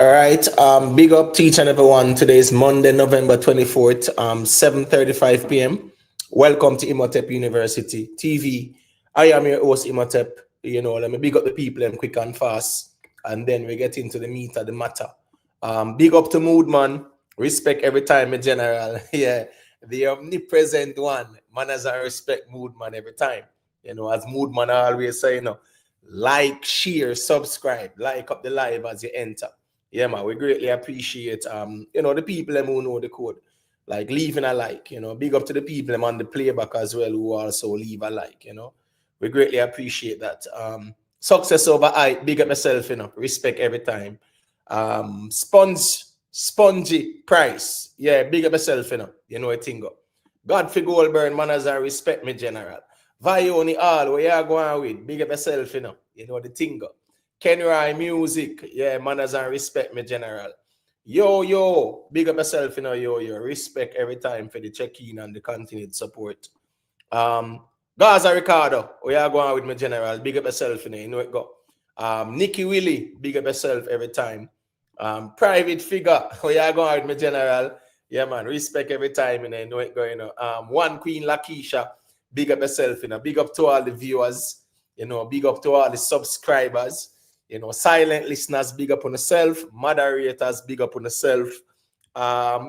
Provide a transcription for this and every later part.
All right. Big up to each and everyone. Today is Monday, November 24th, 7:35 p.m. Welcome to Imhotep University TV. I am your host, Imhotep. Let me big up the people and quick and fast. And then we get into the meat of the matter. Big up to Mood Man. Respect every time, a general. Yeah. The omnipresent one. Manners and respect Mood Man every time. As Mood Man I always say, like, share, subscribe, like up the live as you enter. Yeah, man, we greatly appreciate the people who know the code. Like leaving a like, big up to the people on the playback as well who also leave a like, We greatly appreciate that. Success over hype, big up yourself, respect every time. Spongy price. Yeah, big up yourself, a thing up. God for Goldburn, manners and respect me, general. Vioni all, where you going with? Big up yourself, the thing up. Kenrai Music, yeah, manners and respect me, general. Yo, big up yourself, yo, respect every time for the check-in and the continued support. Gaza Ricardo, where you going with me, general? Big up yourself, you know it go. Nicky Willie, big up yourself every time. Private Figure, where you going with me, general? Yeah, man, respect every time, you know it going. One Queen Lakeisha, big up yourself, big up to all the viewers, big up to all the subscribers. Silent listeners, big up on yourself. Moderators, big up on yourself.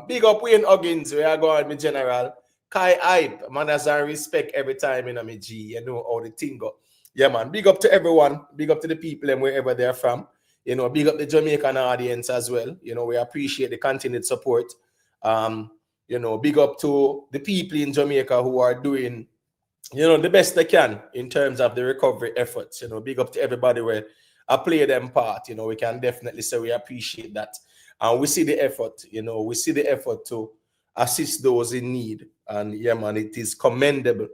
Big up Wayne Huggins, we are going, me general. Kai Hype, manners and respect every time, me G, how the thing go. Yeah, man, big up to everyone. Big up to the people and wherever they're from. Big up the Jamaican audience as well. We appreciate the continued support. Big up to the people in Jamaica who are doing, the best they can in terms of the recovery efforts. Big up to everybody where I play them part. We can definitely say we appreciate that. And we see the effort, we see the effort to assist those in need. And yeah, man, it is commendable.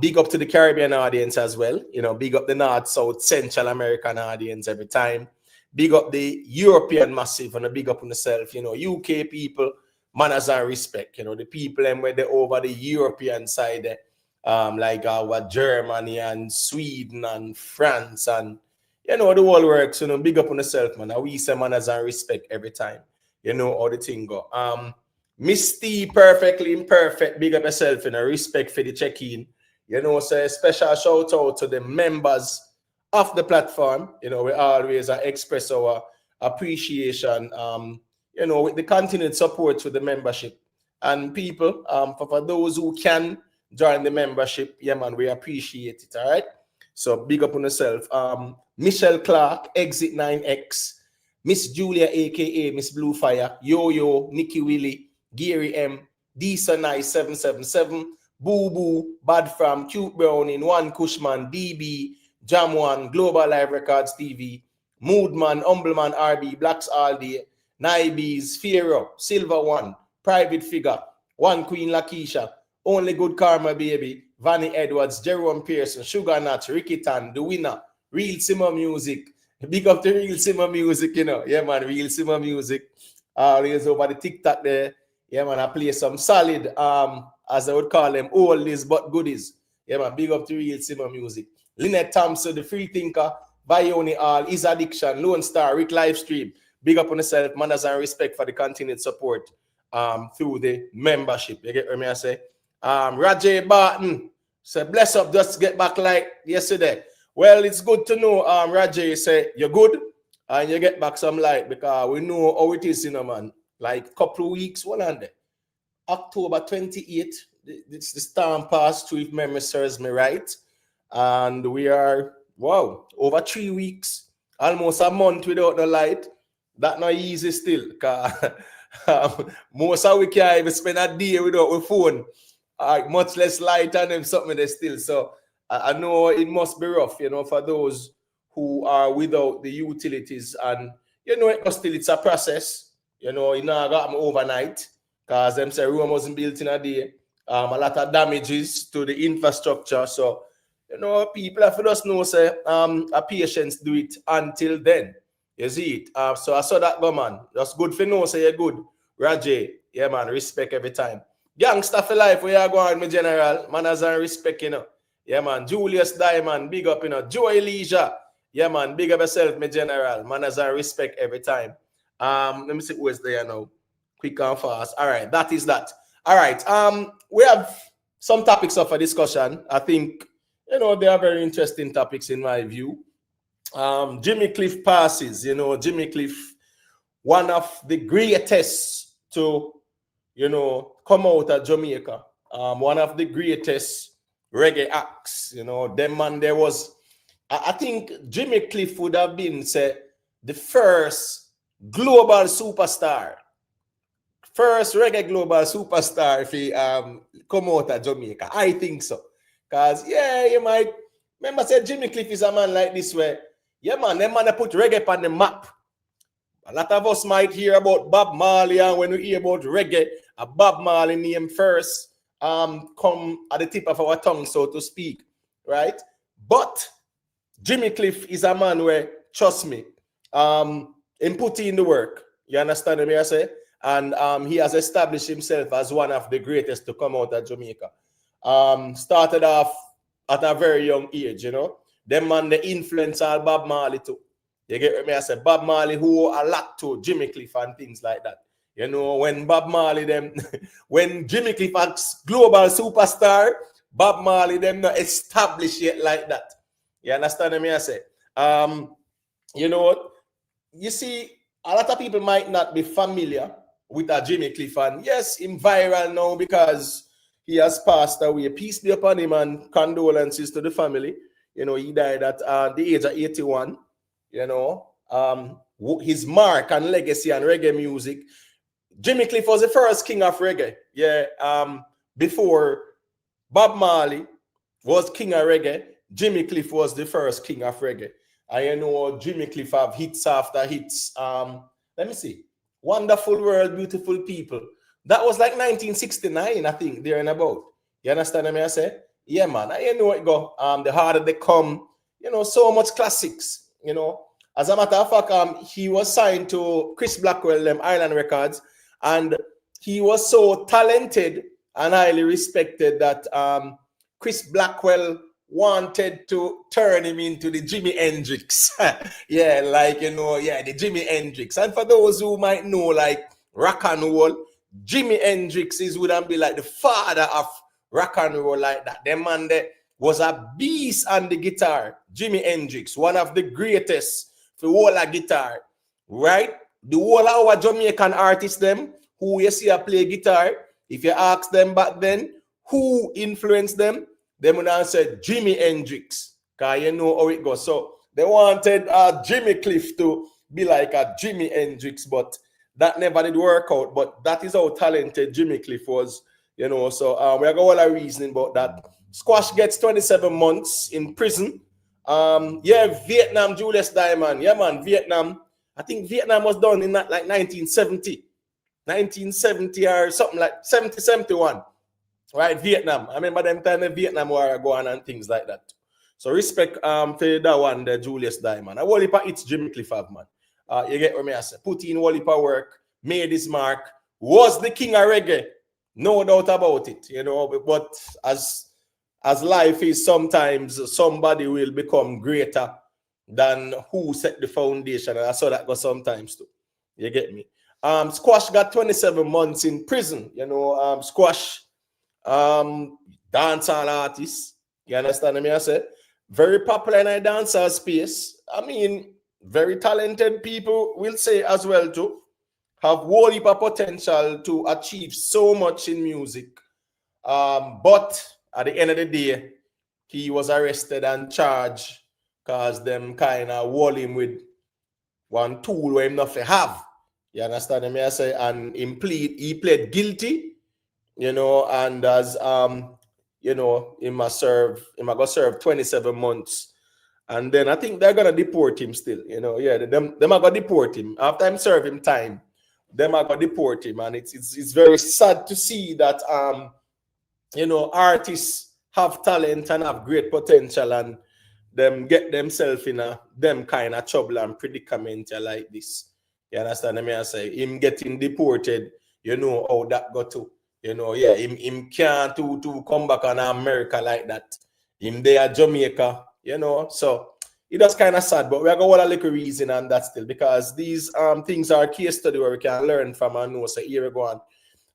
Big up to the Caribbean audience as well. Big up the North, South, Central American audience every time. Big up the European massive and a big up on yourself. UK people, manners and respect. The people and where they're over the European side, like our Germany and Sweden and France and the whole works, big up on yourself, man. We say manners and respect every time. How the thing go. Miss T, perfectly imperfect, big up yourself, respect for the check-in. So a special shout out to the members of the platform. We always express our appreciation, with the continued support to the membership. And people, for those who can join the membership, yeah, man, we appreciate it, all right? So big up on yourself. Michelle Clark, Exit 9X, Miss Julia, aka Miss Bluefire, Yo, Nikki Willie, Gary M, Disa Nice 777, Boo Boo, Bad From, Cute Brown in One Cushman, DB, Jam One, Global Live Records TV, Moodman, Humbleman RB, Blacks All Day, Naibees, Fiero, Silver One, Private Figure, One Queen Lakeisha, Only Good Karma Baby, Vanny Edwards, Jerome Pearson, Sugar Nut, Ricky Tan, The Winner, Real Simmer Music. Big up to Real Simmer Music, Yeah, man, Real Simmer Music. Always over the TikTok there. Yeah, man, I play some solid, as I would call them, oldies but goodies. Yeah, man, big up to Real Simmer Music. Lynette Thompson, The Free Thinker, Vioni All, Is Addiction, Lone Star, Rick Livestream. Big up on yourself, manners and respect for the continued support through the membership. You get what I say? Rajay Barton, say bless up, just get back like yesterday. Well, it's good to know, Rajay, say you're good and you get back some light because we know how it is, man. Like couple of weeks, one under October 28th, the storm passed through, if memory serves me right. And we are, over 3 weeks, almost a month without the light. That's not easy still. Most of we can't even spend a day without a phone. Much less light and them something there still. So I know it must be rough, for those who are without the utilities. And it's a process. It not got them overnight because them say Rome wasn't built in a day. A lot of damages to the infrastructure. So people have to just know say a patience do it until then. You see it. So I saw that go, man. Just good for know say you're good. Rajay, yeah, man, respect every time. Gangster for life, where you going, my general? Manners and respect, Yeah, man. Julius Diamond, big up, Joy Leisure. Yeah, man, big up yourself, my general. Manners and respect every time. Let me see who is there now. Quick and fast. All right, that is that. All right. We have some topics of a discussion. I think they are very interesting topics in my view. Jimmy Cliff passes. Jimmy Cliff, one of the greatest to come out of Jamaica. One of the greatest reggae acts. Them man, there was. I think Jimmy Cliff would have been the first global superstar. First reggae global superstar if he come out of Jamaica. I think so. Because, you might remember Jimmy Cliff is a man like this way. Yeah, man, them man put reggae on the map. A lot of us might hear about Bob Marley, and when we hear about reggae, a Bob Marley name first come at the tip of our tongue, so to speak. Right? But Jimmy Cliff is a man where, trust me, in putting in the work. You understand what I say? And he has established himself as one of the greatest to come out of Jamaica. Started off at a very young age, Them man, the influence of Bob Marley too. You get what I say? Bob Marley who a lot to Jimmy Cliff and things like that. When Bob Marley when Jimmy Cliff was global superstar, Bob Marley them not established yet like that. You understand what I say? You know what? You see, a lot of people might not be familiar with a Jimmy Cliff, and yes, he's viral now because he has passed away. Peace be upon him, and condolences to the family. He died at the age of 81. His mark and legacy and reggae music. Jimmy Cliff was the first king of reggae. Before Bob Marley was king of reggae, Jimmy Cliff was the first king of reggae. And Jimmy Cliff have hits after hits. Let me see. Wonderful World, Beautiful People. That was like 1969, I think, there and about. You understand what I say? Yeah, man. I know it go. The harder they come, so much classics, As a matter of fact, he was signed to Chris Blackwell, Island Records, and he was so talented and highly respected that Chris Blackwell wanted to turn him into the Jimi Hendrix. The Jimi Hendrix. And for those who might know, like rock and roll, Jimi Hendrix would be like the father of rock and roll like that. The man there was a beast on the guitar. Jimi Hendrix, one of the greatest for all a guitar, right? The whole of our Jamaican artists, them who you see play guitar, if you ask them back then, who influenced them, they would answer Jimi Hendrix, because you know how it goes. So they wanted Jimmy Cliff to be like a Jimi Hendrix, but that never did work out. But that is how talented Jimmy Cliff was, So we have all a reasoning about that. Squash gets 27 months in prison. Vietnam, Julius Diamond. Yeah, man, Vietnam. I think Vietnam was done in like 1970 or something like 70, 71. Right, Vietnam. I remember them time the Vietnam War go on and things like that. So respect for that one, the Julius Diamond. I Wally it's Jimmy Cliff, man. You get what I say? Put in Wally work, made his mark, was the king of reggae. No doubt about it, But as life is, sometimes somebody will become greater than who set the foundation. And I saw that go sometimes too. You get me? Squash got 27 months in prison. Squash dancehall artist. You understand what I say? Very popular in a dancehall space. I mean, very talented people will say as well too. Have whole heap of potential to achieve so much in music. But at the end of the day, he was arrested and charged because them kind of wall him with one tool where him not have. You understand what I say? And he pled guilty. And as he must go serve 27 months. And then I think they're gonna deport him still, them are gonna deport him. After him serve him time, them are gonna deport him. And it's very sad to see that artists have talent and have great potential and them get themselves in them kind of trouble and predicament like this. You understand what I say? Him getting deported, how that got to. Him can't to come back on America like that. Him there Jamaica, So it does kind of sad, but we are going to look a reason and that still, because these things are a case study where we can learn from and know. So here we go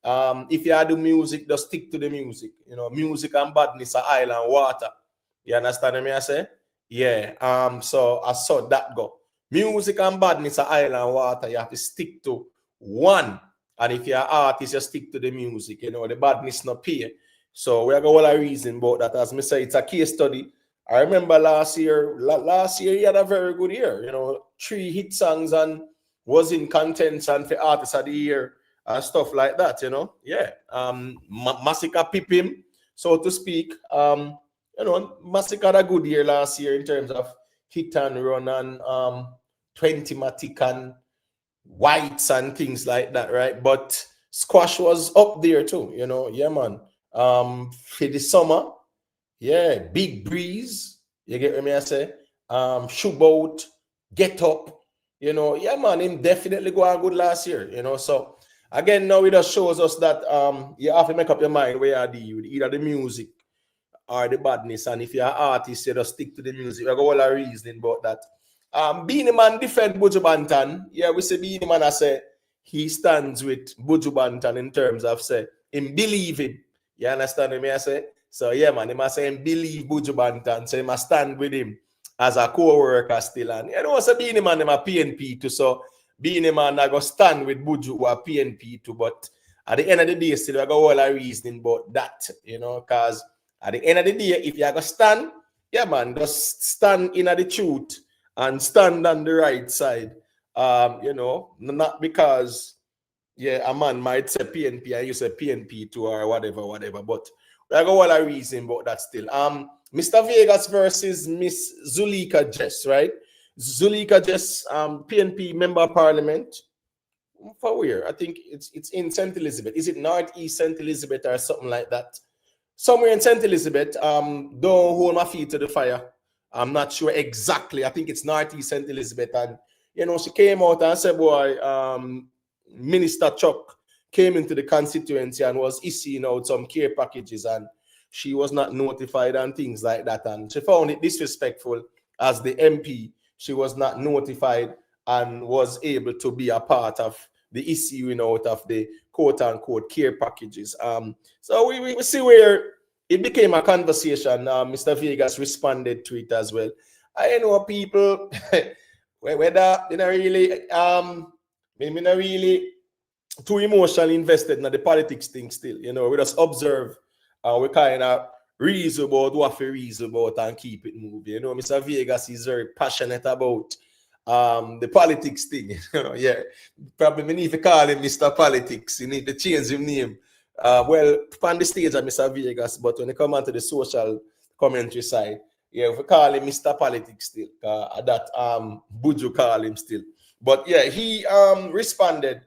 on. If you do music, just stick to the music. You know, music and badness are oil and water. You understand me? I say, yeah. So I saw that go. Music and badness are oil and water. You have to stick to one. And if you're an artist, you stick to the music. You know, the badness not pay. So we have got all a reason about that. As I say, it's a case study. I remember last year he had a very good year. You know, 3 hit songs and was in contention for artists of the year and stuff like that. You know, yeah. Massacre pip him, so to speak. You know, Massacre had a good year last year in terms of hit and run and 20matic and whites and things like that, right? But Squash was up there too. You know, yeah, man. For the summer. Yeah, Big Breeze, you get what I say? Shootout, Get Up, you know, yeah, man, him definitely go on good last year, you know. So again, now it just shows us that you have to make up your mind where you deal with either the music or the badness. And if you're an artist, you just stick to the music. I got all a reasoning about that. Beenie Man defend Buju Banton. Yeah, we say Beenie Man, I say he stands with Buju Banton in terms of say him believe him. You understand what I say? So yeah, man, he must say him believe Buju Banton, so he must stand with him as a co-worker still. And you know, so Beenie Man, him a PNP too. So Beenie Man, I go stand with Buju who are PNP too. But at the end of the day, still I got all a reasoning about that, you know, because at the end of the day, if you go stand, yeah, man, just stand in the truth and stand on the right side. You know, not because yeah, a man might say PNP and you say PNP too or whatever, but I got all a reason about that still. Mr. Vegas versus Miss Zuleika Jess, right? Zuleika Jess, PNP member of parliament. For where? I think it's in St. Elizabeth. Is it Northeast St. Elizabeth or something like that? Somewhere in St. Elizabeth. Don't hold my feet to the fire. I'm not sure exactly. I think it's Northeast St. Elizabeth. And you know, she came out and said, boy, Minister Chuck came into the constituency and was issuing out some care packages and she was not notified and things like that. And she found it disrespectful as the MP. She was not notified and was able to be a part of the issuing out of the quote-unquote care packages. So we see where it became a conversation. Mr. Vegas responded to it as well. I know people, whether you know really, maybe not really too emotionally invested in the politics thing still. You know, we just observe and we kind of reason about what we reason about and keep it moving. You know, Mr. Vegas is very passionate about the politics thing. You know, yeah. Probably we need to call him Mr. Politics. You need to change his name. Well, on the stage of Mr. Vegas, but when you come onto the social commentary side, yeah, we call him Mr. Politics still. That Buju call him still. But yeah, he responded,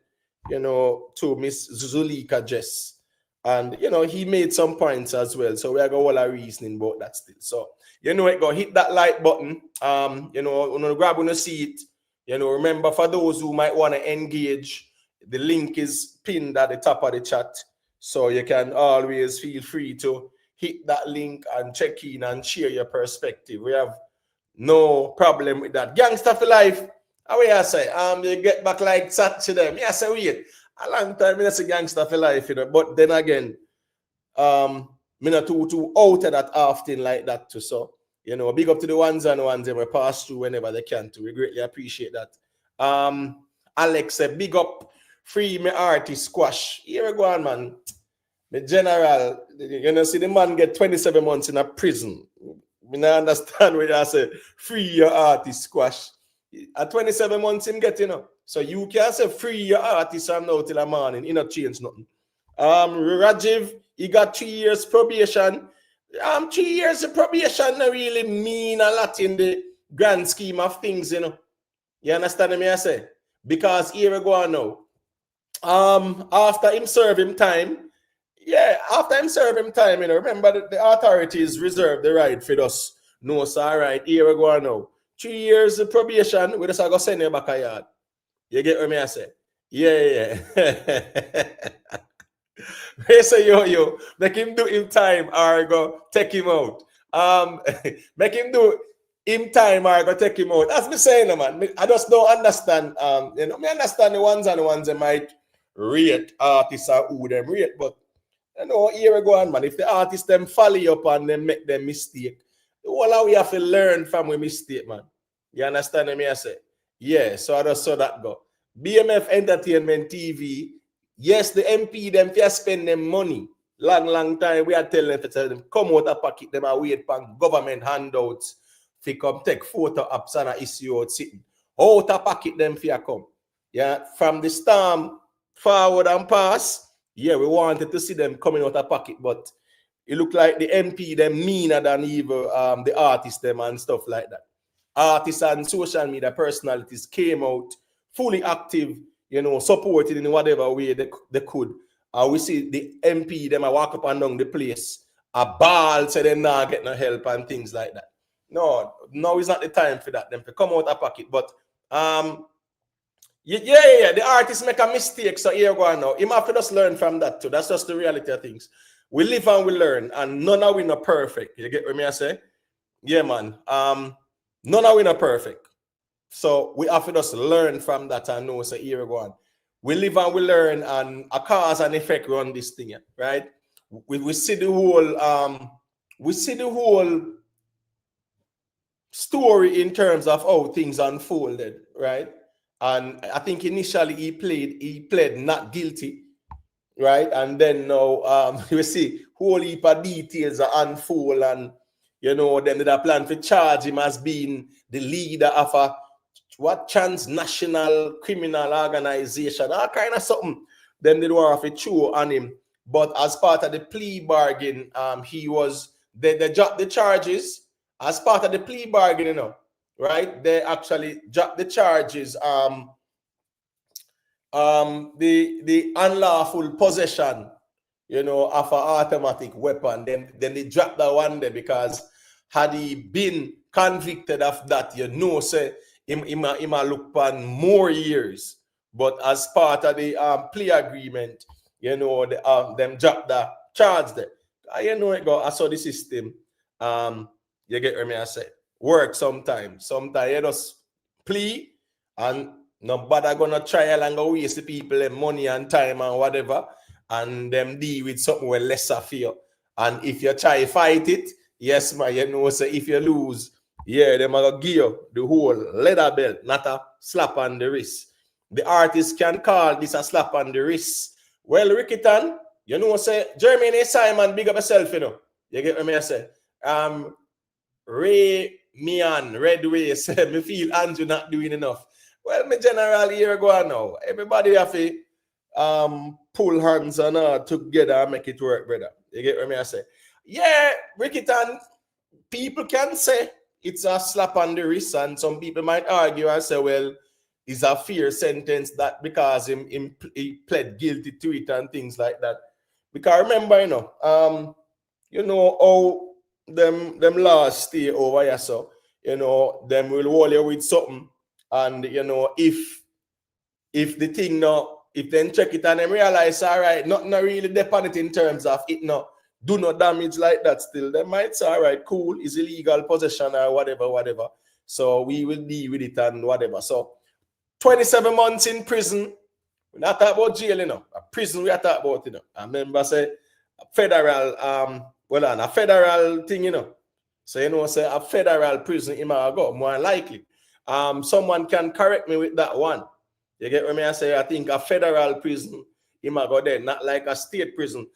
you know, to Miss Zuleika Jess. And, you know, he made some points as well. So we are going all our reasoning about that still. So, you know, go hit that like button. You know, grab on the seat. You know, remember for those who might want to engage, the link is pinned at the top of the chat. So you can always feel free to hit that link and check in and share your perspective. We have no problem with that. Gangster for life. How I say? You get back like chat to them. Yeah, I say wait. A long time I say gangster for life, you know. But then again, me not too out of that often like that too. So, you know, big up to the ones and we pass through whenever they can too. We greatly appreciate that. Alex said, big up, free me artist Squash. Here we go on, man. The general, you know, see the man get 27 months in a prison. We not understand what I say, free your artist Squash. At 27 months him get, you know. So you can say free your artist from now till the morning. You not change nothing. Rajiv, he got 3 years probation. 3 years of probation not really mean a lot in the grand scheme of things, you know. You understand me I say? Because here we go on now. After him serve him time, yeah, after him serve him time, you know, remember the authorities reserve the right for us. No, sir, all right, here we go on now. 3 years of probation, we just go send you back a yard. You get what I say? Yeah. They say, yo, make him do him time or go take him out. Make him do in time I go take him out. That's me saying, man. I just don't understand. Me understand the ones that might rate artists and who them rate, but here we go on, man. If the artists them follow up and them make them mistake, all we have to learn from we mistake, man. You understand me? I say, yeah. So I just saw that go. BMF Entertainment TV. Yes, the MP them fi spend them money. Long time we are telling them come out of pocket them and wait for government handouts. Fi come take photo apps and issue out sitting. Out of pocket them fi come. Yeah, from the storm forward and pass. Yeah, we wanted to see them coming out of pocket, but it looked like the MP them meaner than even the artists them and stuff like that. Artists and social media personalities came out fully active, supported in whatever way they could. We see the MP them walk up and down the place, a ball say them not get no help and things like that. No, it's not the time for that. Them to come out of pocket, but yeah. The artists make a mistake, so here go on now. Him have to just learn from that too. That's just the reality of things. We live and we learn, and none of we are perfect. You get what me I say? Yeah, man. None of we are perfect. So we have to just learn from that and know. So here we go on. We live and we learn, and a cause and effect run this thing, right? We see the whole story in terms of how things unfolded, right? And I think initially he pled not guilty, right? And then now we see whole heap of details are unfold, and then they plan to charge him as being the leader of a transnational criminal organization, all kind of something. Then they want to chew on him. But as part of the plea bargain, they dropped the charges as part of the plea bargain, right? They actually dropped the charges. The unlawful possession, of an automatic weapon. Then they dropped that one there because had he been convicted of that, say he might look on more years. But as part of the plea agreement, them dropped the charge there. It go. I saw the system. You get what I say? Work sometimes. Sometimes you just plea and nobody gonna trial and go waste the people and money and time and whatever, and them deal with something with lesser fear. And if you try fight it, yes, man, so if you lose, yeah, them are gonna give you the whole leather belt, not a slap on the wrist. The artist can call this a slap on the wrist. Well, Rickitan, say Jeremy Simon, big up yourself, You get what I say? Ray Mian, Red Way, say me feel Andrew not doing enough. Well, my general here go on now. Everybody have to pull hands and together and make it work, brother. You get what I say? Yeah, Rickitan, people can say it's a slap on the wrist, and some people might argue and say, well, it's a fair sentence that because he pled guilty to it and things like that. Because remember, how them laws stay over here, so them will hold you with something, and if the thing if then check it and them realize all right, not really depend it in terms of it do no damage like that, still they might say all right, cool, is illegal possession or whatever. So we will deal with it and whatever. So 27 months in prison. We're not talking about jail, a prison we are talking about, I remember say federal a federal thing, So say a federal prison in my go more likely. Someone can correct me with that one. You get what I say? I think a federal prison in my go there, not like a state prison.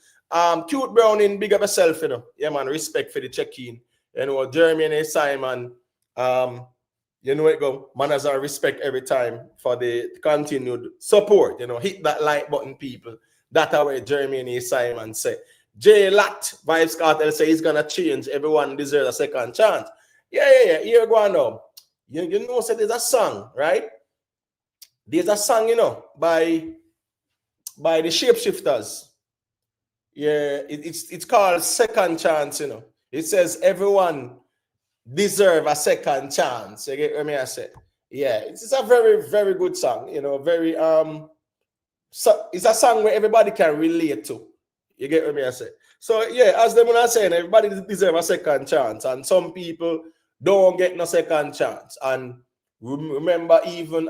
Cute Browning, big up yourself, Yeah, man, respect for the check-in. Jeremy and Simon, it go. Manners and respect every time for the continued support. Hit that like button, people. That's how Jeremy and Simon say. J Lat Vibes Cartel say he's gonna change. Everyone deserves a second chance. Yeah. Here we go now. So there's a song, right? There's a song, by the Shapeshifters. Yeah, it's called Second Chance, It says everyone deserve a second chance. You get what I say? Yeah, it's a very, very good song, very so it's a song where everybody can relate to. You get what I say? So yeah, as them are saying, everybody deserve a second chance, and some people don't get no second chance. And remember, even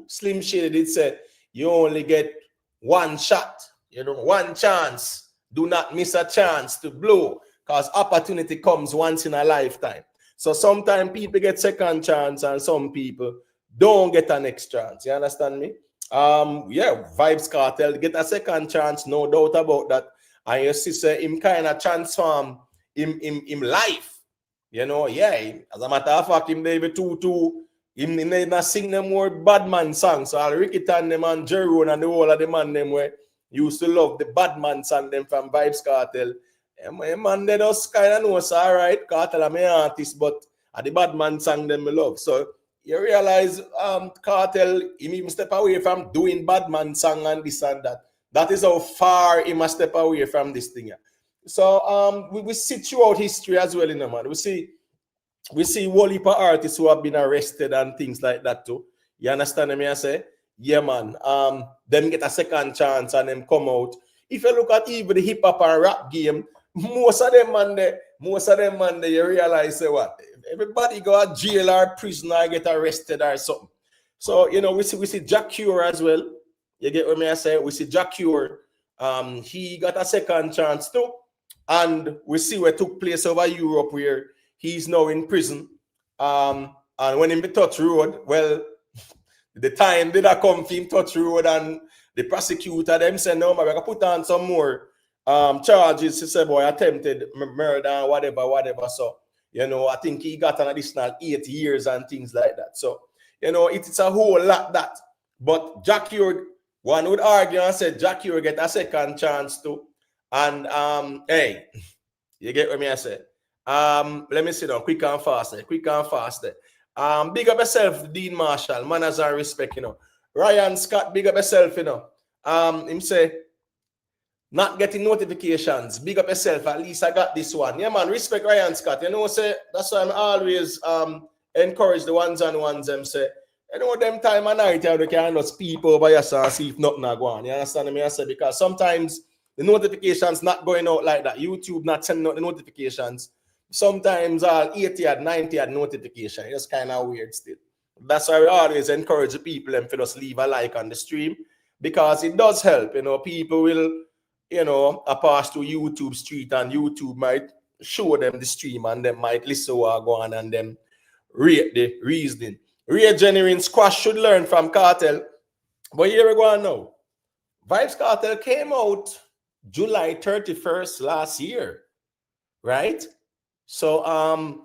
Slim Shady did say you only get one shot, one chance. Do not miss a chance to blow, because opportunity comes once in a lifetime. So sometimes people get second chance and some people don't get a next chance. You understand me? Yeah, Vibes Cartel get a second chance, no doubt about that. And you see, say him kind of transform him life. Yeah. As a matter of fact, him David 2-2. Him not sing them more bad man songs. So I'll Ricky Tan them and Jerome and the whole of the man them where used to love the bad man song them from Vibes Cartel. And man, they just kind of know, so all right, Cartel are my artist, but the bad man song them I love. So you realize Cartel, he even step away from doing bad man song and this and that. That is how far he must step away from this thing. So we see throughout history as well, man. We see whole heap of artists who have been arrested and things like that too. You understand me? I say, yeah, man. Them get a second chance and them come out. If you look at even the hip hop and rap game, most of them man, you realize say what? Everybody go to jail or prison or get arrested or something. So we see Jack Cure as well. You get what I say? We see Jack Cure. He got a second chance too, and we see what took place over Europe where he's now in prison. And when he touch road, well, the time did I come for him touch road, and the prosecutor them said, no, man, we can put on some more charges. He said, boy, attempted murder and whatever. So, I think he got an additional 8 years and things like that. So, it's a whole lot that. But Jack Cure, one would argue and say Jack Cure get a second chance too. And hey, you get what I say? Let me sit down quick and faster. Big up yourself, Dean Marshall, manners and respect, Ryan Scott, big up yourself, him say, not getting notifications, big up yourself, at least I got this one. Yeah, man, respect Ryan Scott, say, that's why I'm always encourage the ones and ones, them say, them time of night, they can just peep over yourself and see if nothing are going. You understand me? I say, because sometimes the notifications not going out like that. YouTube not sending out the notifications. Sometimes 80 and 90 at notification. It's kind of weird still. That's why we always encourage the people and for us leave a like on the stream, because it does help. People will, pass to YouTube street and YouTube might show them the stream and they might listen or go on and then rate the reasoning. Real genuine squash should learn from Cartel. But here we go now. Vibes Cartel came out July 31st last year, right? So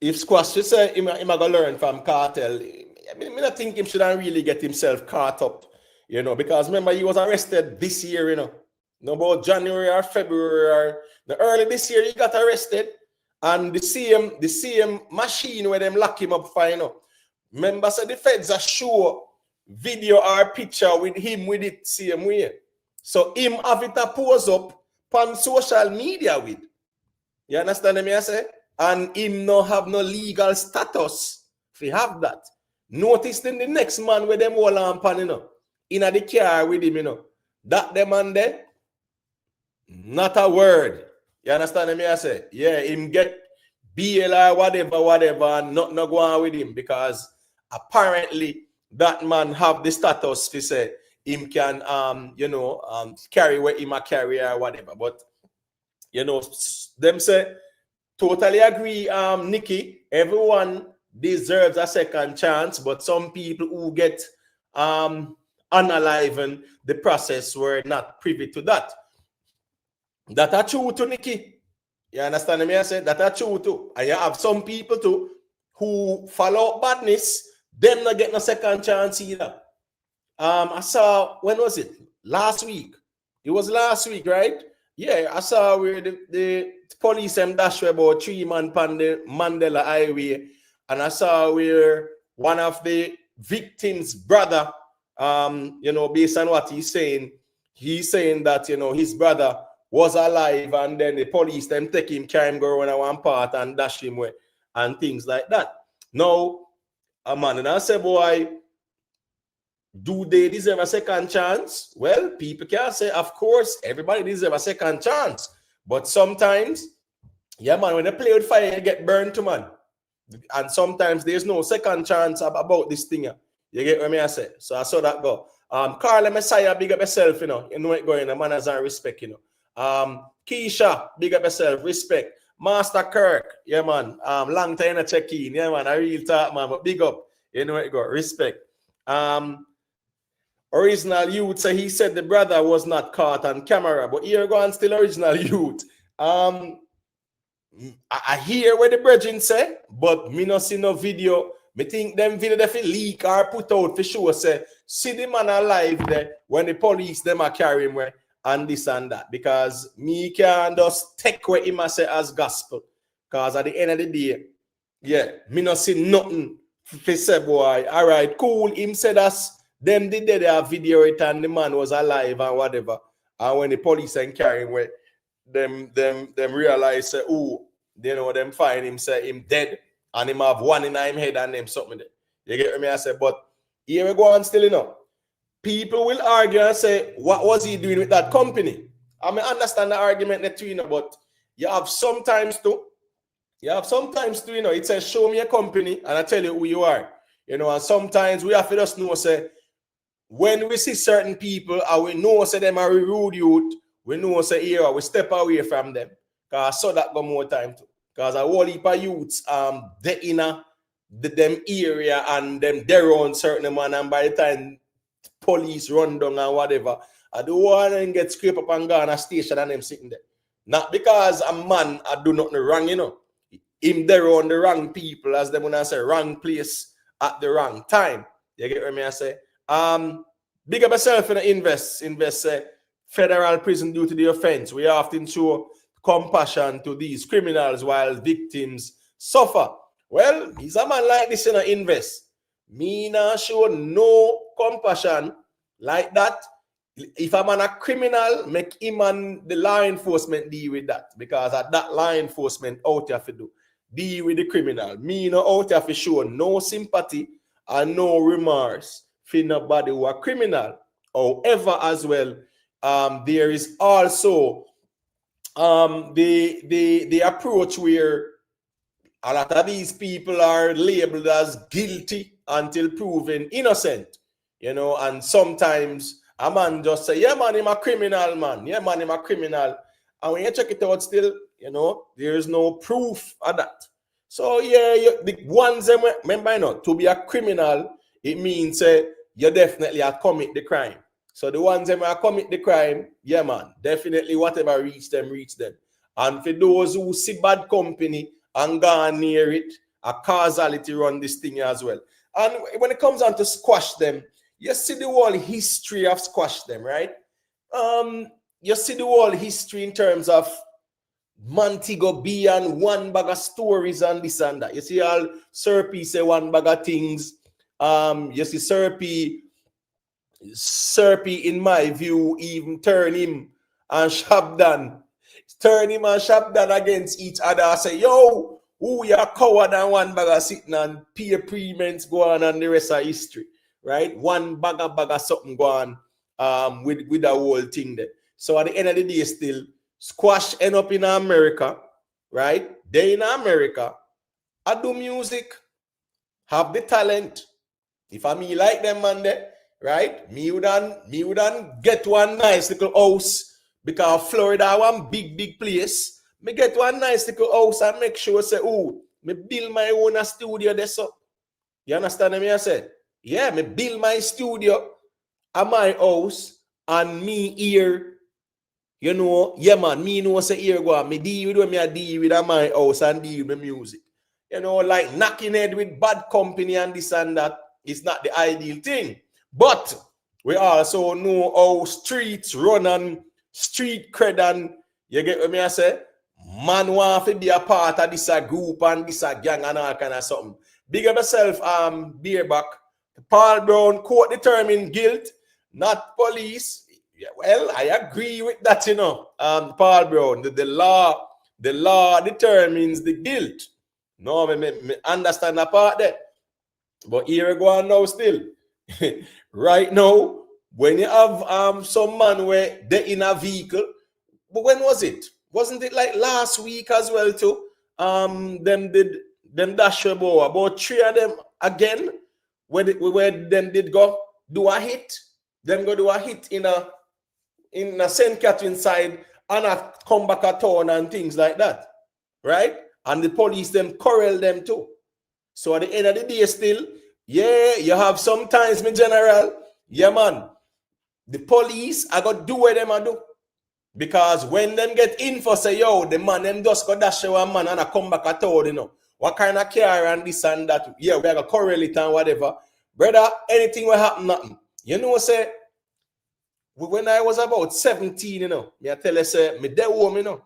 if Squash should say him gonna learn from Cartel, I think him shouldn't really get himself caught up, because remember he was arrested this year, no about January or February or early this year he got arrested, and the same machine where them lock him up for, remember so the feds are show video or picture with him with it same way, so him have it a pose up on social media with. You understand me I say? And him no have no legal status if you have that. Notice then the next man with them all on pan, in the car with him, that the man there, not a word. You understand me I say? Yeah, him get bail or whatever, and nothing go on with him, because apparently that man have the status to say him can carry where him a carry or whatever. But them say totally agree, Nikki, everyone deserves a second chance, but some people who get unalive the process were not privy to that. That are true to Nikki. You understand me? I said that are true too. And you have some people too who follow badness, them not get no second chance either. I saw, when was it? Last week. It was last week, right? Yeah, I saw where the police dash about 3 man on the Mandela Highway, and I saw where one of the victims' brother, based on what he's saying that his brother was alive, and then the police them take him, carry him, go around one part and dash him away and things like that. Now, man, and I say, boy, do they deserve a second chance? Well, people can say, of course, everybody deserves a second chance. But sometimes, yeah, man, when they play with fire, you get burned to, man. And sometimes there's no second chance about this thing. You get what I say? So I saw that go. Carla Messiah, big up yourself, you know. You know it going, manners and respect, you know. Keisha, big up yourself, respect. Master Kirk, yeah, man. Long time to check in, yeah, man. I real talk, man. But big up, you know it go, respect. Original youth, so he said the brother was not caught on camera, but here go on still original youth. I hear what the brethren say, but me not see no video. Me think them video they feel leak or put out for sure. Say, see the man alive there when the police them are carrying him and this and that. Because me can just take what him say as gospel. Because at the end of the day, yeah, me not see nothing for say boy. All right, cool. Him said us. Them did their video it and the man was alive and whatever. And when the police and carrying him, them realize say, oh, you know, them find him say him dead and him have one in him head and them something there. You get me? I say, but here we go on still, you know. People will argue and say, what was he doing with that company? I mean, understand the argument that you know, but you have sometimes to, you know, it says show me a company and I tell you who you are. You know, and sometimes we have to just know, say, when we see certain people and we know say them are rude youth, we know say here we step away from them. Because I saw that go more time too. Because a whole heap of youths they in them area and them there on certain man, and by the time police run down and whatever, I do one and get scraped up and gone a station and them sitting there. Not because a man I do nothing wrong, you know. Him there on the wrong people, as them when I say wrong place at the wrong time. You get what I say? Big up yourself in the invest federal prison due to the offense. We often show compassion to these criminals while victims suffer. Well, he's a man like this in a invest. Me not show no compassion like that. If a man a criminal, make him and the law enforcement deal with that. Because at that law enforcement out there to do. Deal with the criminal. Me no out there for show no sympathy and no remorse for nobody who are criminal. However, as well, there is also the approach where a lot of these people are labeled as guilty until proven innocent, you know, and sometimes a man just say, yeah, man, I'm a criminal, man. Yeah, man, I'm a criminal. And when you check it out still, you know, there is no proof of that. So, yeah, the ones, remember, you know, to be a criminal, it means you definitely have commit the crime. So the ones that commit the crime, yeah, man, definitely whatever reach them. And for those who see bad company and go near it, a causality run this thing as well. And when it comes on to squash them, you see the whole history of squash them, right? You see the whole history in terms of Montego Bay and one bag of stories and this and that. You see all Serpy say one bag of things. You see Serpy, in my view, even turn him and Shabdan against each other. I say, yo, who you coward and one bag of sitting and peer payments go on and the rest of history, right? One bag of something go on with the whole thing there. So at the end of the day, still, squash end up in America, right? They in America, I do music, have the talent. If I me like them man there, right? Me wouldn't get one nice little house because Florida one big place. Me get one nice little house and make sure say, oh, me build my own studio there. So you understand what I said? Yeah, me build my studio at my house and me here. You know, yeah, man, me know say here go on. Me deal with when me deal with at my house and deal with music. You know, like knocking head with bad company and this and that is not the ideal thing. But we also know how streets run and street cred and you get what me I say? Man want to be a part of this group and this gang and all kind of something. Big up yourself, Beerback. Paul Brown, court determined guilt, not police. Yeah, well, I agree with that, you know. Paul Brown, the law determines the guilt. No, me understand that part there. But here we go on now still. Right now, when you have some man where they in a vehicle, but when was it? Wasn't it like last week as well too? Them dash about 3 of them again, where them did go do a hit. Them go do a hit in a St. Catherine side and a come back a town and things like that. Right? And the police them corral them too. So at the end of the day still, yeah, you have sometimes, my general, yeah man, the police I got do what them I do. Because when them get in for say, yo, the man, them just go dash one man and I come back at all, you know. What kind of car and this and that. Yeah, we got correlate and whatever. Brother, anything will happen, nothing. You know, say, when I was about 17, you know, me I tell you, say, me there home, you know,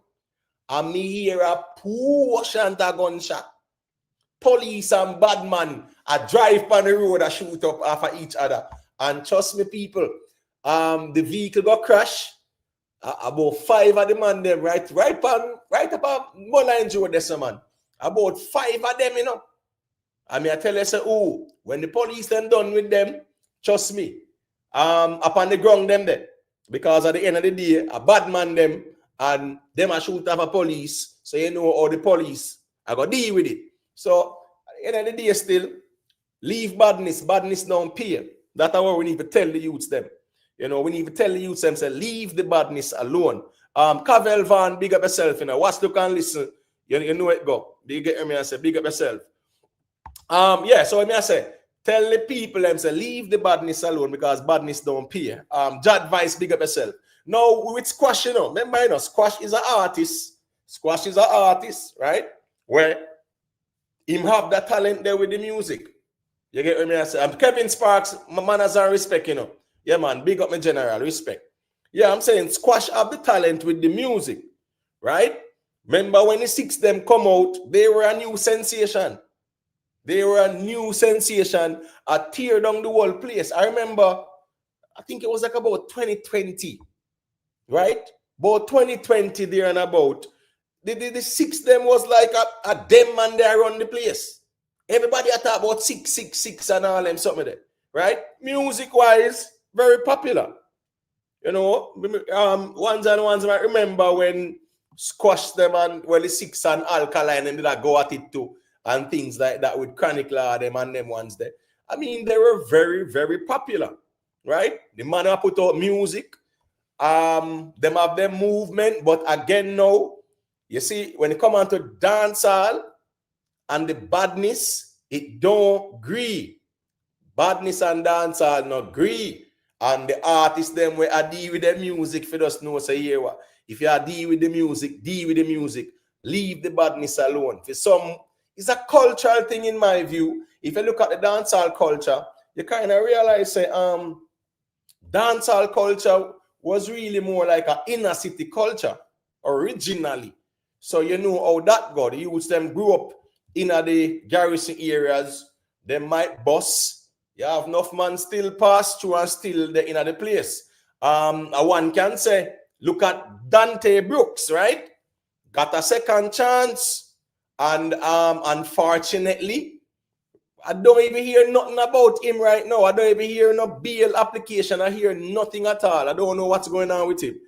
and me hear a poor shanta gunshot. Police and bad man I drive on the road and shoot up after each other. And trust me, people, the vehicle got crash. About 5 of them man them right up on Mulline Road, this man. About 5 of them, you know. I mean, I tell you, say, oh, when the police then done with them, trust me, up on the ground them there. Because at the end of the day, a bad man them and them a shoot up a police. So you know how the police I got deal with it. So at the end of the day still, leave badness don't pay. That's what we need to tell the youths them. You know, we need to tell the youths them, say, leave the badness alone. Cavell Van, big up yourself, you know. Watch, look and listen. You know it go. Do you get me? I say, big up yourself. Yeah, so I say, tell the people them, say, leave the badness alone because badness don't pay. Jad Vice, big up yourself. Now, with Squash, you know, remember, you know, Squash is an artist. Squash is an artist, right? Where him have that talent there with the music. You get me? I say, Kevin Sparks, my manners and respect, you know. Yeah, man, big up my general, respect. Yeah, I'm saying Squash have the talent with the music, right? Remember when the 6 them come out, they were a new sensation. They were a new sensation. I tear down the whole place. I remember, I think it was like about 2020, right? About 2020 there and about. The 6 them was like a them man there around the place. Everybody talk about 666 and all them something there, right? Music-wise, very popular. You know, ones I remember when Squash them and the 6 and Alkaline and did that go at it too and things like that with Chronic Law them and them ones there. I mean, they were very, very popular, right? The man who put out music, them have their movement, but again now, you see, when it come on to dancehall and the badness, it don't agree. Badness and dancehall not agree. And the artists them where I deal with the music for us know say here what. If you are deal with the music, deal with the music. Leave the badness alone. For some, it's a cultural thing in my view. If you look at the dancehall culture, you kind of realize say dancehall culture was really more like an inner city culture originally. So you know how that go. The youths them grew up in the garrison areas. They might bust. You have enough man still pass through and still the in the place. One can say, look at Dante Brooks, right? Got a second chance, and unfortunately, I don't even hear nothing about him right now. I don't even hear no bail application. I hear nothing at all. I don't know what's going on with him.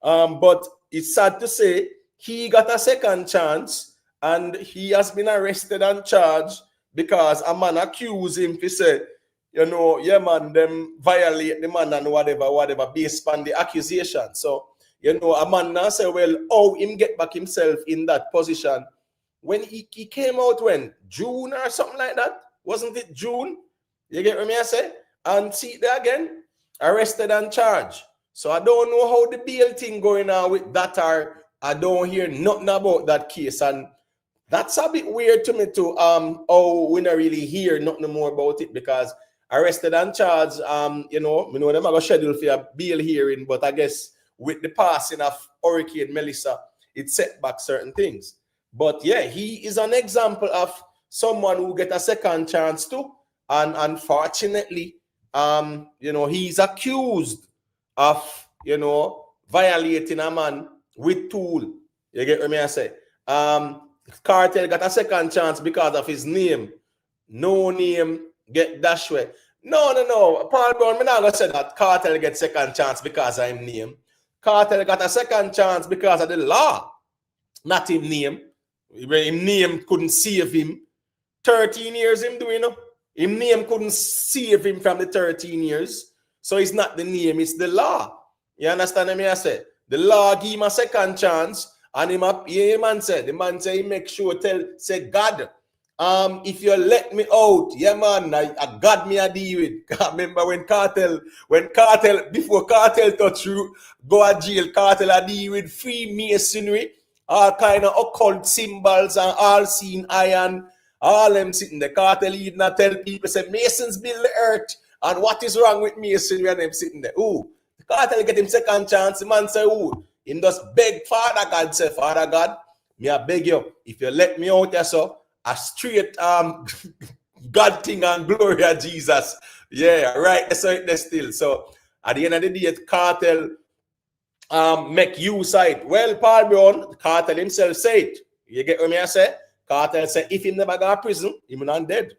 But it's sad to say he got a second chance, and he has been arrested and charged because a man accused him to say, you know, yeah, man, them violate the man and whatever, based on the accusation. So, you know, a man now say, well, how him get back himself in that position when he came out when? June or something like that? Wasn't it June? You get what I say? And see there again, arrested and charged. So I don't know how the bail thing going on with that, or I don't hear nothing about that case. And that's a bit weird to me too. Oh, we not really hear nothing more about it because arrested and charged, you know them are going to schedule for a bail hearing, but I guess with the passing of Hurricane Melissa, it set back certain things. But yeah, he is an example of someone who get a second chance too. And unfortunately, you know, he's accused of, you know, violating a man with tool. You get what I say? Cartel got a second chance because of his name. No name get dash way. No. Paul Brown, I'm not gonna say that Cartel get second chance because I'm name. Cartel got a second chance because of the law. Not him name. Him name couldn't save him. 13 years him doing, you know. Him name couldn't save him from the 13 years. So it's not the name, it's the law. You understand what I say? The law give him a second chance. And the man said, he make sure say God, if you let me out, yeah man, I God me a deal with. Remember before cartel touch you, go to jail, cartel a deal with free masonry, all kind of occult symbols and all seen iron, all them sitting the cartel even tell people say Masons build the earth. And what is wrong with masonry and them sitting there? Ooh, the cartel get him second chance, the man say, ooh, him just beg Father God, say, Father God, me I beg you, if you let me out there, so a straight God thing and glory of Jesus. Yeah, right. So it still. So at the end of the day, cartel make use of it. Well, Paul Brown, cartel himself say it. You get what me I say? Cartel say if he never go to prison, he not dead.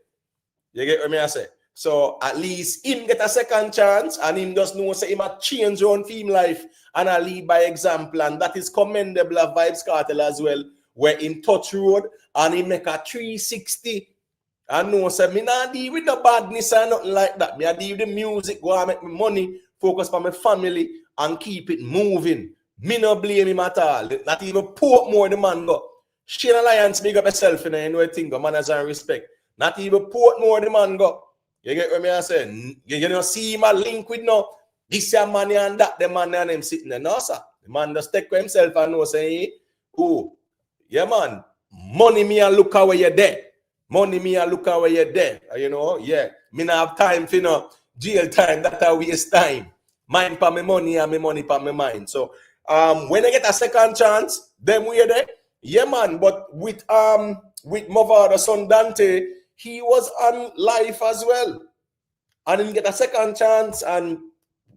You get what me I say? So at least him get a second chance and him just know say he might change around for him life and I lead by example, and that is commendable of Vibes Cartel as well, where in touch road and he make a 360. I know, say, me not deal with the badness or nothing like that. Me I deal with the music, go and make me money, focus on my family, and keep it moving. Me no blame him at all. Not even Portmore the man go. Shane Alliance, big up yourself, you know what thing, manners and respect. Not even Portmore the man go. You get what me I say? You know, see him a link with no, this your money and that, the man and him sitting there. No, sir. The man just take for himself and know, say, oh, yeah, man, money me and look how you're there. Money me and look how you're there. You know, yeah. Me not have time for no jail time. That I waste time. Mind for my money and my money for my mind. So when I get a second chance, then we're there. Yeah, man. But with Mother son Dante, he was on life as well. And then get a second chance, and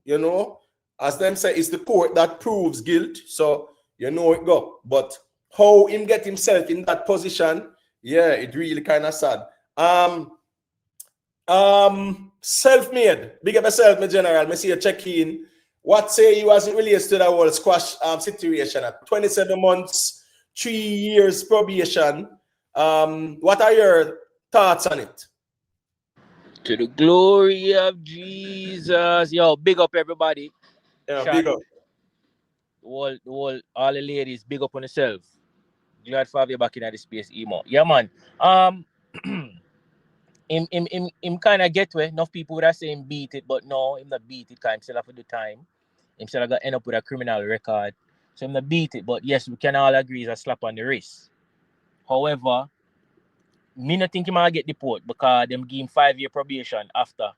you know, as them say, it's the court that proves guilt. So you know it go. But how him get himself in that position, yeah, it really kind of sad. Self-made. Big up yourself, my general. Me see you check in. What say you as it relates to the whole squash situation at 27 months, 3 years probation? What are your thoughts on it? To the glory of Jesus. Yo, big up everybody. Yeah, Shout big up. all the ladies, big up on yourself. Glad for have you back in the space, emo. Yeah, man. Him kind of get where enough people would have say him beat it, but no, him not beat it, because him still have to do time. Him still got end up with a criminal record. So him not beat it, but yes, we can all agree it's a slap on the wrist. However, me not think he might get deported because them give him 5-year probation after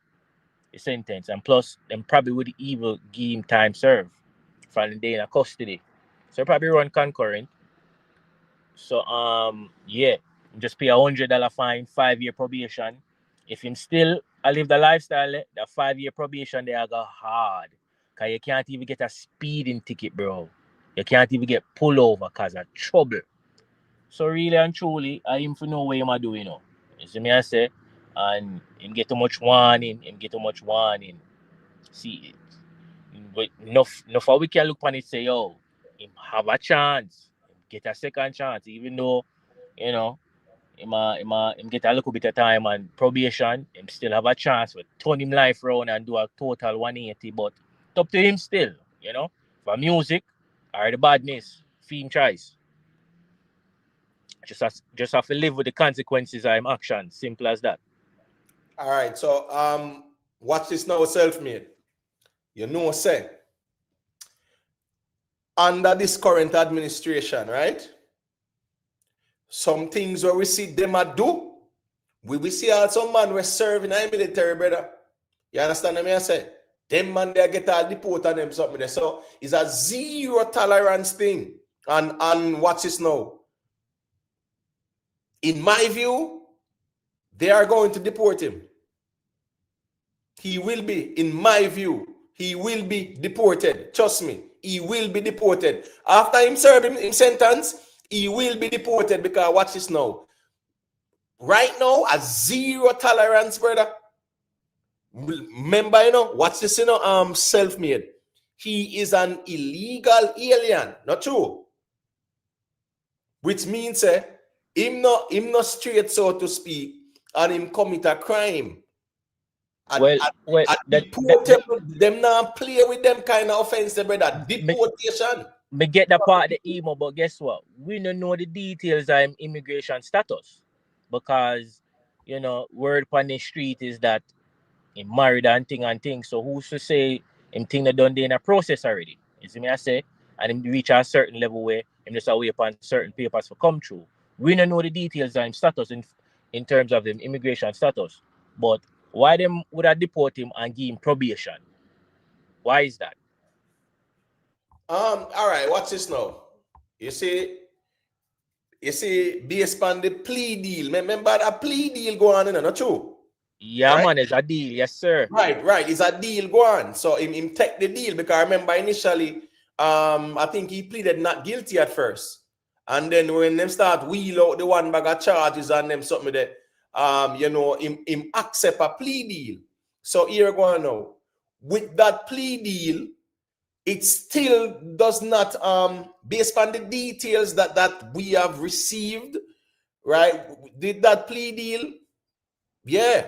the sentence, and plus them probably would even give him time served from the day in custody. So probably run concurrent. So yeah, just pay $100 fine, 5-year probation. If him still live the lifestyle, the 5-year probation they are go hard. Cause you can't even get a speeding ticket, bro. You can't even get pulled over cause of trouble. So really and truly, I him for know what him a do, you know. You see me I say, and him get too much warning, See, but enough how we can look on it say, yo, him have a chance, him get a second chance, even though, you know, him get a little bit of time and probation, him still have a chance to turn him life around and do a total 180, but it's up to him still, you know, for music or the badness, film choice. Just have to live with the consequences of his actions. Simple as that. All right. So watch this now, self-made. You know, say under this current administration, right? Some things where we see them a do, we see also man we serving in the military, brother. You understand what I say? Them man they get all deport on them something there. So it's a zero tolerance thing. And watch this now. In my view, they are going to deport him. He will be, in my view, he will be deported. Trust me, he will be deported. After him serving him sentence, he will be deported because watch this now. Right now, a zero tolerance, brother. Remember, you know, watch this, you know, self-made. He is an illegal alien. Not true. which means him not straight, so to speak, and him commit a crime. Well, Deport them now play with them kind of offense, brother. Deportation. me get the part of the email, but guess what? We don't know the details of immigration status because word on the street is that he married and thing. So who's to say him thing that done there in a process already? You see me I say? And him reach a certain level where him just away upon certain papers for come through. We don't know the details of him status in terms of him immigration status. But why them would I deport him and give him probation? Why is that? All right, watch this now. You see, based on the plea deal. Remember that plea deal go on, not true? Yeah, right? Man, it's a deal, yes, sir. Right. It's a deal go on. So him take the deal because I remember initially, I think he pleaded not guilty at first. And then when them start wheel out the one bag of charges and them something that him accept a plea deal. So here go on now. With that plea deal, it still does not based on the details that we have received, right? Did that plea deal? Yeah.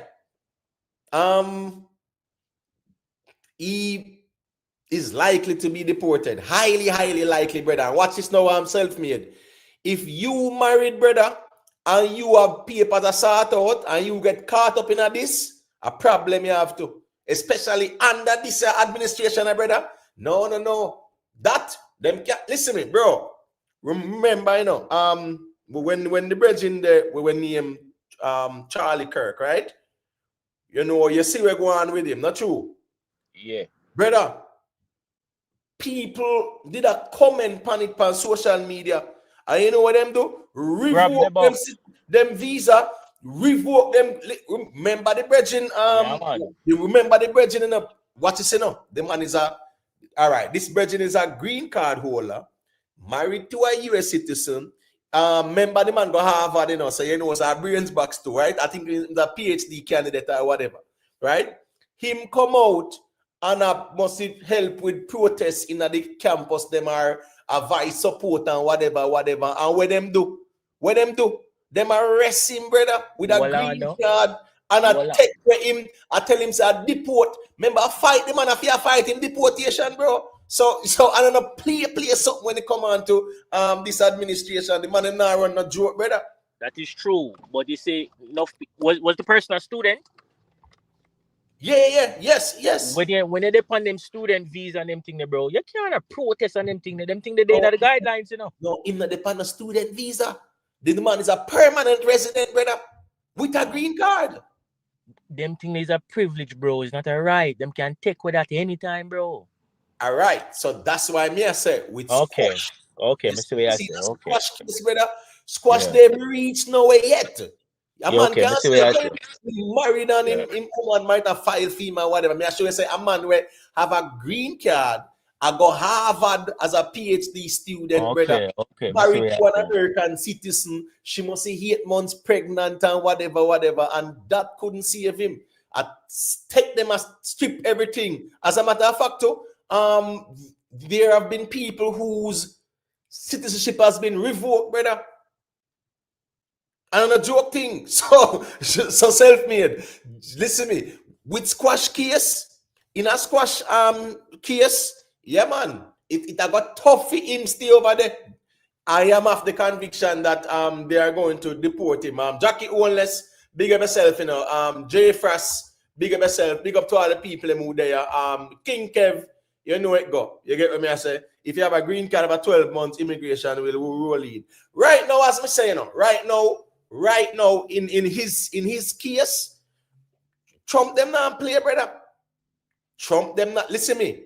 He is likely to be deported. Highly likely, brother. And watch this now, I'm self-made. If you married, brother, and you have papers to sort out and you get caught up in this, a problem you have to. Especially under this administration, brother. No. That them can't listen me, bro. Remember, when the bridging there, we were named Charlie Kirk, right? You see where going on with him, not true? Yeah. Brother, people did a comment panic on social media. And you know what them do? Revoke them visa, revoke them. Remember the bridging, you remember the bridging in what you say now? The man is all right, this bridging is a green card holder, married to a US citizen. Remember the man go Harvard, so it's a brains box too, right? I think he's a PhD candidate or whatever, right? Him come out and must help with protests in the campus. Them are advice, support and whatever. And what them do? Them arrest him, brother, with a green card. And I take him, I tell him, say, deport. Remember, I fight the man, if you fight him, deportation, bro. So I don't know, play something when it come on to this administration. The man is not run a joke, brother. That is true. But you say, was the person a student? Yeah, yes. When they depend them student visa and them thing, bro, you can't protest on them thing. Them thing they in the guidelines, No, him not depend on student visa. The man is a permanent resident, brother, with a green card. Them thing is a privilege, bro. It's not a right. Them can take with that anytime, bro. All right. So that's why me I say with squash. Okay, Mr. Way I say. Okay. Squash case, brother. Squash them reach nowhere yet. A man can't say married and him woman might have filed female, whatever. Me I show you say a man where have a green card. I go Harvard as a PhD student, brother. Married to an American citizen. She must be 8 months pregnant and whatever. And that couldn't save him. I take them and strip everything. As a matter of fact, there have been people whose citizenship has been revoked, brother. And on a joke thing. So self-made. Listen to me. With squash case, in a squash case, yeah, man, it got tough for him stay over there. I am of the conviction that they are going to deport him. Jackie Owenless, big up yourself, Jay Frass, big up yourself, big up to all the people who there. King Kev, you know it go. You get what I say? If you have a green card of a 12 months, immigration will roll in. Right now, as I say, right now, in his case, Trump them not play, brother. Trump them not. Listen to me.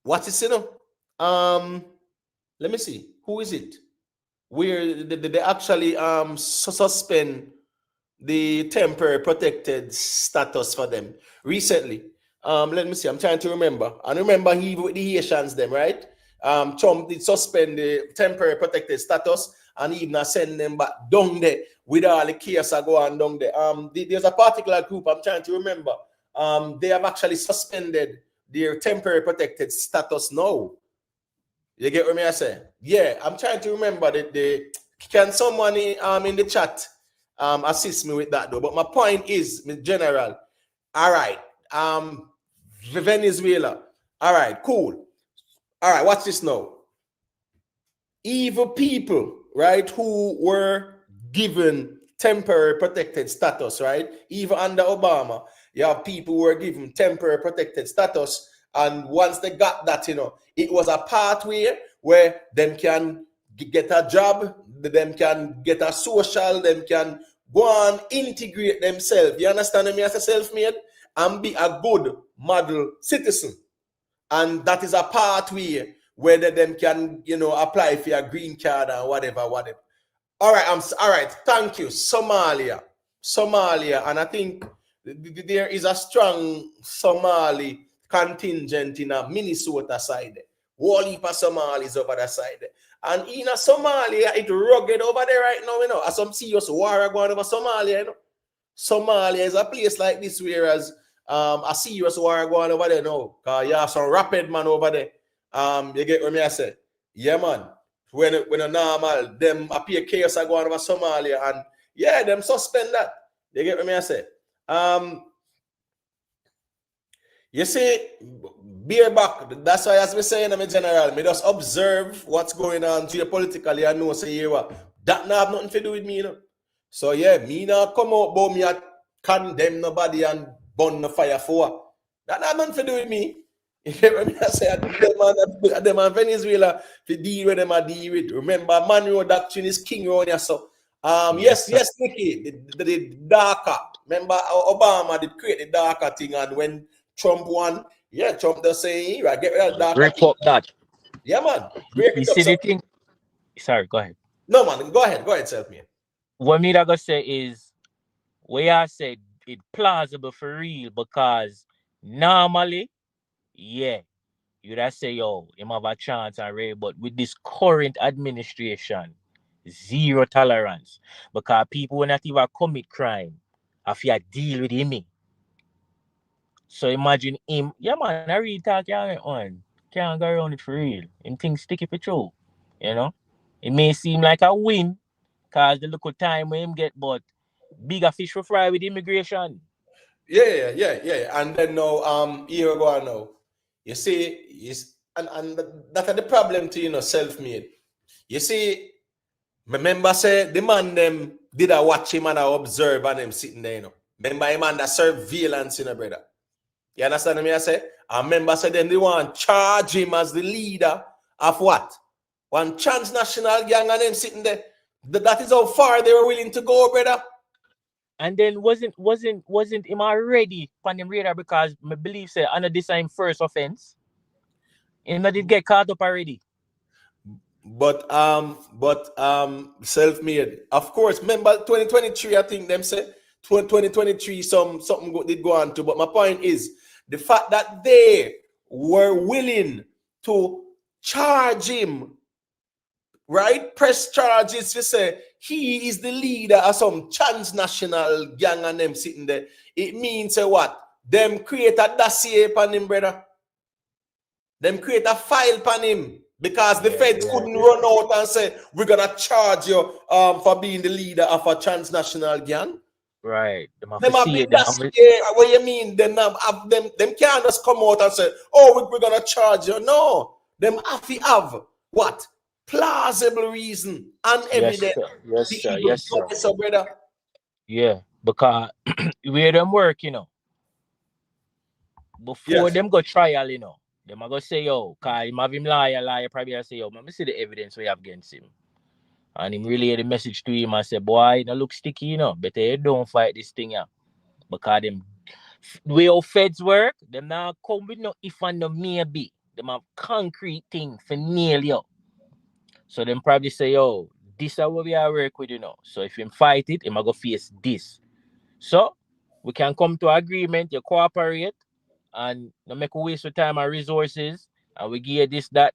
What is it? Let me see. Who is it? Where they actually suspend the temporary protected status for them recently. Let me see. I'm trying to remember. And remember he with the Haitians them, right? Trump did suspend the temporary protected status and even send them back down there with all the chaos go on down there. There's a particular group I'm trying to remember. They have actually suspended their temporary protected status now. You get what I say? Yeah, I'm trying to remember the Can someone in the chat assist me with that though? But my point is, general. All right. Venezuela. All right, cool. All right, watch this now. Evil people, right, who were given temporary protected status, right? Even under Obama, you have people who were given temporary protected status, and once they got that, it was a pathway where them can get a job, them can get a social, them can go and integrate themselves. You understand me as a self-made and be a good model citizen. And that is a pathway where them can, apply for a green card and whatever. All right. Thank you. Somalia, and I think there is a strong Somali contingent in a Minnesota side. Whole heap of Somalis over that side. And in a Somalia, it rugged over there right now, As some serious war going over Somalia, Somalia is a place like this, whereas a serious war going over there now. Because you have some rapid man over there. You get what I say? Yeah, man. When a normal, them appear chaos are going over Somalia, and yeah, them suspend that. You get what I say? You see, bear back. That's why, as we say in the general, me just observe what's going on geopolitically and know say what that not have nothing to do with me, So yeah, me not come out about me and condemn nobody and burn the fire for. That not have nothing to do with me. You get what I say? Them and Venezuela to deal with them and deal with. Remember, Monroe doctrine is king around here. So yes, Nicky, the darker. Remember, Obama did create the darker thing, and when Trump won, yeah, Trump does say, right, get rid of darker. Break up that. Yeah, man. You see the thing? Sorry, go ahead. No, man, go ahead, self me. What me that gonna say is, where I said it plausible for real, because normally, yeah, you'd have say, yo, him have a chance already, but with this current administration, zero tolerance, because people will not even commit crime if you deal with him. So imagine him, yeah, man, I really talk on. Can't go around it for real. Him things sticky for true. It may seem like a win, because the little time we him get, but bigger fish for fry with immigration. Yeah. And then now, here we go now. You see, and that's the problem to self-made. You see, remember say the man them did I watch him and I observe and them sitting there, Remember him under surveillance, brother. You understand me? I say, I remember say them they want charge him as the leader of what? One transnational gang and them sitting there. That is how far they were willing to go, brother. And then wasn't him already on him radar, because I believe say under this time first offense. Him not did get caught up already. But self-made. Of course, remember 2023, I think them say 2023 something did go on to. But my point is the fact that they were willing to charge him, right? Press charges to say he is the leader of some transnational gang and them sitting there. It means what? Them create a dossier upon him, brother. Them create a file upon him. Because the feds couldn't run out and say, we're going to charge you for being the leader of a transnational gang. Right. Them have been what you mean? Them can't just come out and say, oh, we're going to charge you. No. Them have to have what? Plausible reason and evidence. Yes, sir. So, brother. Yeah, because where them work, before them go trial, them are going to say, yo, because him have him liar, probably say, yo, man, me see the evidence we have against him. And him relay the message to him and say, boy, it look sticky, better you don't fight this thing, because them, the way our feds work, them now come with no if and no maybe. Them have concrete thing for nail you. So them probably say, yo, this is what we are work with, So if him fight it, him go face this. So we can come to agreement, you cooperate, and no make a waste of time and resources, and we give you this, that.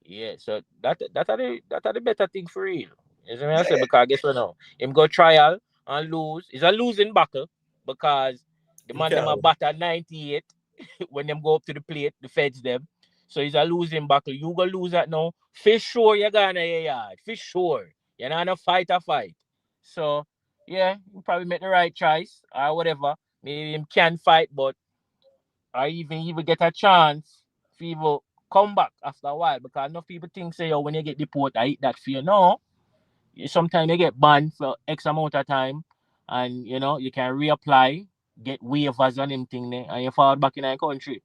Yeah, so that are the better thing for real. You see what I say? Because guess what now? Him go trial and lose. It's a losing battle, because the man them a batter 98 when them go up to the plate, the feds them. So it's a losing battle. You go lose that now. For sure you're gonna your yard. For sure. You're not a fight a fight. So yeah, you probably make the right choice or whatever. Maybe him can fight, but or even get a chance to even come back after a while because enough people think say yo when you get deported, I eat that for you. No. Sometimes you get banned for X amount of time and you can reapply, get waivers on them thing there, and you fall back in the country.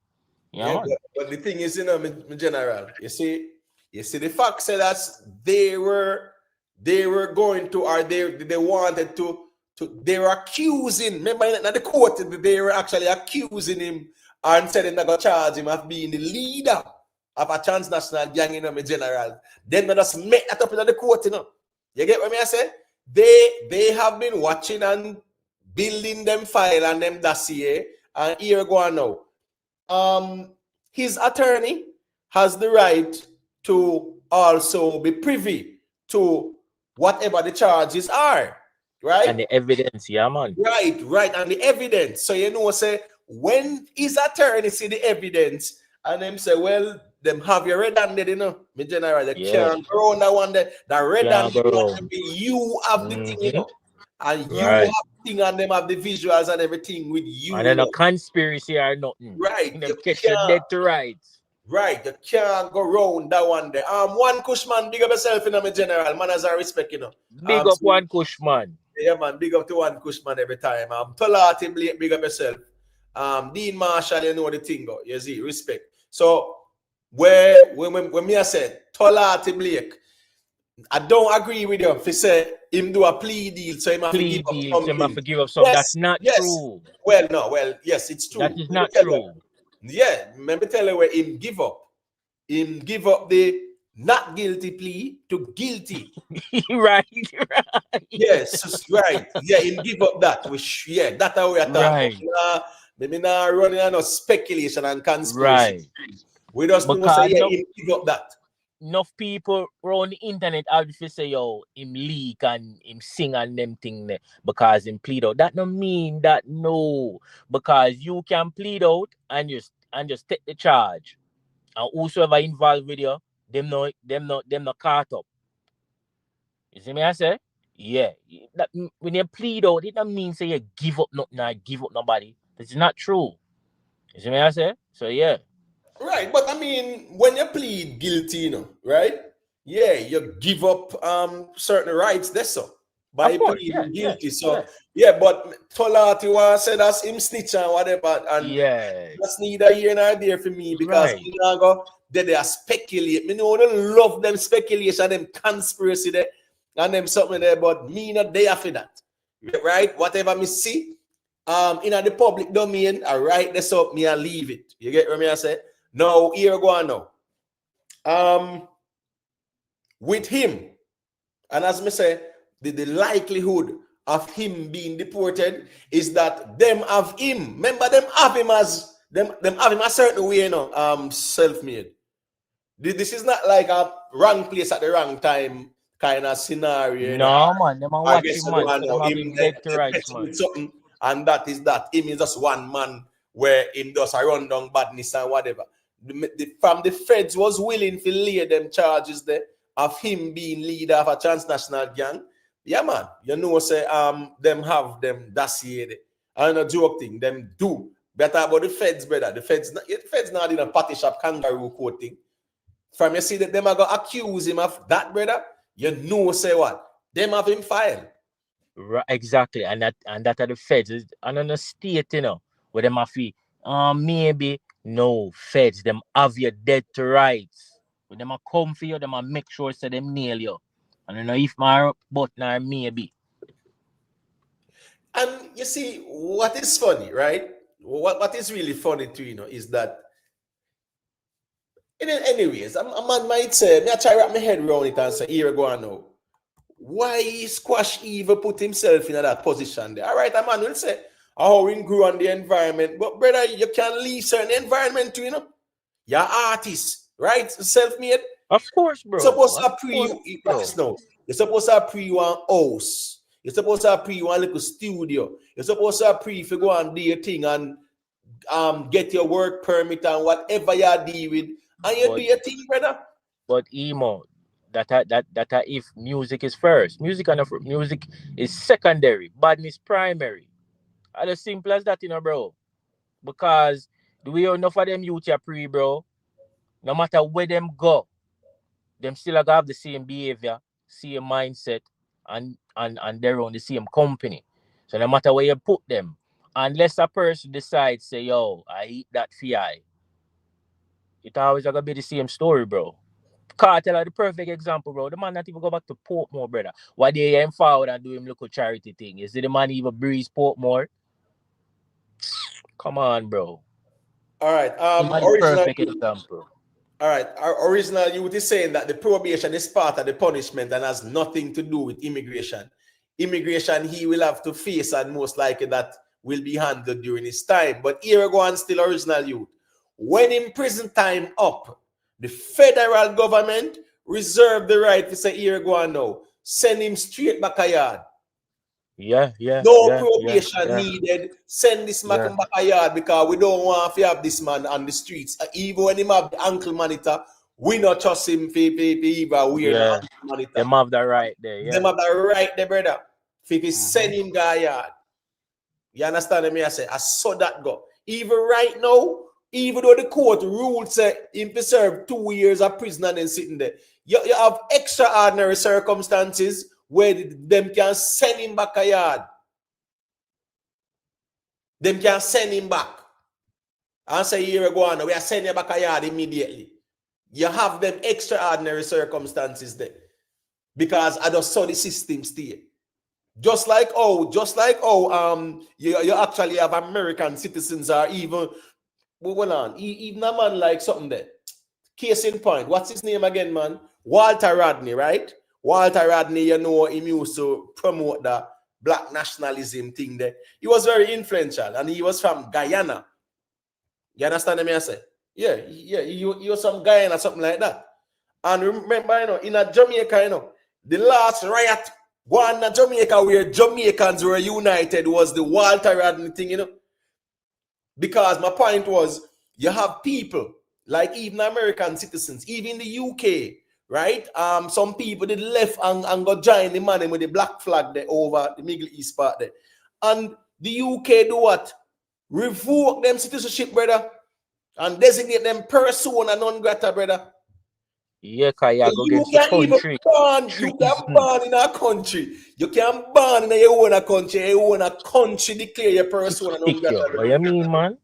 Yeah, Yeah, man. but the thing is, my general, you see, the fact said that they were going to, or they wanted they were accusing. Remember, in the court, they were actually accusing him and said they're going to charge him of being the leader of a transnational gang, my general. Then they just make that up in the court, You get what I say? They have been watching and building them file and them dossier, and here go on now. His attorney has the right to also be privy to whatever the charges are, right? And the evidence, yeah, man. Right, and the evidence. So say when his attorney see the evidence and them say, well, them have you red-handed, my general, they can't go on that one there. The red-handed one, you have the thing, and you have the thing, and them have the visuals and everything with you. And then a conspiracy or nothing. Right. Them catch you dead to rights. Right, you can't go round that one there. One Cushman, big up yourself, my general. Man has a respect, Big up one Cushman. Yeah, man, big up to one Cushman every time. Tolati Blake, big up yourself. Dean Marshall, you know the thing, you see, respect. So, when me I said Tolati Blake, I don't agree with you if he say him do a plea deal, so he have to give up something. Him have to give up something. That's not true. Well, yes, it's true. That is not true. Yeah, remember tell you where him give up. Him give up the not guilty plea to guilty. right. Yes, right. Yeah, him give up that. That's how we are talking. Right. Maybe now running on speculation and conspiracy. Right. We just know say him give up that. Enough people on the internet obviously say yo him leak and him sing and them thing there because him plead out. That don't mean that no, because you can plead out and just take the charge, and whosoever involved with you, them not caught up. You see me I say? Yeah. That, when you plead out, it don't mean say you give up nothing or give up nobody. This is not true. You see me I say? So yeah. Right, but I mean, when you plead guilty, right? Yeah, you give up certain rights. That's so by pleading guilty. But Tolati said that's him snitch and whatever, and that's neither here nor there for me because they are speculate. Me know they love them speculation, them conspiracy there, and them something there. But me not there for that, right? Whatever me see, in the public domain, I write this up, me I leave it. You get what me I say? Now, here go on now. With him, and as me say, the likelihood of him being deported is that them have him. Remember, them have him as them have him a certain way, self-made. This is not like a wrong place at the wrong time kind of scenario. No, man, them are watching man. So him dead to rights, man. And that is that. Him is just one man where him does a run down badness and whatever. From the feds was willing to lay them charges there of him being leader of a transnational gang. Yeah, man. Say them have them dossier there. I don't joke thing. Them do. Better about the feds, brother. The feds not in a party shop kangaroo court thing. From you see that them are gonna accuse him of that, brother. Say what? Them have him filed. Right, exactly. And that are the feds. And on the state, where them have maybe no feds, them have you dead to rights. When them come for you, them make sure so them nail you. I don't know if my but now maybe. And you see, what is funny, right? What is really funny too, is that anyways, a man might say, I try to wrap my head around it and say, here I go now. Why Squash Eva put himself in that position there? All right, a man will say, how we grew on the environment. But brother, you can't leave certain environment too, You're artist, right? Self-made. Of course, bro. You're supposed to pre one house. You're supposed to pre one little studio. You're supposed to pre if you go and do your thing and get your work permit and whatever you deal with. And you do your thing, brother. But Emo, that if music is first, music is secondary, badness primary. And as simple as that, bro. Because the way enough of them youth are pre, bro, no matter where them go, them still gonna have the same behavior, same mindset, and they're on the same company. So no matter where you put them, unless a person decides, say, yo, I eat that fi, it always gonna be the same story, bro. Cartel are the perfect example, bro. The man not even go back to Portmore, brother. Why they him forward and do him local charity thing? Is it the man even breeze Portmore? Come on, bro. All right. Original Original perfect youth. example. All right. Our original youth is saying that the probation is part of the punishment and has nothing to do with immigration. Immigration he will have to face, and most likely that will be handled during his time. But here we go on, still original youth. When in prison time up, the federal government reserve the right to say, here we go on now, send him straight back a yard. Yeah. No probation needed. Send this man Yeah. back a yard because we don't want to have this man on the streets. Even when him have the ankle monitor, we not trust him for even wear the ankle monitor. Them have the right there. Yeah. Them have the right there, brother. If he send him guy yard. You understand me? I say, I saw that go. Even right now, even though the court ruled say him to serve 2 years of prison and then sitting there, you have extraordinary circumstances where them can send him back a yard. Them can send him back. And say, here we go on, we are sending you back a yard immediately. You have them extraordinary circumstances there. Because I just saw the system stay. Just like you actually have American citizens or even even a man like something there. Case in point, what's his name again, man? Walter Rodney, right? Walter Rodney, him used to promote the black nationalism thing there. He was very influential and he was from Guyana. You understand me? I say? Yeah, he was from Guyana, something like that. And remember, in a Jamaica, the last riot one in Jamaica where Jamaicans were united was the Walter Rodney thing, Because my point was, you have people like even American citizens, even in the UK, right? Some people did left and go join the man with the black flag there over the Middle East part there. And the UK do what? Revoke them citizenship, brother, and designate them persona non grata, brother. Yeah, you can even ban in our country. You can ban in your own country. Your own country declare your persona non grata. What you mean, man?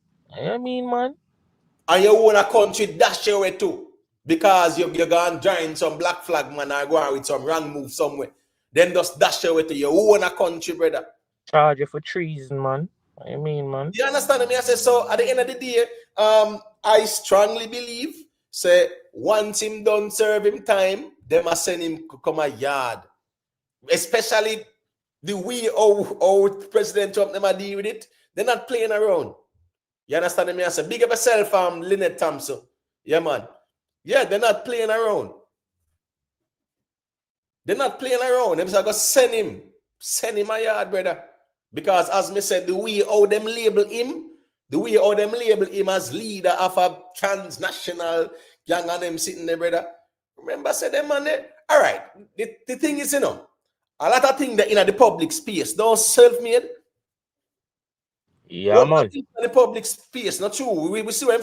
And your own country dash your way too. Because you're going to join some black flag man or go on with some wrong move somewhere. Then just dash your way to your own country, brother. Charge you for treason, man. What you mean, man? You understand me? I say, so at the end of the day, I strongly believe, say, once him done serve him time, they must send him to come a yard. Especially the way how President Trump never deal with it. They're not playing around. You understand me? I say, big up yourself, Lynette Thompson. Yeah, man. Yeah, they're not playing around. They're not playing around. They're going to send him a yard, brother. Because as me said, the way how them label him as leader of a transnational gang and them sitting there, brother. Remember, I said them man there. All right. The thing is, a lot of things that in the public space don't self-made. Yeah, man. In the public space, not true. We see when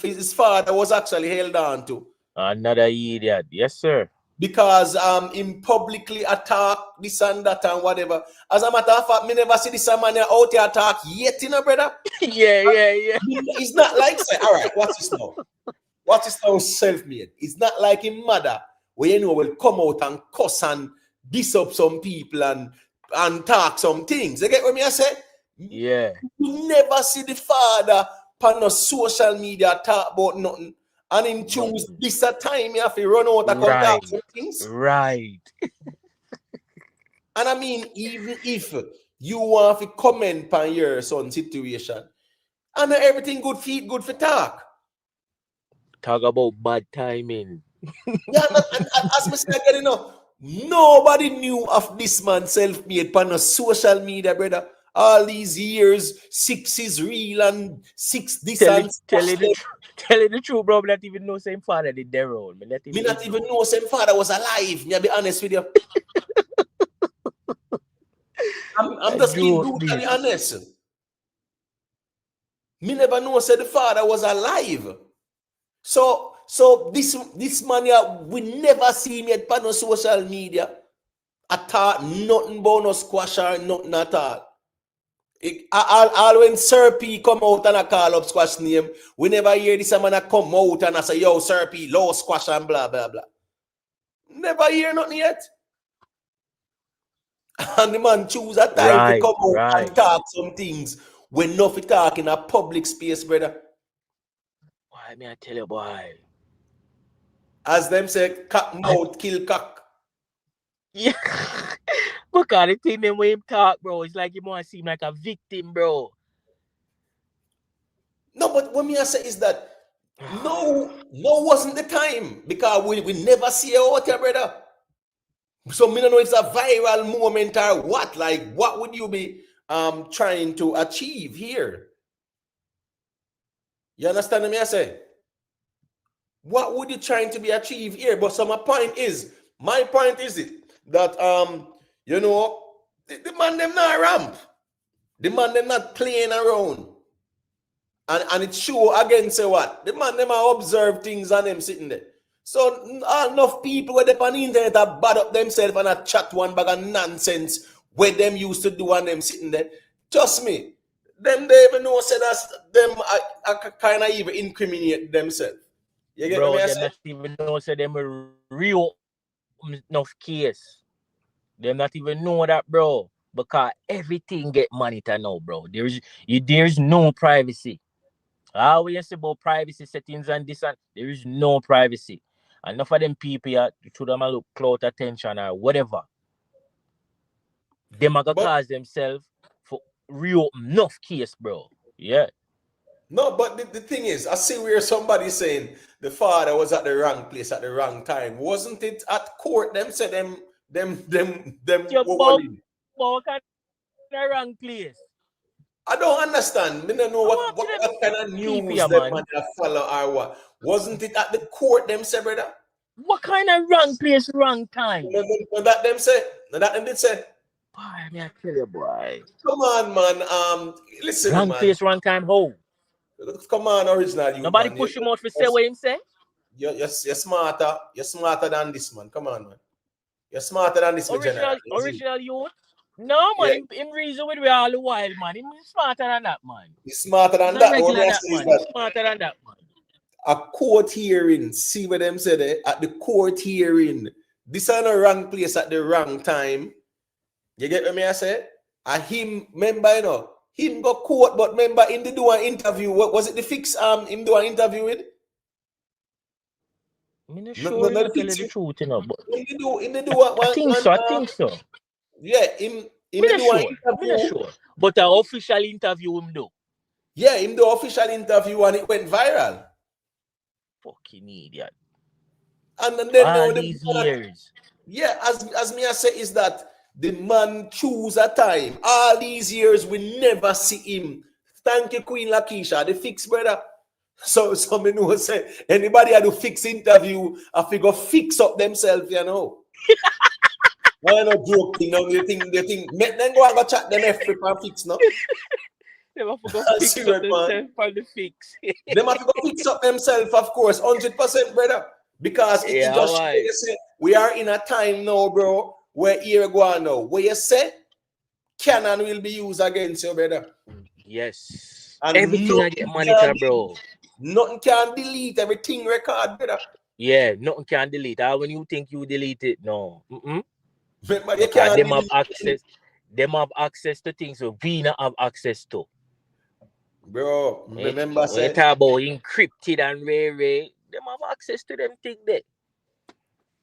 his father was actually held on to. Another idiot. Yes, sir. Because him publicly attack this and that and whatever. As a matter of fact, me never see this man out here attack yet, brother. yeah. It's not like, say, all right, what's this now? What is now self-made? It's not like him mother, where will come out and cuss and diss up some people and talk some things. You get what I say? Yeah. You never see the father on no social media talk about nothing. And him choose this time you have to run out and come talk some things. Right. And I mean, even if you want to comment on your son's situation, and everything good for talk. Talk about bad timing. Yeah, and as I said again, nobody knew of this man self-made on no social media, brother. all these years, 6 is real and 6 this Tell and it the truth, bro. Me not even know same father did their role. Me not even know same father was alive. Me be honest with you. I'm just being brutally honest. Me never know said the father was alive. So this man here, we never see him yet on no social media. At all, nothing about no squash or nothing at all. All when Sir P come out and I call up squash name, we never hear this man come out and I say, yo, Sir P, low squash and blah, blah, blah. Never hear nothing yet. And the man choose a time to come out and talk some things when nothing talk in a public space, brother. Why me I tell you, boy? As them say, cock mouth kill cock. Yeah. Because the thing them when him talk, bro, it's like he want to seem like a victim, bro. No, but what me I say is that no wasn't the time because we never see it out here, brother. So me don't know if it's a viral moment or what. Like, what would you be trying to achieve here? You understand me? I say, what would you trying to be achieved here? But so my point is it that you know the man them not ramp, the man them not playing around, and it show again. Say what the man them are observe things and them sitting there. So enough people where they on the internet are bad up themselves and a chat one bag of nonsense where them used to do and them sitting there. Trust me, them they even know say that them I kind of even incriminate themselves. You get bro, what I them say? not even know say them a real enough case. Them not even know that, bro. Because everything get monitored now, bro. There's no privacy. How we say about privacy settings and this and there is no privacy. Enough of them people here to them look clout attention or whatever. Them are gonna cause themselves for real enough case, bro. Yeah. No, but the thing is, I see where somebody saying the father was at the wrong place at the wrong time. Wasn't it at court? Them said them Your what kind of wrong place. I don't understand. I don't know what kind of news them man follow or what. Wasn't it at the court? Them say, brother. What kind of wrong place, wrong time? That them say. That them did say. Boy, me I tell you, boy. Come on, man. Listen, wrong man. place, wrong time. How? Come on, original youth, Nobody man. push him out for say what him say. You're smarter. You're smarter than this, man. Come on, man. You're smarter than this, original youth. No, man. Him reason with me all the while, man. He's smarter than that, man. He's smarter than that. He's smarter than that, man. A court hearing, see what them said there? At the court hearing, this is the wrong place at the wrong time. You get what me I say? And him, remember, you know, him go court, but remember, him did do an interview. What was it? The fix him do an interview with? I'm not sure to tell you the truth, you know, but him do one, I think so. Yeah, him do an interview. I'm not sure. But an official interview him do. Yeah, him do official interview and it went viral. Fucking idiot. And then all these years. Yeah, as me I say is that the man choose a time. All these years we never see him. Thank you, Queen Lakeisha, the fix brother. So me know say anybody had to fix interview, I figure fix up themselves, you know. Why not joking? No, they think make them go and go chat them every and fix, no? They have to go fix up themselves for the fix. They have to go fix up themselves, of course, 100%, brother. Because it just say we are in a time now, bro, where here go on now. Where you say Canon will be used against you, brother. Yes. And everything I get monitored, bro. Nothing can delete everything record, brother. Yeah, nothing can delete. When you think you delete it, no. Remember, you can't them have access. Them have access to things so Beenie have access to. Bro, remember when you talk about encrypted and rare, them have access to them thing there.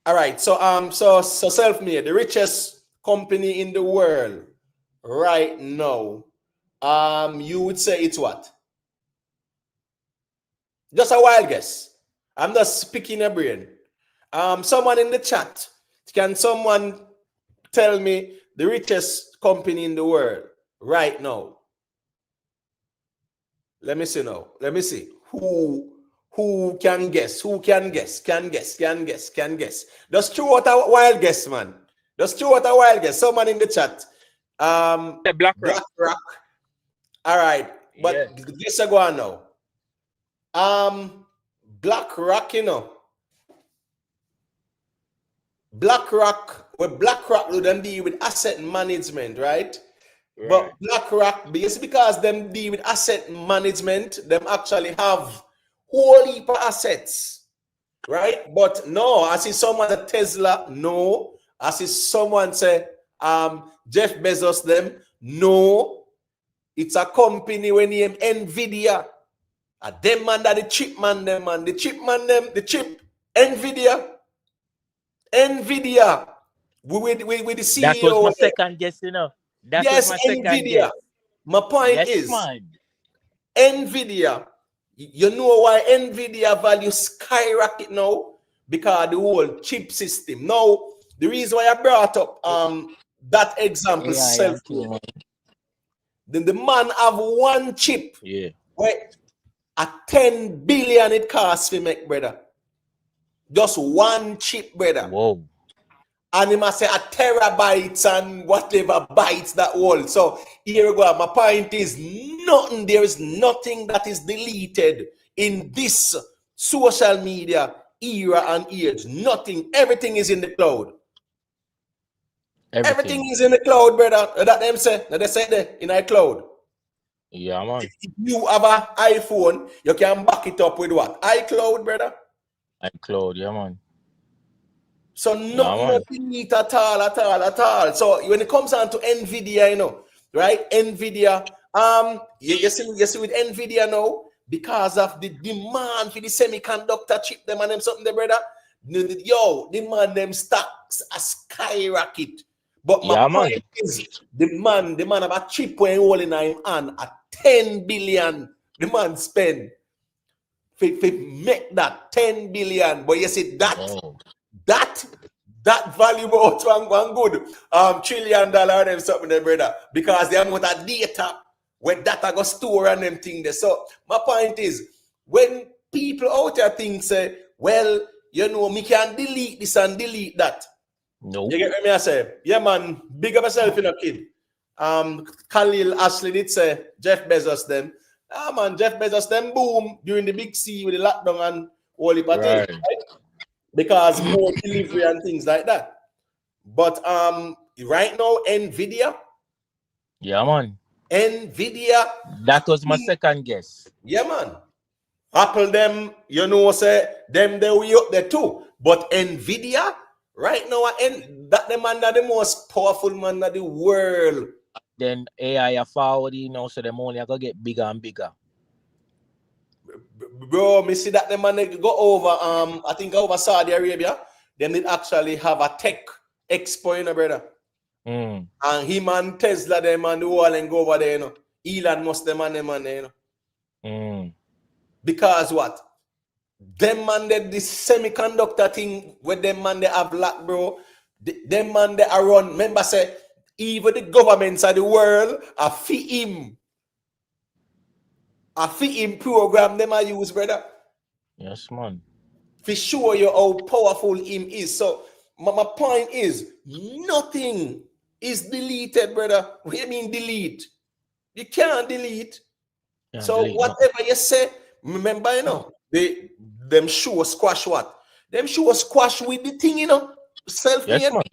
All right, so self-made, the richest company in the world right now. You would say it's what? Just a wild guess. I'm just picking a brain. Someone in the chat, can someone tell me the richest company in the world right now. Let me see now. Let me see. Who can guess? Who can guess? Can guess. Just throw out a wild guess, man. Just throw out a wild guess. Someone in the chat. The Black Rock. All right. But Yeah. let's go on now. Black Rock, you know. Black Rock, what Black Rock do them deal with asset management, right? But Black Rock, because them deal with asset management, them actually have whole heap of assets, right? But no, I see someone at Tesla, no. I see someone say, Jeff Bezos, them, no. It's a company when named NVIDIA. Them man that the chip man, them man, the chip man, them, the chip, NVIDIA. With the CEO. That was my second guess, you know. That was my second NVIDIA. guess. My point is, man. NVIDIA, you know why NVIDIA value skyrocket now? Because the whole chip system. Now, the reason why I brought up that example, then the man have one chip. Yeah. Where at 10 billion it costs to make, brother. Just one chip, brother. Whoa. And he must say a terabytes and whatever bytes that whole. So here we go. My point is nothing. There is nothing that is deleted in this social media era and age. Nothing. Everything is in the cloud. Everything is in the cloud, brother. That them say. That they say there in the cloud. Yeah, man. If you have an iPhone, you can back it up with what? iCloud, brother. iCloud, yeah, man. So nothing neat at all. So when it comes on to NVIDIA, you know, right? NVIDIA, you see with NVIDIA now, because of the demand for the semiconductor chip, them and them something there, brother. Demand them stocks a skyrocket. But my point is, the man have a chip when holding him on at 10 billion. The man spend for make that 10 billion. But you see that value out one good $1 trillion and something there, brother, because they have more data where data go store and them thing there. So my point is, when people out there think say, well, you know, me can delete this and delete that. No. You get me? I say, yeah, man, big up yourself in a kid. Khalil Ashley did say Jeff Bezos them. Man, Jeff Bezos them boom during the big C with the lockdown and all the party. Right? Because more delivery and things like that. But right now, NVIDIA. Yeah, man. NVIDIA. That was my second guess. Yeah, man. Apple them, you know, say them they way up there too. But NVIDIA, right now, that the man that the most powerful man in the world. Then AI are forward, you know, so the money are gonna get bigger and bigger. Bro, me see that the man go over I think over Saudi Arabia, then they actually have a tech expo, you know, brother. And him and Tesla them and the whole and go over there, you know. Elon Musk them and you know. Because what? Them man they this semiconductor thing where them man they have lack, bro. Them man they are run. Remember say even the governments of the world are fit him. A fit program them I use, brother. Yes, man. For sure you how powerful him is. So my point is nothing is deleted, brother. What do you mean delete? You can't delete. Whatever you say, remember, you know, them show squash what? Them show squash with the thing, you know, self-made. Yes, man.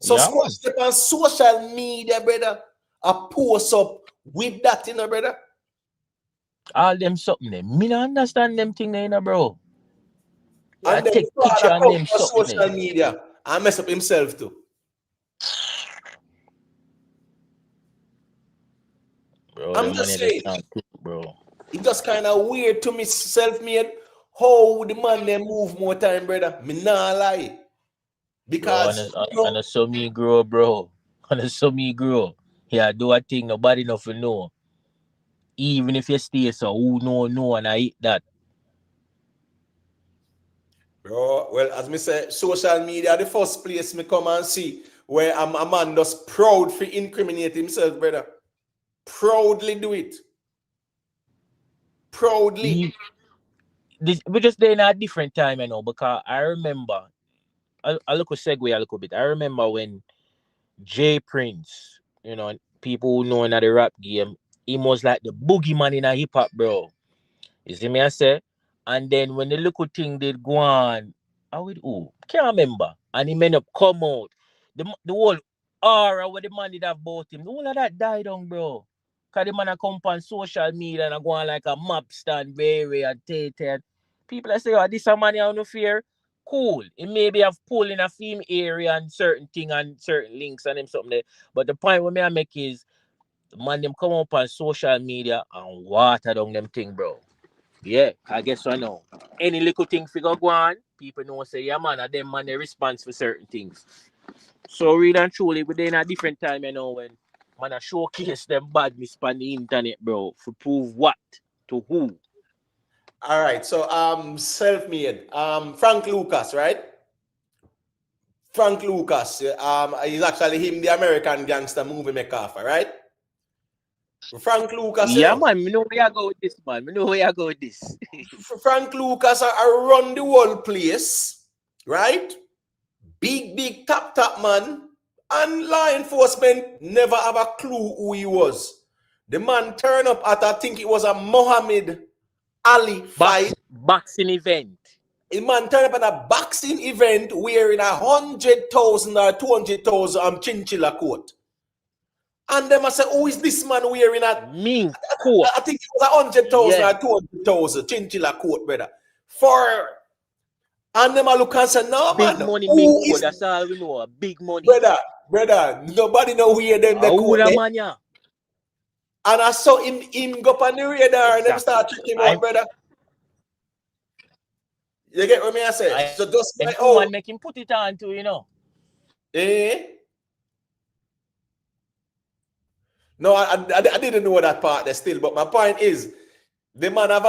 So squash step on social media, brother. A post up with that, you know, brother. All them something there. Me not understand them thing there, you know, bro. And then take picture and them social media. I mess up himself too. Bro, I'm just saying, bro. It's just kind of weird to me, self-made. How the man they move more time, brother. Me not lie. Because and I saw me grow, bro. And I saw me grow. Yeah, do a thing nobody nothing know. Even if you stay so, who know and I eat that. Bro, well, as me say, social media, the first place me come and see where I'm a man just proud for incriminate himself, brother. Proudly do it. Proudly. We just there in a different time, you know, because I remember I look a segue a little bit. I remember when J Prince, you know, people who know in the rap game, he was like the boogeyman in a hip hop, bro. You see me I say? And then when the little thing did go on, how with who? Can't remember. And he ended up come out. The whole aura what the man did have about him, all of that died on, bro. Cause the man a come on social media and a go on like a map stand very and tated. People that say, oh, this a man you no fear. Cool. It maybe have pulled in a theme area and certain thing and certain links and them something there. But the point what me I make is the man them come up on social media and water down them thing, bro. Yeah, I guess I know. Any little thing figure go on, people know say, yeah man, and them man they response for certain things. So really and truly, we're in a different time, you know, when man I showcase them badness on the internet, bro, for prove what to who. All right, so self-made. Frank Lucas, right? Frank Lucas. He's actually him, the American gangster movie maker, right? Frank Lucas, you Yeah, know. man, me know where you go with this, man. Me know where you go with this. Frank Lucas are run the whole place, right? Big top man. And law enforcement never have a clue who he was. The man turned up at, I think it was a Muhammad Ali fight. Boxing event. A man turned up at a boxing event wearing 100,000 or 200,000 chinchilla coat. And them I say, who is this man wearing a Mink coat? I think it was 100,000 or 200,000 chinchilla coat, brother. And them I look and say, no, big man. money mink coat, that's all we know. Big money. Brother, nobody know where them the coat. Man, yeah. And I saw him go up on the radar and them start checking him out, brother. You get what me I say? So just like, oh, man, make him put it on too, you know. No, I didn't know that part there still, but my point is, the man have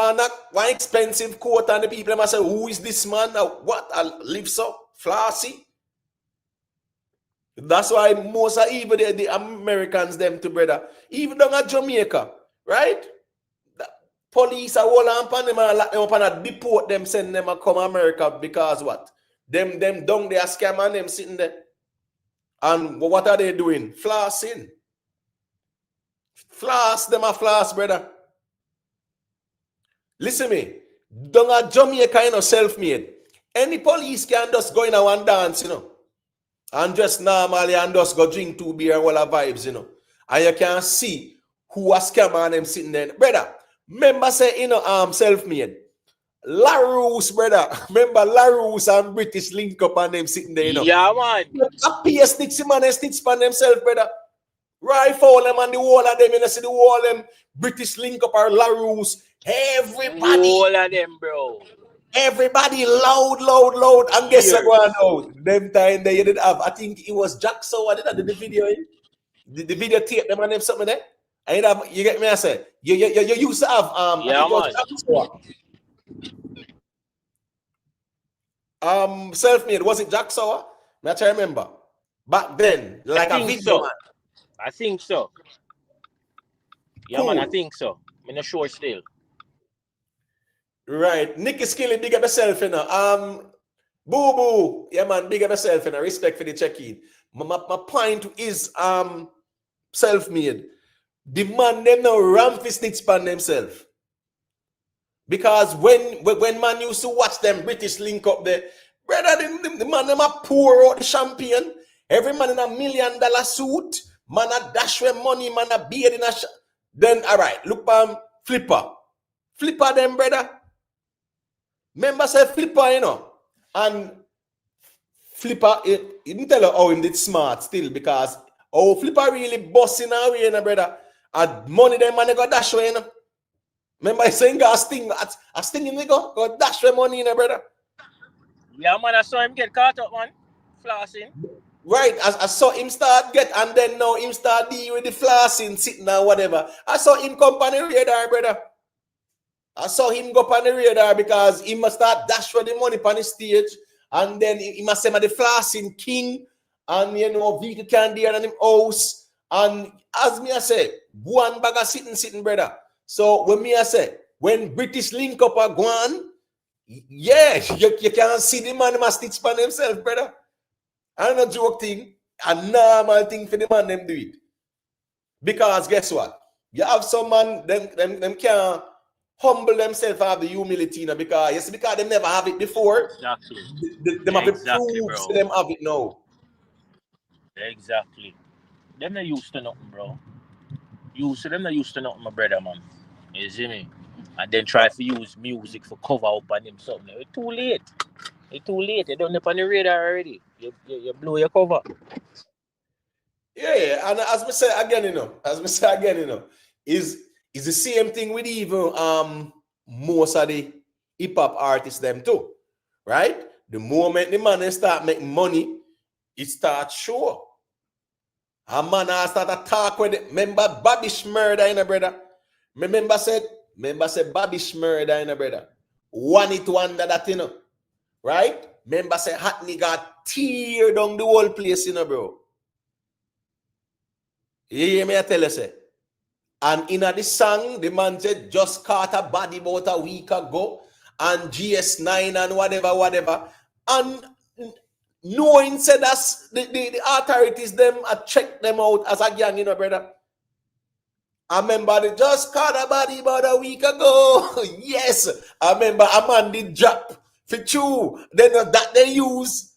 one expensive coat and the people must say, who is this man? What? I live so flossy. That's why most of even the Americans, them to brother, even down at Jamaica, right? The police are all on them and lock them up and deport them, send them and come America because what? Them down there scam and them sitting there. And what are they doing? Flossing. Floss, them a floss, brother. Listen me. Down at Jamaica, you know, self-made. Any police can just go in and one dance, you know. And just normally and just go drink 2 beer and all the vibes, you know. And you can see who a scammer and them sitting there. Brother, remember say, you know, self-made. LaRousse, brother. Remember LaRousse and British link up and them sitting there, you know. Yeah, man. A PS sticks him and they sticks upon themselves, brother. Right for them and the whole of them, you know, see the whole of them British link up or LaRousse. Everybody. All of them, bro. Everybody loud. And guess what going out? Them time they did have, I think it was Jack Sower did the video. The video tape them and them something there. And you get me, I said, you used to have yeah, I think it was Jack Sower. Self-made, was it Jack Sower? I try to remember. Back then, like a video. So. I think so. Yeah, cool. Man, I think so. I'm not sure still. Right. Nicky Skilly, big up yourself, you know. Boo. Yeah, man, big up yourself, you know. Respect for the check-in. My point is self-made. The man them now ram fist it span themselves. Because when man used to watch them British link up there, brother, the man them a pour out the champagne. Every man in $1 million suit. Man a dash with money, man a beard in a then all right, look Flipper them, brother. Remember say Flipper, you know, and Flipper, he didn't tell her how him did smart still because Flipper really bossing away, you know, brother. And money them man go dash away, you know. Remember he saying a sting him go dash with money, you know, brother. Yeah, man, I saw him get caught up, man, flossing. Right, I saw him start get, and then now him start deal with the flossing, sitting and whatever. I saw him come on the radar, brother. I saw him go on the radar because he must start dash for the money on the stage, and then he must say the flossing king, and you know, vehicle can there and him house, And as me I say, one bag of sitting, brother. So when me I say, when British link up a Guan, yeah, you can't see the man must stitch by himself, brother. I'm not joke thing, a normal thing for the man them do it. Because guess what? You have some man, them can't humble themselves, have the humility, because they never have it before. Exactly. Them have to prove to them have it now. Exactly. Them not used to nothing, bro. Them not used to nothing, my brother, man. You see me? And then try to use music for cover up on them something. It's too late. It's too late. You don't up on the radar already. You blow your cover. Yeah, and as we say again, is the same thing with even most of the hip hop artists them too, right? The moment the man start making money, it starts show. A man start to talk with it. Remember Bobby Schmurder in a brother. Remember said Bobby Schmurder in a brother. One it wonder that right? Remember say hot nigga tear down the whole place bro. You hear me? I tell you, say. And in the song, the man said just caught a body about a week ago, and GS9 and whatever. And knowing said that's the authorities them check them out as a gang, brother. I remember they just caught a body about a week ago. Yes, I remember a man did drop for two. Then that they use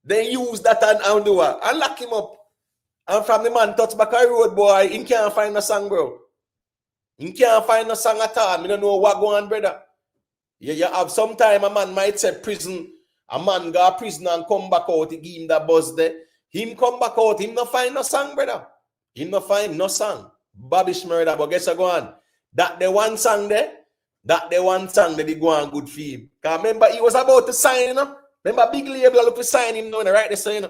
that and do it and lock him up. And from the man touch back a road, boy, he can't find a song, bro. He can't find a song at all. I don't know what going on, brother. Yeah, you have sometime a man might say prison. A man go to prison and come back out, he give him that buzz there. Him come back out, him no find no song, brother. Him no find no song. Bobby Schmurder, but guess what go on? That the one song there, that they go on good for him. Because remember, he was about to sign, Remember, big label look to sign him, right? They say,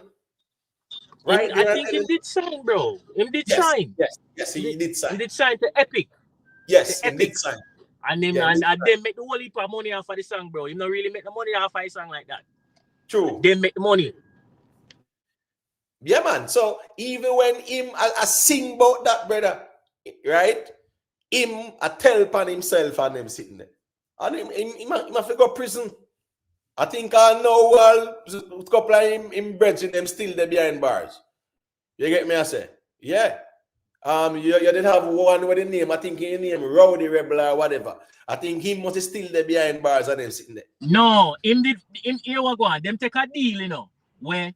Right? I think he did sign, bro. He did sign. Yes, he did sign. He did sign to Epic. Yes, he did sign. And them and they make the whole heap of money off of the song, bro. You don't really make the money off of a song like that. True. They make the money. Yeah, man. So even when him I sing about that, brother, right? Him I tell upon himself and them sitting there. And him have to go prison. I think I know a couple of him brethren them still there behind bars. You get me? I say, yeah. You did have one with the name. I think his name Rowdy Rebel or whatever. I think him was still there behind bars and them sitting there. No, him here we go on. Them take a deal, where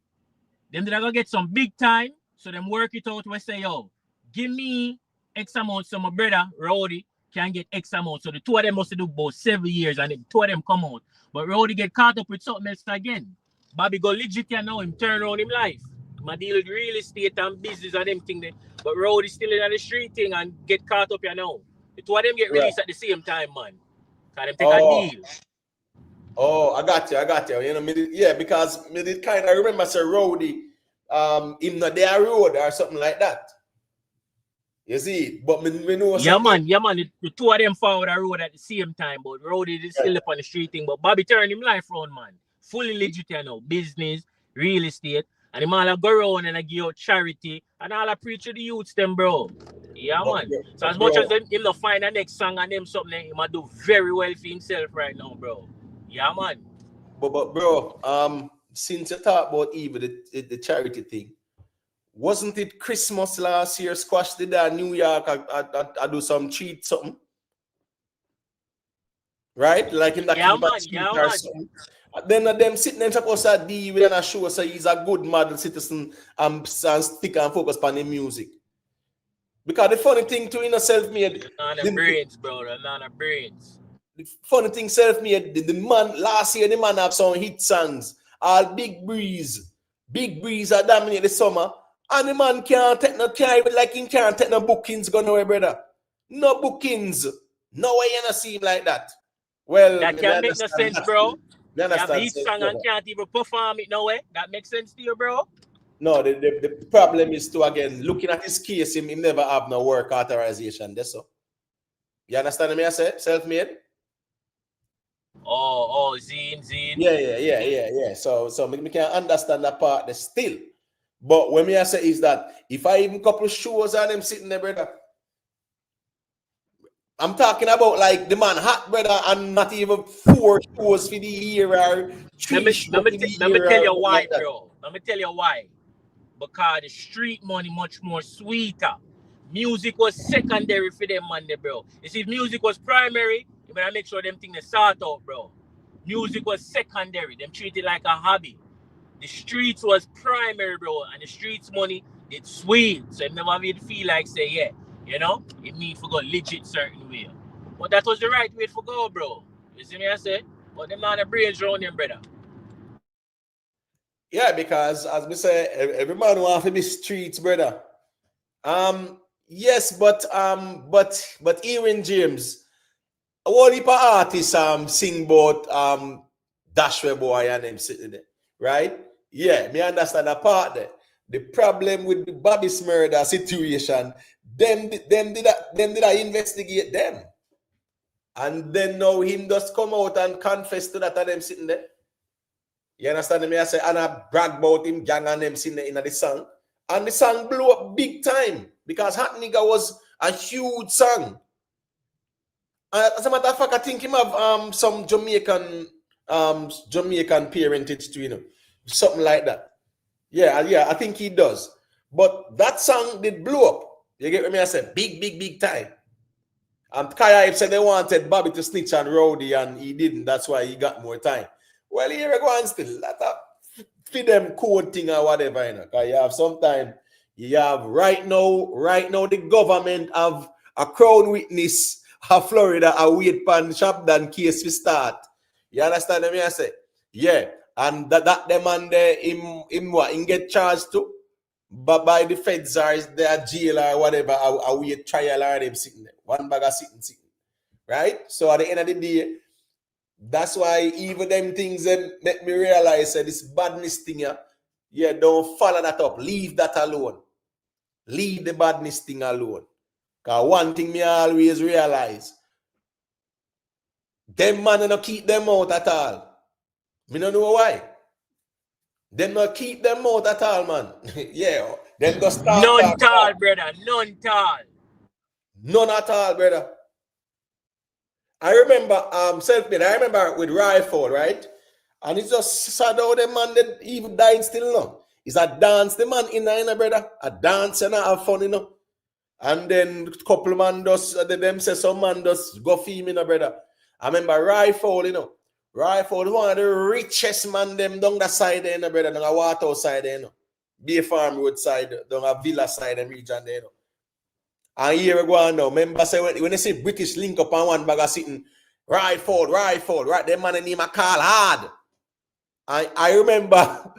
them did go get some big time, so them work it out. We say, yo, give me X amount, so my brother Rowdy can get X amount. So the two of them must do about 7 years, and the two of them come out. But Rowdy get caught up with something else again. Bobby go legit here now, him turn around him life. My deal with real estate and business and them thing there. But Rowdy still in the street thing and get caught up here now. The two of them get released at the same time, man. Because them take a deal. Oh, I got you. Because me did kind of remember Sir Rowdy, him not their road or something like that. You see, but me know. Yeah, man. The two of them followed the road at the same time, but Rowdy is still up on the street thing. But Bobby turned him life around, man. Fully legit, business, real estate, and the man go around and I give out charity and all I preach to the youths them, bro. Yeah, man. So as much as him not find the next song and them something, he might do very well for himself right now, bro. Yeah, man. But bro, since you talk about even the charity thing, wasn't it Christmas last year? Squash did that New York. I do some cheat something, right? Like in that or something. Then them sitting there supposed to deal with and show so he's a good model citizen and stick and focus on the music. Because the funny thing too, self-made. None of brains, bro. None of brains. The funny thing, self-made, the man last year, the man have some hit songs. All Big Breeze are dominate the summer. And the man can't take no bookings go nowhere, brother. No bookings. No way you not see him like that. Well, that can't make no sense, bro. You have a hit song and can't even perform it no way. That makes sense to you, bro? No, the problem is to, again, looking at his case, him never have no work authorization. That's so. You understand me? I said self-made. Oh, Zine. Yeah. So we can understand that part still. But when me I say is that if I even couple shows and them sitting there, brother, I'm talking about like the man hot, brother, and not even 4 shows for the year or 3 shows for the Let me year tell or you nothing why, like that. bro. Let me tell you why. Because the street money much more sweeter. Music was secondary for them man, bro. You see, if music was primary, you better make sure them things they sort out, bro. Music was secondary. Them treat it like a hobby. The streets was primary, bro, and the streets money, it's sweet. So if never made feel like say, yeah, you know, it means for go legit certain way. But that was the right way for go, bro. You see me I say? But them man the brains around them, brother. Yeah, because as we say, every man want to be streets, brother. Yes, but Aaron James, what heap of artists sing about Dashway Boy and them sitting there, right? Yeah, me understand that part there. The problem with the Bobby's murder situation, them did I investigate them. And then now him just come out and confess to that and them sitting there. You understand me? I say, and I brag about him, gang and them sitting there in the song. And the song blew up big time because Hot Nigga was a huge song. As a matter of fact, I think him have some Jamaican parentage to, you know, something like that. Yeah, I think he does. But that song did blow up. You get what I said? Big time. And Kaya said they wanted Bobby to snitch on Rowdy and he didn't. That's why he got more time. Well, here we go and still. That feed them code thing or whatever, you know. Because you have sometime, you have right now, the government have a crown witness of Florida a wait pan shop done case we start. You understand what I say? Yeah. And that demand him what? Him get charged too. But by the feds or their jail or whatever, a wait trial or them sitting there. One bag of sitting. Right? So at the end of the day, that's why even them things that make me realize that this badness thing here, yeah, don't follow that up. Leave that alone. Leave the badness thing alone. Because one thing me always realize, them man don't keep them out at all. Me don't know why. Them not keep them out at all, man. Yeah, them just start. None tall, brother. None tall. None at all, brother. I remember self-made. I remember with Rifle, right? And it's just sad how the man that even dying still long. It's a dance, the man in there, brother. A dance and have fun, you know. And then couple man does them say some man does go film, you know, brother. I remember Rifle, you know. Rifle one of the richest man them down the side there, you know, brother, down a water side there, you know. Bay Farm Road side, down a villa side and region there, you know. And here we go on now. Remember, say when they say British link up on one bag of sitting, Rifle, right? Them man name a call hard. I remember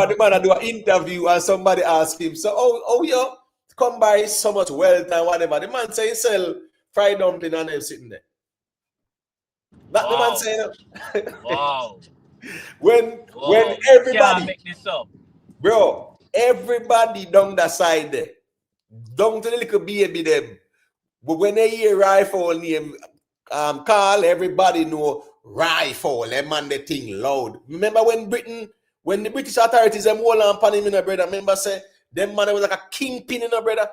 the man do an interview and somebody asked him, so oh you come by so much wealth and whatever. The man say he sell fried dumpling and they're sitting there. That wow. The man saying wow. when everybody can't make this up. Bro, everybody down the side there. Down to the little baby them. But when they hear Rifle name call, everybody know Rifle, them man the thing loud. Remember when the British authorities them hold on upon him, you know, brother. Remember say them man was like a kingpin, you know, brother.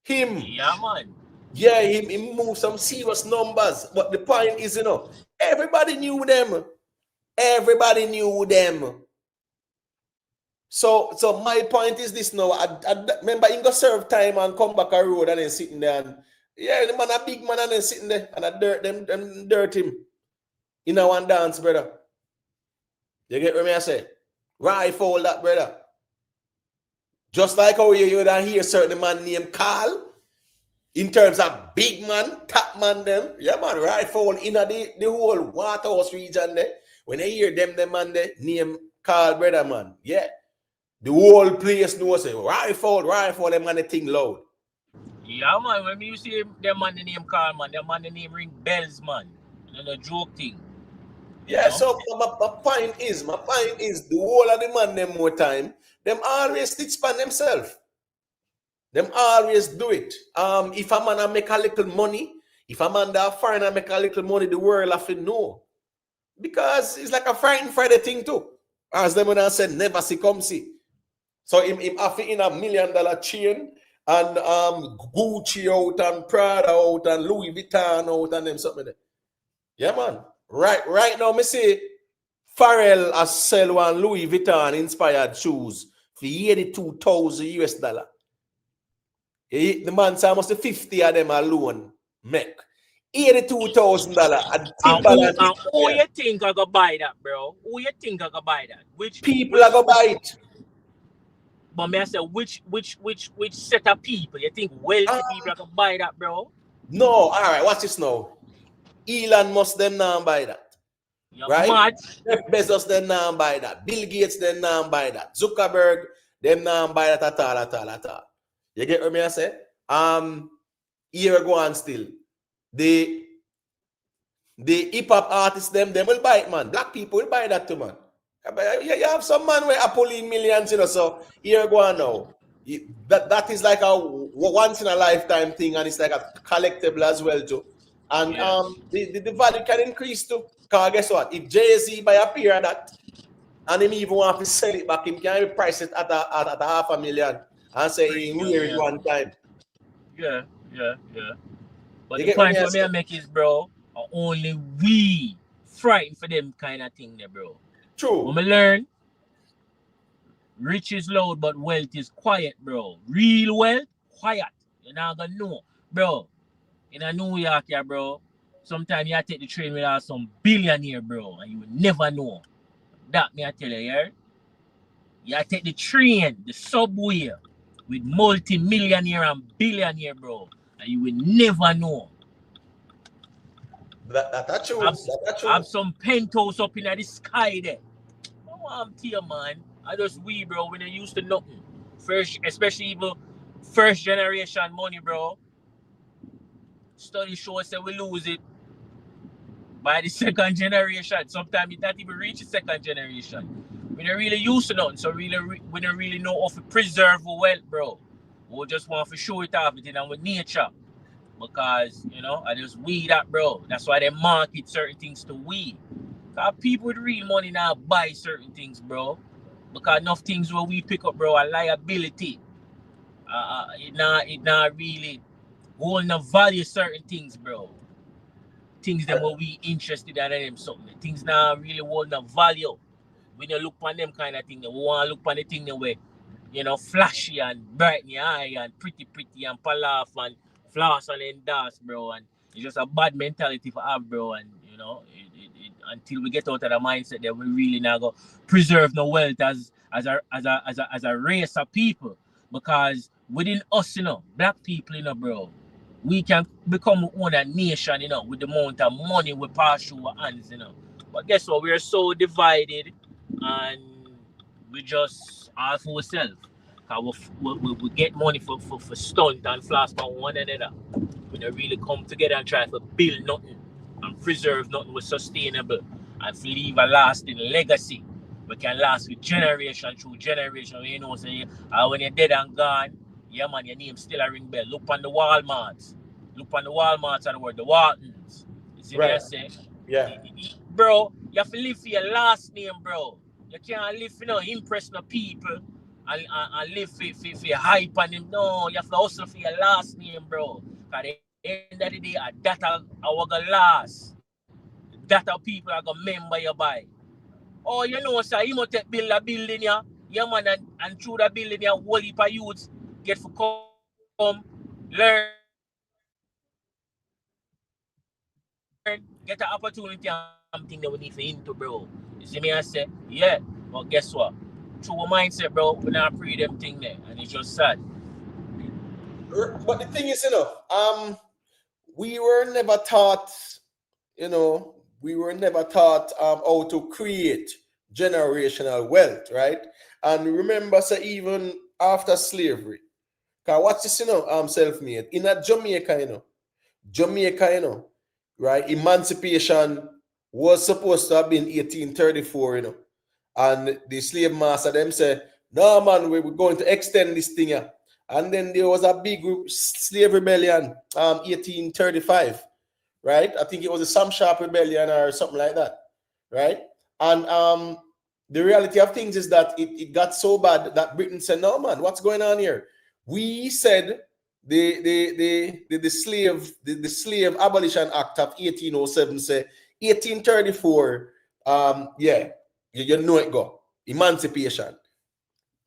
Him. Yeah, man. Yeah, he moved some serious numbers. But the point is, you know, everybody knew them. Everybody knew them. So my point is this now. I remember he go serve time and come back a road and then sitting there and yeah, the man a big man and then sitting there and I dirt him in a one dance, brother. You get what I say? Rifle that, brother. Just like how you don't hear certain man named Carl in terms of big man, top man them. Yeah, man, Rifle in the whole Waterhouse region there. When they hear them man they name Carl, brother, man. Yeah. The whole place knows it. Rifle, them man the thing loud. Yeah, man. When you see them man the name Carl, man, them man the name ring bells, man. You know, the joke thing. Yeah, so my point is the whole of the man them more time, them always stitch span themselves. Them always do it. If a man make a little money, if a man that foreigner make a little money, the world have to know. Because it's like a Friday thing too. As them when I said, never see come see. So him have in $1 million chain and Gucci out and Prada out and Louis Vuitton out and them something. Yeah, man. Right now, me say Pharrell has sell one Louis Vuitton inspired shoes for $82,000. The man say almost 50 of them alone make $82,000 and Timberland. And who you think I go buy that, bro? Who you think I go buy that? Which People are gonna buy it. But me I say which set of people you think wealthy people are gonna buy that, bro? No, all right. Watch this now. Elon Musk them now buy that. You're right? mad. Jeff Bezos them now buy that. Bill Gates them now buy that. Zuckerberg them now buy that at all. You get what me I say? Here go on still. The hip hop artists them will buy it, man. Black people will buy that too, man. You have some man where are pulling millions, you know. So here go on now. That is like a once in a lifetime thing, and it's like a collectible as well too. And the value can increase too. Because guess what? If Jay-Z buy a pair of that, and him even want to sell it back, him can price it at $500,000 and say he wear it one time. Yeah. But the point what I make is, bro, only we frightened for them kind of thing there, bro. True. When we learn, rich is loud, but wealth is quiet, bro. Real wealth, quiet. You're not gonna know, bro. In a New York, yeah, bro. Sometimes you take the train with some billionaire, bro, and you will never know. That me I tell you, yeah. You take the train, the subway, with multi-millionaire and billionaire, bro, and you will never know. That's true. Have some penthouse up in the sky there. I'm telling you, man. I just bro, when they used to nothing. First, especially even first generation money, bro. Study shows that we lose it by the second generation. Sometimes it not even reach the second generation. We don't really used to nothing, so we don't really know how to preserve our wealth, bro. We just want to show it off within our nature. Because, you know, I just that, bro. That's why they market certain things to we. Because people with real money now buy certain things, bro. Because enough things where we pick up, bro, are liability. It not really hold no value certain things, bro. Things that what we interested in them something. Things not really hold no value. We don't look on them kind of thing. We want to look on the thing that way, you know, flashy and bright in your eye and pretty and palaf and floss and endorse, bro. And it's just a bad mentality for have, bro. And you know, until we get out of the mindset that we really not go preserve no wealth as a race of people, because within us, you know, black people, you know, bro, we can become one a nation, you know, with the amount of money we pass through our hands, you know. But guess what? We're so divided, and we just ask for ourselves. We get money for stunt and flash for one another. We don't really come together and try to build nothing and preserve nothing was sustainable and leave a lasting legacy. We can last with generation through generation. You know, say when you're dead and gone, yeah man, your name still a ring bell. Look on the Walmarts. Look on the Walmarts and the word the Waltons. You see what I say? Yeah. Bro, you have to live for your last name, bro. You can't live for no impress no people and live for your hype on them. No, you have to hustle for your last name, bro. At the end of the day, that are gonna last. That are people are gonna remember you by. Oh, you know, sir, you must build a building here. Yeah, man, and through the building here, whole heap of youths get to come, learn, get an opportunity and something that we need to into, bro. You see me, I say, yeah, but guess what? Through a mindset, bro, we not pre them thing there, and it's just sad. But the thing is, you know, we were never taught, you know, how to create generational wealth, right? And remember, so even after slavery, because what's this, you know, self-made in a Jamaica, you know, right? Emancipation was supposed to have been 1834, you know, and the slave master them say, no man, we're going to extend this thing here. And then there was a big slave rebellion, 1835, right? I think it was a Sam Sharp rebellion or something like that, right? And The reality of things is that it got so bad that Britain said, no, man, what's going on here? We said the slave abolition act of 1807 say 1834, yeah, you know it go. Emancipation.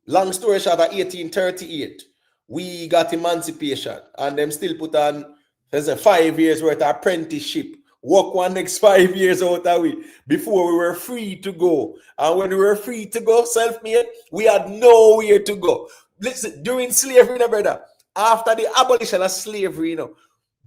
Long story short, at 1838, we got emancipation, and them still put on, there's a 5 years worth of apprenticeship. Work one next 5 years out of we before we were free to go. And when we were free to go, self-made, we had nowhere to go. Listen, during slavery, brother, after the abolition of slavery,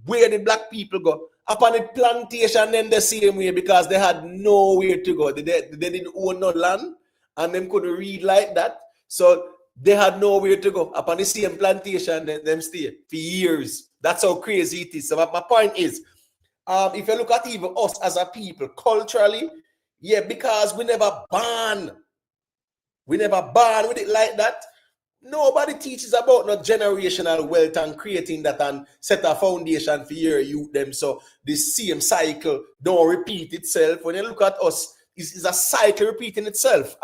where the black people go? Upon the plantation, then the same way, because they had nowhere to go. They didn't own no land, and them couldn't read like that. So they had nowhere to go. Upon the same plantation, them stay for years. That's how crazy it is. So my point is, if you look at even us as a people, culturally, yeah, because we never born with it like that. Nobody teaches about no generational wealth and creating that and set a foundation for your youth them. So the same cycle don't repeat itself. When you look at us, it's a cycle repeating itself.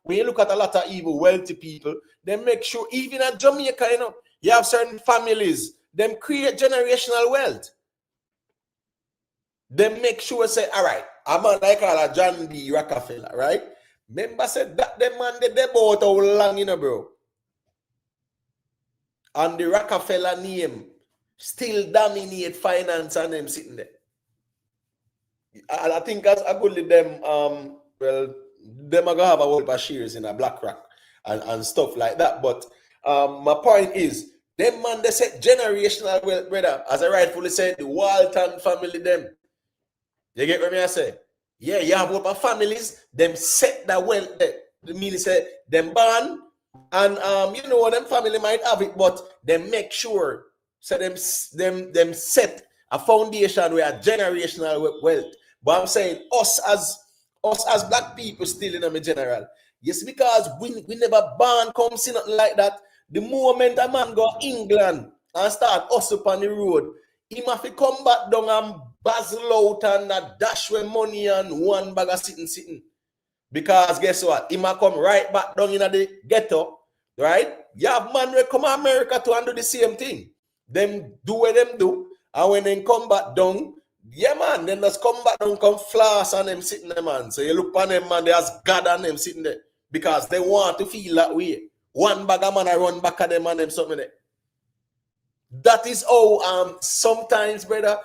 When you look at a lot of evil wealthy people, they make sure, even at Jamaica, you have certain families, them create generational wealth. They make sure say, all right, I'm like a John D. Rockefeller, right? Remember said that the man they bought how long, bro. And the Rockefeller name still dominate finance and them sitting there. I think as I go with them, well, them are gonna have a whole bunch of shares in a BlackRock and stuff like that. But my point is, them man they said generational wealth, brother. As I rightfully said, the Walton family, them. You get what I say? Yeah, you have what families, them set that wealth there. The meaning say them born. And them family might have it, but they make sure so them set a foundation where a generational wealth. But I'm saying us as black people still in a general. Yes, because we never born come see nothing like that. The moment a man go England and start us up on the road, he have to come back down and bazzle out and dash with money and one bag of sitting. Because guess what? He might come right back down in the ghetto, right? You have man will come to America to do the same thing. Them do what them do. And when they come back down, yeah, man, then just come back down, come floss on them sitting there, man. So you look on them, man, there's God on them sitting there. Because they want to feel that way. One bag of man, I run back at them and them something there. That is how sometimes, brother,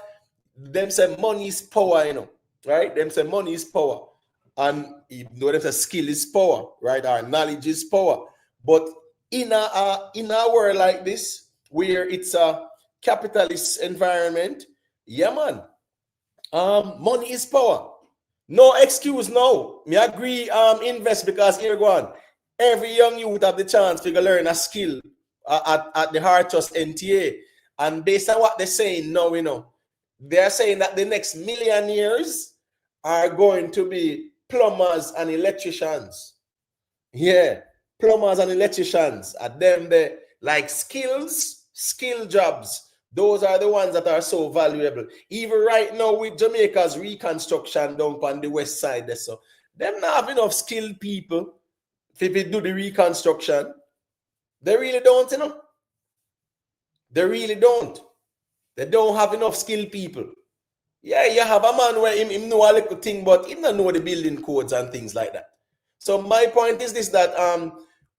them say money is power, right? Them say money is power. And them say skill is power, right? Our knowledge is power. But in a world like this, where it's a capitalist environment, yeah, man, money is power. No excuse, no. Me agree, invest, because here go on. Every young youth have the chance to learn a skill at the Hartrust NTA. And based on what they're saying now, they're saying that the next million years are going to be plumbers and electricians. Yeah, plumbers and electricians. At them, they like skill jobs. Those are the ones that are so valuable. Even right now with Jamaica's reconstruction down on the west side there, so them not have enough skilled people if they do the reconstruction. They really don't, They really don't. They don't have enough skilled people. Yeah, you have a man where him know a little thing, but he don't know the building codes and things like that. So my point is this, that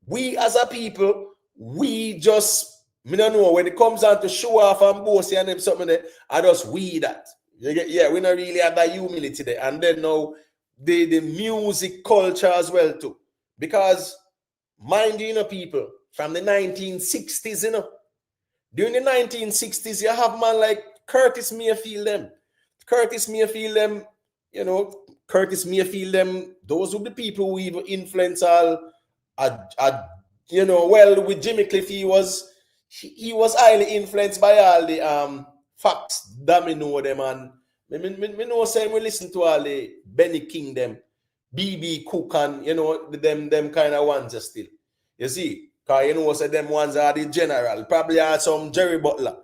we as a people, we just, me don't know, when it comes down to show off and bossy and them something there, I just we that. Yeah, we not really have that humility there. And then now the music culture as well too. Because mind you, people, from the 1960s, during the 1960s, you have man like Curtis Mayfield them. Curtis Mayfield them, those were the people who even influence all, well, with Jimmy Cliff, he was highly influenced by all the facts, domino them, and me know saying we listen to all the Benny King them, BB Cook and them kind of ones still. You see, because say them ones are the general, probably are some Jerry Butler.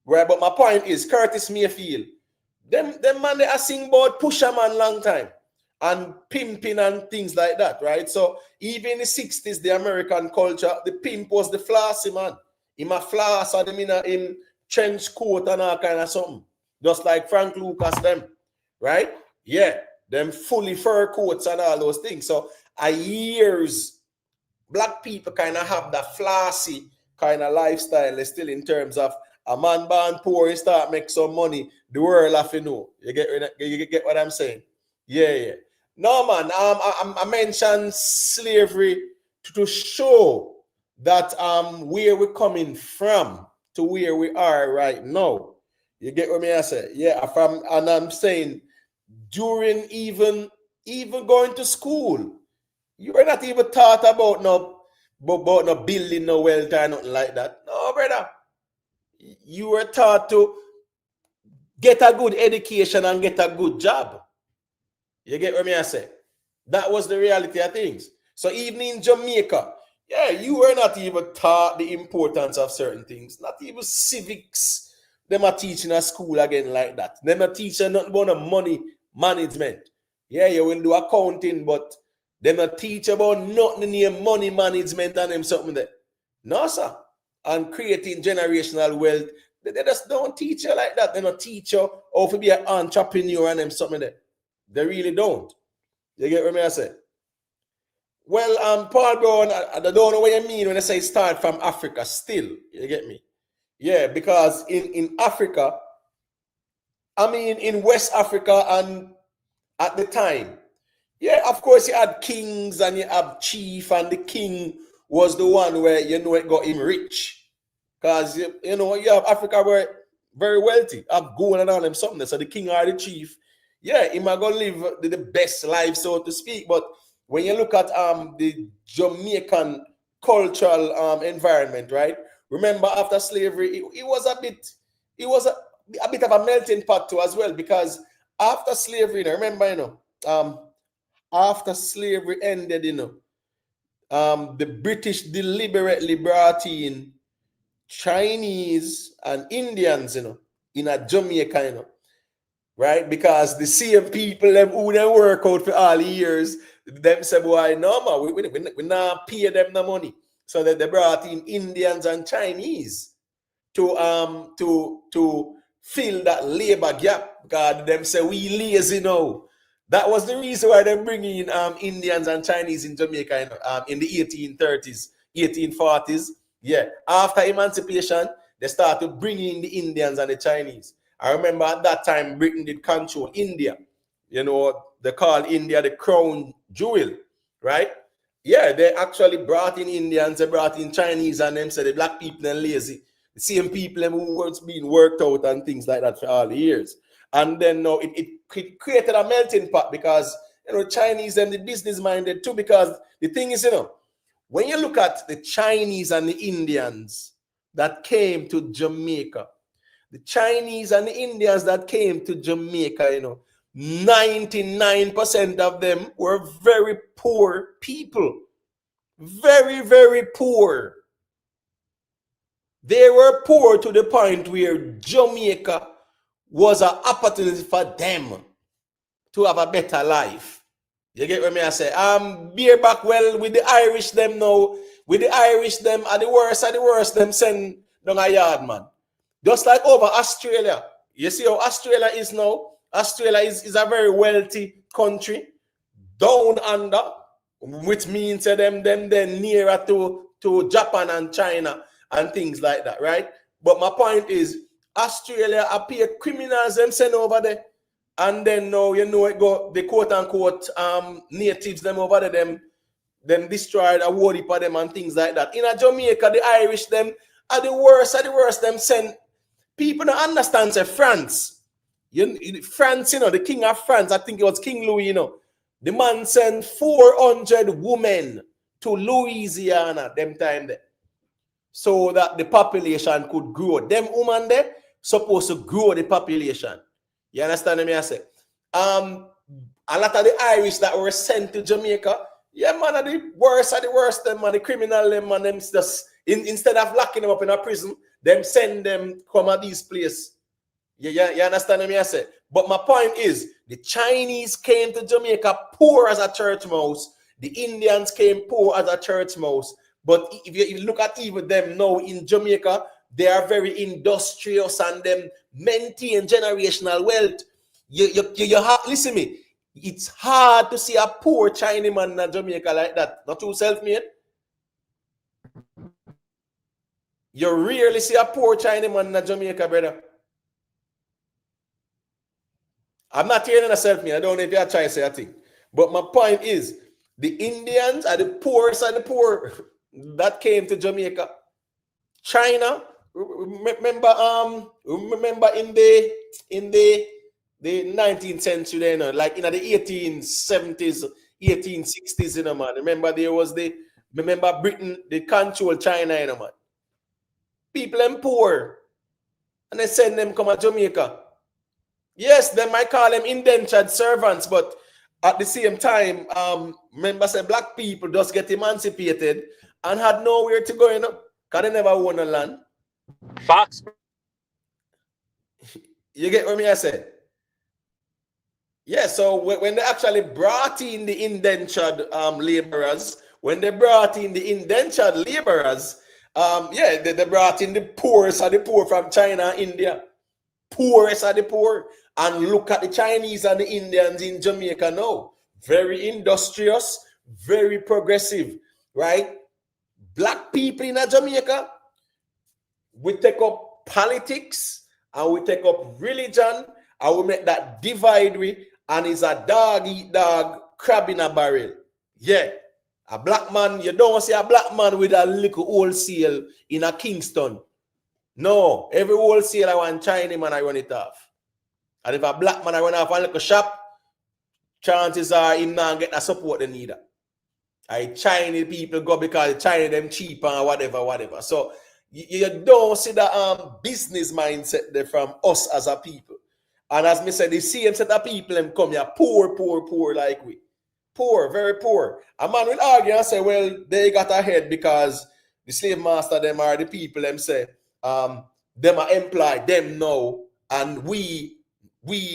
Right, but my point is Curtis Mayfield. Them man they are sing about Pusha Man long time. and pimping and things like that, right? So even in the 60s, the American culture, the pimp was the flossy man. Him a floss and him in trench coat and all kind of something. Just like Frank Lucas them, right? Yeah, them fully fur coats and all those things. So years, black people kind of have that flossy kind of lifestyle still in terms of a man born poor, he start make some money, the world have to know. You get what I'm saying? Yeah. No, man, I mentioned slavery to show that where we're coming from to where we are right now. You get what I say? Yeah, and I'm saying during even going to school, you were not even thought about no building no wealth or nothing like that. No, brother. You were taught to get a good education and get a good job. You get what I say? That was the reality of things. So even in Jamaica, yeah, you were not even taught the importance of certain things. Not even civics. Them are teaching at school again like that. Them are teaching nothing about money management. Yeah, you will do accounting, but them are teach about nothing near money management and them something there. No, sir. And creating generational wealth. They just don't teach you like that. They don't teach you how to be an entrepreneur and them something there. They really don't. You get what I say? Well, Paul Brown, I don't know what you mean when I say start from Africa still. You get me? Yeah, because in Africa, I mean in West Africa and at the time, yeah, of course you had kings and you have chief, and the king was the one where it got him rich. Because you have Africa where very wealthy, have gold and all them something. So the king or the chief, yeah, he might go live the best life, so to speak. But when you look at the Jamaican cultural environment, right? Remember after slavery, it was a bit of a melting pot too as well, because after slavery, remember, after slavery ended, the British deliberately brought in Chinese and Indians, in a Jamaica, right? Because the same people them who they work out for all years, them say, boy, no, man, we not pay them the money. So that they brought in Indians and Chinese to fill that labor gap. God, them say we lazy now. That was the reason why they're bringing in Indians and Chinese in Jamaica in the 1830s, 1840s. Yeah, after emancipation, they started bringing in the Indians and the Chinese. I remember at that time, Britain did control India. They call India the crown jewel, right? Yeah, they actually brought in Indians, they brought in Chinese, and them said the black people are lazy. The same people who was being worked out and things like that for all the years. And then now it created a melting pot because Chinese and the business minded too. Because the thing is, when you look at the Chinese and the Indians that came to Jamaica, the Chinese and the Indians that came to Jamaica, 99% of them were very poor people. Very, very poor. They were poor to the point where Jamaica was an opportunity for them to have a better life. You get what I say? Beer back well with the Irish them now. With the Irish them are the worst them send down a yard, man. Just like over Australia. You see how Australia is now? Australia is a very wealthy country. Down under, which means them nearer to Japan and China and things like that, right? But my point is, Australia appear criminals them send over there. And then now, it go the quote unquote natives them over there, them destroyed a whole heap of them and things like that. In a Jamaica, the Irish them are the worst them send people don't understand say France. France, the king of France, I think it was King Louis, the man sent 400 women to Louisiana them time there, so that the population could grow. Them women there supposed to grow the population. You understand me? I say, a lot of the Irish that were sent to Jamaica, yeah, man, are the worst, them man, the criminal them man, them just instead of locking them up in a prison, them send them come at these places You understand me? I say. But my point is, the Chinese came to Jamaica poor as a church mouse. The Indians came poor as a church mouse. But if you look at even them now in Jamaica, they are very industrious and them maintain generational wealth. You have, listen to me. It's hard to see a poor Chinese man in Jamaica like that. Not too self-made. You rarely see a poor Chinese man in Jamaica, brother. I'm not hearing a self-made. I don't know if you're trying to say a thing. But my point is, the Indians are the poorest of the poor that came to Jamaica. China, remember in the 19th century, you know, like in the 1870s, 1860s, you know, man. Remember remember Britain, they control China, you know, man. People them poor, and they send them come to Jamaica. Yes, they might call them indentured servants, but at the same time, remember say black people just get emancipated and had nowhere to go, you know, because they never own a land. Facts. You get what me I said? Yeah, so when they actually brought in the indentured laborers, they brought in the poorest of the poor from China and India. Poorest of the poor. And look at the Chinese and the Indians in Jamaica now. Very industrious, very progressive, right? Black people in Jamaica, we take up politics and we take up religion and we make that divide, and it's a dog eat dog, crab in a barrel. Yeah. A black man, you don't see a black man with a little wholesale in a Kingston. No, every wholesale I want Chinese man, I run it off. And if a black man I run off a little shop, chances are him not get the support they need. I Chinese people go because Chinese them cheap and whatever. So you don't see the business mindset there from us as a people. And as me said, the same set of people them come here poor like we. Poor, very poor. A man will argue and say, well, they got ahead because the slave master them are the people them say, them are employed, them now, and we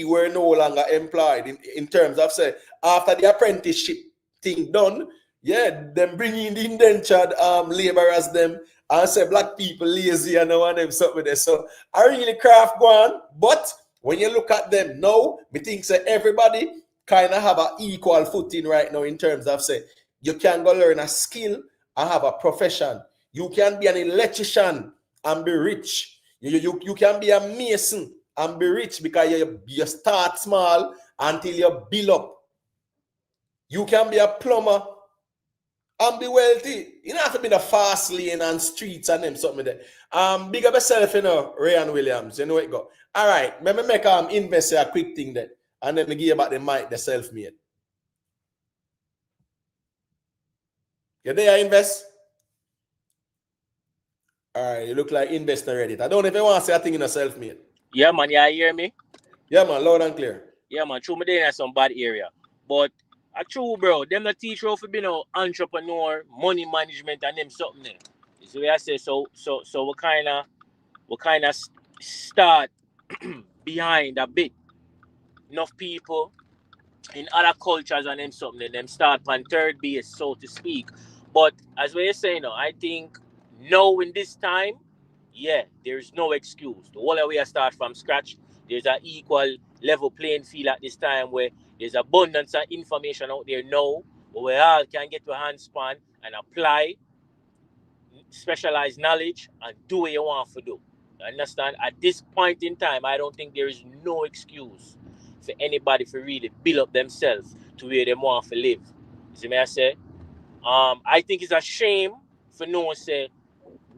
were no longer employed in terms of say, after the apprenticeship thing done, yeah, them bring in the indentured laborers them and say black people lazy and no one them something there. So I really craft go on, but when you look at them now, me think say everybody kind of have an equal footing right now in terms of say you can go learn a skill and have a profession. You can be an electrician and be rich. You can be a mason and be rich because you start small until you build up. You can be a plumber and be wealthy. You don't have to be in the fast lane and streets and them something there. Big up yourself, you know, Rayan Williams. You know what it go. All right, let me make invest a quick thing then. And then me give you about the mic, the self-made. You there, invest? All right, you look like investor ready. I don't know if you want to say a thing in a self-made. Yeah, man, you hear me? Yeah, man, loud and clear. Yeah, man, true, me there in some bad area. But true, bro, them not teach you for being an entrepreneur, money management, and them something there. Is what I say. So we kind of start behind a bit. Enough people in other cultures and them something, them start on third base, so to speak. But as we're saying, I think now in this time, yeah, there's no excuse. The whole way I start from scratch, there's an equal level playing field at this time where there's abundance of information out there now where we all can get your hands on and apply specialized knowledge and do what you want to do. You understand? At this point in time, I don't think there is no excuse for anybody to really build up themselves to where they want to live. You see me I say? I think it's a shame for no one say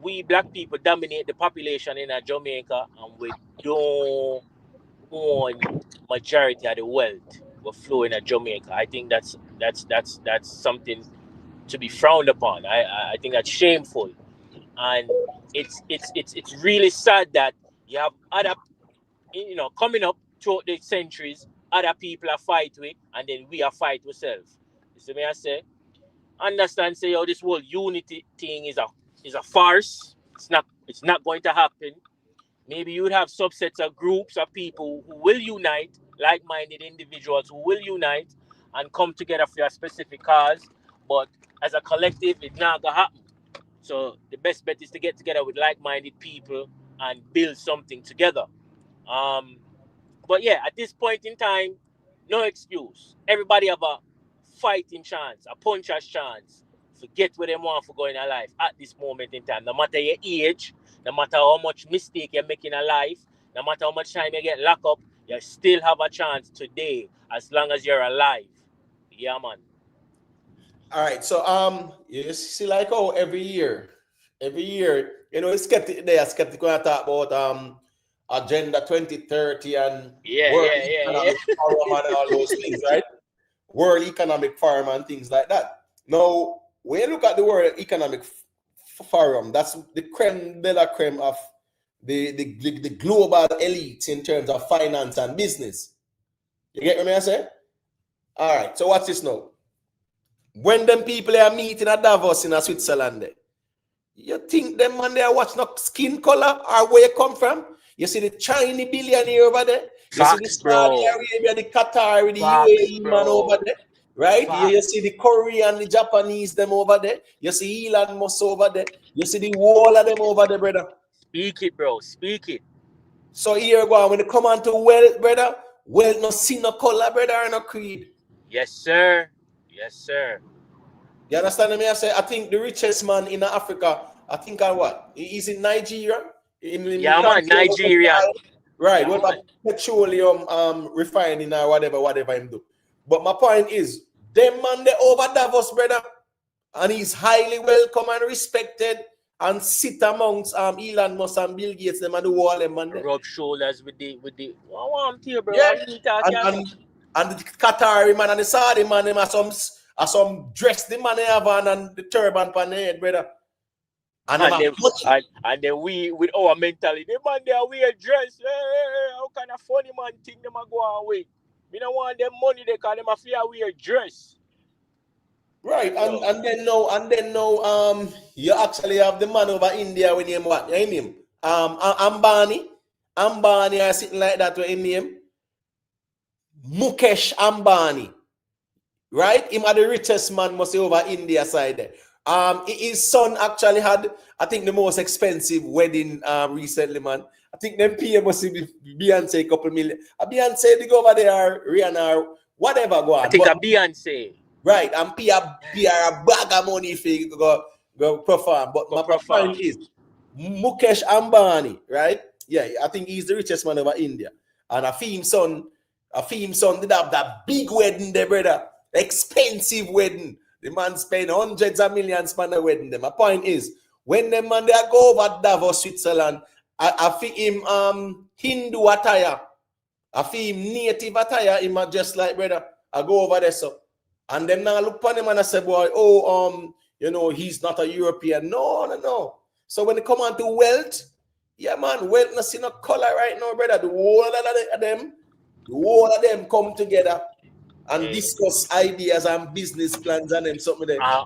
we black people dominate the population in Jamaica and we don't own majority of the wealth we're flowing at Jamaica. I think that's something to be frowned upon. I think that's shameful. And it's really sad that you have other, coming up throughout the centuries, other people are fight with, and then we are fight ourselves. You see me I say? Understand, say, this whole unity thing is a farce. It's not going to happen. Maybe you would have subsets of groups of people who will unite, like-minded individuals who will unite and come together for a specific cause. But as a collective, it's not gonna happen. So the best bet is to get together with like-minded people and build something together. Um, but yeah, at this point in time, no excuse. Everybody have a fighting chance, a puncher's chance. Forget what they want for going in life at this moment in time. No matter your age, no matter how much mistake you're making in life, no matter how much time you get locked up, you still have a chance today as long as you're alive. Yeah, man. All right. So you see like oh every year, you know, it's skeptic there, skeptic when I talk about Agenda 2030 and Yeah, World yeah, yeah, yeah. Economic Forum and all those things, right? World Economic Forum and things like that. Now, when you look at the World Economic Forum, that's the creme de la creme of the global elites in terms of finance and business. You get what I say? All right. So what's this now? When them people are meeting at Davos in Switzerland, you think them man they are watching no skin color or where you come from? You see the Chinese billionaire over there. You see the Facts, Saudi bro. Arabia, the Qatar, the Facts, UAE man over bro. there, right? You Facts. see the Korean, the Japanese them over there. You see Elon Musk over there. You see the wall of them over there, brother. Speak it, bro. Speak it. So here go on, when they come on to wealth, brother, wealth no see no color, brother, or no creed. Yes, sir. Yes, sir. You understand me? I say I think the richest man in Africa, I think what? He's in Nigeria, in the Yeah, man. country of Nigerian. right, Yeah, what man. about petroleum refining or whatever him do. But my point is, them man they over Davos, brother, and he's highly welcome and respected and sit amongst Elon Musk and Bill Gates, them and the wall them man there. Rub shoulders with the. What want here, bro? Yeah. What you talking And about? and the Qatari man and the Saudi man, them are some dress the man they have on and the turban on the head, brother. And them And have then and then we with our mentality, the man there wear dress. Hey, how kind of funny man think them a go on with? We don't want them money they call them a fear wear dress. right, So, and then now you actually have the man over India when name what? Your name? Ambani. Ambani are sitting like that with him name. Mukesh Ambani. Right? Him are the richest man must say over India side there. His son actually had, I think, the most expensive wedding recently, man. I think them pay must be Beyonce a couple million. Beyonce they go over there, Rihanna, or whatever go I on. think But a Beyonce right, and pay a bag of money if you go perform. But go my perform. point is Mukesh Ambani, right? Yeah, I think he's the richest man over India. And a theme son did have that big wedding there, brother. Expensive wedding. The man spent hundreds of millions on the wedding. My point is, when the man they go over Davos, Switzerland, I feel him Hindu attire. I feel him native attire, him just like brother. I go over there, so. And then now look upon him and I say, boy, you know, he's not a European. No. So when it come on to wealth, yeah, man, wealth not see no color right now, brother. The whole of them come together and discuss ideas and business plans and them something there. How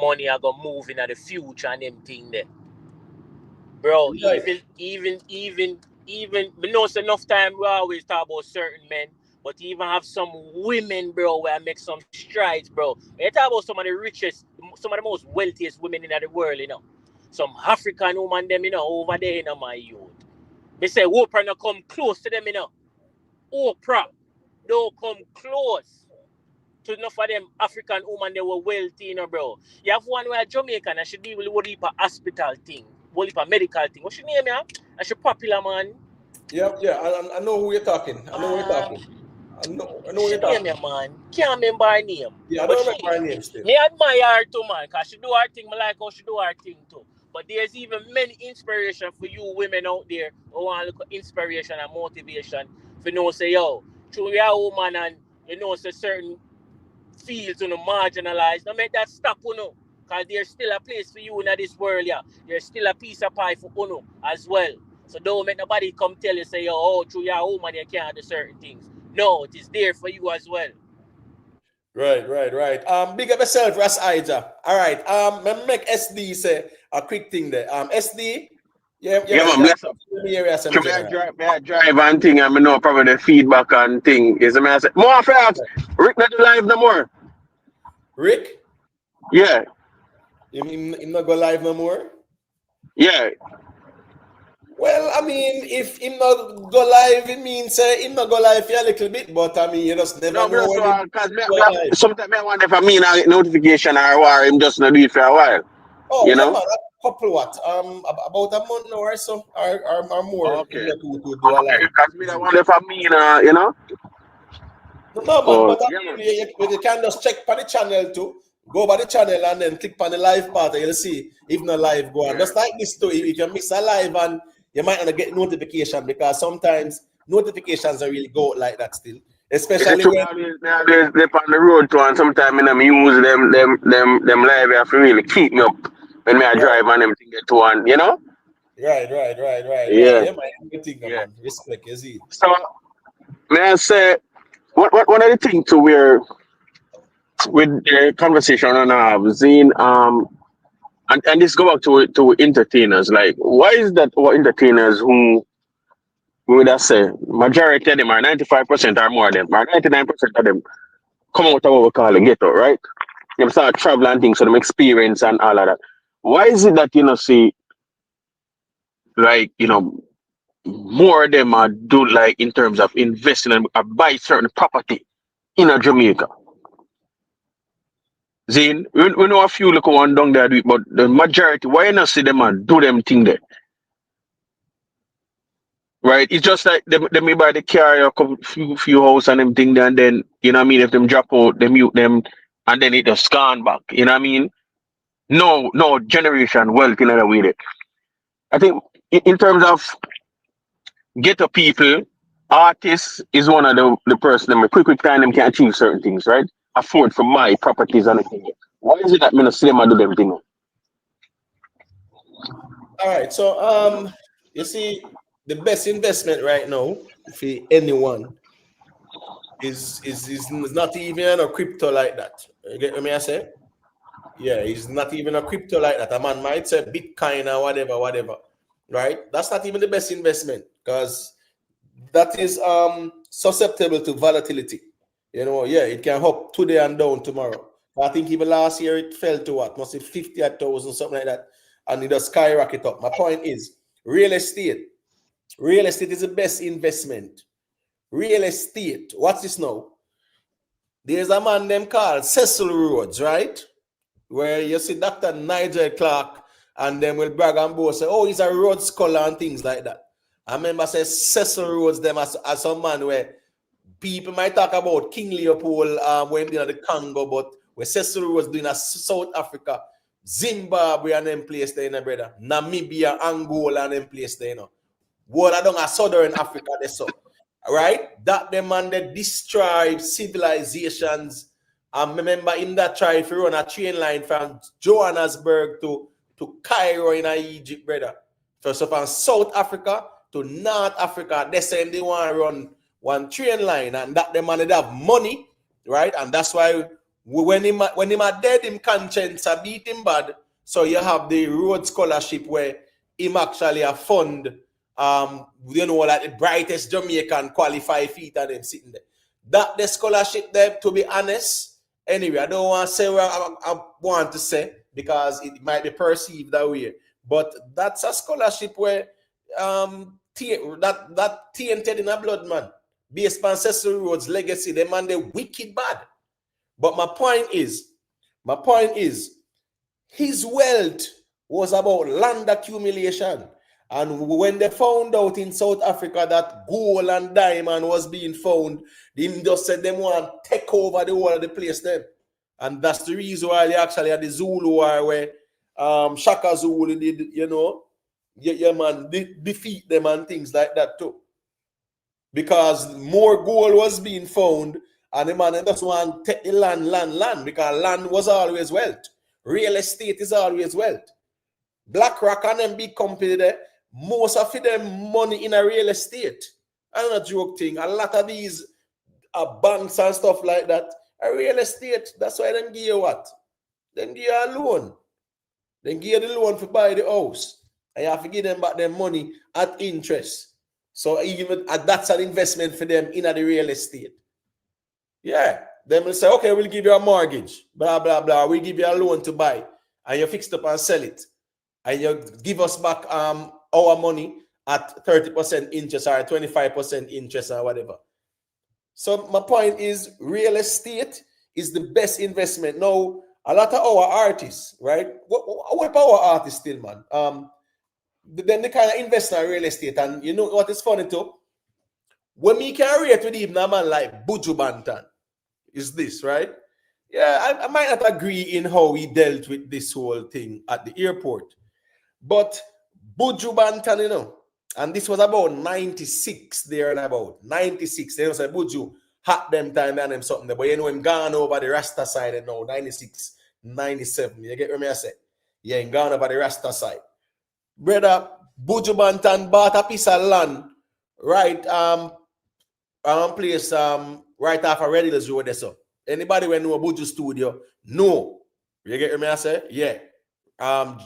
money are gonna move in the future and them thing there. Bro, Right. even we know it's enough time we always talk about certain men, but even have some women, bro, where I make some strides, bro. When you talk about some of the richest, some of the most wealthiest women in the world, you know. Some African woman them, you know, over there, you know, my youth. They say Oprah not come close to them, you know. Oprah don't come close to enough of them African women they were wealthy, you know, bro. You have one where Jamaican and she deal with what heap of hospital thing, what heap of medical thing. What's your name, yeah? And she popular, man. Yeah. I know who you're talking. I know who She you're name, talking. yeah, man. Can't remember her name. Yeah, I But don't she, remember her name still. me admire her too, man, because she do her thing. I like how she do her thing too. But there's even many inspiration for you women out there who want to look at inspiration and motivation. For you know, say, yo, through your woman and you know, say certain fields, you know, marginalized. Don't make that stop, you know. Because there's still a place for you in this world, yeah. There's still a piece of pie for you as well. So don't make nobody come tell you, say, yo, oh, through your woman, you can't do certain things. No, it is there for you as well. Right. Big up yourself, Ras Ija. All right. Let me make SD say a quick thing there. SD, Yeah, Yeah, man. man, bless up. The area, some So general. may I drive and thing, and I know probably the feedback and thing is, I say, more for us. Rick, not live no more. Rick, Yeah, him not go live no more. yeah. Well, I mean, if him not go live, it means him not go live for a little bit. But I mean, you just never No, know bless when up, him because go live. sometimes I wonder if I mean a notification or him just not do it for a while. Oh You yeah, know? man. A couple what? About a month now or so, or more. Him Okay. not to do a Okay. live. Because I wonder if I mean, you know? No, man, Oh, but I yeah, mean, man. you can just check on the channel too. Go by the channel and then click on the live part and you'll see if not live go on. Yeah. Just like this too, if you miss a live and you might not get notification because sometimes notifications don't really go out like that still. It's Especially true. when Me always dip on the road too, and sometimes I use them live. You have to really keep me up when I drive and them thing get to one. You know? right. Yeah. Yeah, man, good thing, Yeah. man. Respect, you see. So may I say what one of the things to where with the conversation and I have seen and this go back to entertainers. Like, why is that our entertainers who we would have say majority of them are 95% or more of them, or 99% of them come out of what we call a ghetto, right? Them start traveling and things, so them experience and all of that. Why is it that see like more of them are do like in terms of investing and buy certain property in a Jamaica? Zane, we know a few look one down there do it, but the majority, why you not see them and do them thing there? Right? It's just like them may buy the car, a couple few house and them thing there, and then you know what I mean, if them drop out, they mute them and then it just gone back. You know what I mean? No generation wealth in other way there. I think in terms of ghetto people, artists is one of the person them quick time them can achieve certain things, right? Afford for my properties and everything. Why is it that me not see them and do them thing? All right, so you see, the best investment right now for anyone is not even a crypto like that. You get what I say? Yeah, it's not even a crypto like that. A man might say Bitcoin or whatever, right? That's not even the best investment because that is susceptible to volatility. You know, yeah, it can up today and down tomorrow. I think even last year it fell to what? Must be 50,000, something like that. And it just skyrocket up. My point is real estate. Real estate is the best investment. Real estate. What's this now? There's a man them called Cecil Rhodes, right? Where you see Dr. Nigel Clark and them will brag and boast say, oh, he's a Rhodes scholar and things like that. I remember say Cecil Rhodes them as some man where people might talk about King Leopold when they in the Congo, but where Cecil Rhodes doing a South Africa, Zimbabwe and them place there, you know, brother. Namibia, Angola and them place there, you know. Well, I don't have Southern Africa, they so. Right? That them man they destroy civilizations. And remember in that try to run a train line from Johannesburg to Cairo in Egypt, brother. First of all, South Africa to North Africa, they say they want to run one train line, and that the man they have money, right? And that's why when him are dead, him conscience a beat him bad. So you have the road scholarship where him actually a fund like the brightest Jamaican qualify feet and them sitting there. That the scholarship there, to be honest. Anyway, I don't want to say what I want to say because it might be perceived that way. But that's a scholarship where that tainted in a blood, man. Based on Cecil Rhodes' legacy, the man they wicked bad. But my point is, his wealth was about land accumulation. And when they found out in South Africa that gold and diamond was being found, they just said they want to take over the whole of the place then. And that's the reason why they actually had the Zulu war where Shaka Zulu did, man, defeat them and things like that too. Because more gold was being found and the man just want to take the land because land was always wealth. Real estate is always wealth. BlackRock and them big company there, most of them money in a real estate. I'm not joke thing. A lot of these banks and stuff like that are real estate. That's why them give you what? Them give you a loan. Then give you the loan for buy the house. and you have to give them back their money at interest. So even that's an investment for them in the real estate. Yeah. Then will say, okay, we'll give you a mortgage, blah, blah, blah. We'll give you a loan to buy, and you fix it up and sell it. And you give us back our money at 30% interest or 25% interest or whatever. So my point is, real estate is the best investment. Now, a lot of our artists, right? What our artists still, man? Then they kind of invest in real estate. And you know what is funny too? When we can rate with even a man like Buju Banton, is this, right? Yeah, I might not agree in how he dealt with this whole thing at the airport. But Buju Banton, you know, and this was about 96 there and about 96. They say Buju hot them time and them something there. But you know, him gone over the Rasta side and now 96, 97. You get what I say? Yeah, him gone over the Rasta side. Brother, Buju Banton bought a piece of land, right? Place right off of Red Hills Road there. So anybody when know a Buju studio? No. You get what I say? Yeah.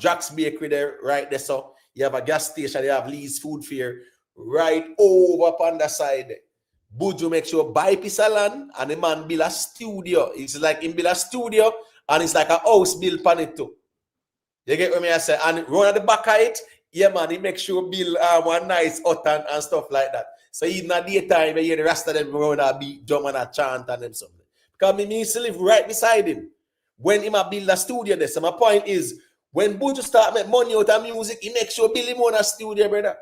Jack's Bakery there, right there. So you have a gas station, you have Lee's Food Fair right over upon the side. Buju make sure buy piece of land and the man build a studio. It's like him build a studio and it's like a house built upon it too. You get what I say? And run at the back of it, yeah man, he make sure build one nice hut and stuff like that. So even at daytime, you hear the rest of them run a beat, drum and a chant and them something. Because me used to live right beside him when he build a studio there. So my point is, when Buju start make money out of music, he makes sure build him on a studio, brother.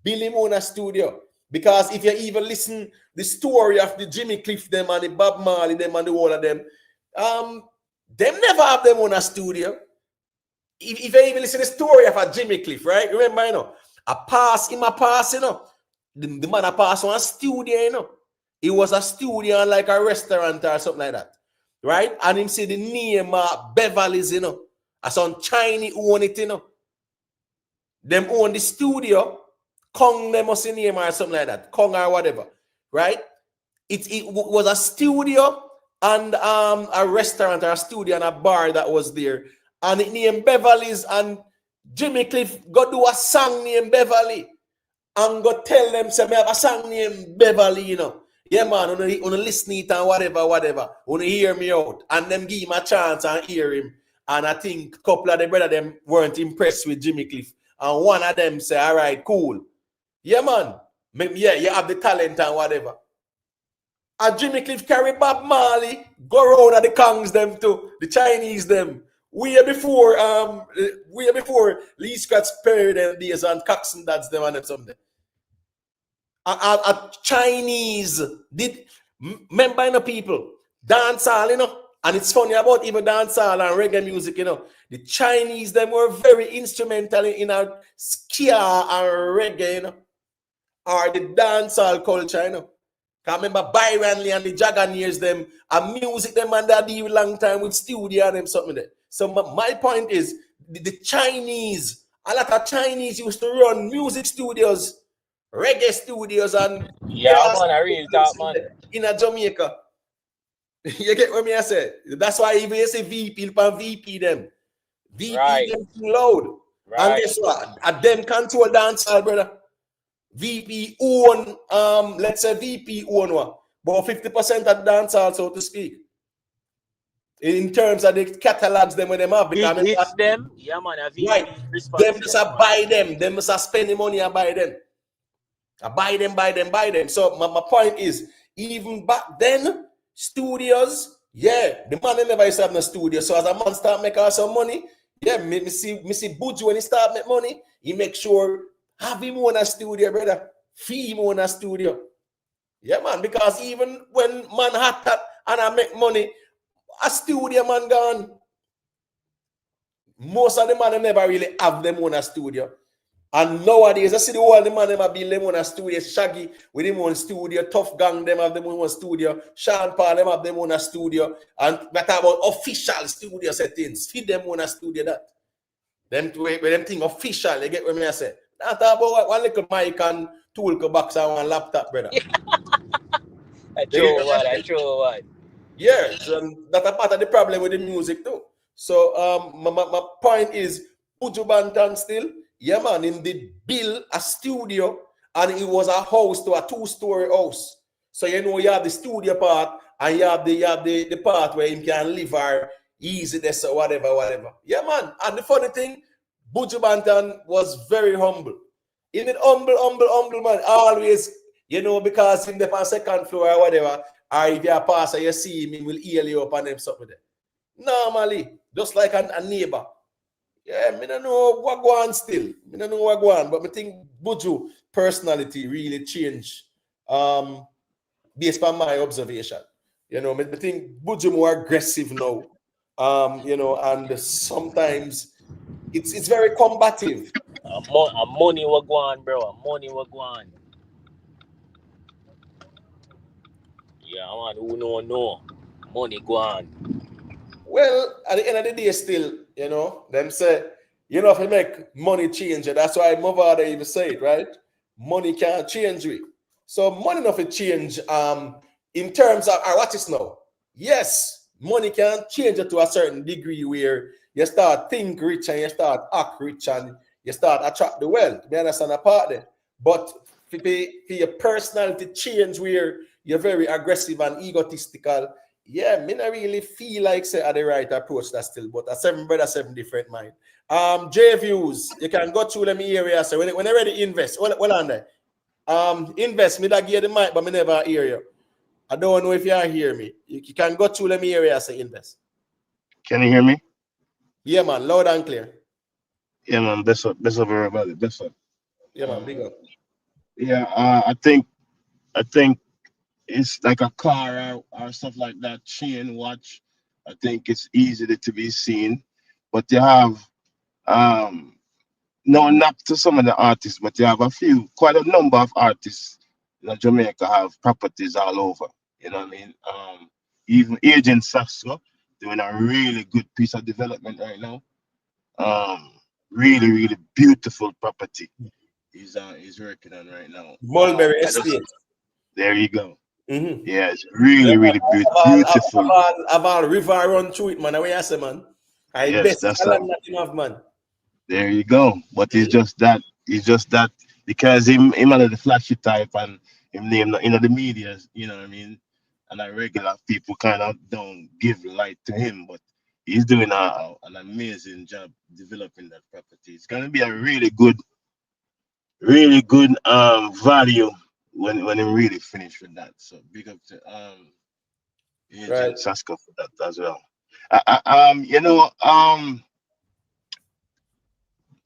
Build him on a studio. Because if you even listen the story of the Jimmy Cliff them and the Bob Marley them and the whole of them never have them on a studio. If you even listen the story of a Jimmy Cliff, right? Remember, you know, a pass, you know. The man a pass on a studio, you know. It was a studio like a restaurant or something like that. Right? And him say the name Beverly's, you know. Some Chinese own it, you know. Them own the studio. Kong them must name or something like that. Kong or whatever. Right? It was a studio and a restaurant or a studio and a bar that was there. And it named Beverly's, and Jimmy Cliff go do a song named Beverly. And go tell them, say, me have a song named Beverly, you know. Yeah, man, on listen it and whatever. On hear me out. And them give him a chance and hear him. And I think a couple of the brother them weren't impressed with Jimmy Cliff. And one of them say, all right, cool. Yeah, man. Yeah, you have the talent and whatever. And Jimmy Cliff carry Bob Marley, go around at the Kongs them too, the Chinese them. We before Lee Scott's period and days and Coxon Dads them and something. A Chinese did remember, you know, people dancehall, you know, and it's funny about even dancehall and reggae music, you know. The Chinese them were very instrumental in our ska and reggae, you know, or the dancehall culture, you know. I remember Byron Lee and the Jaganeers them and music them and they do a long time with studio and them something there. So my point is the Chinese, a lot of Chinese used to run music studios, reggae studios, and yeah, man, I real talk, man. In a Jamaica. You get what I say? That's why even you say VP them. VP right. them too loud. Right. And guess what? At them control dancehall, brother. VP own, let's say VP own one, about 50% of dancehall, so to speak. In terms of the catalogs them when them have, it's them, yeah man, right. Them just buy them, them must spend the money and buy them. I buy them. So my point is, even back then, studios, yeah, the man never used to have no studio. So as a man start making some money, yeah, me see Buju when he start make money, he make sure have him on a studio, brother. Fee him on a studio. Yeah, man, because even when man hot and I make money, a studio man gone. Most of the man never really have them on a studio. And nowadays, I see the whole the man them build them on a studio. Shaggy with him on studio. Tough Gang them have them on studio. Sean Paul them have them on a studio. And that about official studio settings. Feed them on a studio that. Them think official, you get what I say? Not about one little mic and tool box and one laptop, brother. I true one. Yeah, so that's a part of the problem with the music too. So my point is, Buju Banton still. Yeah, man, him did build a studio and it was a house to a 2-story house. So you know you have the studio part and you have the part where him can live or easy this or whatever. Yeah, man. And the funny thing, Buju Banton was very humble. In it humble man. Always, you know, because in the second floor or whatever, or if you're a pastor, you see him, he will heal you up and them something there. Normally, just like a neighbor. Yeah, I don't know what go on still. I don't know what go on, but I think Buju personality really changed based on my observation. You know, I think Buju more aggressive now. You know, and sometimes it's very combative. Money will go on, bro. Money will go on. Yeah, man, who no. Money go on. Well, at the end of the day, still, you know, them say, you know, if you make money change it, that's why my father even say it, right? Money can't change it. So money not to change in terms of what is now. Yes, money can change it to a certain degree where you start think rich and you start act rich and you start attract the wealth. Me understand a part there. But for your personality change where you're very aggressive and egotistical, yeah, me not really feel like say at the right approach that still, but a 7 brother, 7 different mind. J views, you can go through them area. So when I ready invest, well on there. Invest me that give the mic, but me never hear you. I don't know if you hear me. You can go through them area say invest. Can you hear me? Yeah, man, loud and clear. Yeah, man. Best up, everybody. Best up. Yeah, man, big up. Yeah, I think it's like a car or stuff like that. Chain watch. I think it's easy to be seen, but you have no, not to some of the artists, but you have quite a number of artists in Jamaica have properties all over. You know what I mean? Even Agent Sasso doing a really good piece of development right now. Really beautiful property. He's working on right now. Mulberry Estate. There you go. Mm-hmm. Yeah, it's really beautiful. I've all river run through it, man. Away I say, man. I Yes, best that's land that enough, man. there you go. But it's just that because him under the flashy type and him name the media, you know what I mean? And like regular people kind of don't give light to him, but he's doing an amazing job developing that property. It's gonna be a really good value when he really finished with that. So big up to Agent Right. Sasko for that as well.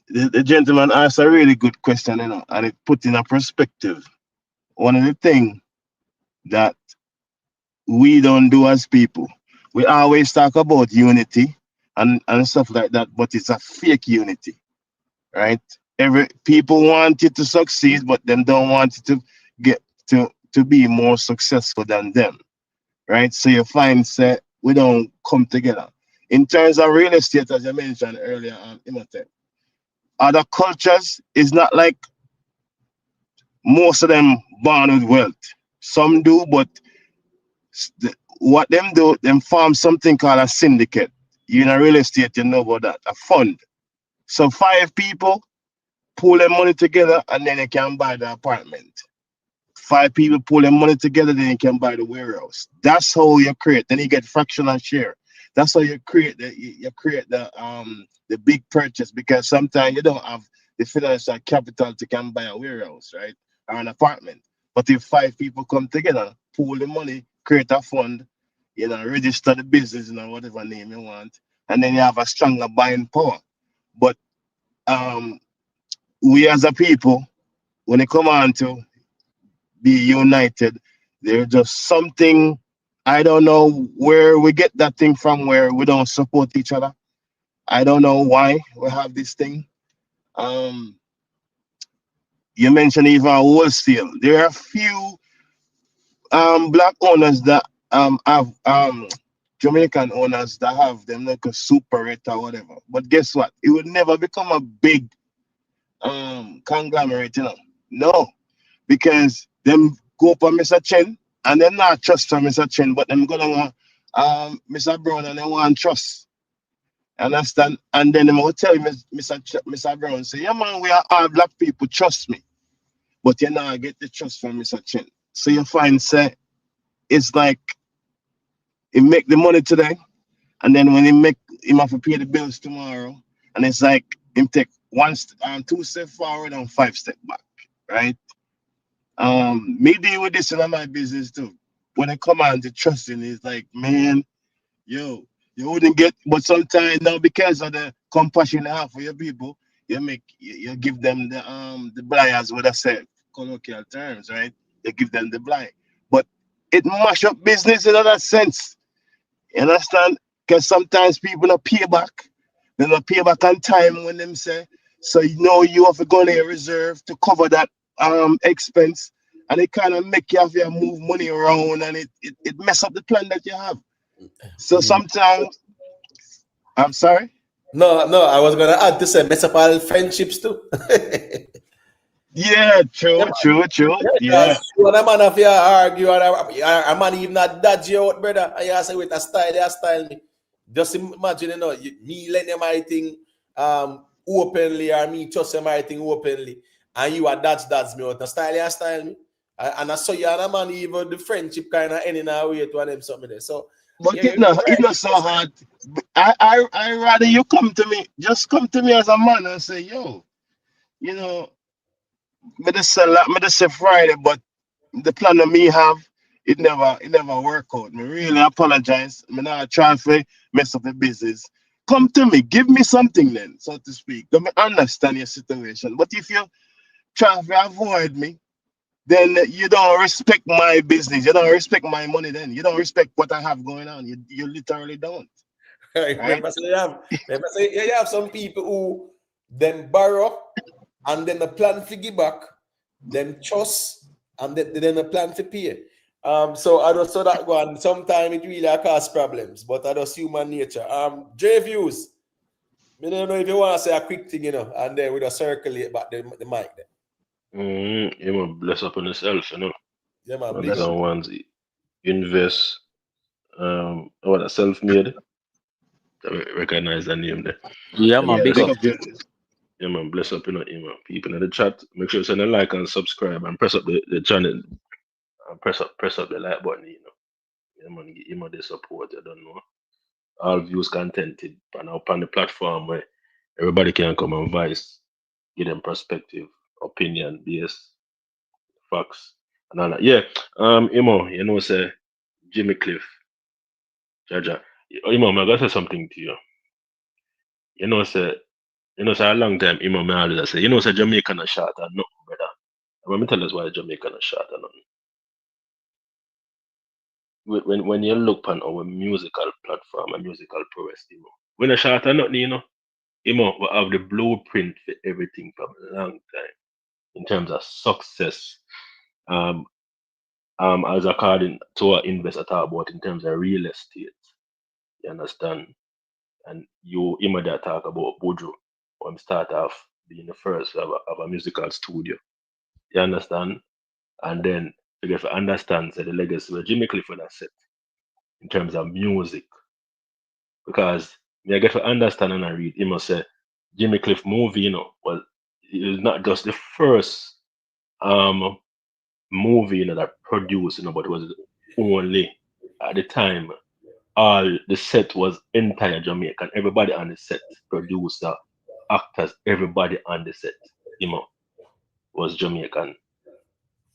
The gentleman asked a really good question, and it put in a perspective. One of the things that we don't do as people, we always talk about unity and stuff like that, but it's a fake unity, right? Every people want it to succeed, but them don't want it to get to be more successful than them, right? So you find that we don't come together. In terms of real estate, as I mentioned earlier, Imhotep, other cultures is not like most of them born with wealth. Some do, but what them do, them form something called a syndicate. You in a real estate, you know about that, a fund. So 5 people pull their money together and then they can buy the apartment. 5 people pull their money together, then you can buy the warehouse. That's how you create. Then you get fractional share. That's how you create the big purchase, because sometimes you don't have the financial capital to can buy a warehouse, right? Or an apartment. But if 5 people come together, pool the money, create a fund, register the business in whatever name you want, and then you have a stronger buying power. But we as a people, when it come on to be united, there's just something, I don't know where we get that thing from, where we don't support each other. I don't know why we have this thing. You mentioned even wholesale. There are a few black owners that have Jamaican owners that have them like a super rate or whatever. But guess what? It would never become a big conglomerate, No, because them go up on Mr. Chen and them not trust on Mr. Chen, but them go down Mr. Brown and they want trust. Understand? And then I'm gonna tell you, Mr. Brown, say, yeah man, we are all black people, trust me. But you know, I get the trust from Mr. Chin. So you find say it's like he make the money today, and then when he have to pay the bills tomorrow, and it's like him take two step forward and 5 step back, right? Me deal with this in my business too. When I come on to trusting, it's like, man, yo, you wouldn't get, but sometimes now because of the compassion you have for your people, you give them the blind, as what I said, colloquial terms, right? You give them the blind, but it mash up business in other sense. You understand? Because sometimes people don't pay back. They don't pay back on time when them say. So you know you have to go in a reserve to cover that expense. And it kind of make you have to move money around, and it mess up the plan that you have. So sometimes I'm sorry. No, I was gonna add to say mess up all friendships too. Yeah, true, Yeah, true, true. yeah, Yeah. because when a man have you argue and a man even not dodge you out, brother, and you say with a style, you style me. Just imagine, me letting my thing openly, or me trust my thing openly, and you are dodge me out. The style me. And I saw you and a man even the friendship kind of ending our way to them something there. So But yeah, you're right. it's not so hard. I rather you come to me, just come to me as a man and say, yo, you know, me just say Friday, but the plan that me have, it never work out. Me really apologize. Me not trying to mess up the business. Come to me, give me something then, so to speak. Let me understand your situation. But if you try to avoid me, then you don't respect my business. You don't respect my money. Then you don't respect what I have going on. You literally don't. Right? Remember, say you have some people who then borrow and then the plan to give back, then trust, and then the plan to pay. So I just saw that one. Sometimes it really cause problems, but I just human nature. J views. I don't know if you want to say a quick thing, and then we just circulate back the mic there. You know, bless up on yourself, Yeah, man, And big up. some ones invest, what a self-made. Recognize the name there. Yeah, Yeah, man, man, Yeah, big bless big up. up. up your Yeah, man, bless up, people in the chat. Make sure you send a like and subscribe and press up the channel and press up the like button. Yeah, man, give him the support. I don't know. All views contented and upon the platform where everybody can come and voice, give them perspective, opinion, BS, facts, and all that. Yeah, say Jimmy Cliff, Jaja. I gotta say something to you. You know, say say a long time, me always say, say Jamaica not short or nothing, brother. Let me tell us why Jamaica not short or nothing. When you look on our musical platform and musical prowess, when a short or nothing, we have the blueprint for everything from a long time in terms of success. Um, as according to our investor talk about in terms of real estate, you understand? And you immediately talk about Buju, when start off being the first of a musical studio. You understand? And then you get to understand say, the legacy where Jimmy Clifford has set in terms of music. Because you get to understand and I read, he must say Jimmy Cliff movie, well, it was not just the first um movie, that produced, but it was only at the time all the set was entire Jamaican. Everybody on the set, producer, actors, everybody on the set, was Jamaican.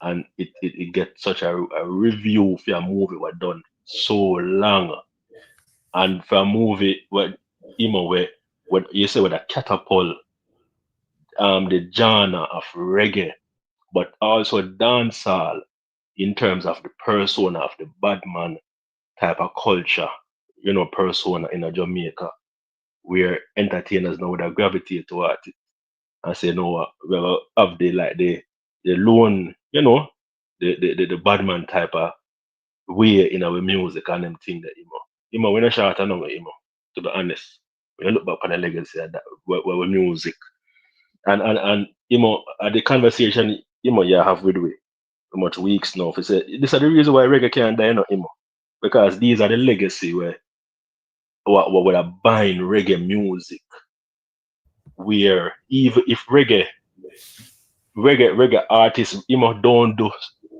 And it get such a review for a movie was done so long. And for a movie where where what you say with a catapult the genre of reggae, but also dancehall in terms of the persona of the bad man type of culture, persona in a Jamaica, where entertainers now would gravitate toward it and say, no, well, have the lone, the bad man type of way in our music and them thing that, when I shout at no, to be honest, when you look back on the legacy of that, our music, and at the conversation, you have with we, much weeks now, for say, this is the reason why reggae can't die, because these are the legacy where what would have bind reggae music, where even if reggae artists, don't do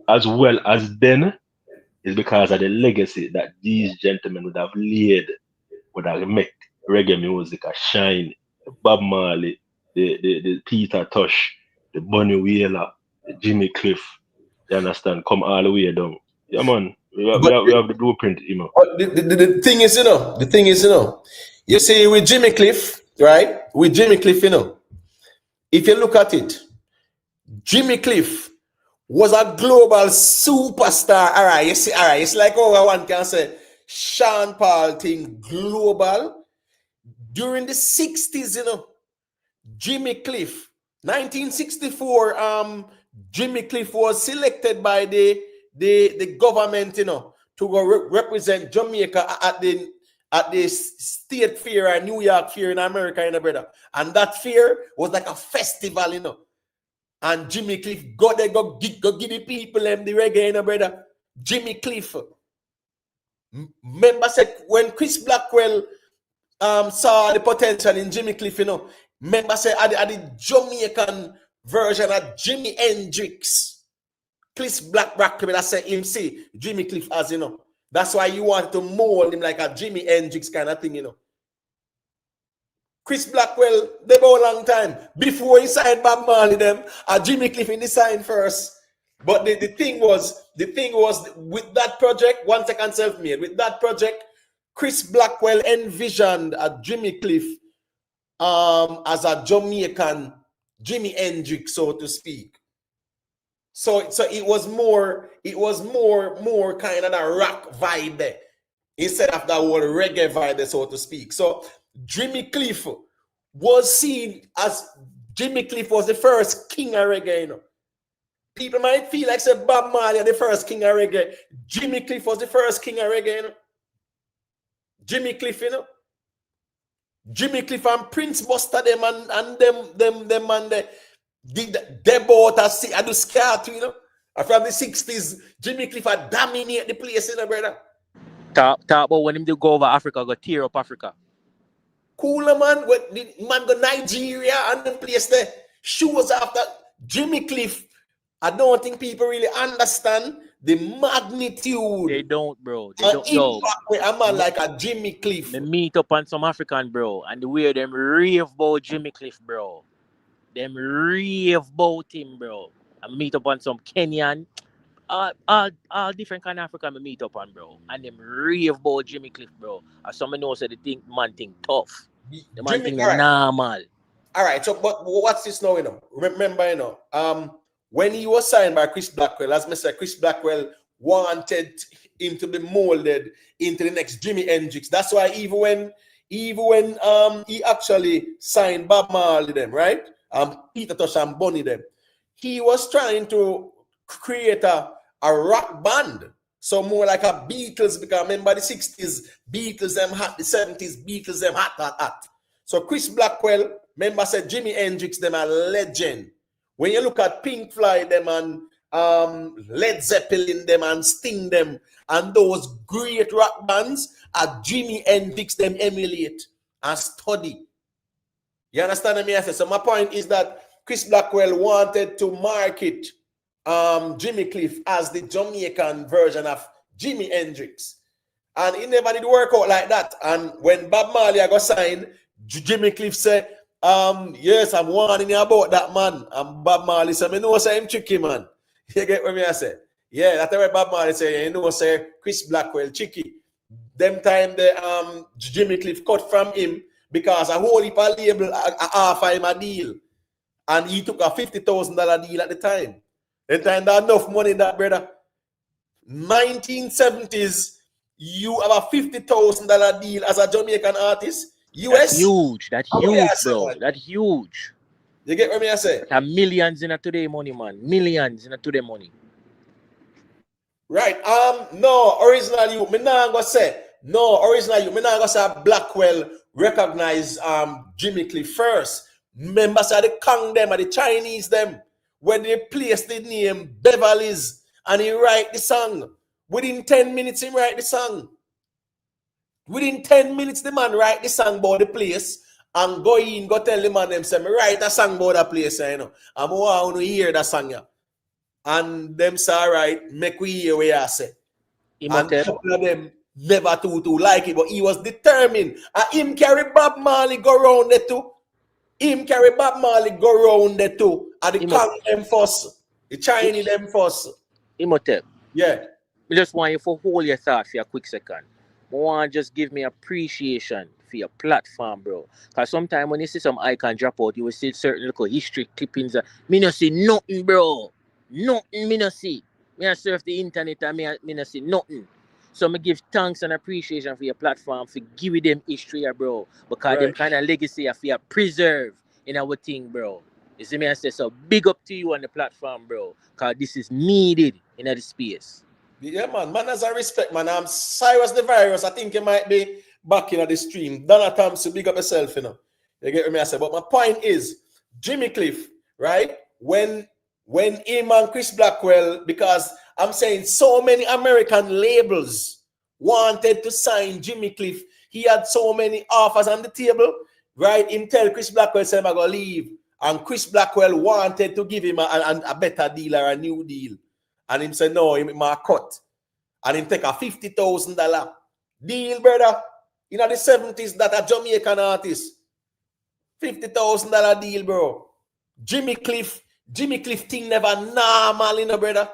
as well as then, is because of the legacy that these gentlemen would have laid, would have make reggae music a shine. Bob Marley, the Peter Tosh, the Bunny Wailer, the Jimmy Cliff, you understand, come all the way down. Yeah, man, But we have the blueprint, the thing is, you see with Jimmy Cliff, right? With Jimmy Cliff, if you look at it, Jimmy Cliff was a global superstar. All right, it's like one can say Sean Paul thing global during the 60s, Jimmy Cliff, 1964, Jimmy Cliff was selected by the government, to go represent Jamaica at the state fair and New York fair in America, brother. And that fair was like a festival, And Jimmy Cliff go there, go give the people them the reggae, brother. Jimmy Cliff. Remember said when Chris Blackwell saw the potential in Jimmy Cliff, Remember say at the Jamaican version of Jimi Hendrix. Chris Blackwell, I say him see Jimmy Cliff as, That's why you want to mold him like a Jimi Hendrix kind of thing, Chris Blackwell, they go a long time. Before he signed Bob Marley, them, Jimmy Cliff in the sign first. But the thing was with that project, 1 second self-made, with that project, Chris Blackwell envisioned a Jimmy Cliff as a Jamaican Jimi Hendrix, so to speak. So it was more kind of a rock vibe there, instead of that whole reggae vibe there, so to speak. So Jimmy Cliff was seen as Jimmy Cliff was the first king of reggae, People might feel like say Bob Marley the first king of reggae. Jimmy Cliff was the first king of reggae, Jimmy Cliff, Jimmy Cliff and Prince Buster them and them and they bought I do scat, And from the 60s, Jimmy Cliff had dominate the place, brother. Talk about when him do go over Africa, go tear up Africa. Cooler man, when the man go Nigeria and them place there. Shows after Jimmy Cliff. I don't think people really understand the magnitude. They don't, bro. They don't know. With a man like a Jimmy Cliff. They meet up on some African, bro, and the way them rave about Jimmy Cliff, bro. Them rave about him, bro. And meet up on some Kenyan, all different kind of African meet up on, bro. And them rave about Jimmy Cliff, bro. And some know say they think man think tough. The man think normal. All right, so but what's this now, Remember, when he was signed by Chris Blackwell, as I said, Chris Blackwell wanted him to be molded into the next Jimi Hendrix. That's why even when he actually signed Bob Marley them, right? Peter Tosh and Bunny them, he was trying to create a rock band. So more like a Beatles, because remember the 60s, Beatles them hot, the 70s, Beatles them hot. So Chris Blackwell, remember said Jimi Hendrix them a legend. When you look at Pink Floyd them and Led Zeppelin them and Sting them and those great rock bands, Jimi Hendrix them emulate and study. You understand me? So my point is that Chris Blackwell wanted to market Jimmy Cliff as the Jamaican version of Jimi Hendrix. And it never did work out like that. And when Bob Marley got signed, Jimmy Cliff said, yes, I'm warning you about that man. And Bob Marley said, I know say him tricky, man. You get what I say? Yeah, that's what Bob Marley said, you know, say Chris Blackwell tricky. Them time the Jimmy Cliff cut from him because a whole heap of label offer him a deal. And he took a $50,000 deal at the time. That time that enough money that, brother. 1970s, you have a $50,000 deal as a Jamaican artist. US. That's huge. That's huge, bro. That's huge. You get what I say? That's millions in a today money, man. Millions in a today money. Right. No, original you. Me not gonna say. No, original you. Me not gonna say Blackwell recognize Jimmy Cliff first. Remember, say the Kang them or the Chinese them when they placed the name Beverly's and he write the song. Within 10 minutes, he write the song. Within 10 minutes, the man write the song about the place and go tell the man them say, me write a song about that place, you know. And I want to hear that song, yeah. And them say, all right, make we hear what I say. And a couple of them never too like it, but he was determined. And him carry Bob Marley go round there too. Him carry Bob Marley go round there too. And the Kang them first. The Chinese them first. Imhotep. Yeah. I just want you to hold your thought for a quick second. I want to just give me appreciation for your platform, bro. Because sometimes when you see some icon drop out, you will see certain little history clippings. Me no see nothing, bro. Nothing me no see. Me I surf the internet and me no see nothing. So me give thanks and appreciation for your platform for giving them history, bro. Because them kind of legacy I feel preserve in our thing, bro. You see me I say so big up to you on the platform, bro. Because this is needed in the space. Yeah, man. Man has a respect, man. I'm Cyrus the Virus. I think you might be back in the stream. Donna Thompson, big up yourself, you know. You get what I say? But my point is, Jimmy Cliff, right? When him and Chris Blackwell, because I'm saying so many American labels wanted to sign Jimmy Cliff. He had so many offers on the table, right? Him tell Chris Blackwell, say, I'm going to leave. And Chris Blackwell wanted to give him a better deal or a new deal. And him said, no, him might cut. And him take a $50,000 deal, brother. In the 70s, that a Jamaican artist. $50,000 deal, bro. Jimmy Cliff thing never normal, you know, brother.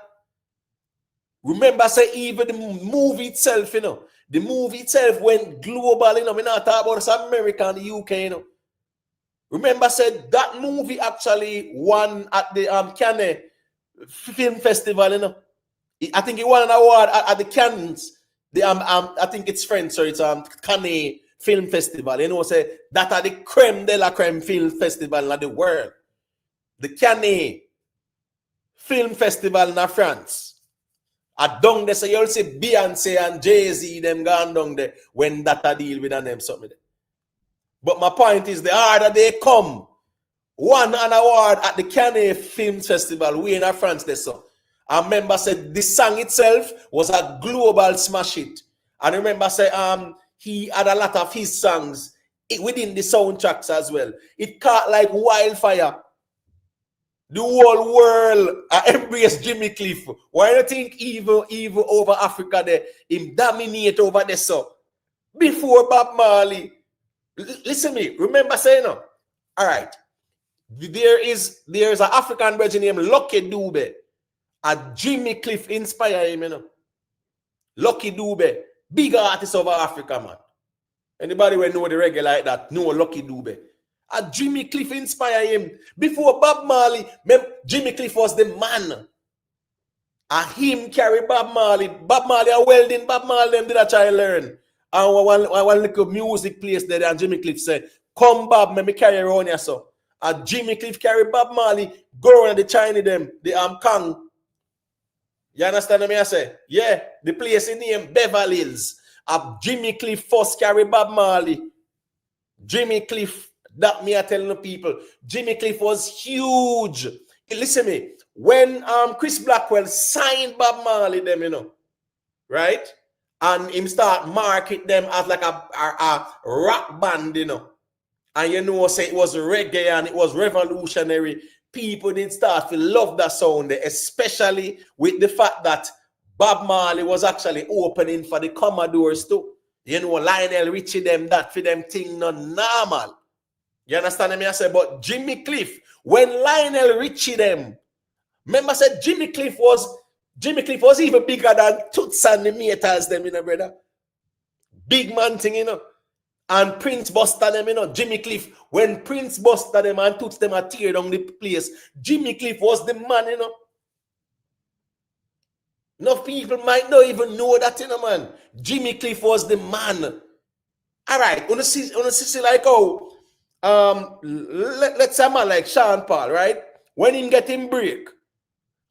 Remember, say, even the movie itself, you know. The movie itself went global, you know. We're not talking about some America and the UK, you know. Remember, said that movie actually won at the Cannes Film Festival, you know. I think he won an award at the Cannes. I think it's French, so it's Cannes Film Festival. You know, say that are the creme de la creme film festival in the world. The Cannes Film Festival in France. At down there, so you'll see Beyonce and Jay-Z them gone down there when that a deal with them something. But my point is, the harder they come, won an award at the Cannes Film Festival, we in France there, so. I remember said the song itself was a global smash hit. And I remember say he had a lot of his songs within the soundtracks as well. It caught like wildfire. The whole world embraced Jimmy Cliff. Why do you think even over Africa there, him dominate over there so? Before Bob Marley. Listen to me, remember saying no? All right. There's an African virgin named Lucky Dube. A Jimmy Cliff inspire him, you know. Lucky Dube, big artist of Africa, man. Anybody will know the reggae like that, know Lucky Dube. A Jimmy Cliff inspire him. Before Bob Marley, Jimmy Cliff was the man. And him carry Bob Marley. Bob Marley a welding, Bob Marley them did a try learn. And one little music place there, and Jimmy Cliff said, come Bob, let me carry around here, so. And Jimmy Cliff carry Bob Marley, go around the Chinese them, the Kang. You understand what I say? Yeah, the place in name Beverly Hills. Jimmy Cliff first carry Bob Marley. Jimmy Cliff, that me are telling the people. Jimmy Cliff was huge. Listen to me. When Chris Blackwell signed Bob Marley, them, you know, right? And him start market them as like a rock band, you know. And you know, say it was reggae and it was revolutionary. People did start to love that sound, especially with the fact that Bob Marley was actually opening for the Commodores too. You know, Lionel Richie them, that for them thing not normal. You understand me? I say, but Jimmy Cliff, when Lionel Richie them, remember I said Jimmy Cliff was even bigger than Toots and the Metals them, you know, brother. Big man thing, you know. And Prince Buster them, you know, Jimmy Cliff. When Prince Buster them and Toots them a tear down the place, Jimmy Cliff was the man, you know. Enough people might not even know that, you know, man. Jimmy Cliff was the man. All right, on see like let's say a man like Sean Paul, right? When him get him break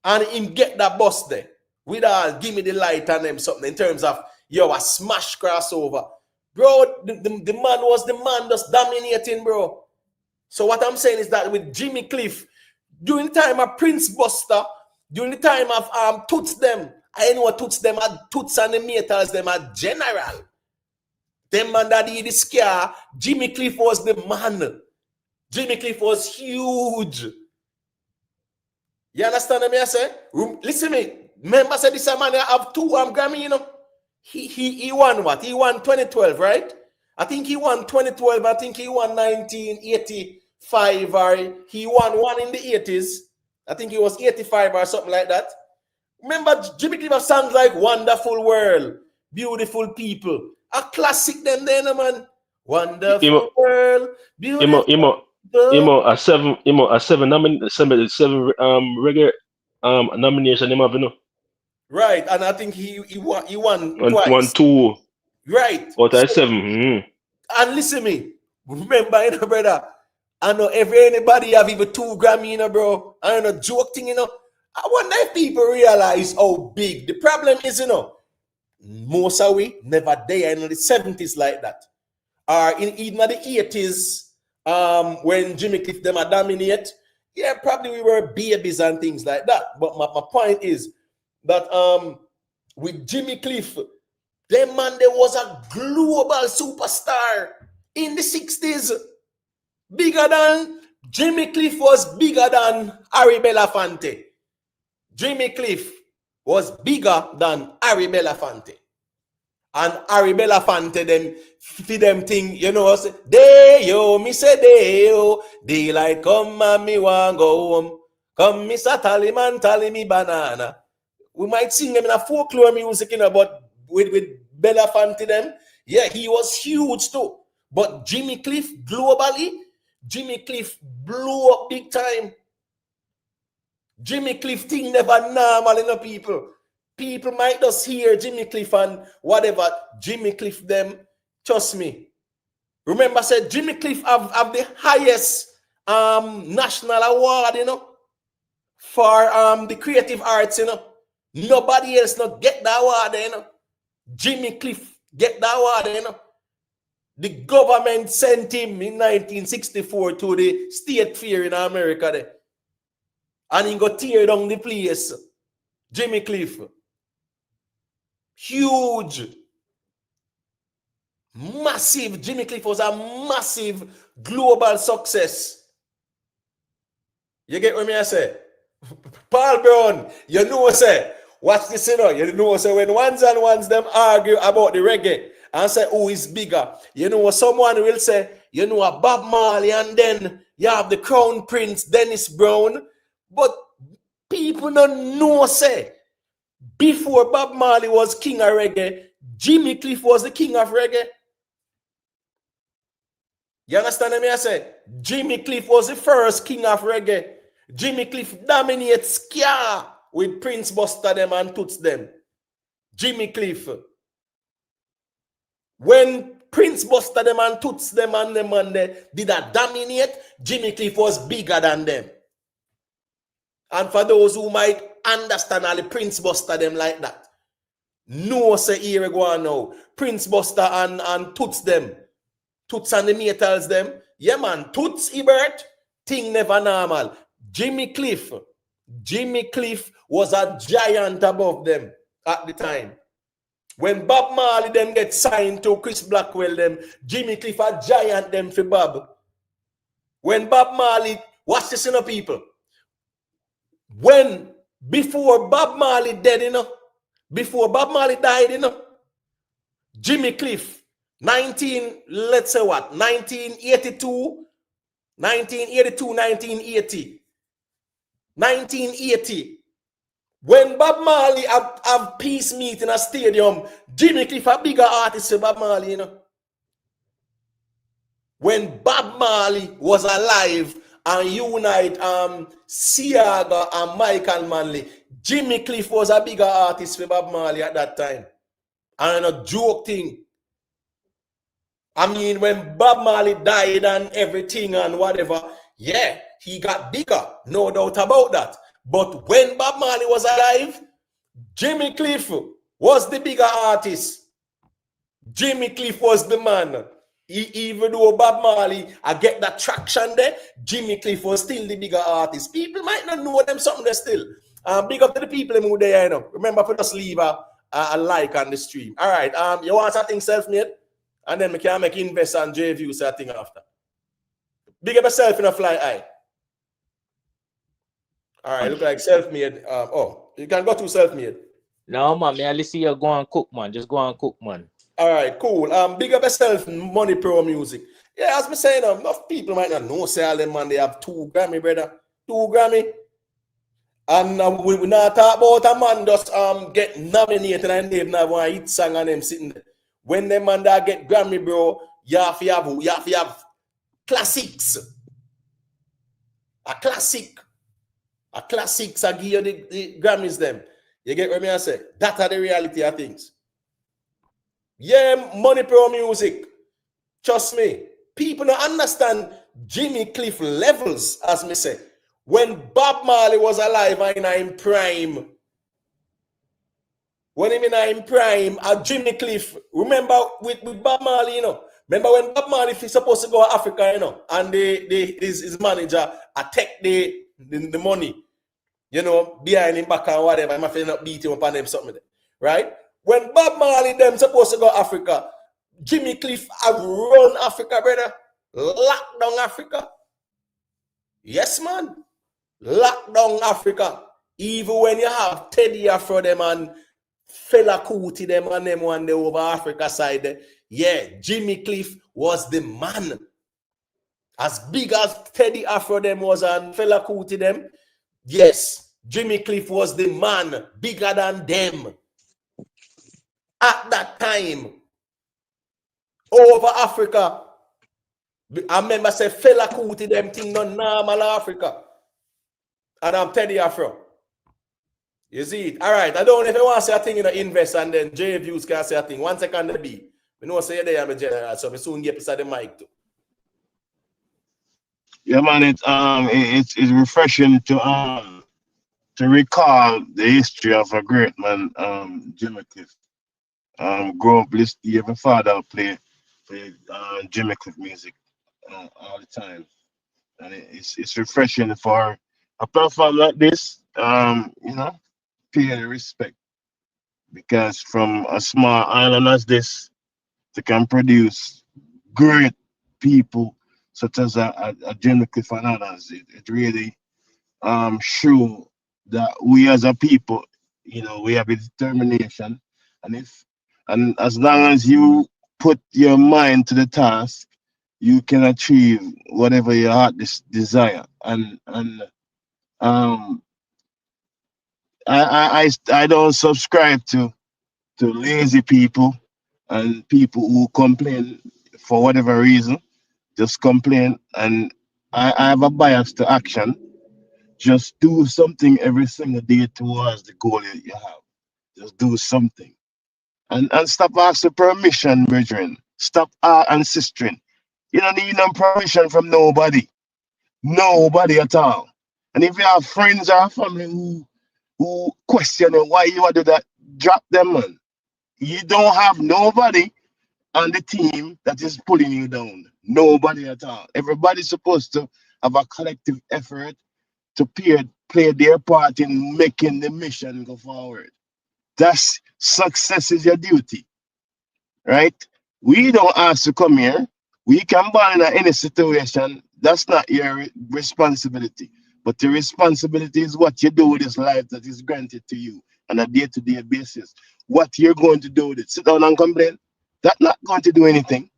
and him get that bus there, with all give me the light and them something in terms of a smash crossover. Bro, the man was the man just dominating, bro. So what I'm saying is that with Jimmy Cliff, during the time of Prince Buster, during the time of Toots them, I know what Toots them had Toots and the Metals them are general. Them man that did the scare, Jimmy Cliff was the man. Jimmy Cliff was huge. You understand what I say? Listen to me. Remember, said this man have 2 Grammy, you know. He won what? He won 2012, right? I think he won 2012. I think he won 1985, or he won one in the 80s. I think he was 85 or something like that. Remember, Jimmy Cliff songs like Wonderful World, Beautiful People. A classic them there, man. Wonderful World, Beautiful People. A seven reggae nomination him have, you know. Right, and I think he won twice. 1, 2. Right. Out of 7. And listen to me. Remember, you know, brother, I know anybody have even 2 Grammy, you know, bro. I don't know, joke thing, you know. I wonder if people realize how big. The problem is, you know, most of we never there in the 70s like that. Or even the 80s, when Jimmy Cliff them are dominate, yeah, probably we were babies and things like that. But my point is that with Jimmy Cliff, them man, there was a global superstar in the 60s. Bigger than Jimmy Cliff was bigger than Harry Belafonte. Jimmy Cliff was bigger than Harry Belafonte. And Harry Belafonte them for them thing, you know, say, they yo, me say they yo, daylight come and me want go home. Come, Mr. Tallyman, tally me banana. We might sing them in a folklore music, you know, but with Belafonte them, yeah, he was huge too. But Jimmy Cliff, globally, Jimmy Cliff blew up big time. Jimmy Cliff thing never normal in the people. People might just hear Jimmy Cliff and whatever. Jimmy Cliff them, trust me. Remember, I said Jimmy Cliff have the highest national award, you know, for the creative arts, you know. Nobody else not get that award, you know. Jimmy Cliff get that award, you know. The government sent him in 1964 to the state fair in America there. And he got tear down the place. Jimmy Cliff. Huge. Massive. Jimmy Cliff was a massive global success. You get what I say? Paul Brown, you know what I say? Watch this, you know. You know what I say? When ones and ones them argue about the reggae and say who is bigger, you know what someone will say, you know a Bob Marley, and then you have the Crown Prince, Dennis Brown. But people don't know, say, before Bob Marley was king of reggae, Jimmy Cliff was the king of reggae. You understand what I say? Jimmy Cliff was the first king of reggae. Jimmy Cliff dominates ska with Prince Buster them and Toots them. Jimmy Cliff. When Prince Buster them and Toots them and them and they did that dominate, Jimmy Cliff was bigger than them. And for those who might understand all the Prince Buster them like that, no say here go on now. Prince Buster and Toots them. Toots and the Metals them. Yeah man, Toots Ebert, thing never normal. Jimmy Cliff was a giant above them at the time. When Bob Marley them get signed to Chris Blackwell them, Jimmy Cliff a giant them for Bob. When Bob Marley, watch this, you know, people. When before Bob Marley dead, you know, before Bob Marley died, you know, Jimmy Cliff, 1982, 1980. When Bob Marley have peace meet in a stadium, Jimmy Cliff a bigger artist than Bob Marley, you know. When Bob Marley was alive and unite Siaga and Michael Manley, Jimmy Cliff was a bigger artist for Bob Marley at that time. And a joke thing. I mean, when Bob Marley died and everything and whatever, yeah, he got bigger, no doubt about that. But when Bob Marley was alive, Jimmy Cliff was the bigger artist. Jimmy Cliff was the man. Even though Bob Marley, I get that traction there, Jimmy Cliff was still the bigger artist. People might not know them something there still. Big up to the people who there, you know. Remember, for just leave a like on the stream. All right, you want something self-made? And then we can make invest on J-View so thing after. Big up yourself in a fly eye. All right, look like self-made. You can go to self-made. No, man, I see you go and cook, man. Just go and cook, man. All right, cool. Big up yourself, Money Pro Music. Yeah, as me saying, enough people might not know, say all them man, they have 2 Grammy, brother. 2 Grammy. And we not talk about a man just get nominated and they have one hit song and them sitting there. When them man that get Grammy, bro, you have to have classics. A classics I give you the Grammys them. You get what I say? That are the reality of things. Yeah, Money Pro Music. Trust me. People don't understand Jimmy Cliff levels, as me say. When Bob Marley was alive and in prime, when he in prime, Jimmy Cliff, remember with Bob Marley, you know, remember when Bob Marley is supposed to go to Africa, you know, and his manager take the money, you know, behind him back and whatever, I'm afraid not beat him up on them something, right? When Bob Marley them supposed to go to Africa, Jimmy Cliff have run Africa, brother. Lock down Africa. Yes, man. Lock down Africa. Even when you have Teddy Afro them and Fela Kuti them and them one day over Africa side, yeah, Jimmy Cliff was the man. As big as Teddy Afro them was and Fela Kuti them, yes, Jimmy Cliff was the man, bigger than them. At that time, over Africa, I remember say Fela Kuti them thing no normal Africa. And I'm Teddy Afro. You see it? All right. I don't know if you want to say a thing in the invest and then J Views can say a thing. 1 second to be. We know say there I'm a general, so we soon get beside the mic too. Yeah, man, it's refreshing to recall the history of a great man, Jimmy Cliff. Grow up listening, my father play Jimmy Cliff music all the time, and it's refreshing for a platform like this, you know, pay the respect, because from a small island as this, they can produce great people such as a Jimmy Cliff and others. It really show that we as a people, you know, we have a determination, and as long as you put your mind to the task, you can achieve whatever your heart desire. And I don't subscribe to lazy people and people who complain for whatever reason, just complain. And I have a bias to action. Just do something every single day towards the goal that you have. Just do something. And stop asking permission, brethren. Stop insisting. You don't need no permission from nobody. Nobody at all. And if you have friends or family who question why you want to do that, drop them, man. You don't have nobody on the team that is pulling you down. Nobody at all. Everybody's supposed to have a collective effort to play their part in making the mission go forward. That's success is your duty, right? We don't ask to come here. We can born in any situation. That's not your responsibility. But the responsibility is what you do with this life that is granted to you on a day-to-day basis. What you're going to do with it. Sit down and complain. That's not going to do anything.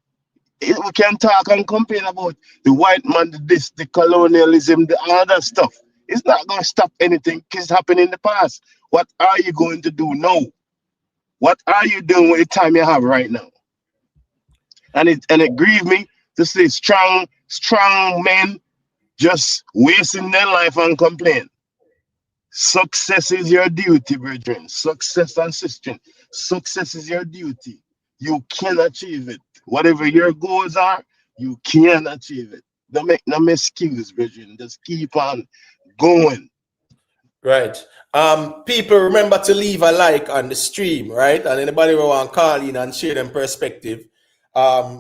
We can talk and complain about the white man, the colonialism, the other stuff. It's not going to stop anything because it's happened in the past. What are you going to do now? What are you doing with the time you have right now? And it grieved me to see strong men just wasting their life and complain. Success is your duty, brethren. Success and sister. Success is your duty. You can achieve it. Whatever your goals are, you can achieve it. Don't make no excuse, brethren. Just keep on going. Right. People remember to leave a like on the stream, right? And anybody who want to call in and share them perspective,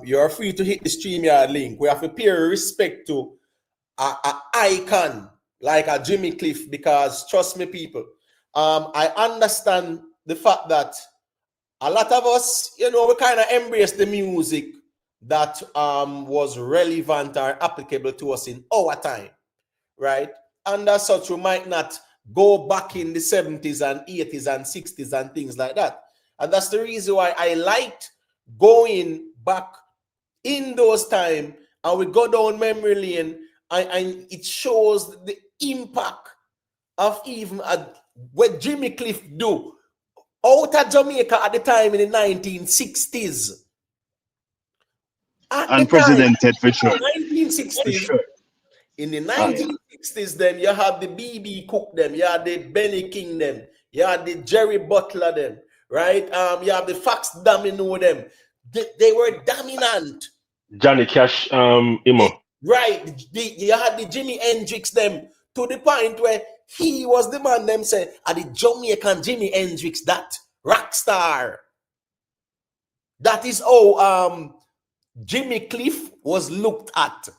you're free to hit the StreamYard link. We have to pay respect to a icon like a Jimmy Cliff, because trust me, people, I understand the fact that a lot of us, you know, we kind of embrace the music that was relevant or applicable to us in our time, right? And as such, we might not go back in the 70s and 80s and 60s and things like that. And that's the reason why I liked going back in those times, and we go down memory lane, and it shows the impact of even what Jimmy Cliff do out of Jamaica at the time in the 1960s. Unprecedented for sure. 1960s. For sure. In the 1960s, then you had the BB Cook them, you had the Benny King them, you had the Jerry Butler them, right? You have the Fox Domino them. They were dominant. Johnny Cash, Imo. Right. You had the Jimi Hendrix them, to the point where he was the man them say, are the Jamaican Jimi Hendrix, that rock star. That is how Jimmy Cliff was looked at.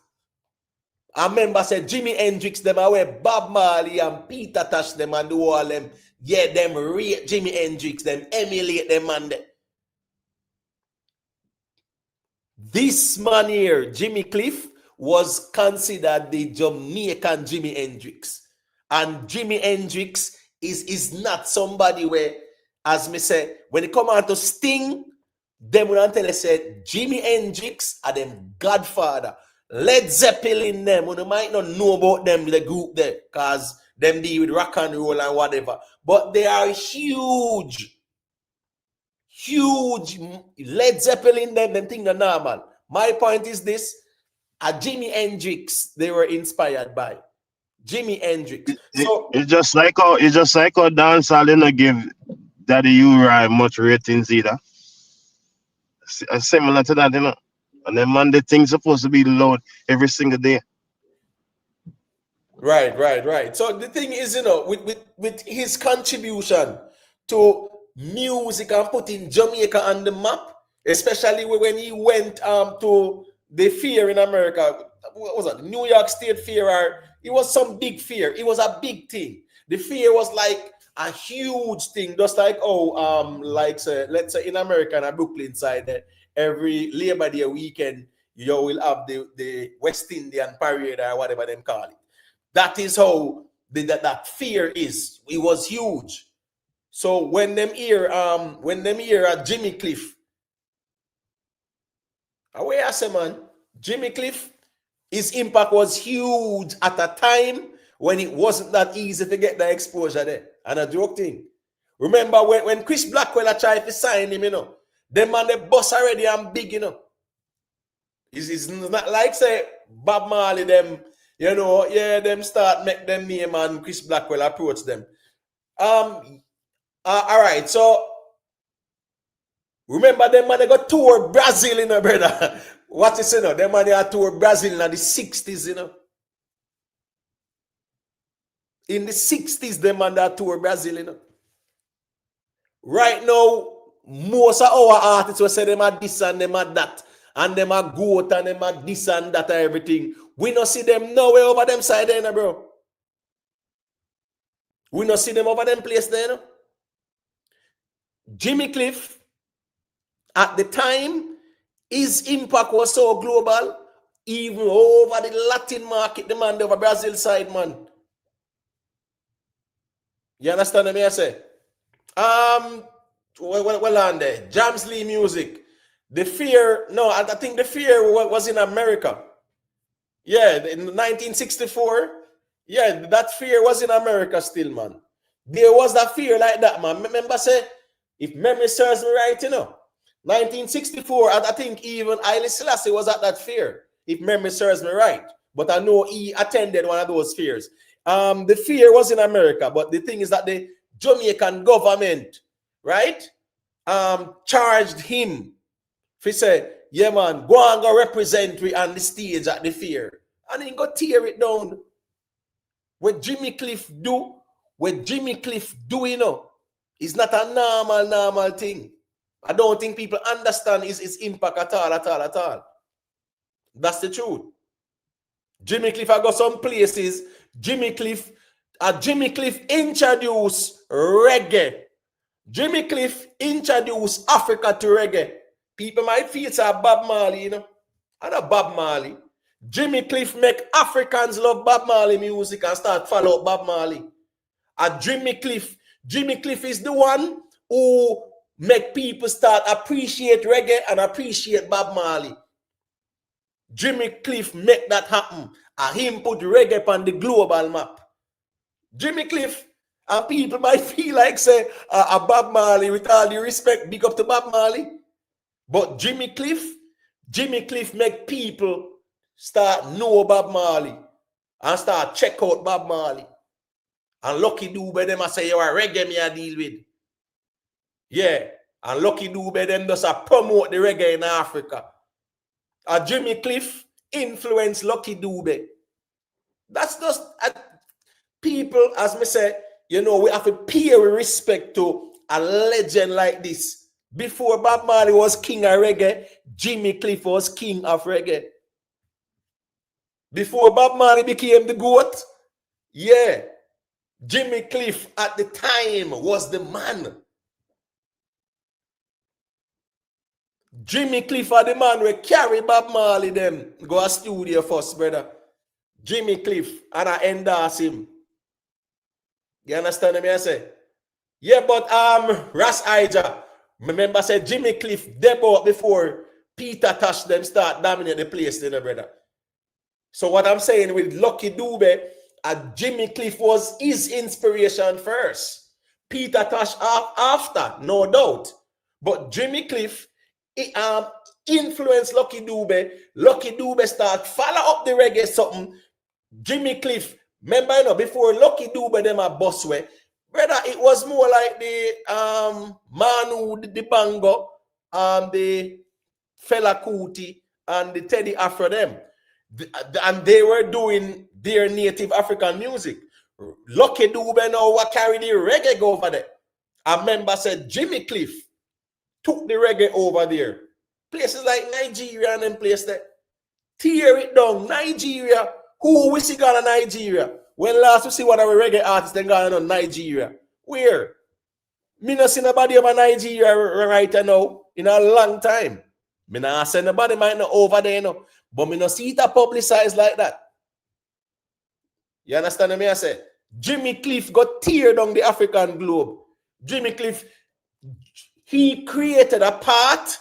I remember said Jimi Hendrix them away, Bob Marley and Peter Tosh them and do all them. Yeah, them rate Jimi Hendrix, them emulate them and this man here, Jimmy Cliff, was considered the Jamaican Jimi Hendrix. And Jimi Hendrix is not somebody where, as me say, when it come out to Sting, them will tell us say Jimi Hendrix are them godfather. Led Zeppelin them, you might not know about them, the group there, because them deal with rock and roll and whatever. But they are huge. Led Zeppelin them think they're normal. My point is this: Jimi Hendrix, they were inspired by Jimi Hendrix. So it's just like how dancehall didn't give Daddy Uri much ratings either. Similar to that, you know. And then Monday things supposed to be loud every single day. Right. So the thing is, you know, with his contribution to music and putting Jamaica on the map, especially when he went to the fair in America. What was that? New York State Fair, or it was some big fair. It was a big thing. The fair was like a huge thing, just like let's say in America and Brooklyn side there, every Labor Day weekend you will have the West Indian parade or whatever them call it. That is how that fair is. It was huge. So when them hear Jimmy Cliff, away I say, man, Jimmy Cliff, his impact was huge at a time when it wasn't that easy to get the exposure there. And a joke thing. Remember when Chris Blackwell tried to sign him, you know, them man the boss already and big, you know. It's not like say Bob Marley them, you know, yeah, them start make them name and Chris Blackwell approach them. All right, so remember them man they got tour Brazil, you know, brother. What is you know? Them man they are tour Brazil in the 60s, you know. In the 60s, them man that tour Brazil, you know. Right now, most of our artists will say them are this and them are that, and them are goat and them are this and that and everything. We don't see them nowhere over them side there, you know, bro. We don't see them over them place there, you know. Jimmy Cliff, at the time, his impact was so global, even over the Latin market, the man over Brazil side, man. You understand what I say? Well on there. James Lee music. The Fear, no, I think The Fear was in America. Yeah, in 1964. Yeah, that Fear was in America still, man. There was that Fear like that, man. Remember, say, if memory serves me right, you know, 1964, I think even Haile Selassie was at that Fear, if memory serves me right. But I know he attended one of those fairs. The Fear was in America, but the thing is that the Jamaican government, right, charged him. He said, yeah, man, go and go represent me on the stage at the Fear. And he go tear it down. What Jimmy Cliff do, you know, is not a normal thing. I don't think people understand his impact at all. That's the truth. Jimmy Cliff, I got some places. Jimmy Cliff introduced reggae. Jimmy Cliff introduced Africa to reggae. People might feel it's a Bob Marley, you know. And a Bob Marley. Jimmy Cliff make Africans love Bob Marley music and start follow Bob Marley. And Jimmy Cliff is the one who make people start appreciate reggae and appreciate Bob Marley. Jimmy Cliff make that happen. And him put reggae on the global map. Jimmy Cliff, and people might feel like say a Bob Marley, with all the respect, big up to Bob Marley. But Jimmy Cliff make people start know Bob Marley and start check out Bob Marley. And Lucky Dube them I say you are reggae me I deal with. Yeah. And Lucky Dube them just promote the reggae in Africa. And Jimmy Cliff influence Lucky Dube. That's just people, as me say, you know, we have to pay respect to a legend like this. Before Bob Marley was king of reggae, Jimmy Cliff was king of reggae. Before Bob Marley became the GOAT, yeah, Jimmy Cliff at the time was the man. Jimmy Cliff are the man we carry Bob Marley them go a studio first, brother. Jimmy Cliff, and I endorse him. You understand me? I say, yeah, but Ras Ija, remember said Jimmy Cliff debut before Peter Tosh them start dominate the place, you know, brother. So what I'm saying with Lucky Dube, Jimmy Cliff was his inspiration first. Peter Tosh after, no doubt. But Jimmy Cliff influenced Lucky Dube. Lucky Dube start follow up the reggae something. Jimmy Cliff, remember, you know, before Lucky Dube them a busway, brother, it was more like the Manu, the Bango, the Fela Kuti, and the Teddy Afro them. And they were doing their native African music. Lucky Dube now what carry the reggae go over there. A member said Jimmy Cliff took the reggae over there. Places like Nigeria and them places there. Tear it down. Nigeria. Who we see gone to Nigeria? When last we see one of our reggae artists then gone on Nigeria? Where? Me not see nobody over Nigeria right now in a long time. Me not say nobody might not over there, you know. But me not see it publicized like that. You understand what I say? Jimmy Cliff got tear down the African globe. Jimmy Cliff, he created a path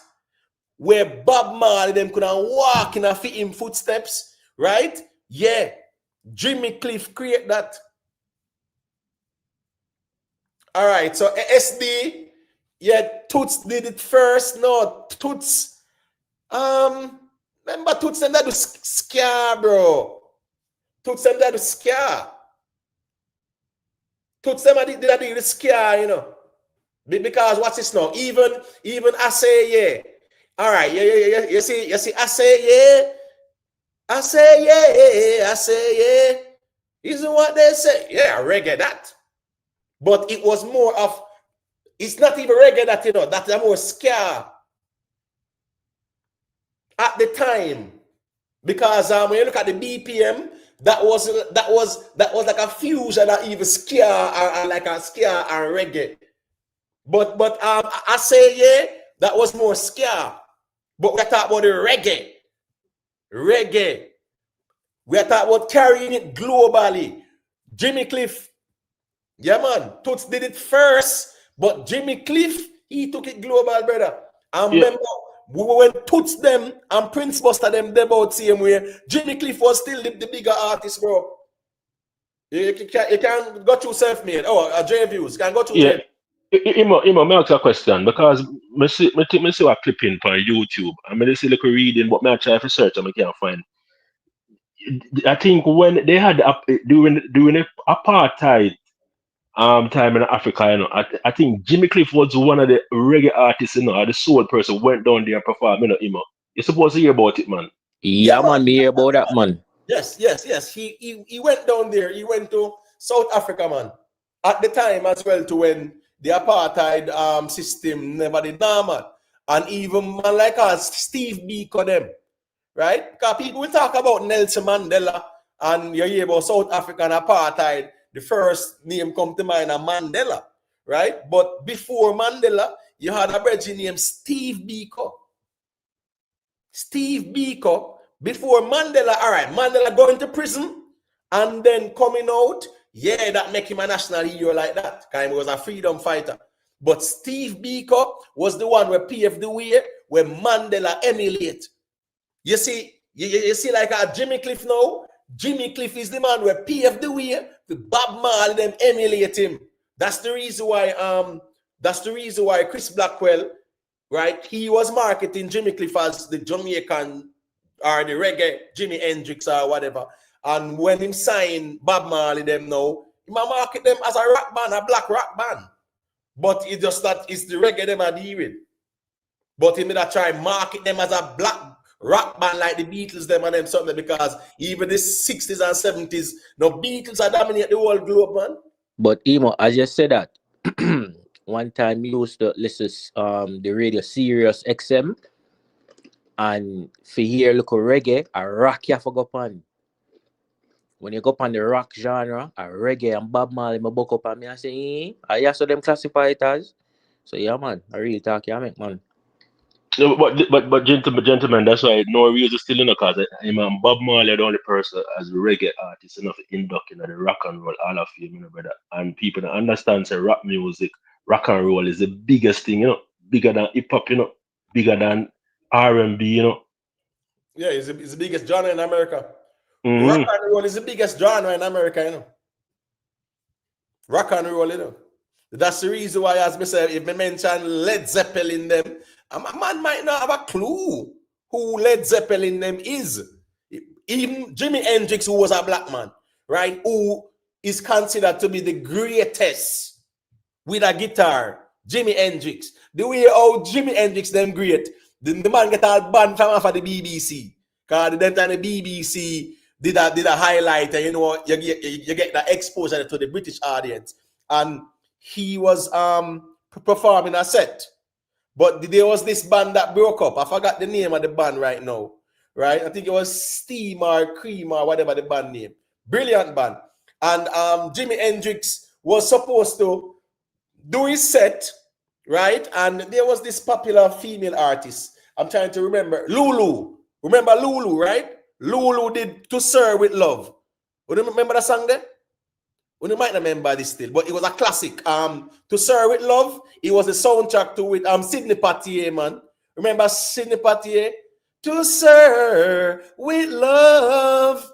where Bob Marley them could walk in a fit in footsteps, right? Yeah. Jimmy Cliff create that. All right, so SD, yeah, Toots did it first. No, Toots, remember Toots them that do scare, bro. Toots them that do scare. Toots them that do the scare, you know. Because what's this now? Even I say yeah. All right, yeah. You see, I say yeah. I say yeah. Isn't what they say? Yeah, reggae that. But it was more of, it's not even reggae that, you know, that's more scare at the time. Because when you look at the BPM, that was like a fusion of even scare and like a scare and reggae. But I say yeah, that was more scare. But we're talking about the reggae. We're talking about carrying it globally. Jimmy Cliff, yeah man, Toots did it first, but Jimmy Cliff, he took it global, brother. And remember, when Toots them and Prince Buster them about same way, Jimmy Cliff was still the bigger artist, bro. You can go through self-made. Oh, J Views, can go through Yeah. J. Imo, me ask a question because me see a clipping on YouTube. I mean, see like a reading, but me try to search and I can't find. I think when they had during the apartheid time in Africa, you know, I think Jimmy Cliff was one of the reggae artists, you know, or the soul person went down there and performed, you know, Imo. You're supposed to hear about it, man. Yeah, man, me hear about that, man. Yes. He went down there. He went to South Africa, man. At the time as well, to when the apartheid system never did normal. And even man like us, Steve Biko them, right? Because people will talk about Nelson Mandela and you hear about South African apartheid. The first name come to mind is Mandela, right? But before Mandela, you had a brother named Steve Biko. Steve Biko, before Mandela, all right, Mandela going to prison and then coming out, yeah, that make him a national hero like that. Because he was a freedom fighter. But Steve Biko was the one where paved the way where Mandela emulate. You see, you see like a Jimmy Cliff now. Jimmy Cliff is the man where paved the way the Bob Marley them emulate him. That's the reason why Chris Blackwell, right? He was marketing Jimmy Cliff as the Jamaican or the reggae Jimi Hendrix or whatever. And when him sign Bob Marley them now, he might market them as a rock band, a black rock band. But it just that it's the reggae them are dealing. But he may try market them as a black rock band like the Beatles them and them something, because even the 60s and 70s, no Beatles are dominate the whole globe, man. But Emo, I just said that one time you used to listen the radio Sirius XM, and for hear look reggae, a rock you for go upon. When you go upon the rock genre, a reggae and Bob Marley, my book up on me and say, I saw them classify it as. So yeah, man, I really talk, yeah, man. No, but gentlemen, that's why no real is still in the cause Bob Marley the only person as a reggae artist enough to induct in the rock and roll all of you, you know, brother. And people that understand say rock music, rock and roll is the biggest thing, you know, bigger than hip hop, you know, bigger than R&B, you know. Yeah, it's the biggest genre in America. Mm-hmm. Rock and roll is the biggest genre in America, you know. Rock and roll, you know. That's the reason why, as I said, if I mention Led Zeppelin them, a man might not have a clue who Led Zeppelin them is. Even Jimi Hendrix, who was a black man, right, who is considered to be the greatest with a guitar, Jimi Hendrix. The way how Jimi Hendrix them great, the man get all banned from off of the BBC. Because the time the BBC did a highlight, and you know, you get the exposure to the British audience. And he was performing a set. But there was this band that broke up. I forgot the name of the band right now. Right? I think it was Steam or Cream or whatever the band name. Brilliant band. And Jimi Hendrix was supposed to do his set, right? And there was this popular female artist. I'm trying to remember. Lulu. Remember Lulu, right? Lulu did To Sir With Love. You remember that song there? Well, you might remember this still, but it was a classic. To Sir With Love, it was a soundtrack to it. Sidney Poitier, man. Remember Sidney Poitier? To Sir With Love.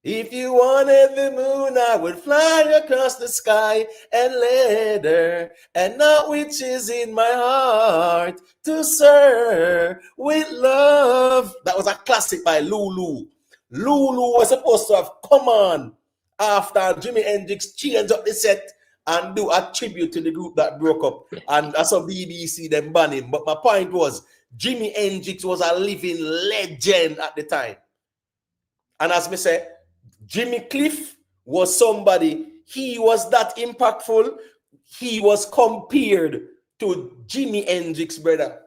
If you wanted the moon, I would fly across the sky and let her, and not which is in my heart. To Sir With Love. That was a classic by Lulu. Lulu was supposed to have come on after Jimi Hendrix changed up the set and do a tribute to the group that broke up. And that's how BBC then banned him. But my point was, Jimi Hendrix was a living legend at the time. And as me say, Jimmy Cliff was somebody, he was that impactful. He was compared to Jimi Hendrix, brother.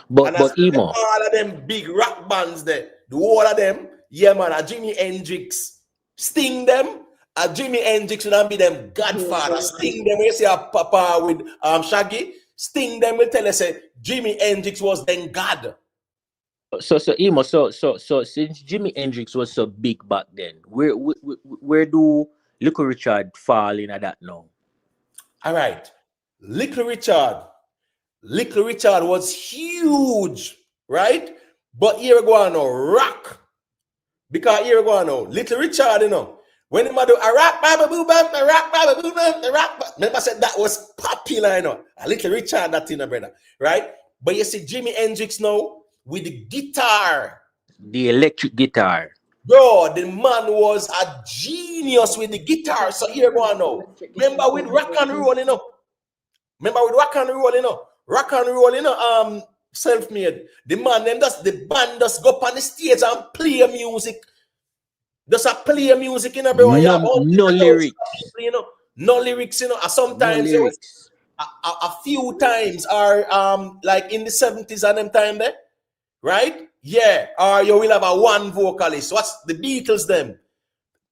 But Emo, all of them big rock bands there, the whole of them, yeah man, a Jimi Hendrix. Sting them, Jimi Hendrix will be them godfather. Sting them, you see a papa with Shaggy. Sting them will tell us Jimi Hendrix was then God. So Emo, so since Jimi Hendrix was so big back then, where do Little Richard fall in at that now? All right, Little Richard was huge, right? But here we go on now, rock. Because here we go now, Little Richard, you know, when he do a rock, a rock, remember I said that was popular, you know, a Little Richard, that thing, brother, right? But you see Jimi Hendrix now with the guitar, the electric guitar. Bro, the man was a genius with the guitar. So here we go now. Remember with rock and roll, you know. Rock and roll, self-made. The man, the band just go up on the stage and play music. Just a play music, you know, bro. No lyrics. You know, no lyrics, you know. Sometimes no lyrics. A few times are like in the 70s and them time there, right? Yeah, or you will have a one vocalist. What's the Beatles them?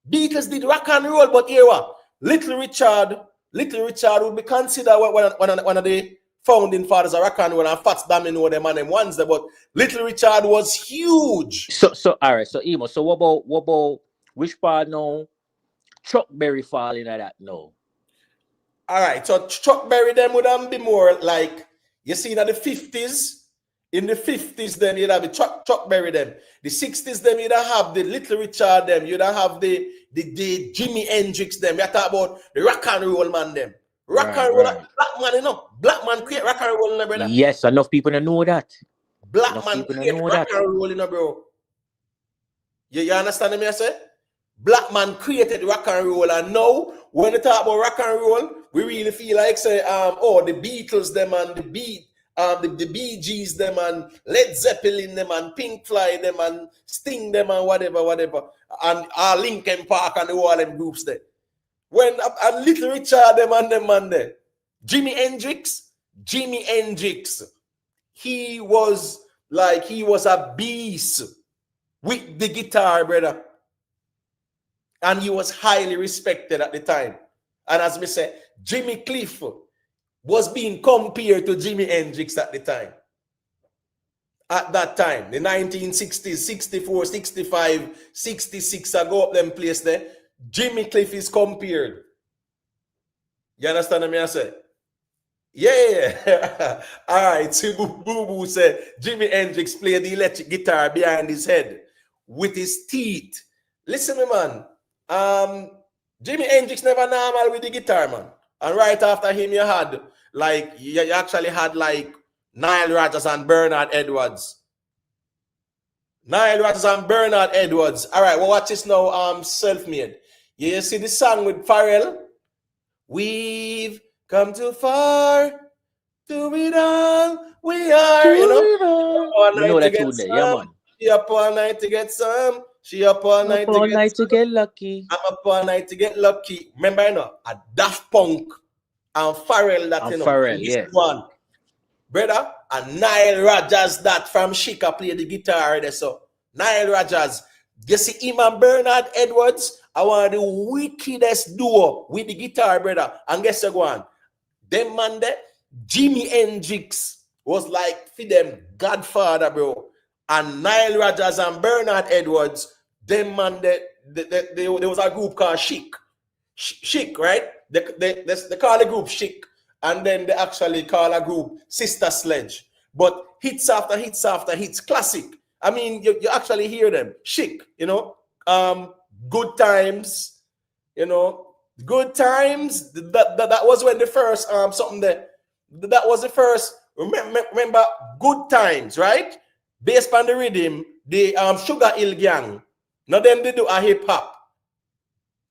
Beatles did rock and roll, but here what? Little Richard would be considered one of the founding fathers of rock and roll, and Fats Dammy know them and them ones there, but Little Richard was huge. So all right, so Emo, so what about which part now Chuck Berry fall into that now? All right, so Chuck Berry them would be more like, you see, in the 50s. In the 50s, then you'd have the Chuck Berry them. The 60s, then you'd have the Little Richard them. You'd have the Jimi Hendrix them. You talk about the rock and roll man them. Rock and roll, black man, you know. Black man create rock and roll, you know, brother. Yes, enough people don't know that. Black Enough man people create don't know rock that. and roll, you know, bro. You understand me, I say? Black man created rock and roll, and now when you talk about rock and roll, we really feel like say, the Beatles them and the Bee Gees them and Led Zeppelin them and Pink Floyd them and Sting them and whatever, and Linkin Park and all them groups there. When Little Richard them and them man there, Jimi Hendrix, he was a beast with the guitar, brother, and he was highly respected at the time. And as me say, Jimmy Cliff was being compared to Jimi Hendrix at the time. At that time, the 1960s, 64, 65, 66, I go up them place there. Jimmy Cliff is compared. You understand what I say? Yeah. All right. So Boo said Jimi Hendrix played the electric guitar behind his head with his teeth. Listen, me, man. Jimi Hendrix never normal with the guitar, man. And right after him, you actually had like Nile Rodgers and Bernard Edwards. All right, well, watch this now. Self-made. You see the song with Pharrell? We've come too far to it all. We are, you know. We know that tune there, yeah, man. She up all night to get some. She up all night to get lucky. I'm up all night to get lucky. Remember, you know, a Daft Punk and Pharrell that, you know. Pharrell, yeah. One. Brother, and Nile Rodgers that from Chica play the guitar there. So, Nile Rodgers. You see him and Bernard Edwards? I want the wickedest duo with the guitar, brother. And guess what? Them man there, Jimi Hendrix was like for them godfather, bro. And Nile Rodgers and Bernard Edwards, them man there was a group called Chic. Chic, right? They call the group Chic. And then they actually call a group Sister Sledge. But hits after hits after hits, classic. I mean, you actually hear them. Chic, you know. Good Times, you know. Good Times. That was when the first something there. That was the first. Remember Good Times, right? Based on the rhythm, the Sugar Hill Gang. Now them they do a hip hop.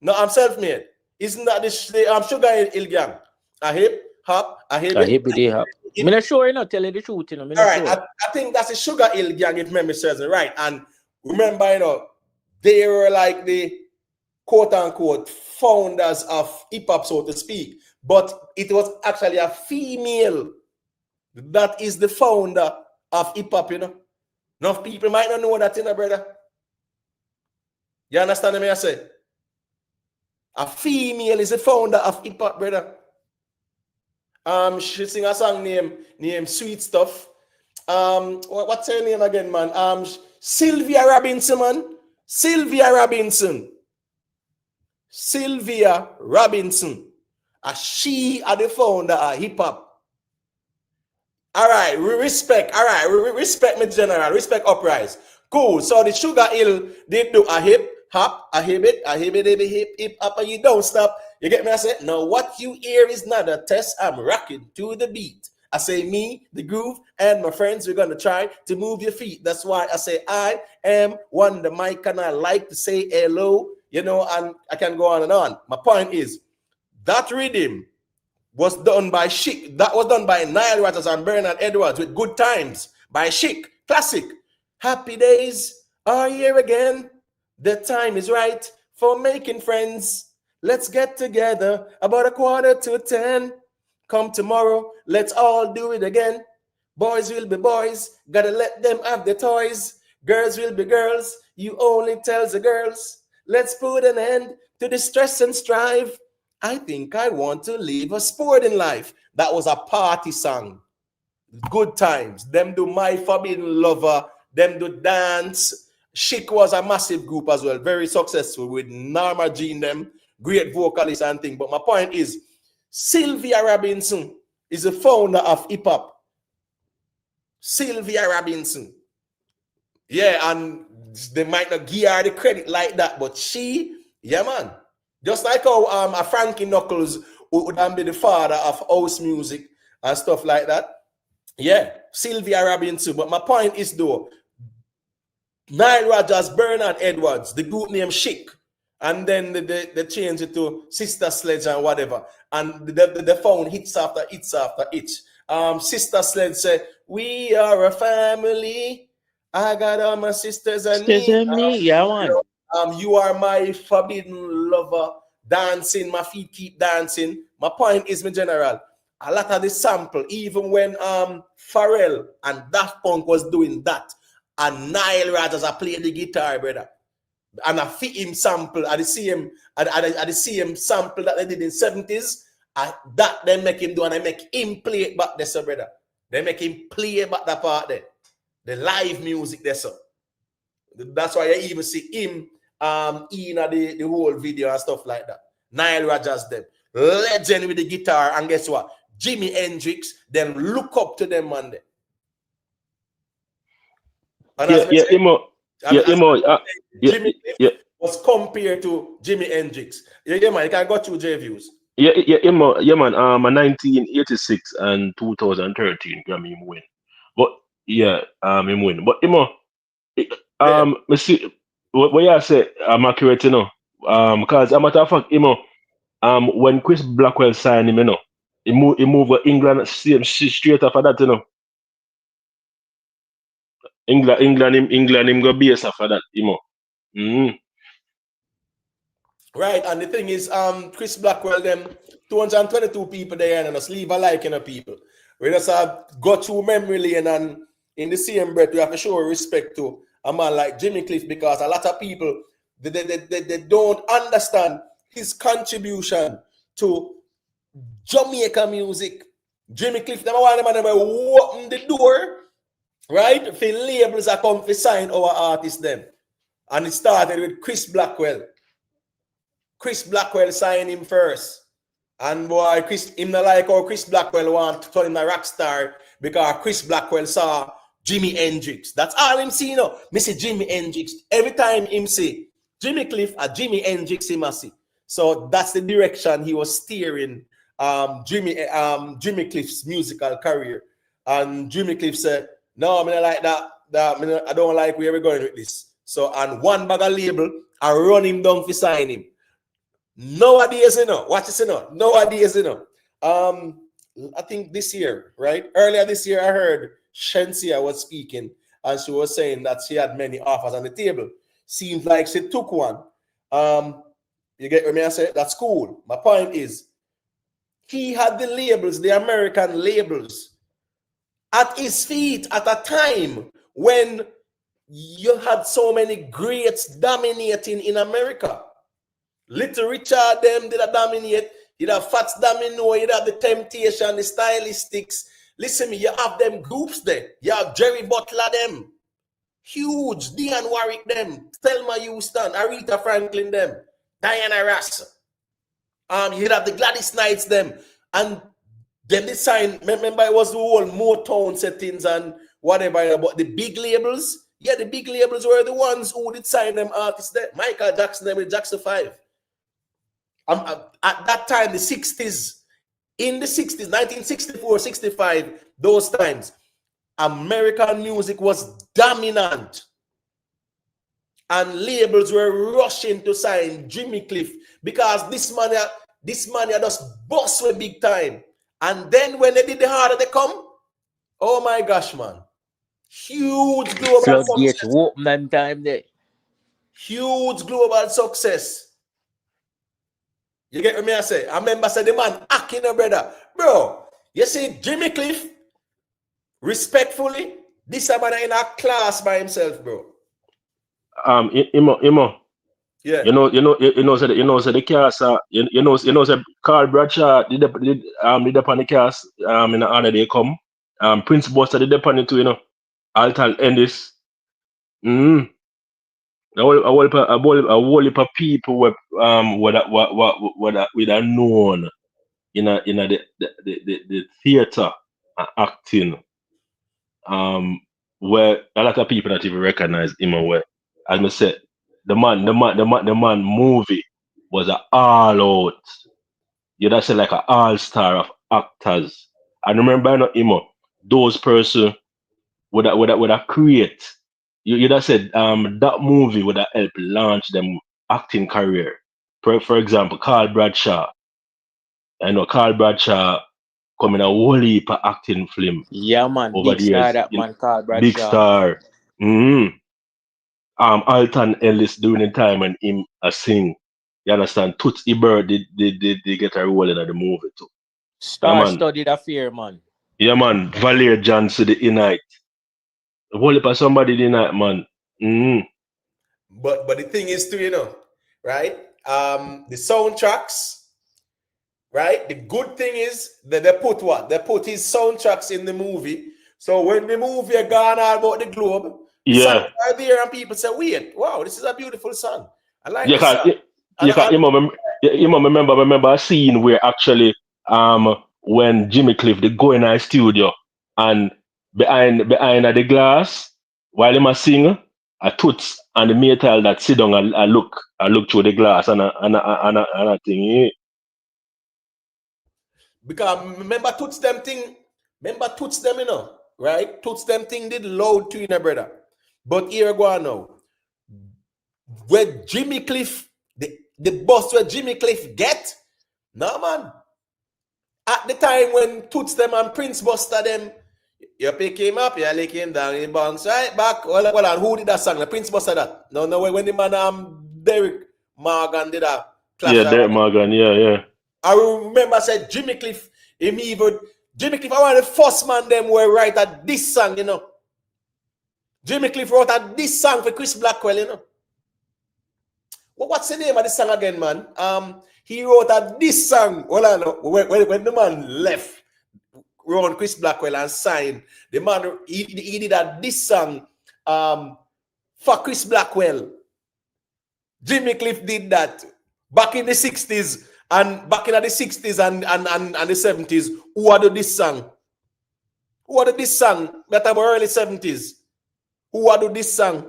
No, I'm self-made. Isn't that the Sugar Hill Gang? A hip hop, a hip hop. I'm not sure, you know, tell you the truth, you know. All right, sure. I think that's the Sugar Hill Gang, if memory serves me right. And remember, you know, they were like the quote-unquote founders of hip-hop, so to speak. But it was actually a female that is the founder of hip-hop, you know. Enough people might not know that, you know, brother. You understand what I say? A female is the founder of hip-hop, brother. She sing a song named Sweet Stuff. What's her name again, man? Sylvia Robinson, man. Sylvia Robinson. She are the founder of hip hop. All right, we respect. All right, we respect me, general. Respect uprise. Cool. So the Sugar Hill, they do a hip hop, a hip hop, and you don't stop. You get me? I say, no, what you hear is not a test. I'm rocking to the beat. I say me, the groove, and my friends, we're gonna try to move your feet. That's why I say I am one the mic, and I like to say hello, you know, and I can go on and on. My point is that rhythm was done by Chic. That was done by Nile Rodgers and Bernard Edwards with Good Times by Chic. Classic. Happy days are here again. The time is right for making friends. Let's get together about 9:45. Come tomorrow, let's all do it again. Boys will be boys, gotta let them have the toys. Girls will be girls, you only tell the girls. Let's put an end to the stress and strive. I think I want to live a sporting life. That was a party song. Good times. Them do My Forbidden Lover. Them do Dance. Chic was a massive group as well. Very successful with Norma Jean them. Great vocalist and thing. But my point is, Sylvia Robinson is the founder of hip hop. Sylvia Robinson. Yeah, and they might not give her the credit like that, but she, yeah, man. Just like how a Frankie Knuckles would be the father of house music and stuff like that. Yeah, Sylvia Robinson. But my point is, though, Nile Rodgers, Bernard Edwards, the group name Chic, and then they changed it to Sister Sledge and whatever. And they found hits after hits after hits. Sister Sledge said, "We are a family. I got all my sisters and me. Yeah, man. You are my forbidden lover. Dancing, my feet keep dancing." My point is, my general, a lot of the sample, even when Pharrell and Daft Punk was doing that, and Nile Rodgers are playing the guitar, brother, and I fit him sample at the same sample that they did in 70s. That they make him do, and I make him play it back there, so brother. They make him play back that part there. The live music there, so. That's why you even see him in the whole video and stuff like that. Nile Rodgers, them legend with the guitar, and guess what? Jimi Hendrix, then look up to them, man. Jimmy was compared to Jimi Hendrix. Yeah, man, you can go through J views. Yeah, man. 1986 and 2013 Grammy him win. But yeah, him win. But me see what you say, I'm accurate, you know. Because a matter of fact, when Chris Blackwell signed him, he moved to England straight after that, England him go base after that, Right, and the thing is, Chris Blackwell, them 222 people there, and us leave a like in the people. We just go through memory lane, and in the same breath, we have to show respect to a man like Jimmy Cliff, because a lot of people they don't understand his contribution to Jamaica music. Jimmy Cliff, number one, them open the door, right? For labels that come to sign our artists, them. And it started with Chris Blackwell. Chris Blackwell signed him first. And boy, him not like how Chris Blackwell want to turn him a rock star, because Chris Blackwell saw Jimi Hendrix. That's all him see, Me see Jimi Hendrix. Every time him say Jimmy Cliff or Jimi Hendrix, he must see. So that's the direction he was steering Jimmy Cliff's musical career. And Jimmy Cliff said, "No, I mean like that. I don't like where we're going with this." So, and one bag of label, I run him down for sign him. Nowadays, watch this, nowadays, I think this year, right? Earlier this year, I heard Shensia was speaking, and she was saying that she had many offers on the table. Seems like she took one. You get what I say? That's cool. My point is, he had the labels, the American labels, at his feet at a time when you had so many greats dominating in America. Little Richard, them did a dominate. You have Fats Domino, you have the Temptation, the Stylistics. Listen me, you have them groups there. You have Jerry Butler, them. Huge. Dionne Warwick, them. Thelma Houston, Aretha Franklin, them. Diana Ross. You have the Gladys Knights, them. And then they signed, remember it was the whole Motown settings and whatever, but the big labels, the big labels were the ones who did sign them artists there. Michael Jackson, them with Jackson 5. At that time, the 60s, in the 60s, 1964, 65, those times, American music was dominant. And labels were rushing to sign Jimmy Cliff, because this man just bust with big time. And then when they did the harder they come, oh my gosh, man. Huge global success. Open time there. Huge global success. You get what I say? I remember say the man hacking a brother. Bro, you see Jimmy Cliff, respectfully, this man in a class by himself, bro. Imo. Yeah. So the cast, so Carl Bradshaw did up on the cast, in the honor they come. Prince Buster did up on it too, Alton Ennis. Mm. A whole heap of people with a known in the theater and acting, where a lot of people not even recognize him, and where, as I said, the man movie was a all out, that's like an all star of actors. And remember, those person would have create, you'd have said, that movie would have helped launch them acting career. For example, Carl Bradshaw. I know Carl Bradshaw come in a whole heap of acting film Yeah, man. over Big the star years. that man called Big Bradshaw. star. Mm. Alton Ellis during the time when him a sing. You understand? Toots Ebert did get a role in the movie too. Yeah, Star man. studied affair, man. Yeah, man. Valerie Johnson the Inite. A whole heap of somebody the night, man. Mm. But the thing is too, right? The soundtracks, right? The good thing is that they put what? They put his soundtracks in the movie. So when the movie are gone all about the globe, the songs Yeah. are there and people say, wait, wow, this is a beautiful song. I like You this can song. you can And remember a scene where actually, when Jimmy Cliff they go in our studio, and behind the glass while him a sing, a toots and the metal that sit down and look through the glass, and a thing. because remember Toots them, right? Toots them thing did loud to brother. But here go on now. Where Jimmy Cliff, the boss where Jimmy Cliff get, no man. At the time when Toots them and Prince Buster them, you pick him up, you lick him down, he bounce right back. Well, and who did that song? The Prince Buster that? No, when the man Derek Morgan did that clash. Yeah, Derek Morgan. Yeah. I remember I said Jimmy Cliff, Jimmy Cliff, I was the first man them were write at this song, Jimmy Cliff wrote at this song for Chris Blackwell, Well, what's the name of the song again, man? He wrote at this song. Well, when the man left, Ron Chris Blackwell and signed, the man he did at this song for Chris Blackwell. Jimmy Cliff did that back in the 60s and back in the 60s and the 70s. Who had this song? Who had this song? That about early 70s. Who had this song?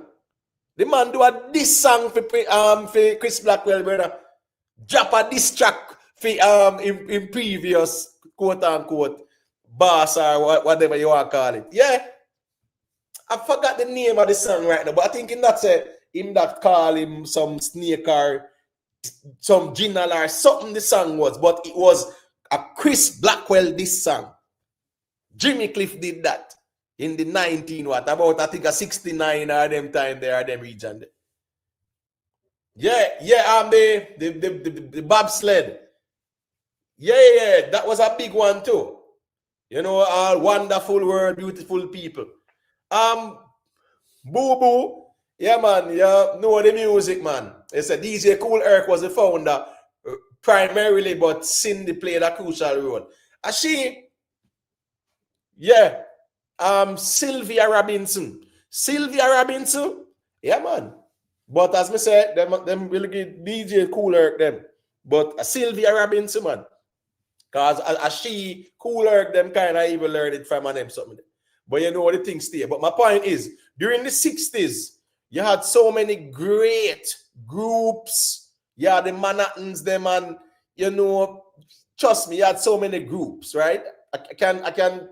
The man do this song for Chris Blackwell, brother. Drop a diss track for in previous quote unquote boss or whatever you want to call it. Yeah. I forgot the name of the song right now, but I think that's him that call him some snake or some jinal or something the song was, but it was a Chris Blackwell this song. Jimmy Cliff did that in the 19 what about I think a 69 or them time there or them region there. Yeah, the bobsled. Yeah, that was a big one too. All wonderful world, beautiful people. Boo, yeah, man, know the music, man. It's a DJ Cool Herc was the founder primarily, but Cindy played a crucial role. Sylvia Robinson, yeah, man. But as I said, them will get DJ Cool Herc them. But Sylvia Robinson, man. Because as she Cool Herc them kind of even learned it from them something. But you know what the thing stay. But my point is, during the 60s, you had so many great groups. You had the Manhattans, them, and trust me, you had so many groups, right? I can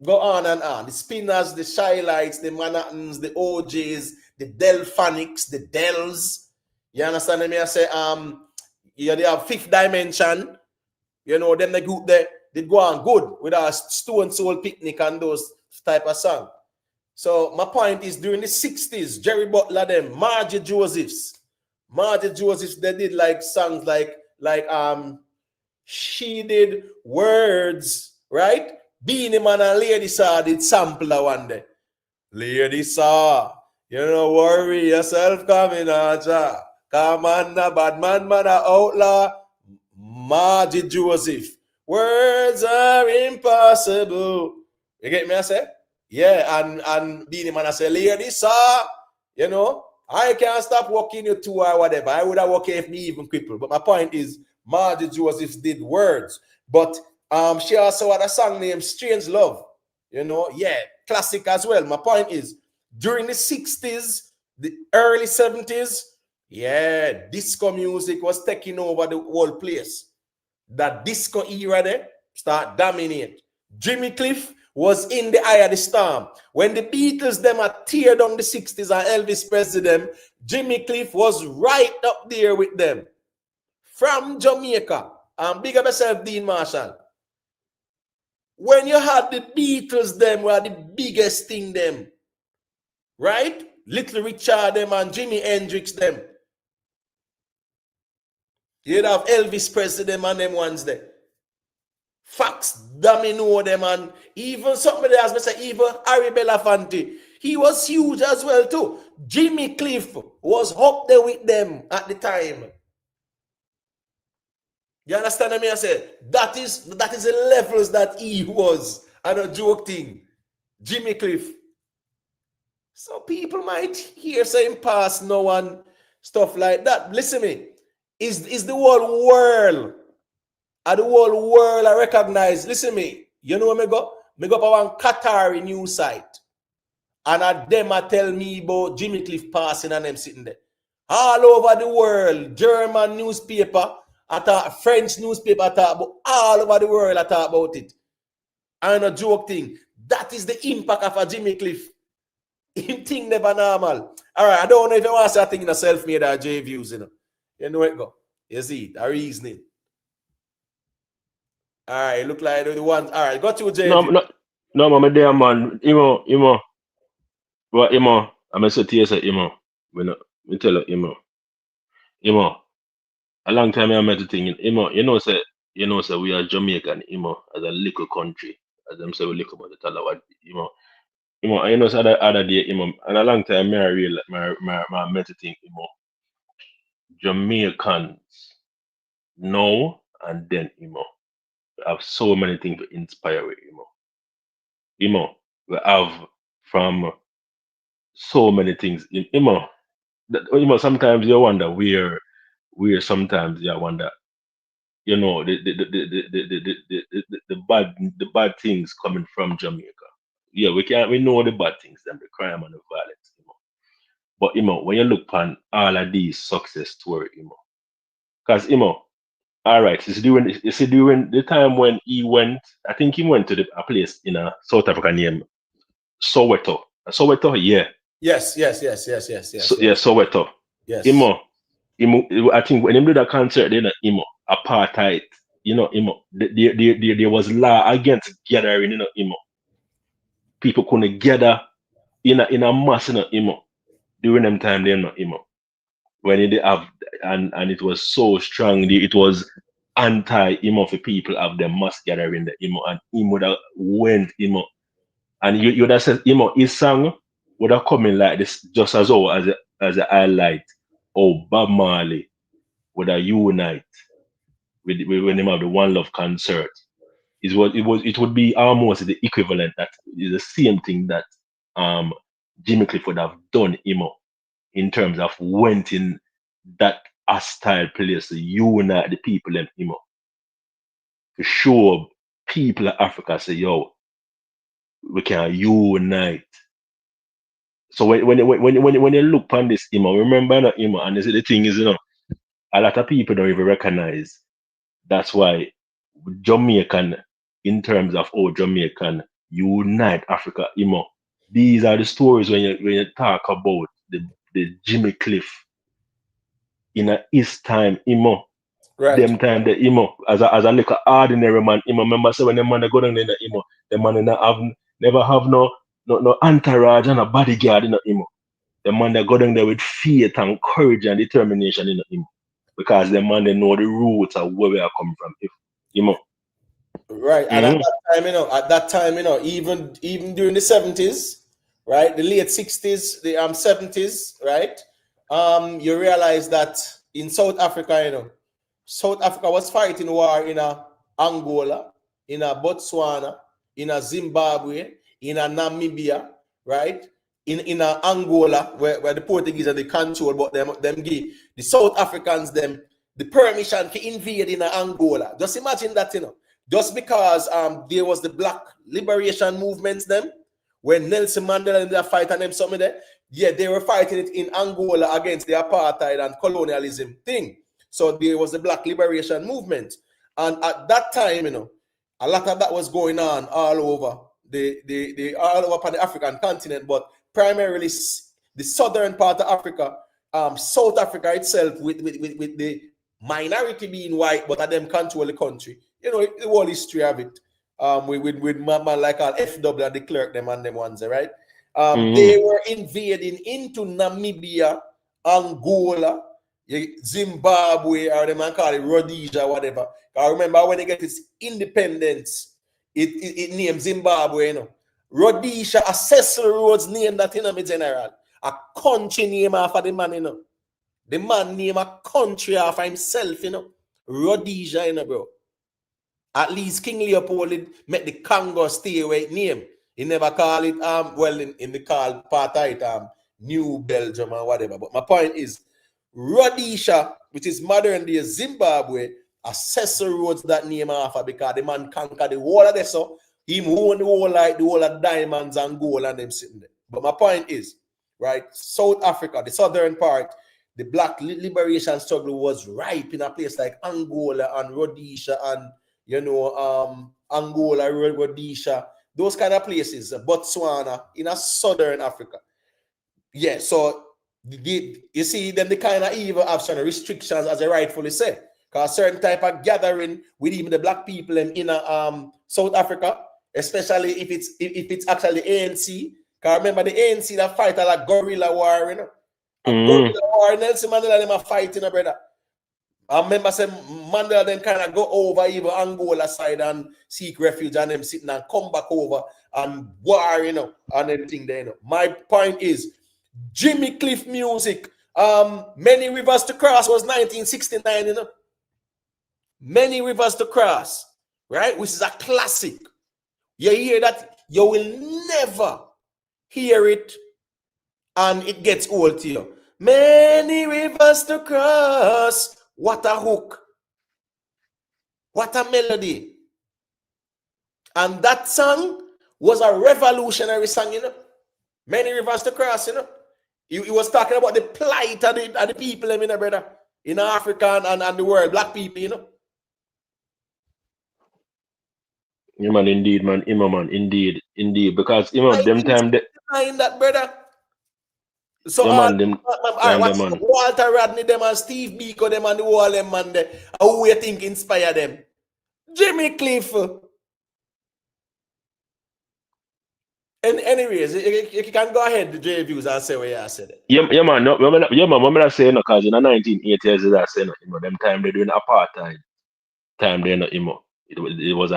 go on and on. The Spinners, the Shylights, the Manhattans, the OJs, the Delphonics, the Dells. You understand me? I say, they have Fifth Dimension. Them the group there did go on good with our Stone Soul Picnic and those type of song. So my point is, during the 60s, Jerry Butler, them, Margie Josephs, they did like songs like She Did Words, right? Beenie Man and Lady Saw did sample that one day. Lady Saw, worry yourself coming out. Commander, bad man, a outlaw. Margie Joseph. Words are impossible. You get me, I say? Yeah, and Beenie Man, I say, lady, sir, you know, I can't stop walking you 2 or whatever. I would have walked if me even crippled. But my point is, Margie Joseph did words. But she also had a song named Strange Love. You know, yeah, classic as well. My point is, during the 60s, the early 70s, yeah, disco music was taking over the whole place. That disco era there start dominate. Jimmy Cliff was in the eye of the storm. When the Beatles them had tear down the 60s and Elvis Presley them, Jimmy Cliff was right up there with them. From Jamaica. And big up yourself, Dean Marshall. When you had the Beatles them were the biggest thing them. Right? Little Richard them and Jimi Hendrix them. You'd have Elvis Presley them and them ones there. Fox Domino them, and even somebody else, I say, even Harry Belafonte, he was huge as well too. Jimmy Cliff was up there with them at the time. You understand what I say? That is the levels that he was. I don't joke thing. Jimmy Cliff. So people might hear saying pass no and stuff like that. Listen to me. Is the whole world the whole world I recognize. Listen to me. You know where me go? Me go up on Qatari news site. And at them I tell me about Jimmy Cliff passing and them sitting there. All over the world, German newspaper, I talk French newspaper, I talk about all over the world, I talk about it. And a joke thing. That is the impact of a Jimmy Cliff. Him thing never normal. All right, I don't know if you want to say a thing in a self-made or J views, you know. You know it go. You see it, a reasoning. All right, look like the one. All right, got you, J. No, my dear man, Imo. Well, Imo, I'm a say say Imo. We tell you, Imo. A long time I met the thing in Imo. You know, say we are Jamaican, Imo, as a little country, as them say we look about the Talawa, Imo. You know, so other day, Imo, and a long time I real my met the thing, Imo. Jamaicans now and then, Imo. We have so many things to inspire with, Imo. We have from so many things in sometimes you wonder where sometimes you wonder, you know, the bad things coming from Jamaica. Yeah, we know the bad things, them, the crime and the violence, But when you look on all of these success stories, because all right, you see during the time when he went, I think he went to a place in South Africa named Soweto. Soweto, yeah. Yes. Soweto. Yes. I think when he did that concert, then apartheid, there was law against gathering, People couldn't gather in a mass, during them time, when it have and it was so strong, it was anti, for people of the mass gathering, and would have went, and you would have said, his song would have come in like this, just as a highlight. Oh, Bob Marley would have unite when him have the One Love concert. It would be almost the equivalent, that is the same thing that Jimmy Cliff would have done, in terms of went in that hostile place to unite the people and to show people of Africa, say, yo, we can unite. So when you look on this, remember, and this is the thing is, a lot of people don't even recognize. That's why Jamaican, in terms of Jamaican unite Africa, these are the stories when you talk about the Jimmy Cliff in his time, Right. them time the as a little ordinary man, remember, so when the man go down there, the man never have no entourage and a bodyguard, the man that go down there with faith and courage and determination, because the man they know the roots of where we are coming from, Right. And at that time, even during the 70s, right, the late 60s, the 70s, right, you realize that in South Africa, you know, South Africa was fighting war in Angola, in Botswana, in Zimbabwe, in Namibia, right? In Angola, where the Portuguese are the control, but them give the South Africans them the permission to invade in Angola. Just imagine that, you know, just because there was the Black Liberation movements them, when Nelson Mandela and they fight and them some of that, yeah, they were fighting it in Angola against the apartheid and colonialism thing. So there was the Black Liberation movement, and at that time, you know, a lot of that was going on all over the all over upon the African continent, but primarily the southern part of Africa, South Africa itself, with the minority being white, but at them control the country. You know, the whole history of it. With man like FW and the clerk them and them ones, right? They were invading into Namibia, Angola, Zimbabwe, or them man call it Rhodesia, whatever. I remember when they get its independence, it named Zimbabwe, you know. Rhodesia, a Cecil Rhodes name that in a general. A country name after the man, you know. The man name a country after himself, you know. Rhodesia, you know, bro. At least King Leopold met the Congo stay away name. He never call it well in the call part of it New Belgium or whatever. But my point is Rhodesia, which is modern day Zimbabwe, a Cecil Rhodes that name after because the man conquered the whole of this, so he won the whole like the whole of diamonds and gold and them sitting there. But my point is, right, South Africa, the southern part, the Black liberation struggle was ripe in a place like Angola and Rhodesia and, you know, Angola, Rhodesia, those kind of places, Botswana, in a southern Africa. Yeah, so you see, then they kind of even have some restrictions, as I rightfully say, because certain type of gathering with even the black people in South Africa, especially if it's actually ANC. Because remember the ANC that fight a like guerrilla war, you know. Guerrilla war, Nelson Mandela them are fighting, brother. I remember saying Mandela then kind of go over even Angola side and seek refuge and them sitting and come back over and war, you know, and everything there, you know. My point is Jimmy Cliff music. Many Rivers to Cross was 1969, you know. Many Rivers to Cross, right? Which is a classic. You hear that, you will never hear it and it gets old to you. Many rivers to cross. What a hook. What a melody. And that song was a revolutionary song, you know. Many rivers to cross, you know. He was talking about the plight of the people, you know, brother, in Africa and the world, black people, you know. Yeah, man, indeed, man. Man, indeed. Because, you know, them time... that, brother. So, yeah, man, them man. Walter Rodney, them and Steve Biko, them and the wall, them, man, who you think inspire them? Jimmy Cliff. And anyways, you can go ahead, the J views, and say what you said. Yeah, man. No, when I say no, because in the 1980s, I say no, you know, them time they doing apartheid. Time they not, you know, it was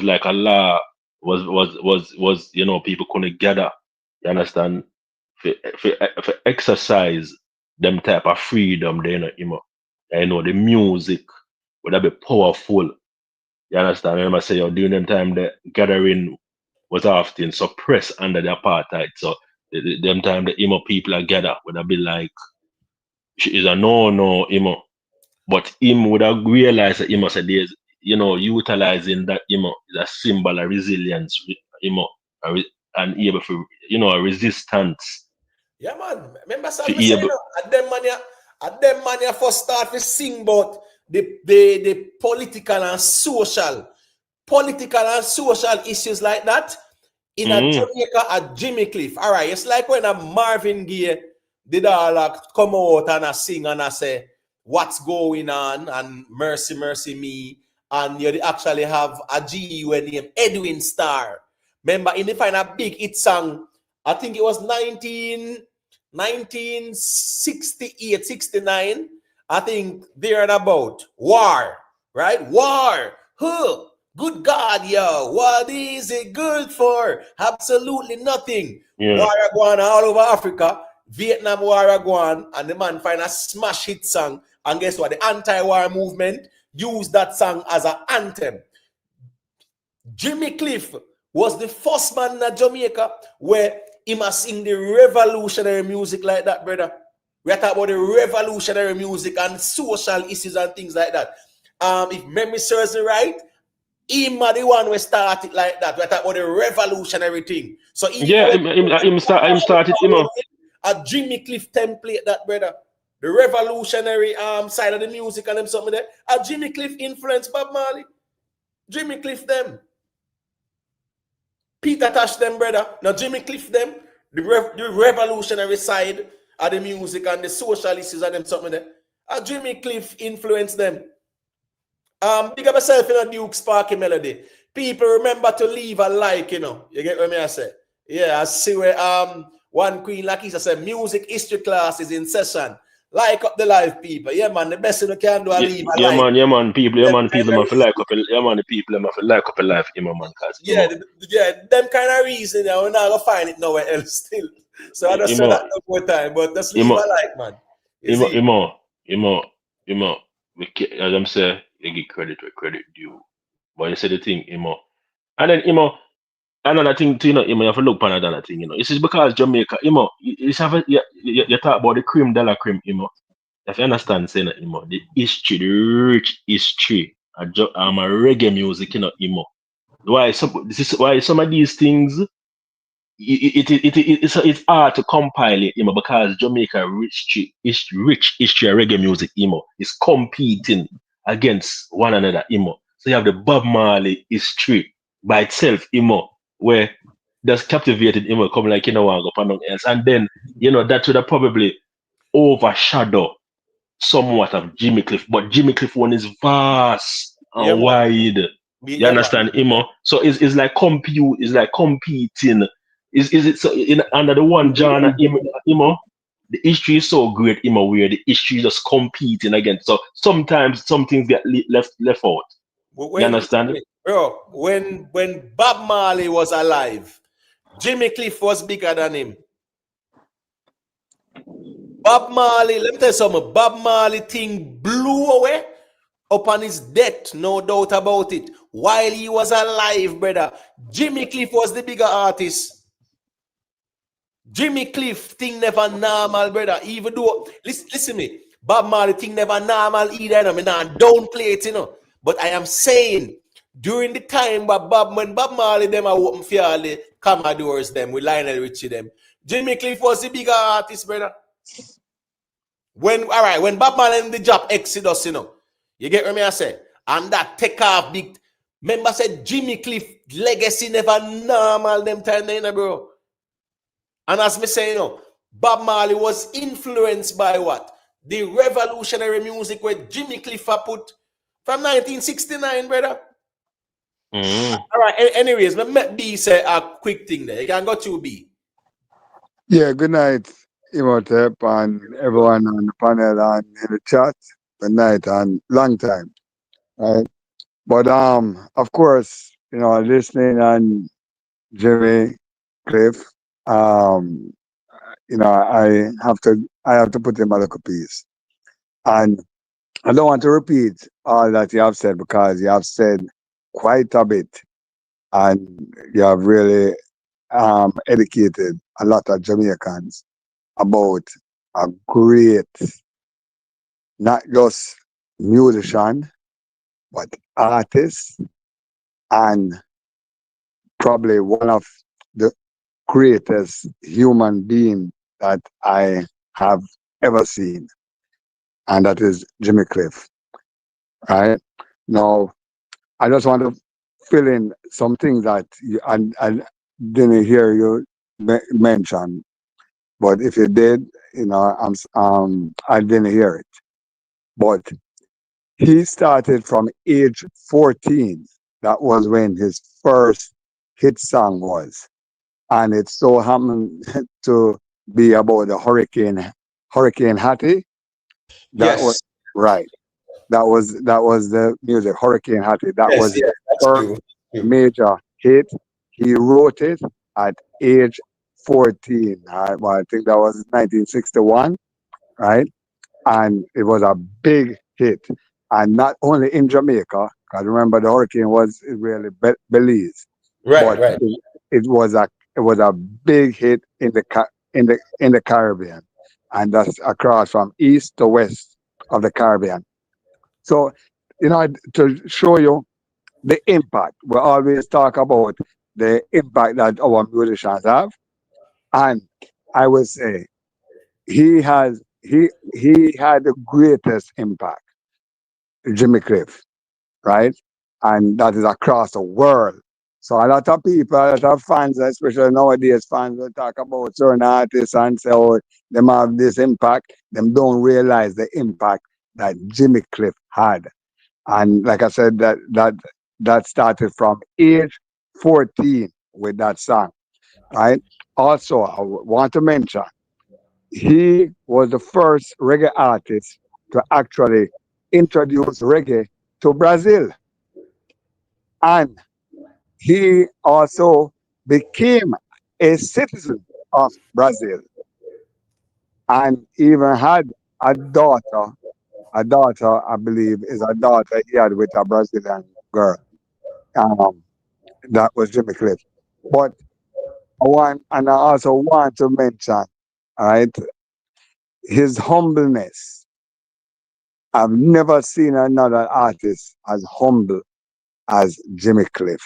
like a law was you know, people couldn't gather. You understand? For exercise them type of freedom, they know, you know, the music would have be powerful. You understand? I remember say, during them time the gathering was often suppressed under the apartheid. So them time the emo people are gather would have been like is a no emo. But him would have realized that emo said there's, you know, utilizing that emo is a symbol of resilience, emo, and able for, you know, a resistance. Yeah, man. Remember something saying, you know, at them man you first start to sing about the political and social issues like that in a Jamaica at Jimmy Cliff. All right, it's like when a Marvin Gaye did all come out and a sing and I say what's going on and mercy mercy me, and you actually have a G named Edwin Starr. Remember in the final big hit song, I think it was 1968, 69. I think there and about war, right? War. Huh. Good God, yo. What is it good for? Absolutely nothing. Yeah. War going all over Africa. Vietnam War go on, and the man find a smash hit song, and guess what? The anti-war movement used that song as an anthem. Jimmy Cliff was the first man in Jamaica where he must sing the revolutionary music like that, brother. We are talking about the revolutionary music and social issues and things like that. If memory serves me right, him are the one who started like that. We are talking about the revolutionary thing. So him started him. A Jimmy Cliff template, that brother. The revolutionary side of the music and them something there. A Jimmy Cliff influenced Bob Marley. Jimmy Cliff them. Peter Tosh them, brother. Now Jimmy Cliff them. The revolutionary side of the music and the social issues and them something there. A Jimmy Cliff influenced them. Big up yourself in a Duke Sparky Melody. People remember to leave a like, you know. You get what I say? Yeah, I see where one Queen Lakisa said music history class is in session. Like up the live, people. Yeah, man, the best thing you can do is leave a like. Yeah, man, people must like up a live, man, cause them kind of reason, we're not gonna find it nowhere else still. So I just said that no more time, but just leave a like, man. As I'm saying, you give credit where credit due. But you say the thing, and then another thing too, you have to look upon another thing, This is because Jamaica, you talk about the cream de la cream, If you understand, saying the history, the rich history, a reggae music, Why some of these things it's hard to compile it, because Jamaica rich history of reggae music, is competing against one another, So you have the Bob Marley history by itself, where that's captivated, come like go upon else, and then that would have probably overshadow somewhat of Jimmy Cliff, but Jimmy Cliff one is vast and wide. You understand, So it's like competing. Is it so under the one genre, the history is so great, where the history is just competing against. So sometimes some things get left out. You understand? Bro, when Bob Marley was alive, Jimmy Cliff was bigger than him. Bob Marley, let me tell you something. Bob Marley thing blew away upon his death, no doubt about it. While he was alive, brother, Jimmy Cliff was the bigger artist. Jimmy Cliff thing never normal, brother. Even though, listen me, Bob Marley thing never normal either. I don't play it, But I am saying, during the time when Bob Marley them are open for all the Commodores them, with Lionel Richie them, Jimmy Cliff was the bigger artist, brother. When Bob Marley and the job Exodus, you get what I say? And that take off big. Remember said Jimmy Cliff legacy never normal them time, bro. And as me say, Bob Marley was influenced by what? The revolutionary music where Jimmy Cliff put from 1969, brother. All right. Anyways, let B say a quick thing there. You can go to B. Yeah, good night, Imhotep, and everyone on the panel and in the chat. Good night and long time. Right? But of course, listening on Jimmy Cliff, I have to put him a little piece. And I don't want to repeat all that you have said, because you have said quite a bit, and you have really educated a lot of Jamaicans about a great, not just musician, but artist, and probably one of the greatest human being that I have ever seen, and that is Jimmy Cliff. Right? Now, I just want to fill in some things that I didn't hear you mention, but if you did, I didn't hear it. But he started from age 14. That was when his first hit song was, and it so happened to be about the Hurricane Hattie. That was right. That was the music, Hurricane Hattie. That was his first major hit. He wrote it at age 14. Well, I think that was 1961, right? And it was a big hit. And not only in Jamaica, because remember the hurricane was really Belize, Right, but right. it was a big hit in the Caribbean, and that's across from east to west of the Caribbean. So, to show you the impact, we always talk about the impact that our musicians have, and I would say he had the greatest impact, Jimmy Cliff, right? And that is across the world. So a lot of people, a lot of fans, especially nowadays, fans will talk about certain artists and say, oh, them have this impact. Them don't realize the impact that Jimmy Cliff had. And like I said, that started from age 14 with that song, right? Also, I want to mention he was the first reggae artist to actually introduce reggae to Brazil. And he also became a citizen of Brazil and even had a daughter. A daughter, I believe, is a daughter he had with a Brazilian girl. Um, that was Jimmy Cliff. But I also want to mention, all right, his humbleness. I've never seen another artist as humble as Jimmy Cliff.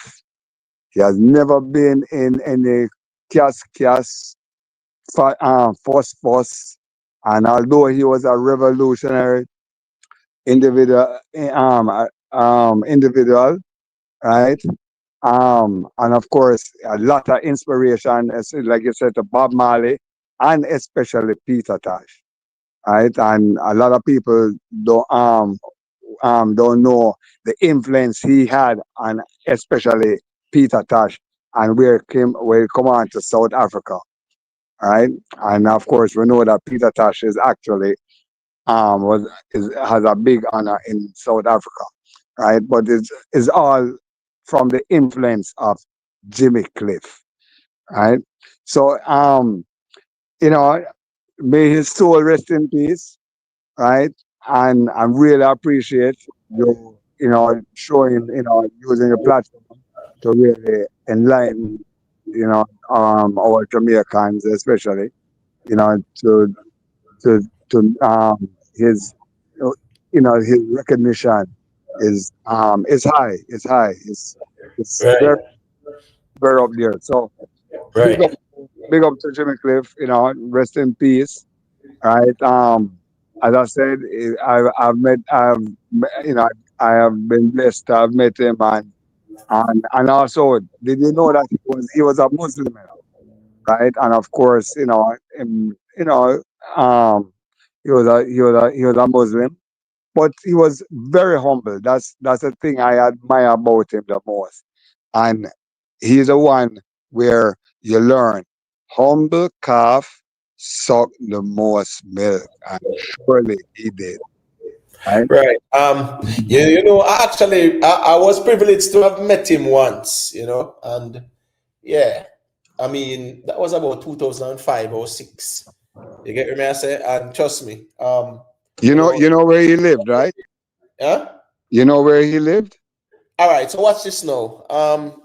He has never been in any kias, fuss. And although he was a revolutionary individual, individual, right? And of course, a lot of inspiration, like you said, to Bob Marley and especially Peter Tosh, right? And a lot of people don't know the influence he had on especially Peter Tosh and where he come on to South Africa, right? And of course, we know that Peter Tosh is actually has a big honor in South Africa, right? But it's all from the influence of Jimmy Cliff, right? So you know, may his soul rest in peace, right? And I really appreciate you, showing, using your platform to really enlighten, our Jamaicans, especially, to to his his recognition is high. It's Right, very very up there. So big up right. big up to Jimmy Cliff. Rest in peace. Right. As I said, I have been blessed to have met him, and also, did you know that he was a Muslim, right? And of course, um, he was a Muslim, but he was very humble. That's the thing I admire about him the most. And he's the one where you learn humble calf suck the most milk, and surely he did, right? Right. I was privileged to have met him once, and yeah, I mean, that was about 2005 or 6. You get me, I say, and trust me, You you know, know, you know where he lived, right? yeah. You know where he lived? All right, so watch this now. So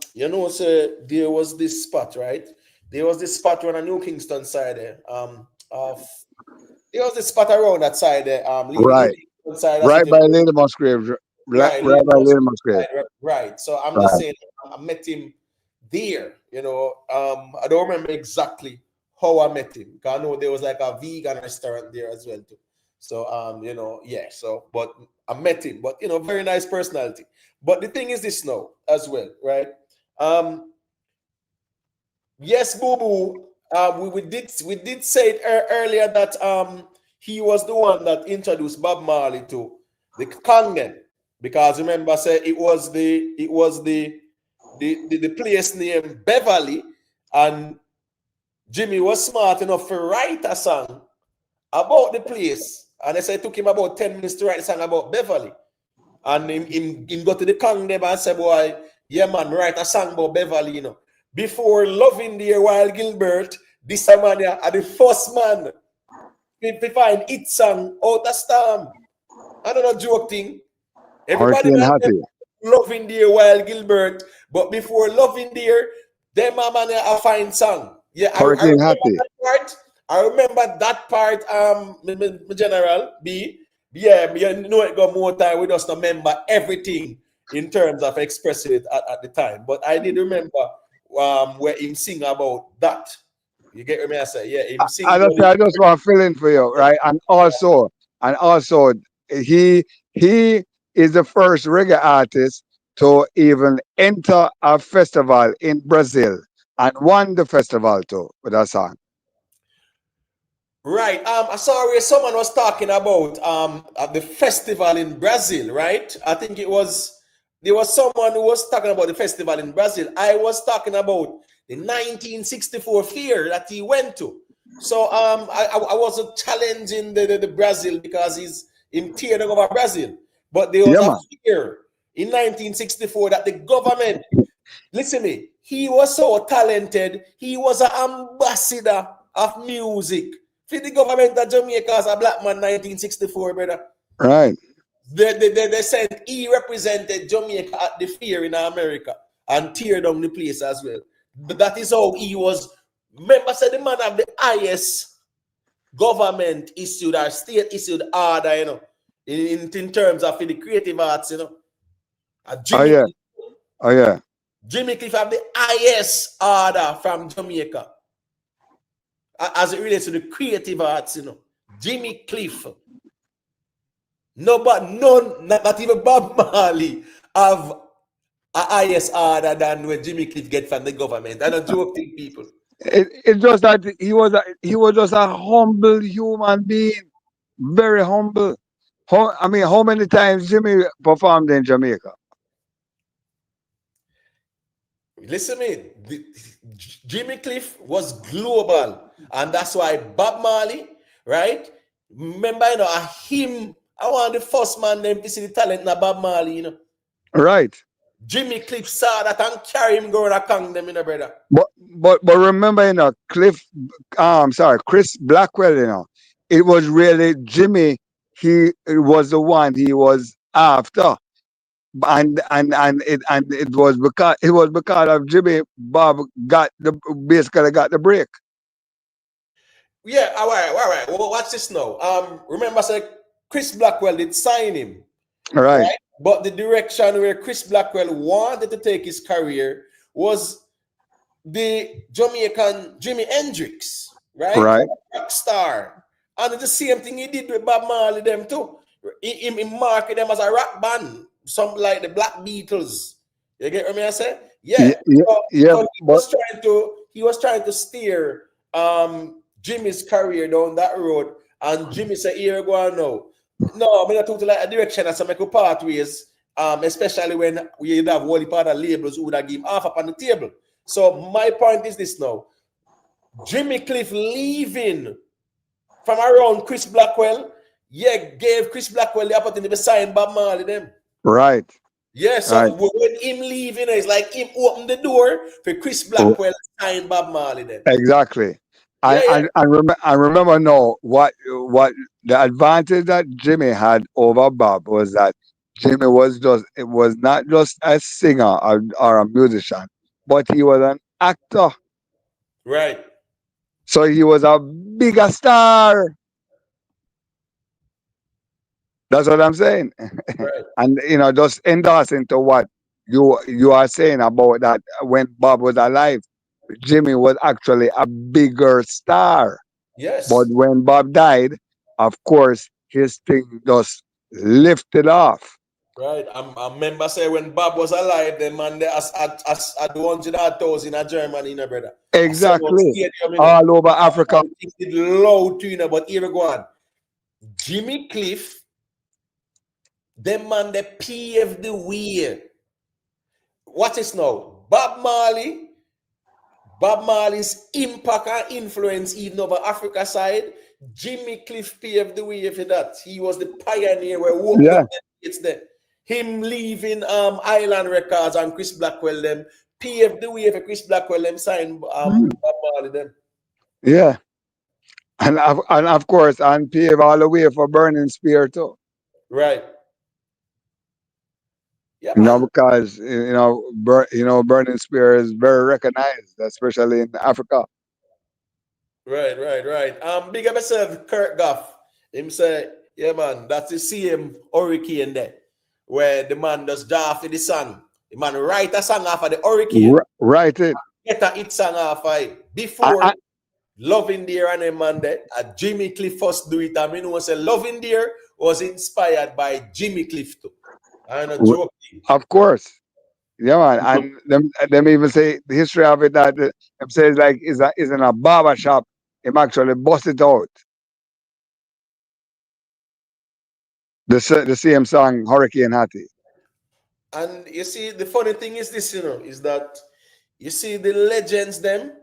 there was this spot, right? There was this spot on a New Kingston side there. There was this spot around that side there. Leaving Right, Kingston side as right it by Lady Musgrave, right, right, right by Lady Musgrave. right. So I'm just Right. saying, I met him there. I don't remember exactly how I met him. 'Cause I know there was like a vegan restaurant there as well too. So yeah. So, but I met him. But very nice personality. But the thing is this now as well, right? Um, yes, Boo Boo. We did say it earlier that he was the one that introduced Bob Marley to the Kangen, because remember I said it was the place named Beverly, and Jimmy was smart enough to write a song about the place, and they said it took him about 10 minutes to write a song about Beverly. And him go to the Kang them and say, boy, yeah man, write a song about Beverly, Before loving dear Wild Gilbert, This man here are the first man to find it song out of storm. I don't know joke thing. Everybody Hurricane man Hattie. loving dear Wild Gilbert, but before loving dear, them man here a fine song. Yeah, I Hurricane remember Hattie. that part. I remember that part, my General B. Yeah, you know it got more time. We just remember everything in terms of expressing it at the time. But I did remember where him sing about that. You get me? I say, yeah, him sing I about just want to fill in for you, right? And also, he he is the first reggae artist to even enter a festival in Brazil and won the festival too with a song. Right. I saw where someone was talking about the festival in Brazil, right? I think there was someone who was talking about the festival in Brazil. I was talking about the 1964 fair that he went to. So I wasn't challenging the Brazil because he's in tearing over Brazil. But there was Yeah, a man. fair in 1964 that the government, listen me, he was so talented, he was an ambassador of music for the government of Jamaica as a black man 1964, brother. Right. They said he represented Jamaica at the fair in America and tear down the place as well. But that is how he was. Remember, said the man of the highest government issued or state issued order, you know, in terms of the creative arts, you know. Oh yeah. Oh yeah. Jimmy Cliff have the highest order from Jamaica as it relates to the creative arts, you know. Jimmy Cliff. No, but none, not even Bob Marley, have a highest order than what Jimmy Cliff get from the government. I don't joke thing, people. It's just that he was just a humble human being, very humble. I mean, how many times Jimmy performed in Jamaica? Listen me, Jimmy Cliff was global, and that's why Bob Marley, right? Remember, you know, I want the first man them to see the talent in Bob Marley, you know. Right. Jimmy Cliff saw that and carry him going to them, you know, brother. But remember, you know, Chris Blackwell, you know, it was really Jimmy. He was the one he was after, and it was because of Jimmy Bob basically got the break. Yeah, all right. Well, watch this now. Remember, I said Chris Blackwell did sign him, Right. but the direction where Chris Blackwell wanted to take his career was the Jamaican Jimi Hendrix, right? Rock star. And it's the same thing he did with Bob Marley, them too. He marketed them as a rock band, something like the Black Beatles. You get what I say? Yeah. So he was trying to steer Jimmy's career down that road, and Jimmy said, "Here we go now." No, I'm not talking like a direction as some make pathways, especially when we have whole part of labels who would have given half up on the table. So my point is this now: Jimmy Cliff leaving from around Chris Blackwell, gave Chris Blackwell the opportunity to sign Bob Marley them. Right. Yeah, so when him leaving, it's like him open the door for Chris Blackwell to sign Bob Marley then. Exactly. I remember now what the advantage that Jimmy had over Bob was that Jimmy was not just a singer or a musician, but he was an actor. Right. So he was a bigger star. That's what I'm saying. Right. And you know, just endorsing to what you are saying about that when Bob was alive, Jimmy was actually a bigger star. Yes. But when Bob died, of course, his thing just lifted off. Right. I remember say when Bob was alive, the man there at 100,000 in Germany, you know, brother. Exactly. All over Africa. It loud to you know, but here we go on. Jimmy Cliff, them man they paved the way. What is now? Bob Marley's impact and influence even over Africa side. Jimmy Cliff paved the way for that. He was the pioneer where it's there. Him leaving Island Records and Chris Blackwell them paved the way for Chris Blackwell them sign Bob Marley them. Yeah. And of course, and pave all the way for Burning Spear too. Right. Yeah, You know, man. because Burning Spear is very recognized, especially in Africa. Right. Big up myself, Kurt Goff. Him say, yeah, man, that's the same hurricane there, where the man does draw for the song. The man write a song off of the hurricane, Right. It. get a hit song off of it. I, Before I, Loving Dear and a man there, Jimmy Cliff first do it. I mean, was a Loving Dear was inspired by Jimmy Cliff too. I'm not joking. of course. Yeah, man. And them even say the history of it that them says like is in a barber shop. Him actually bust it out. The same song Hurricane Hattie. And you see, the funny thing is this, is that you see the legends them.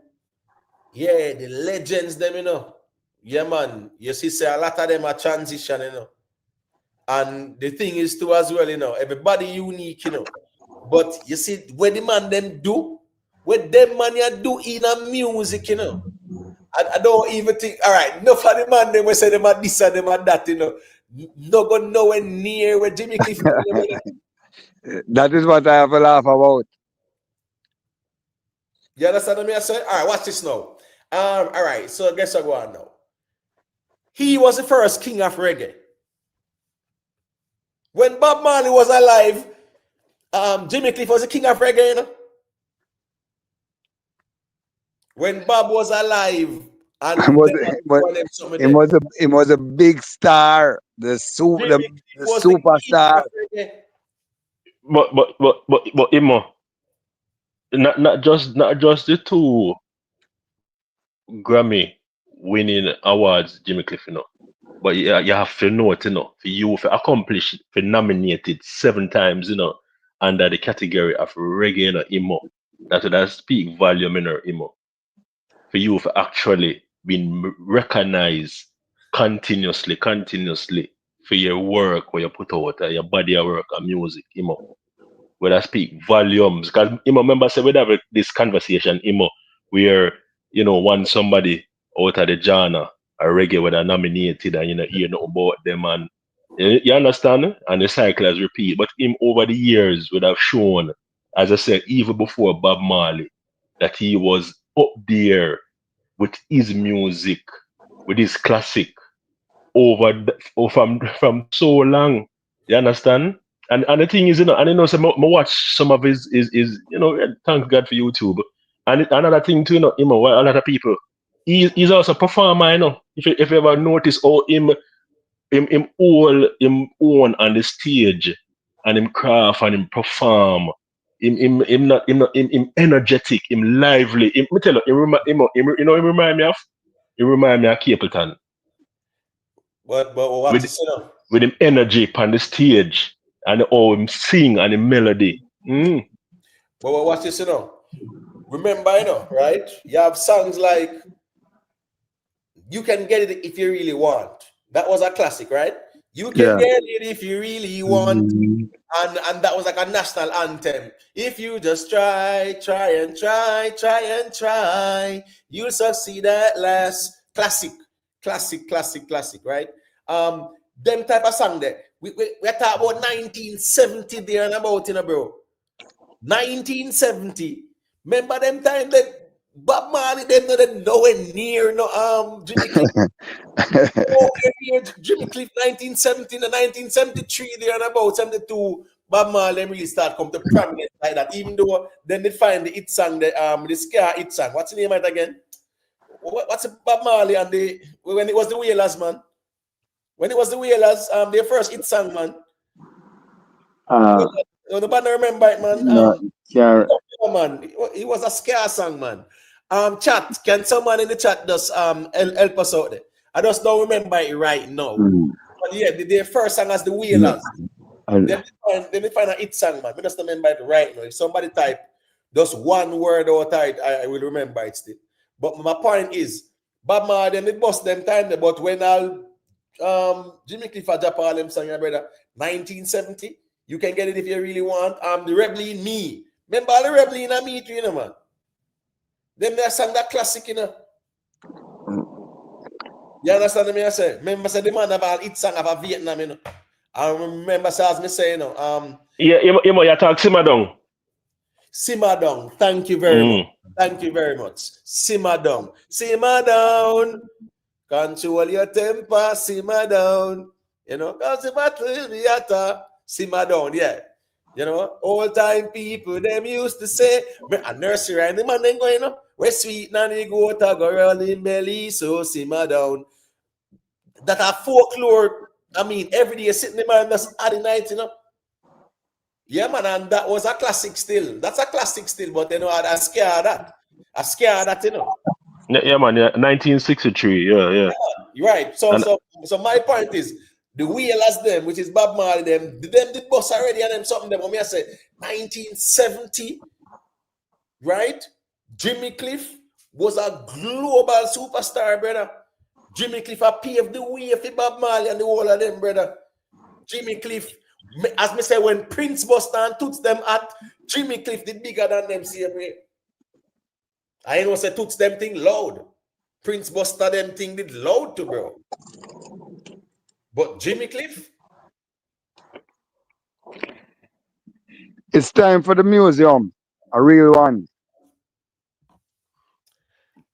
Yeah, the legends them. Yeah, man. You see, say a lot of them are transition. And the thing is too as well, everybody unique, But you see, what the man them do, what them man you do in a music, I don't even think, all right, enough of the man them we say them are this and them are that, No go nowhere near where Jimmy Cliff is. That is what I have a laugh about. You understand what I say? All right, watch this now. All right, so guess what go on now. He was the first king of reggae. When Bob Marley was alive, Jimmy Cliff was the king of reggae, When Bob was alive, and it was a big star, the superstar. But Imo, not just the two Grammy winning awards, Jimmy Cliff, But you have to know it, for you to accomplish, for nominated 7 times, under the category of reggae, Imo. That's what I speak volume, Imo. For you to actually been recognized continuously for your work where you put out, your body of work and music, Where I speak volumes. Because remember say we have this conversation, where when somebody out of the genre a reggae whether nominated and you know about them and you understand? And the cycle has repeat. But him over the years would have shown, as I said, even before Bob Marley, that he was up there with his music, with his classic from so long. You understand? And the thing is, and so I watch some of his thank God for YouTube. And another thing too, a lot of people, he's also a performer, If you ever notice how him own on the stage and him craft and him perform. Him energetic, him lively. Me tell you, him remind me of Capleton. But what is with him energy on the stage and how him sing and the melody. But watch this, Remember, right? You have songs like You Can Get It If You Really Want. That was a classic, right? You can get it if you really want. And that was like a national anthem. If you just try and try, you'll succeed at last. Classic, right? Them type of song there. We're talking about 1970 there and about, bro. 1970. Remember them time that Bob Marley, them not nowhere near Jimmy Cliff. Nowhere near Jimmy Cliff 1970 and 1973 there and about 72. Bob Marley really start come to prominence like that. Even though then they find the hit song, the ska hit song. What's the name of it again? What's Bob Marley and when it was the Wailers, man? When it was the Wailers, their first hit song, man. Nobody remember it, man. Man, it was a scare song, man. Chat, can someone in the chat just help us out there? I just don't remember it right now. But yeah, their first song as the Wailers. Then they find a hit song, man. I just don't remember it right now. If somebody type just one word out it, I will remember it still. But my point is, Bob Marley and it bust them time there, but when Jimmy Cliff a drop all them song, brother, 1970. You can get it if you really want. The Rebel in Me. Remember the Rebel in Me too, man. Them they sang that classic, You understand me? I say, remember say the man have all hit song of a Vietnam, you know. I remember say as me say, you know, Yeah, you talk simmer down. simmer down. Thank you very much. Mm. Thank you very much. Simmer down. Simmer down. Control your temper. Simmer down. You know, cause the battle will be hotter. Simmer down, yeah. You know, old time people, them used to say, a nursery and the man then going, you know, where sweet nanny go to go roll in belly, so simmer down. That are folklore. I mean, every day sitting the man that's at the night, you know. Yeah, man, and that was a classic still. That's a classic still, but you know, I scare of that. I scare of that, you know. Yeah, man. Yeah, 1963. Yeah. You're right. So, And so my point is the wheelers them, which is Bob Marley, them did bus already and them something them. When I say 1970, right? Jimmy Cliff was a global superstar, brother. Jimmy Cliff had paved the way for Bob Marley and the whole of them, brother. Jimmy Cliff, as me say, when Prince Buster and Toots them at, Jimmy Cliff did bigger than them same way. I know say Toots them thing loud. Prince Buster them thing did loud to bro. But Jimmy Cliff, It's time for the museum, a real one.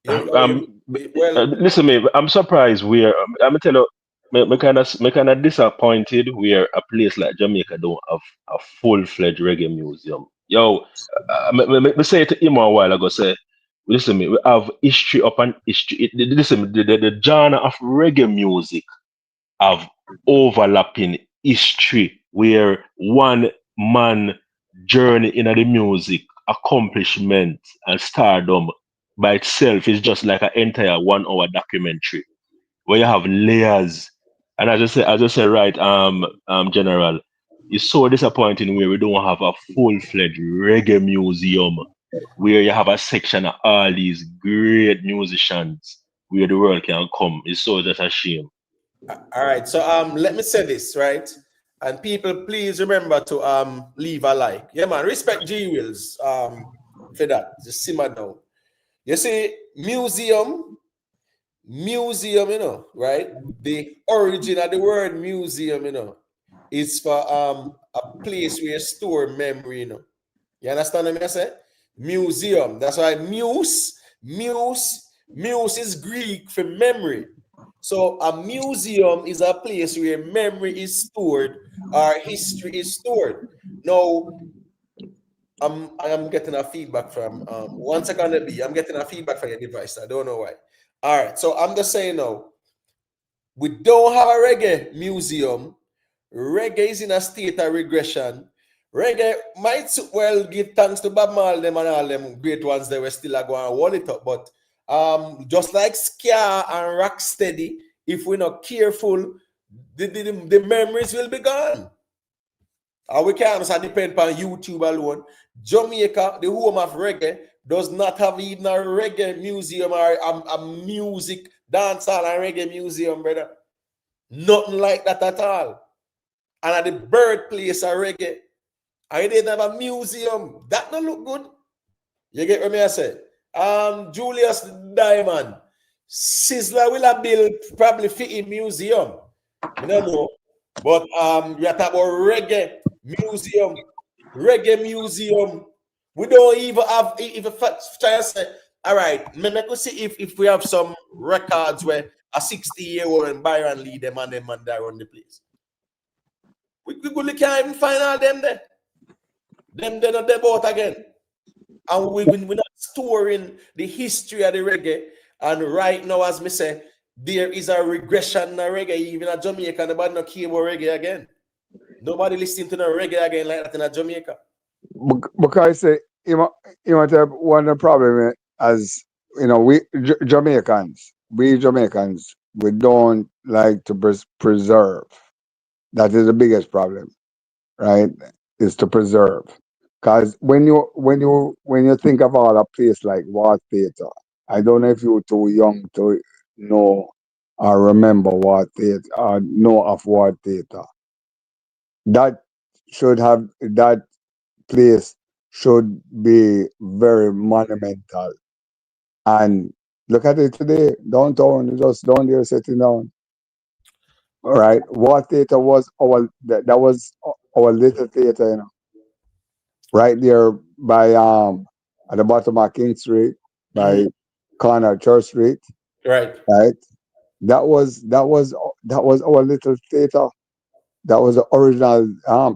well, listen, me. I'm surprised. I'm tell you, me kind of disappointed. Where a place like Jamaica don't have a full-fledged reggae museum. Yo, me say it to him a while ago. Say, listen, me. We have history upon history. Listen, the genre of reggae music have overlapping history where one man journey in the music, accomplishment and stardom by itself is just like an entire 1 hour documentary where you have layers. And as I said, right, General, it's so disappointing where we don't have a full-fledged reggae museum where you have a section of all these great musicians where the world can come. It's so just a shame. all right. So let me say this, right? And people, please remember to leave a like. Yeah, man. Respect G Wills for that. Just simmer down. You see, museum, you know, right? The origin of the word museum, you know, is for a place where you store memory, you know. You understand what I say? Museum. That's why muse is Greek for memory. So a museum is a place where memory is stored or history is stored. Now, I am getting a feedback from 1 second B. I'm getting a feedback from your device. I don't know why. All right, so I'm just saying now, we don't have a reggae museum. Reggae is in a state of regression. Reggae might well give thanks to Bob Marley them and all them great ones that were still going to wall it up. But just like Ska and Rocksteady, if we're not careful, the memories will be gone. We can't just depend on YouTube alone. Jamaica, the home of reggae, does not have even a reggae museum or a music dancehall and reggae museum, brother. Nothing like that at all. And at the birthplace of reggae, I didn't have a museum. That don't look good. You get what I say? Julius Diamond, Sizzler will have built probably fit in museum. I don't know. But we are talking about museum, reggae museum. We don't even have if try to say, all right, maybe we see if we have some records where a 60-year-old and Byron Lee them and that run the place. We really can't even find all them there. Them they're not there about again. And we're not storing the history of the reggae. And right now, as me say, there is a regression in the reggae, even at Jamaica, nobody no care about reggae again. Nobody listening to the reggae again like that in Jamaica. Because you might have one of the problem as you know, Jamaicans, we don't like to preserve. That is the biggest problem, right? Is to preserve. Because when you think of all a place like War Theatre, I don't know if you're too young to know or remember War Theatre or know of War Theatre. That that place should be very monumental. And Look at it today. Downtown, you just down there sitting down. All right. What theater was that was our little theater, you know, right there by at the bottom of King Street, by corner Church Street, Right. right? That was our little theater. That was the original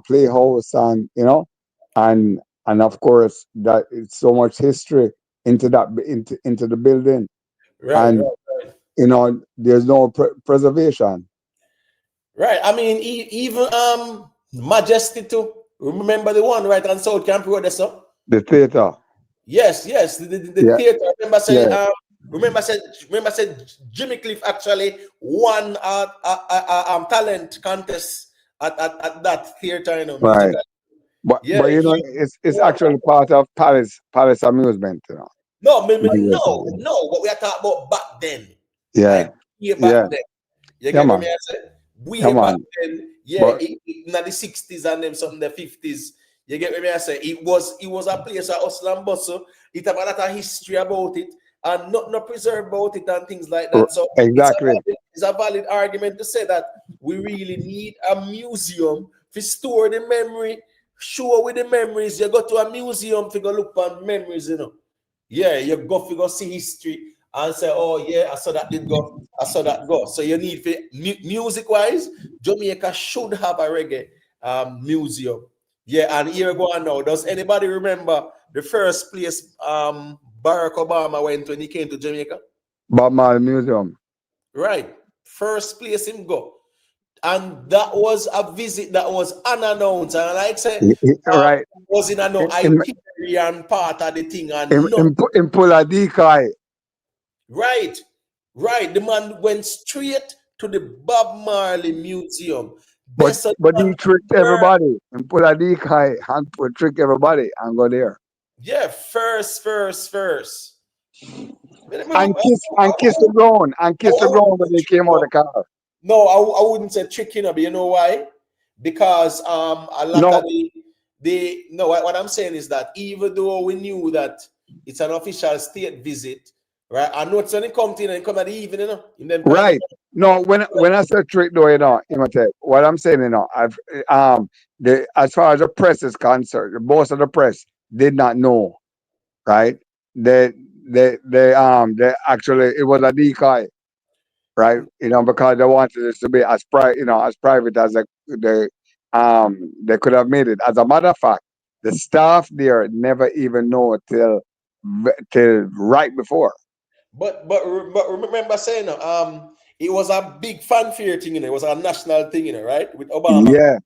playhouse, and you know, and of course that it's so much history into that into the building, Right. and you know there's no preservation. Right. I mean, even Majesty too. Remember the one right on South Camp Road, there, so? The theater, Yes, the yeah, theater. yeah, Remember said Jimmy Cliff actually won talent contest at that theater, you know, right. musical. But Yeah, you know it's actually part of Palace amusement, you know. no, Majesty. what we are talking about back then. Yeah, Like way yeah, back then. You yeah, get what me man, I say? yeah, Way back man. then, yeah, But in the 60s and them some in the 50s. You get what me I say? It was a place of hustle and bustle. It have a lot of history about it and not preserved about it and things like that. So exactly. it's a valid argument to say that we really need a museum to store the memory, show with the memories. You go to a museum to go look at memories, you know. Yeah, you go to go see history and say, oh yeah, I saw that did go, I saw that go. So you need music wise, Jamaica should have a reggae museum. Yeah, and here we go on now. Does anybody remember the first place Barack Obama went when he came to Jamaica? Bob Marley Museum. Right. First place him go. And that was a visit that was unannounced. And like I said, Right. was in a no In, itinerary and part of the thing and in, no. in pull a decoy. Right. Right. The man went straight to the Bob Marley Museum. But That's a he tricked everybody and pull a decoy and trick everybody and go there. yeah, first. And kiss the ground when they came out of the car. No, I wouldn't say tricking, but you know why? Because a lot of the no, what I'm saying is that even though we knew that it's an official state visit, right? I know it's when it comes in and it come at the evening, you know, in them time, Right. No, when I say trick though, you know, what I'm saying, you know, I've as far as the press is concerned, most of the press did not know, right? They actually it was a decoy, right? You know, because they wanted it to be as private as they could have made it. As a matter of fact, the staff there never even know till right before. But remember saying it was a big fanfare thing, you know, it was a national thing, you know, right? With Obama. Yeah.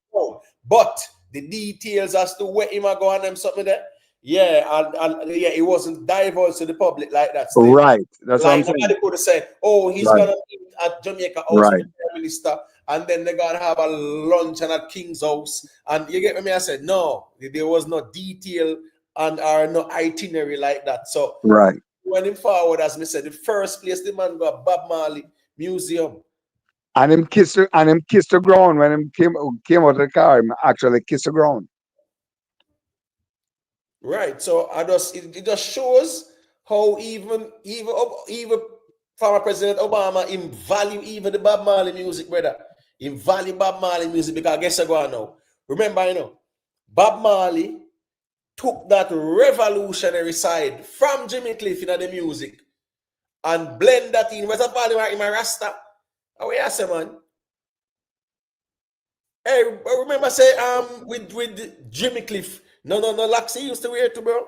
But the details as to where him are going and something there, yeah, and yeah, it wasn't divulged to the public like that still. Right. That's what I'm Like saying. nobody could have said, oh, he's Right. gonna meet at Jamaica House Right. with the Prime Minister, and then they're gonna have a luncheon at King's House. And you get me? I said, no, there was no detail and or no itinerary like that. So Right. when him forward, as me said, the first place the man got Bob Marley Museum. And him kissed the ground when him came out of the car. Him actually kissed the ground. Right. So it just shows how even former President Obama him value even the Bob Marley music, brother. Him value Bob Marley music because I guess I go on now. Remember, you know, Bob Marley took that revolutionary side from Jimmy Cliff in the music and blend that in. What's up, in my Rasta? How we say, man? Hey, remember say with Jimmy Cliff. No, Laxi used to wear it too, bro.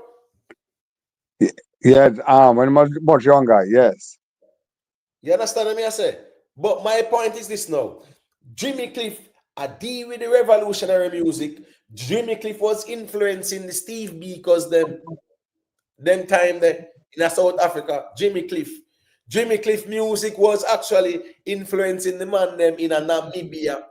Yes, when he was much younger, yes. You understand what I say? But my point is this now. Jimmy Cliff, I deal with the revolutionary music. Jimmy Cliff was influencing the Steve Bikos them time there in South Africa. Jimmy Cliff music was actually influencing the man them in Namibia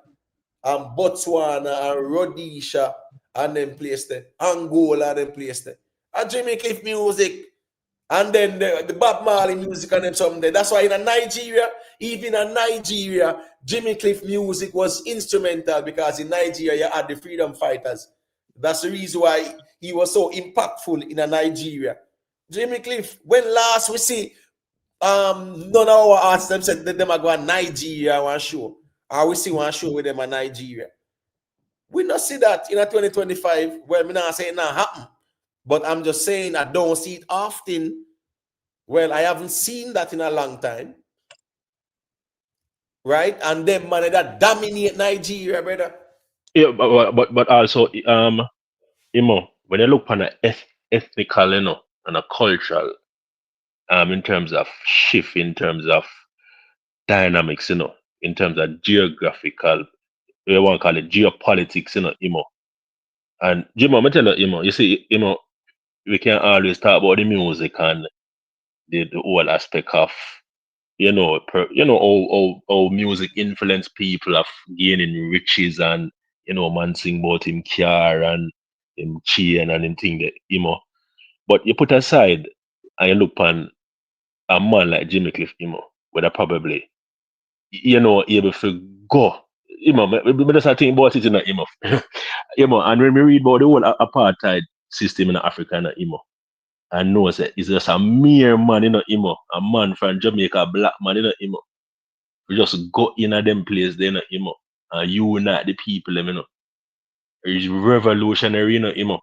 and Botswana and Rhodesia and them place there. Angola and them place there. And Jimmy Cliff music. And then the Bob Marley music and them something there. That's why in Nigeria, Jimmy Cliff music was instrumental because in Nigeria you had the freedom fighters. That's the reason why he was so impactful in Nigeria. Jimmy Cliff, when last we see none of our artists them said that them are going Nigeria one show. Or we see one show with them in Nigeria. We not see that in a 2025. Well, me not saying that happen. But I'm just saying I don't see it often. Well, I haven't seen that in a long time. Right? And them man that dominate Nigeria, brother. Yeah, but also when you look on a ethnical, and a cultural, in terms of shift, in terms of dynamics, in terms of geographical, we want to call it geopolitics, And Jimo, I tell you, you see, we can always talk about the music and the whole aspect of, how music influence people of gaining riches and, man sing about him car and him chain and him thing that. But you put aside and you look on a man like Jimmy Cliff, where they probably, able to go. But that's a thing about it, and when we read about the whole apartheid system in Africa, and knows that it's just a mere man, a man from Jamaica, a black man, we just go in a them place, then, and unite the people, It's revolutionary, and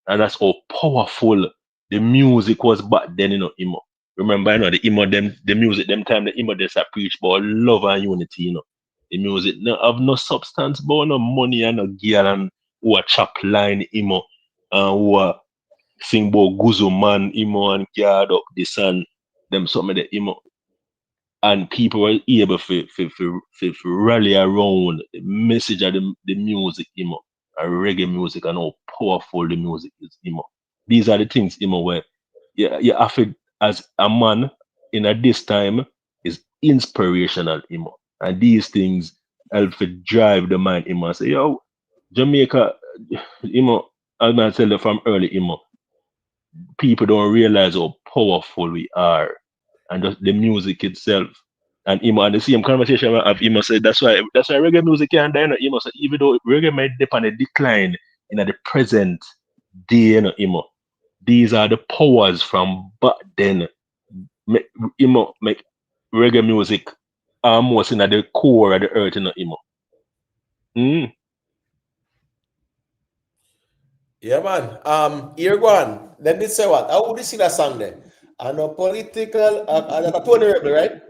that's how powerful the music was back then, Remember, the music, them time, the just a preach about love and unity, The music no have no substance, but no money and no girl and who a chop line, who a sing about Guzo man, and guard up the sun, them something that, and people were able to rally around the message of the music, and reggae music and how powerful the music is, These are the things, where you have to, as a man in this time, is inspirational, And these things help to drive the mind, and say, yo, Jamaica, as I tell you from early, people don't realize how powerful we are, and just the music itself. And and the same conversation I have, said that's why reggae music can't die. So even though reggae might dip on a decline in the present day, these are the powers from back then. Make reggae music almost in the core of the earth, Mm. Yeah, man. Here go on. Let me say what. How would you see that song then? And a political, Tony Rebel, right?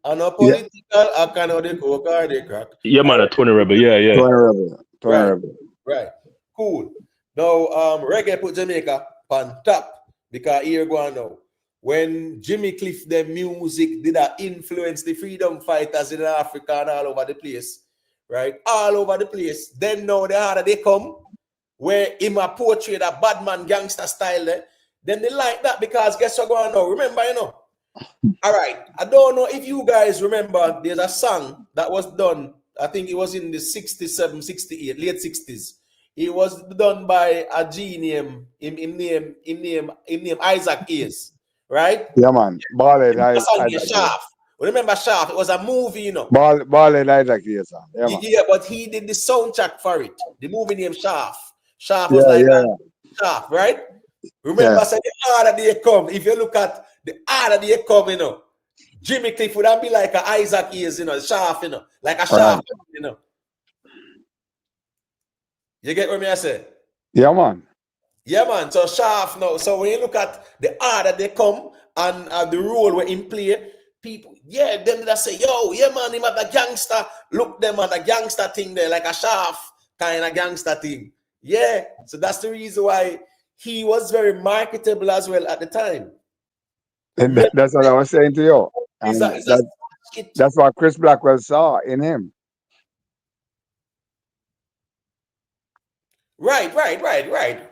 And a Yeah, political, I cannot the coke or the crack. Yeah, man, a Tony Rebel. Yeah. Tony Rebel. Tony Right, Rebel. right. Cool. Now, reggae put Jamaica on top because here go on now. When Jimmy Cliff, the music did that influence the freedom fighters in Africa and all over the place, right? All over the place. Then now the harder they come, where him a portray that bad man gangster style there, then they like that because guess what going on now? Remember, All right. I don't know if you guys remember, there's a song that was done, I think it was in the 67, 68, late 60s. It was done by a G name, him name Isaac Hayes, right? Yeah, man. Ballad, The song is Isaac. Shaft. Remember Shaft? It was a movie, Ballad, Isaac. Yes, sir. Yeah, man. Yeah, but he did the soundtrack for it. The movie named Shaft. Shaft was Yeah, like yeah, a Shaft, right? Remember, yeah. I said the harder they come. If you look at the harder they come, Jimmy Cliff would be like a Isaac Hayes, Shaft, like a All right. Shaft, You get what I say? Yeah, man. Yeah, man. So Shaft now. So when you look at the harder they come and the role where him play, people, then they say, yo, yeah, man, him at the gangster. Look them at the gangster thing there, like a Shaft kind of gangster thing. Yeah. So that's the reason why he was very marketable as well at the time. And that's what I was saying to you. And that's what Chris Blackwell saw in him. Right.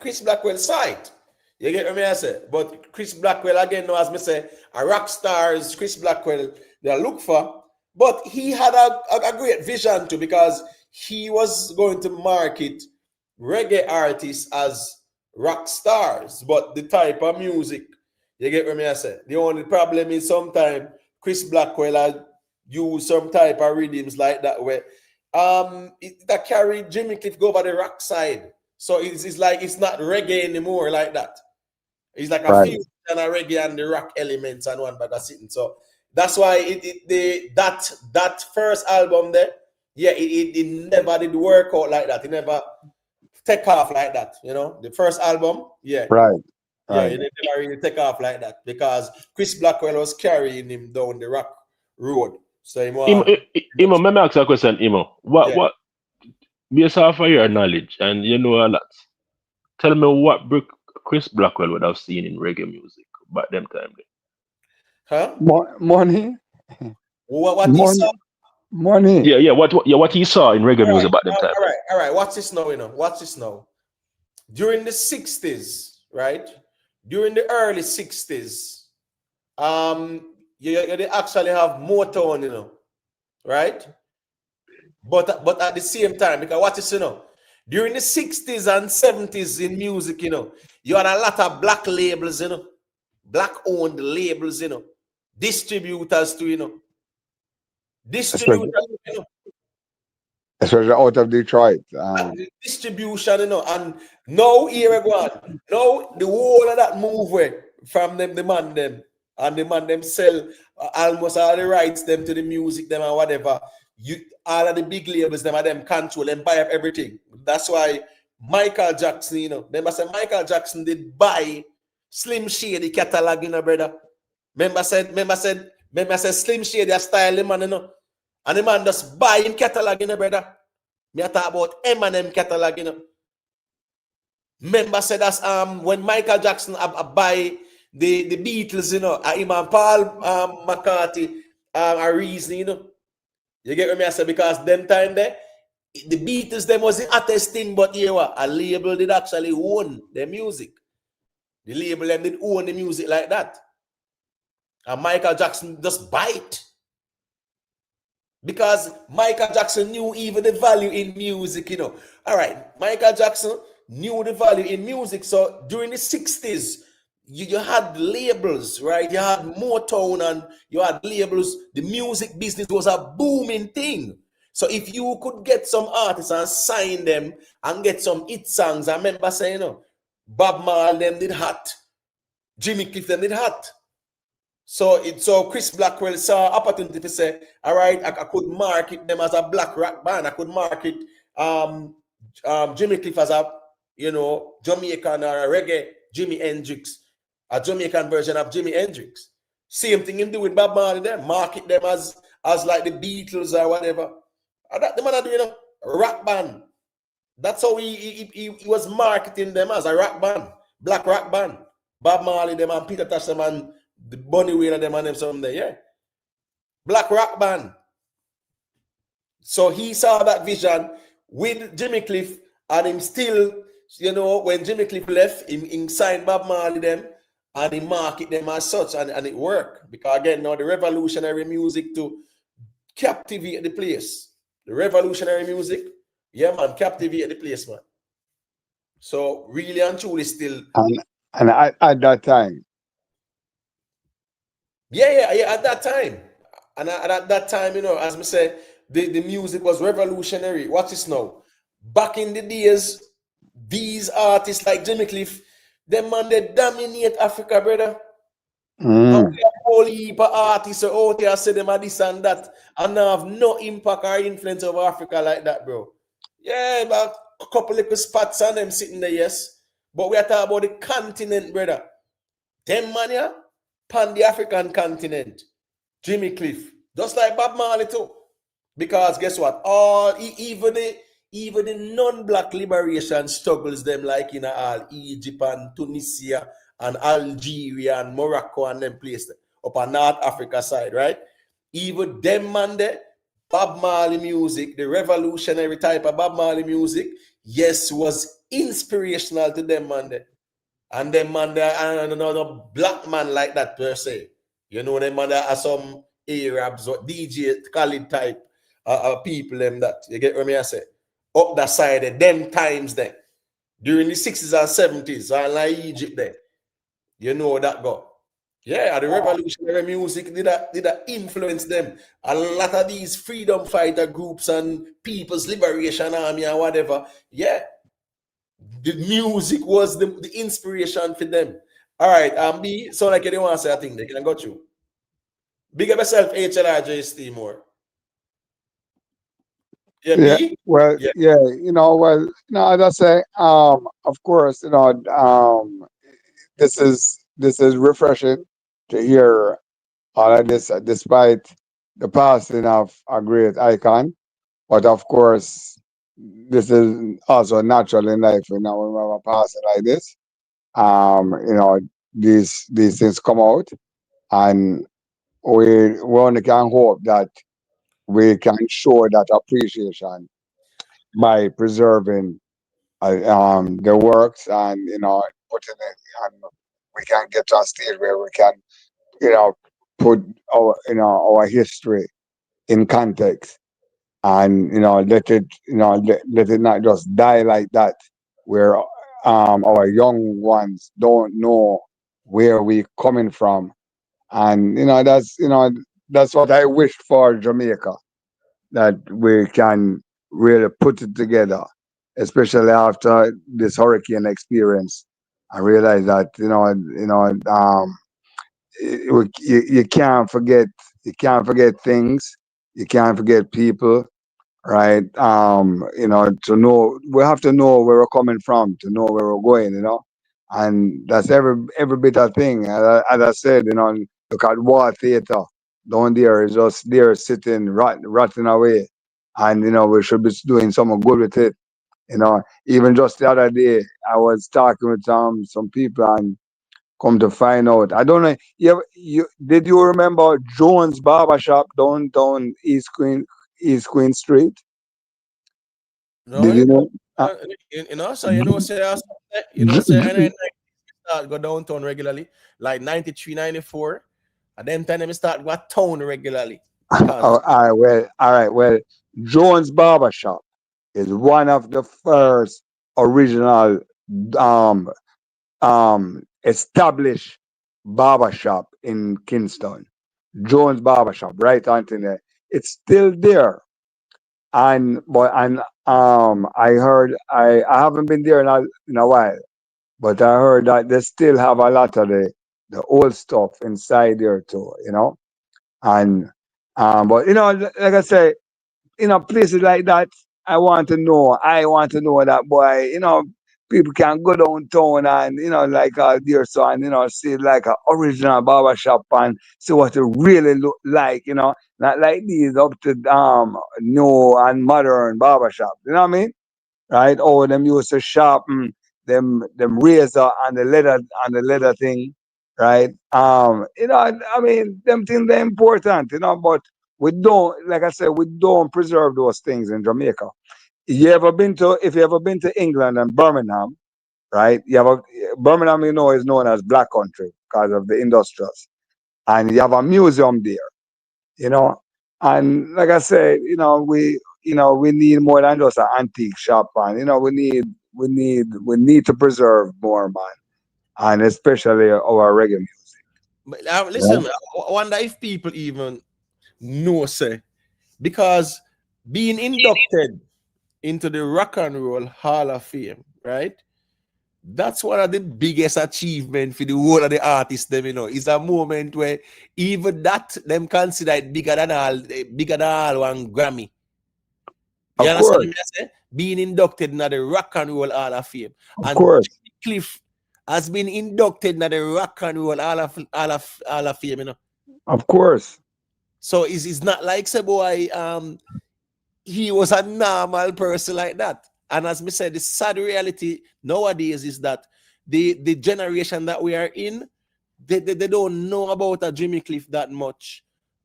Chris Blackwell saw it. You get what I say? But Chris Blackwell, again, as me say, a rock stars, Chris Blackwell, they look for. But he had a great vision too, because he was going to market reggae artists as rock stars, but the type of music, you get what I say? The only problem is sometimes Chris Blackwell had use some type of rhythms like that where that carry Jimmy Cliff go over the rock side. So it's like it's not reggae anymore like that. It's like a Right. few and a reggae and the rock elements and one bag of sitting. So that's why that first album there, yeah, it never did work out like that. It never take off like that, you know. The first album, yeah. Right. Yeah, Right. it never really take off like that because Chris Blackwell was carrying him down the rock road. So Imo, let me ask you a question, Imo. Yeah. What, based off of your knowledge, and you know a lot, tell me what Chris Blackwell would have seen in reggae music back them time. Huh? Money. What he Money. saw? Money. Yeah, what he saw in reggae music back them time. All right. Watch this now, you know. Watch this now. During the 60s, right? During the early 60s, they actually have Motown, you know, right? But at the same time, because what is, you know, during the 60s and 70s in music, you know, you had a lot of black labels, you know, black-owned labels, you know, distributors too, you know. Distributors, you know. Especially out of Detroit. Distribution, you know, and now here we go on. Now the whole of that move where from them, the man them sell almost all the rights them to the music them and whatever. All of the big labels them and them control and buy up everything. That's why Michael Jackson, you know, remember say Michael Jackson did buy Slim Shady catalog, you know, brother. Remember said Slim Shady a style the man, you know, and the man just buy him catalog, you know, brother. Me talk about M&M catalog, you know. Remember said that's when Michael Jackson buy the Beatles, you know, him and Paul McCartney a reason, you know. You get what me I say? Because them time there, the Beatles them was the hottest thing, but here a label did actually own the music. The label them did own the music like that. And Michael Jackson just buy it. Because Michael Jackson knew even the value in music, you know. All right, Michael Jackson knew the value in music. So during the 60s, you had labels, right? You had Motown and you had labels. The music business was a booming thing. So if you could get some artists and sign them and get some hit songs, I remember saying, you know, Bob Marley them did hot. Jimmy Cliff them did hot. So Chris Blackwell saw opportunity to say, all right, I could market them as a black rock band. I could market Jimmy Cliff as a, you know, Jamaican or a reggae Jimi Hendrix, a Jamaican version of Jimi Hendrix. Same thing him do with Bob Marley there, market them as like the Beatles or whatever. And that the man are doing a rock band. That's how he was marketing them as a rock band, black rock band. Bob Marley them and Peter Tosh them and the Bunny Wailer them and them someday, yeah. Black rock band. So he saw that vision with Jimmy Cliff, and him still, you know, when Jimmy Cliff left, him signed Bob Marley them, and he market them as such, and it worked. Because again, now the revolutionary music to captivate the place. The revolutionary music, yeah, man, captivate the place, man. So really and truly still. And at that time. Yeah, at that time. And at that time, you know, as I said, the music was revolutionary. Watch this now. Back in the days, these artists like Jimmy Cliff, them man, they dominate Africa, brother. And we have whole heap of artists out there say them are this and that, and now have no impact or influence over Africa like that, bro. Yeah, about a couple little spots on them sitting there, yes. But we are talking about the continent, brother. Them man, yeah, pan the African continent. Jimmy Cliff, just like Bob Marley too. Because guess what? Even the non-black liberation struggles them like in all Egypt and Tunisia and Algeria and Morocco and them places up on North Africa side, right? Even them man there, Bob Marley music, the revolutionary type of Bob Marley music, yes, was inspirational to them man there. And them man there, and another black man like that per se. You know, them man there are some Arabs or DJ Khalid type people them that. You get what I say? Up that side of them times then. During the 60s and 70s, and like Egypt there. You know that go. Yeah, the revolutionary music did that influence them. A lot of these freedom fighter groups and People's Liberation Army and whatever. Yeah. The music was the inspiration for them. All right, B, so like you didn't want to say a thing, they can go through. Big up yourself, HLRJ more. Yeah, Yeah, B? well, Yeah. yeah, as I say, of course, this is refreshing to hear all of this, despite the passing of a great icon. But of course, this is also natural in life, when we have a passing like this. These things come out, and we only can hope that we can show that appreciation by preserving the works, and putting it, and we can get to a stage where we can you know put our history in context, and let it not just die like that, where our young ones don't know where we coming from. And that's what I wish for Jamaica, that we can really put it together, especially after this hurricane experience. I realize that you can't forget, things, you can't forget people, right? To know, we have to know where we're coming from to know where we're going, and that's every bit of thing. As I said, look at War Theatre down there, is just there sitting, rotting away, and we should be doing something good with it. Even just the other day, I was talking with some people, and come to find out, I don't know. Did you remember Jones Barber Shop downtown East Queen Street? No, Did you know? so say, and I start go downtown regularly, like 93, 94. And then time I start go town regularly. Because All right. Well, Jones Barber Shop is one of the first original um established barber shop in Kingston. Jones Barber Shop, right, Anthony? It's still there. And I heard, I haven't been there in a while, but I heard that they still have a lot of the old stuff inside there too, and but like I say, places like that, I want to know that, boy, people can go downtown, and like dear son, see like a original barber shop, and see what it really look like, not like these up to new and modern barber shop, you know what I mean? Right? Oh, them used to sharpen them razor and the leather thing, right? I mean, them things are important, but we don't, like I said, we don't preserve those things in Jamaica. If you ever been to England and Birmingham, right? Birmingham, is known as Black Country because of the industrials, and you have a museum there, you know. And like I said, we need more than just an antique shop, and we need to preserve more, man, and especially our reggae music. but, Right? listen, I wonder if people even know, say, because being inducted into the Rock and Roll Hall of Fame, right? That's one of the biggest achievement for the whole of the artists, them, It's a moment where even that them consider it bigger than all one Grammy. You Of understand course, me? I say? Being inducted into the Rock and Roll Hall of Fame. of And course, Jimmy Cliff has been inducted into the Rock and Roll Hall of Fame, of course, So it's not like, say, boy, he was a normal person like that. And as me said, the sad reality nowadays is that the generation that we are in, they don't know about a Jimmy Cliff that much,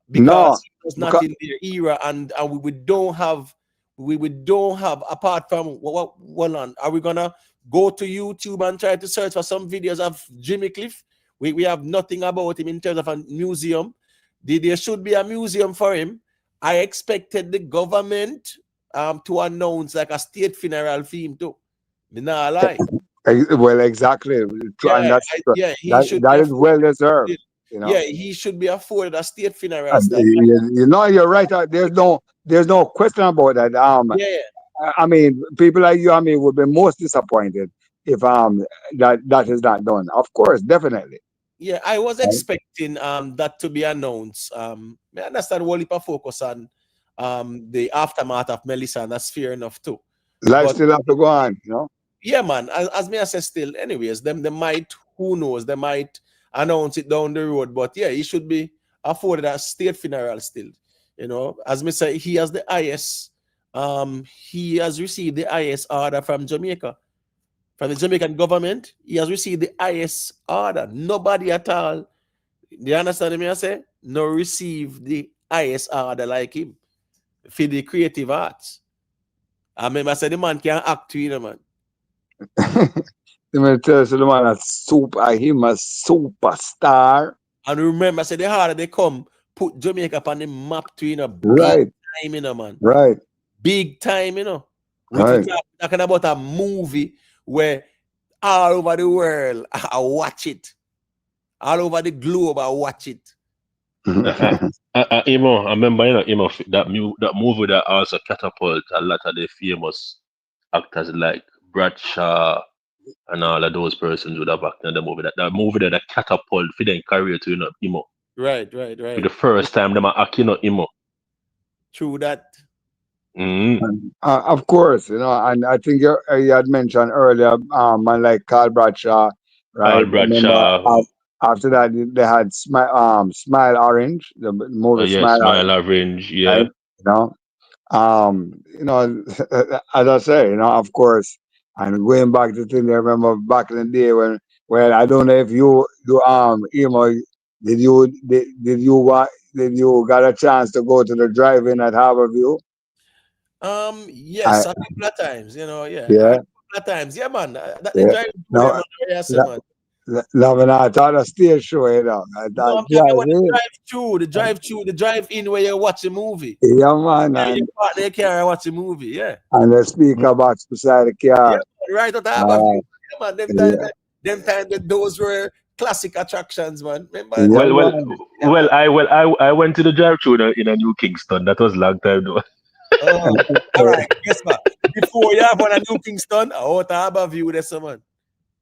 no, because it was not because in their era, and we don't have apart from what on, are we gonna go to YouTube and try to search for some videos of Jimmy Cliff? We have nothing about him in terms of a museum. There should be a museum for him. I expected the government to announce like a state funeral theme too. Me not lie. well, exactly, and Yeah, that's yeah, he that should be that is well afforded. deserved, you know. Yeah, he should be afforded a state funeral And style. you're right. There's no question about that. Yeah, I mean, people like you and me would be most disappointed if that is not done. Of course, definitely. Yeah, I was Right? expecting that to be announced. I understand whole heap of focus on the aftermath of Melissa, and that's fair enough too. Life But still have to go on, you know. yeah, man, as me I say still, anyways, them they might, who knows, they might announce it down the road. But yeah, he should be afforded a state funeral still. You know, as me say, he has the highest, he has received the highest order from Jamaica. From the Jamaican government, he has received the highest order. Nobody at all, do you understand me? I say? No receive the highest order like him for the creative arts. I remember I said the man can act to you, man. Let me tell you, so the man him a superstar. And remember, I said the harder they come, put Jamaica on the map to big Right, time, man. right, Big time, We're right. talking about a movie where all over the world I watch it. All over the globe I watch it. Emo, I remember, Emo, that movie that also catapult a lot of the famous actors like Bradshaw and all of those persons would have acted in the movie. That movie that catapult for their career to, Emo. Right. For the first time, them are acting, Emo. True that. Mm-hmm. Of course, and I think you had mentioned earlier, man like Carl Bradshaw, Carl right? Remember, Bradshaw, after that they had Smile Orange, the movie yes, Smile Smile Orange, Orange, right? yeah. You know, as I say, of course, and going back to thing, I remember back in the day when, well, I don't know if did you got a chance to go to the drive-in at Harborview? Yes, I a couple of times, yeah. A Yeah, couple of times. Yeah, man. That the yeah. drive through No, them, yes, man. Loving I thought a stage show, I No, thought I'm talking about drive-in. the drive-in where you watch a movie. Yeah, man, Yeah, your partner in the car and watch a movie. Yeah. and the speaker box beside the Yeah, car. man, right at the harbor Uh, view. Yeah, man. yeah, Those were classic attractions, man. Remember? yeah, Well, well, man. Yeah, man. I went to the drive-through in a New Kingston. That was a long time though. All right. Guess what? Before you have one a New Kingston, out the harbor view, there's someone.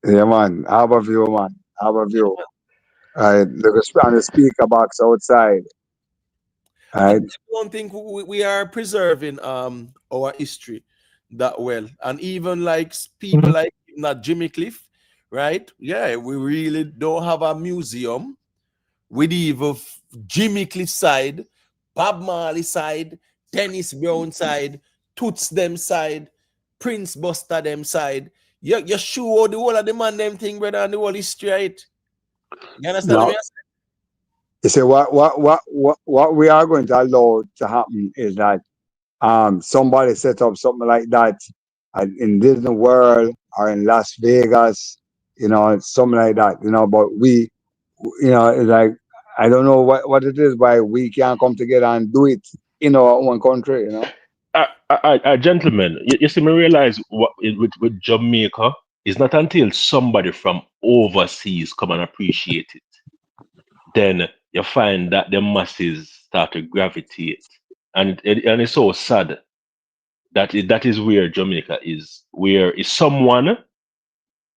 Yeah, man. Harborview, man. Harborview. Right. On the speaker box outside. I Right. don't think we are preserving our history that well, and even like people like not Jimmy Cliff, right? Yeah, we really don't have a museum with even Jimmy Cliff side, Bob Marley side, Dennis Brown side, Toots them side, Prince Buster them side. You sure the whole of the man them thing, brother, and the whole history, right? You understand Now, me? you see, what we are going to allow to happen is that somebody set up something like that in Disney World or in Las Vegas, something like that, but it's like, I don't know what it is, why we can't come together and do it in our own country. Gentlemen, you see, me realize with Jamaica, it's not until somebody from overseas come and appreciate it, then you find that the masses start to gravitate, and it's so sad that is where Jamaica is, where is someone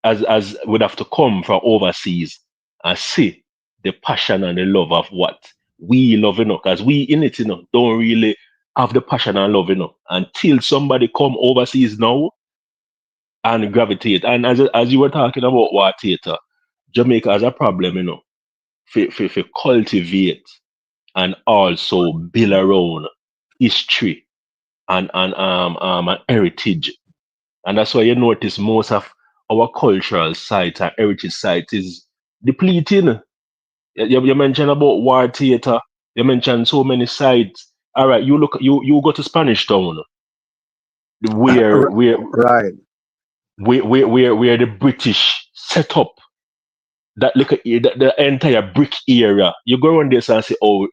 as would have to come from overseas and see the passion and the love of what we love, because we in it, don't really have the passion and love, until somebody come overseas now and gravitate. And as you were talking about war theater, Jamaica has a problem, for cultivate and also build around history and heritage. And that's why you notice most of our cultural sites and heritage sites is depleting. You mentioned about war theater. You mentioned so many sites. All right, you go to Spanish Town, where where Right. where the British set up that the entire brick area. You go around there and say, oh,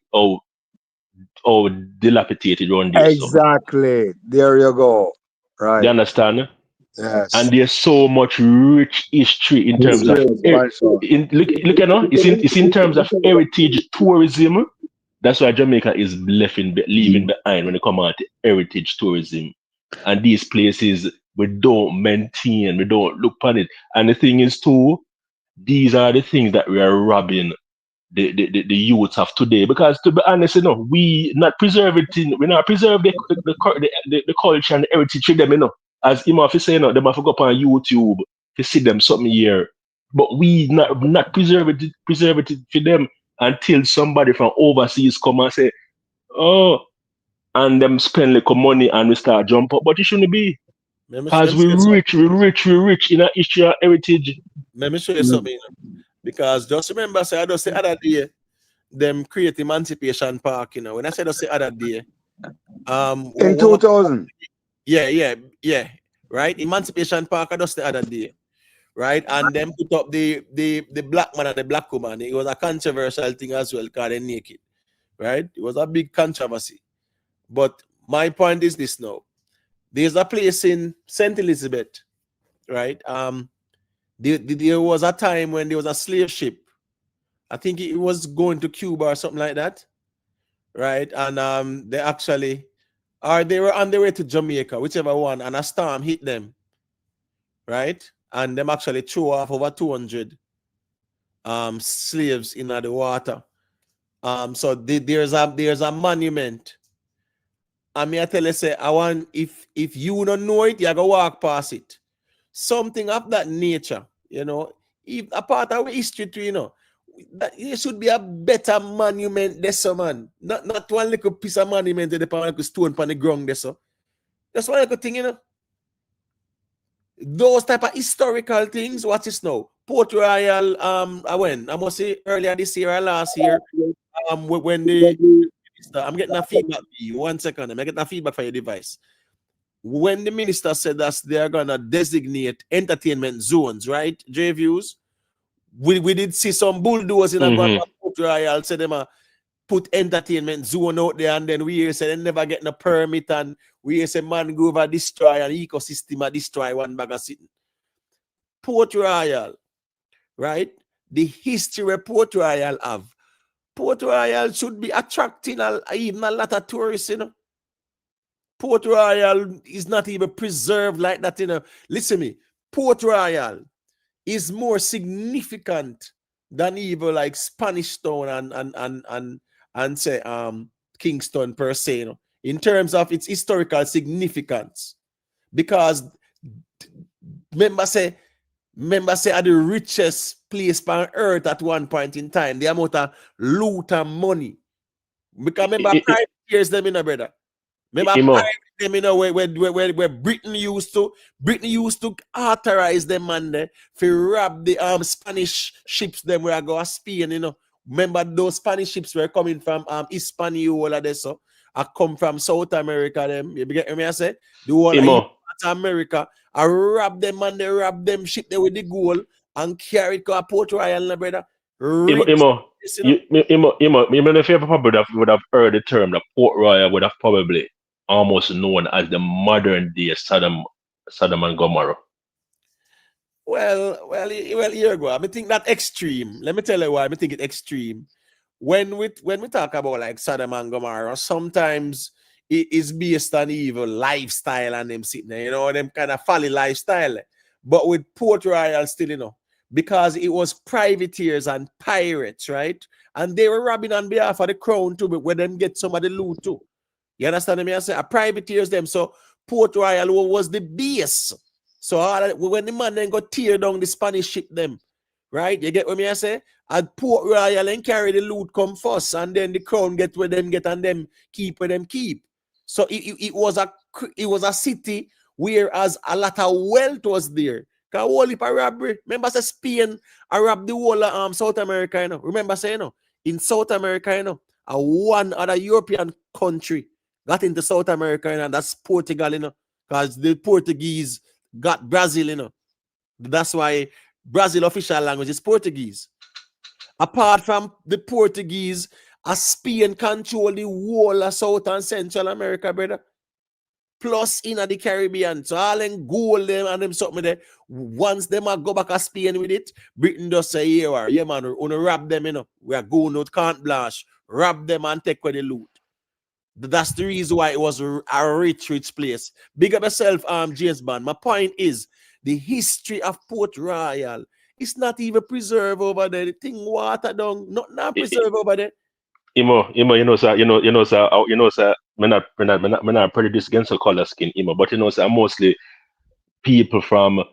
dilapidated around there. So Exactly. There you go. you Right. understand? Yes. And there's so much rich history in terms of History is Spanish Town. it's in terms of heritage tourism. That's why Jamaica is leaving behind when it comes out to heritage tourism. And these places we don't maintain, we don't look on it. And the thing is too, these are the things that we are robbing the youth of today. Because to be honest, we not preserve it, we not preserve the culture and the heritage for them, As Imam have say, them have to go up on YouTube to see them something here. But we not preserve it for them until somebody from overseas come and say, oh, and them spend like money and we start jump up. But it shouldn't be. Because we rich in our history and heritage. Let me show you something. Because just remember, I just say other day, them create Emancipation Park, When I said just the other day, in 2000. Yeah. Right? Emancipation Park, I just the other day. Right? And then put up the black man and the black woman. It was a controversial thing as well, because they're naked. Right? It was a big controversy. But my point is this now. There's a place in St. Elizabeth, right? There was a time when there was a slave ship. I think it was going to Cuba or something like that, right? And they actually, or they were on their way to Jamaica, whichever one, and a storm hit them, right? And them actually threw off over 200 slaves in the water. So there's a monument. I mean, I tell you, say, I want, if you don't know it, you go walk past it. Something of that nature, if a part of history too, that there should be a better monument there, so man. Not one little piece of monument that the like stone on the ground there, so. That's one little thing, Those type of historical things, what is now? Port Royal, I must say earlier this year or last year, when the I'm getting a feedback for you. 1 second, I'm getting a feedback for your device. When the minister said that they're gonna designate entertainment zones, right? J-Views, we did see some bulldozers in a Port Royal say them put entertainment zone out there, and then we say they never get no permit, and we say mangrove destroy an ecosystem destroy one bag of sitting. Port Royal, right? The history Port Royal have. Port Royal should be attracting even a lot of tourists, Port Royal is not even preserved like that, Listen to me, Port Royal is more significant than even like Spanish Town and say Kingston per se, in terms of its historical significance. Because remember say are the richest place on earth at one point in time. The amount of loot and money. Because remember private years them brother. Remember them where Britain used to authorize them man for rob the Spanish ships them where I go Spain, Remember those Spanish ships were coming from Hispaniola there, so I come from South America them. You get me I say? The whole of America. I rob them and they rob them ship there with the gold and carry it to Port Royal, brother. Even if you probably would have heard the term, the Port Royal would have probably almost known as the modern day Sodom and Gomorrah. Well, here you go. I think that extreme. Let me tell you why I think it extreme. When we talk about like Sodom and Gomorrah, sometimes it is based on evil lifestyle and them sitting there, them kind of folly lifestyle. But with Port Royal still, because it was privateers and pirates, right? And they were robbing on behalf of the crown too, but where them get some of the loot too. You understand me? I say a privateers them. So Port Royal was the base. So when the man then go tear down the Spanish ship them, right? You get what me I say? And Port Royal and carry the loot come first, and then the crown get where them get and them keep where them keep. So it was a city whereas a lot of wealth was there. Cause whole heap of robbery. Remember say Spain I robbed the whole of South America, Remember say in South America, a one other European country got into South America, and that's Portugal, because the Portuguese got Brazil, That's why Brazil official language is Portuguese. Apart from the Portuguese, Spain control the whole of South and Central America, brother. Plus in the Caribbean. So all them gold them and them something there. Once them go back to Spain with it, Britain just say, yeah man, we're gonna rob them, We are going out, can't blanche. Rob them and take away the loot. That's the reason why it was a rich place. Big up yourself, James Bond. My point is the history of Port Royal. It's not even preserved over there. The thing water down, not preserved over there. Sir, sir, me not prejudice against the color skin, but sir, mostly people from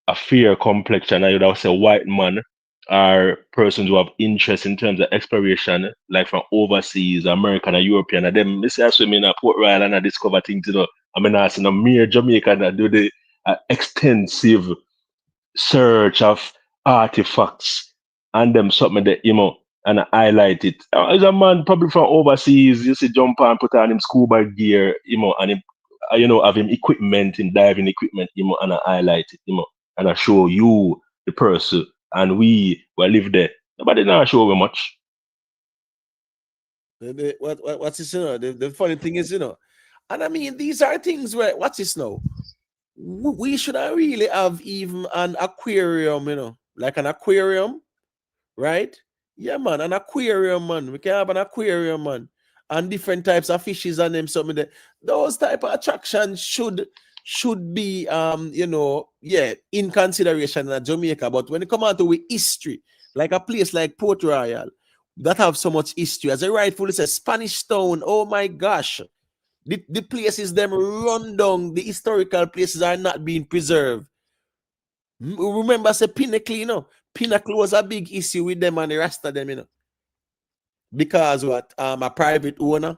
a fair complexion, I would say white man, are persons who have interest in terms of exploration, like from overseas, American and European. And them, this is swimming at Port Royal and I discover things, I mean, I see no mere Jamaican that do the extensive search of artifacts and them something that, and I highlight it. As a man probably from overseas, you see jump and put on him scuba gear, and him, have him equipment, in diving equipment, and I highlight it, and I show you the person and we will live there. Nobody not show me much. What's this, the funny thing is, and I mean, these are things where, what's this now? We should really have even an aquarium, like an aquarium, right? Yeah, man, an aquarium, man. We can have an aquarium, man, and different types of fishes and them something there. Those type of attractions should be in consideration in Jamaica. But when it come out to history, like a place like Port Royal that have so much history, as a rightfully says, Spanish Town, oh my gosh. The places them run down, the historical places are not being preserved. Remember, say Pinnacle, Pinnacle was a big issue with them and the rest of them, because what? A private owner,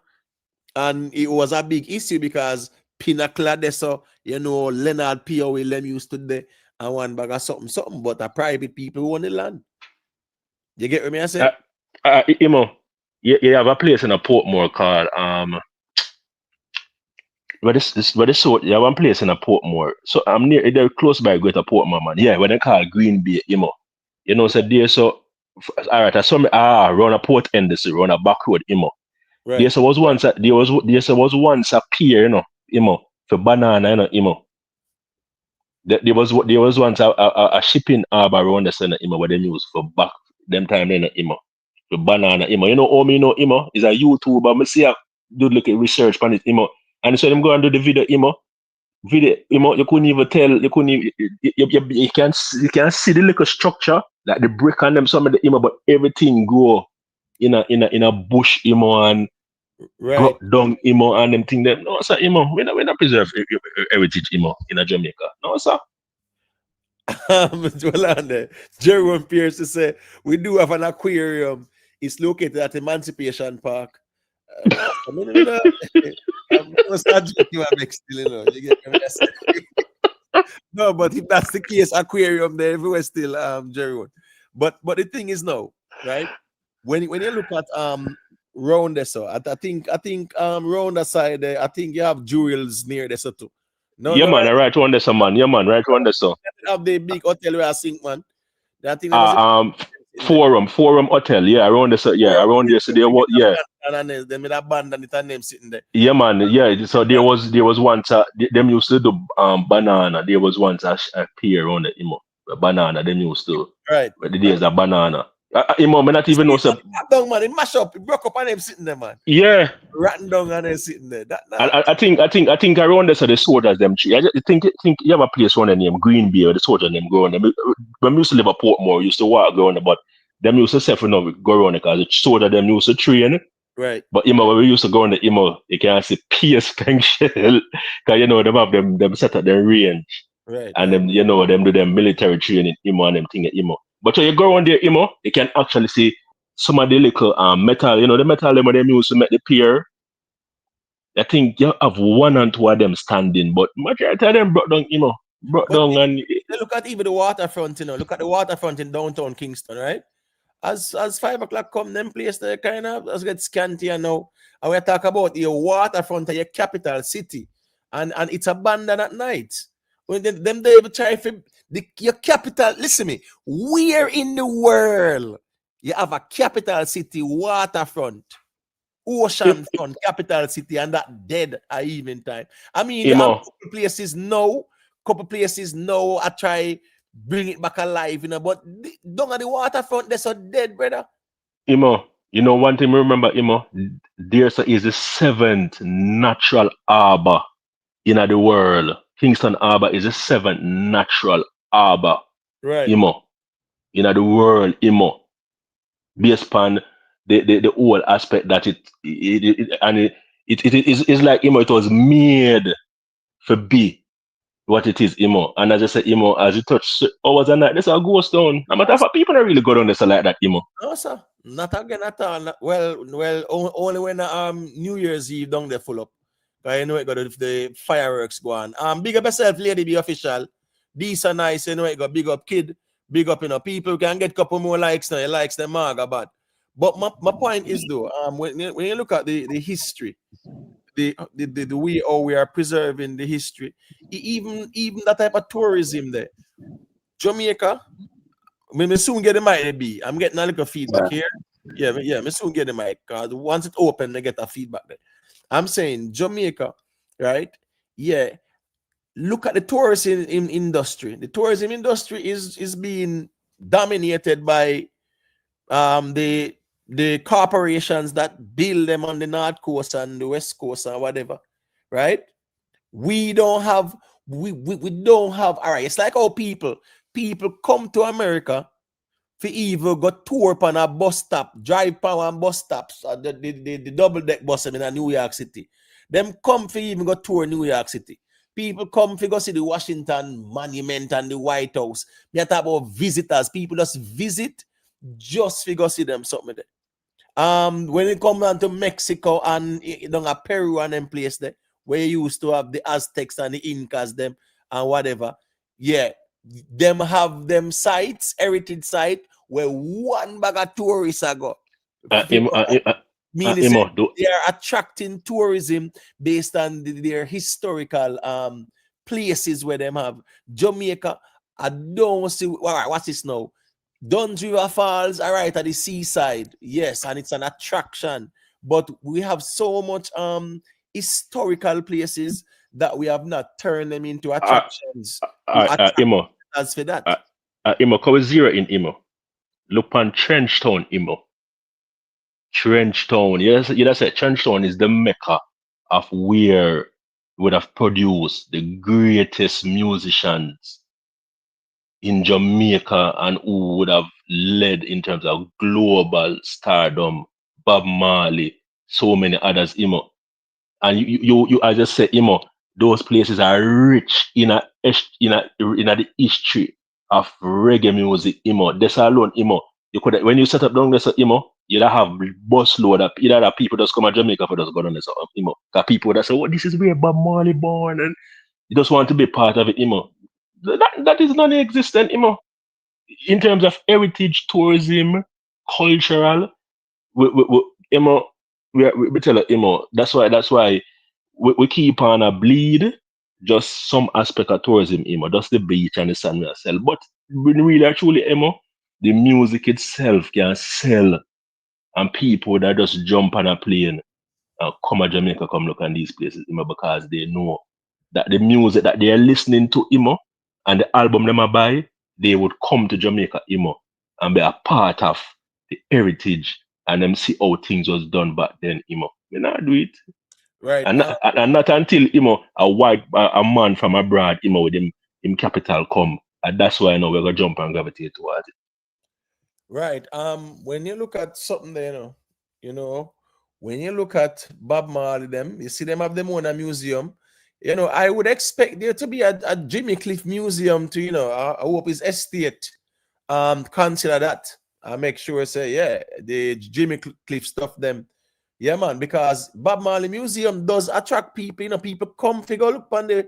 and it was a big issue because Pinnacle there, so Leonard P.O. them used to there and one bag of something, but a private people own the land. You get what me I say? You have a place in a Portmore called But so you have one place in a Portmore. So I'm near they're close by Greater Portmore, man. Yeah, when they call Green Bay, so there so all right, I saw me around a port end this around a back road, Right. There was once was once a pier, for banana, There was once a shipping harbor around the center, where they use for back them time for banana, is a YouTuber. I see a do look at research on it, and so them go and do the video, you couldn't even tell, you couldn't even, you can see the little structure, like the brick on them, some of the, but everything grow in a bush, and right. dung, and them thing them. No, sir, we not preserve heritage, in a Jamaica. No, sir. Jerome Pierce to say we do have an aquarium. It's located at Emancipation Park. I'm no, but if that's the case, aquarium there everywhere still, Jerome. But the thing is now, right? When you look at round there, so I think round the side there, I think you have jewels near there so too. No, man, right on there, man. Yeah, man, right on there, so. Have the big hotel where I think, man. That thing Forum Hotel, yeah, around there, so yeah, around there, so there was, yeah. And they made a band and it name sitting there. Yeah, man, yeah. So there was once them used to do banana. There was once a pier on it, banana. Them used to right. But the days of banana. Me not even know. Down, man, it mash up, it broke up and them sitting there, man. Yeah. Ratting down and them sitting there. I think around there, so the soldiers them. I think you have a place on the name Green Bay, where the soldiers them go on. When we used to live at Portmore, used to walk around, but them used to say for now go around because the soldiers them used to train. Right. But when we used to go on the you can see pierce tank shell because them have them set up their range. Right. And them them do them military training and them thing But when you go on there, you can actually see some of the little metal, the metal them used to make the pier. I think you have one and two of them standing, but majority of them brought down, and look at even the waterfront, look at the waterfront in downtown Kingston, right? As 5 o'clock come, them place they kind of as get scanty now. And we talk about your waterfront of your capital city, and it's abandoned at night. When them they ever try for your capital. Listen to me. Where in the world you have a capital city waterfront, ocean front, capital city, and that dead at evening time? I mean, there are couple places now. I try bring it back alive, but down at the waterfront, they're so dead, brother. You know, one thing we remember, there's is the seventh natural harbor in the world. Kingston Harbor is the seventh natural harbor, Right. in the world, based upon the whole aspect that it's like, it was made for be what it is, And as I said, as you touch hours and night, this is a ghost town. No matter if people don't really go down there so like that, No, sir. Not again at all. Well, only when New Year's Eve down there full up. Cause you know it got the fireworks go on. Big up yourself, lady, be official. These are nice, you know it got big up kid, big up, people can get a couple more likes now. Likes them maga bad. But my point is though, when you look at the history, the way how we are preserving the history, even that type of tourism there. Jamaica, me soon get the mic be. I'm getting a little feedback here. Yeah, me soon get the mic. Cause once it open, I get a feedback there. I'm saying Jamaica, right? Yeah. Look at the tourism industry. The tourism industry is being dominated by the corporations that build them on the North Coast and the West Coast and whatever, right? We don't have we don't have, all right. It's like how people come to America for even go tour upon a bus stop, drive power and bus stops, the double deck bus in New York City. Them come for even go tour New York City. People come for go see the Washington Monument and the White House. We talk about visitors. People just visit just for go see them something there. When it comes down to Mexico and Peru and them place there, where you used to have the Aztecs and the Incas, them and whatever. Yeah, them have them sites, heritage site, where one bag of tourists are go. Meaning they are attracting tourism based on their historical places where them have. Jamaica, I don't see. All right, what's this now? Duns River Falls, all right, at the seaside, yes, and it's an attraction. But we have so much historical places that we have not turned them into attractions. As for that, come zero in Look on Trenchtown, Trenchtown. Yes, you said Trenchtown is the mecca of where would have produced the greatest musicians in Jamaica and who would have led in terms of global stardom, Bob Marley, so many others, And you I just said, those places are rich in the history of reggae music, This alone, you could, when you set up down there, so, you'd have bus load up, either that people just come to Jamaica for just go down there, so, Because people that say, oh, this is where Bob Marley born, and you just want to be part of it, That is non-existent, In terms of heritage, tourism, cultural, we tell you, that's why we keep on a bleed just some aspect of tourism, just the beach and the sun we sell. But when really actually, the music itself can sell, and people that just jump on a plane and come to Jamaica, come look at these places, because they know that the music that they are listening to, and the album them a buy, they would come to Jamaica, and be a part of the heritage, and them see how things was done back then, We not do it. right? And not until a man from abroad, with him capital come, and that's why we're gonna jump and gravitate towards it. Right. When you look at something there, when you look at Bob Marley, them, you see them have them own a museum. I would expect there to be a Jimmy Cliff museum to, I hope his estate consider that. I make sure say, yeah, the Jimmy Cliff stuff them. Yeah, man, because Bob Marley Museum does attract people, people come to go look on if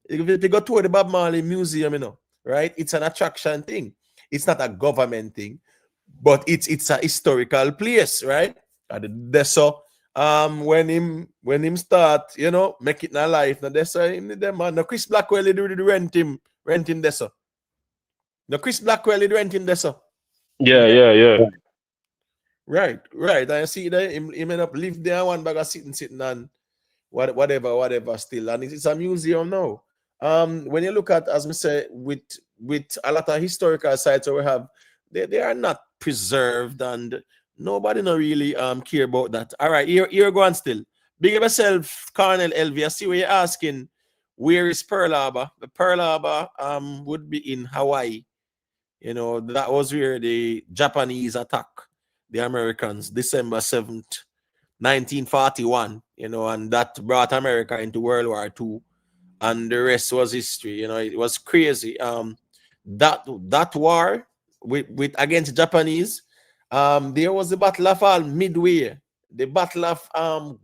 they go to the Bob Marley Museum, right? It's an attraction thing. It's not a government thing, but it's a historical place, right? And that's so when him start, make it in a life. Now that's them man. Now Chris Blackwell they do rent him there so. Now Chris Blackwell they rent him there so. Yeah. Right. I see that him end up live there one bag of sitting and whatever still. And it's a museum now. When you look at, as we say, with a lot of historical sites that we have, they are not preserved and Nobody no really care about that. All right, here go on still. Big up yourself, Colonel LV. I see where you're asking, where is Pearl Harbor? The Pearl Harbor would be in Hawaii. You know, that was where the Japanese attack the Americans December 7th, 1941, you know, and that brought America into World War II, and the rest was history. You know, it was crazy. That war with against Japanese, there was the Battle of Midway, the Battle of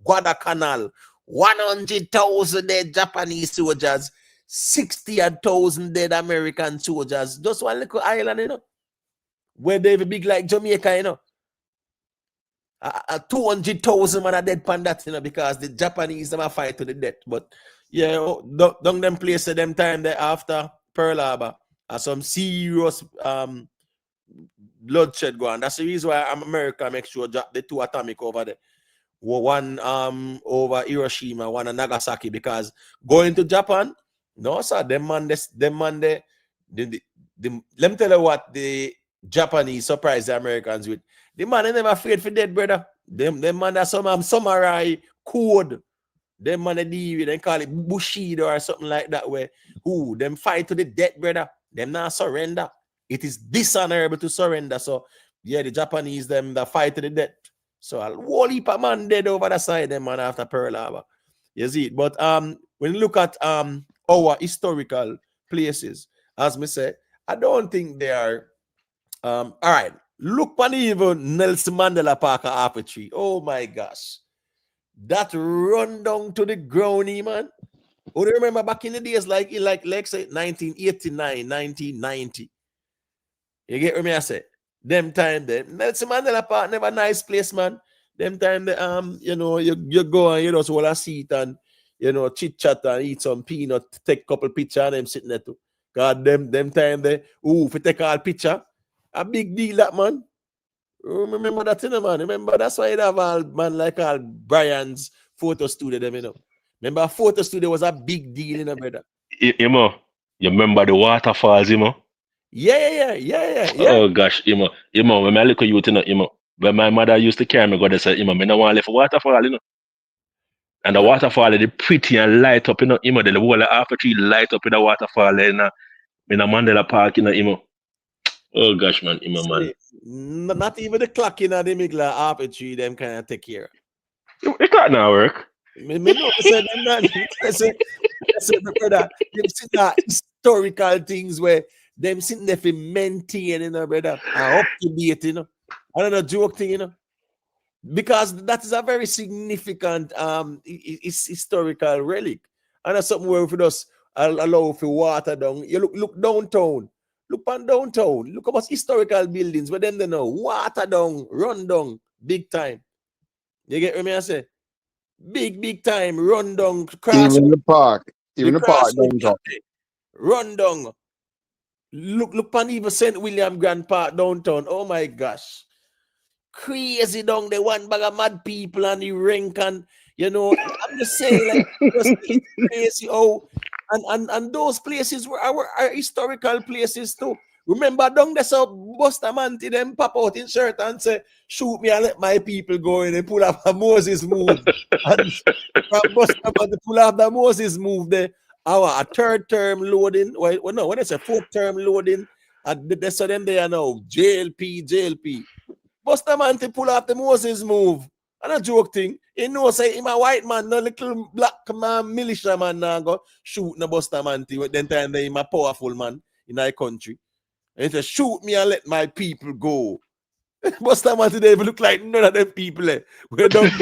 Guadalcanal. 100,000 dead Japanese soldiers, 60,000 dead American soldiers. Just one little island, you know, where they big like Jamaica, you know. 200,000 man are dead pan that, you know, because the Japanese them a fight to the death. But yeah, down them places them time there after Pearl Harbor, some serious bloodshed going. That's the reason why America make sure drop the 2 atomic over there. One over Hiroshima, one in Nagasaki, because going to Japan, no sir, let me tell you what the Japanese surprised the Americans with. The man ain't never afraid for dead, brother. Them man that some samurai code. Them man they call it Bushido or something like that, where them fight to the death, brother. Them not surrender. It is dishonorable to surrender. So yeah, the Japanese them that fight to the death. So a whole heap of man dead over the side, them man after Pearl Harbor. You see it. But when you look at our historical places, as me say, I don't think they are all right. Look on even Nelson Mandela Park Apple Tree. Oh my gosh. That run down to the ground, man. Oh, you remember back in the days, like say 1989, 1990. You get what me I say? Them time there. Nelson Mandela Park never nice place, man. Them time the you know, you go and you just want to seat and you know chit chat and eat some peanut, take a couple picture and them sitting there too. God them time there. Ooh, if you take all picture, a big deal that man. Remember that, you know, man. Remember that's why you have all man like all Brian's photo studio, them, you know. Remember a photo studio was a big deal, you know, brother. Imo, you remember the waterfalls, Imo? Yeah. Oh gosh, Imo, when I look at you, you know, Imo, when my mother used to carry me, go, they say, Imo, me no want to live for waterfall, you know. And the waterfall is pretty and light up, you know, Imo, the whole after tree light up in the waterfall in Mandela Park, you know, Imo. Oh gosh, man, Imo, man. Not even the clock in the middle of apple tree, them kind of take care. It can't now work. Me know, say them not. I say, brother, them see that historical things where them sitting there for maintain, you know, brother, and up to date, you know. I don't know, joke thing, you know. Because that is a very significant it's historical relic. And that's something where if you just allow for water down. You look downtown. Look on downtown. Look about historical buildings where them they know water down, run down, big time. You get what I say? Big time, run down, cross. Even the park downtown. Run down. Look on even St. William Grand Park downtown. Oh my gosh. Crazy down the one bag of mad people and the rank and you know, I'm just saying like just crazy. Oh, and those places were our historical places too. Remember down there so Bustamante them pop out in shirt and say, shoot me and let my people go in and pull up a Moses move. And Bustamante pull up the Moses move there. Our a third term loading. Well, no, when it's a fourth term loading, they saw them there now. JLP. Bustamante pull off the Moses move. And a joke thing. He know say him a white man, no little black man, militia man now go shoot no Bustamante. Then time they him a powerful man in our country. And he said, shoot me and let my people go. Bustamante they look like none of them people. We don't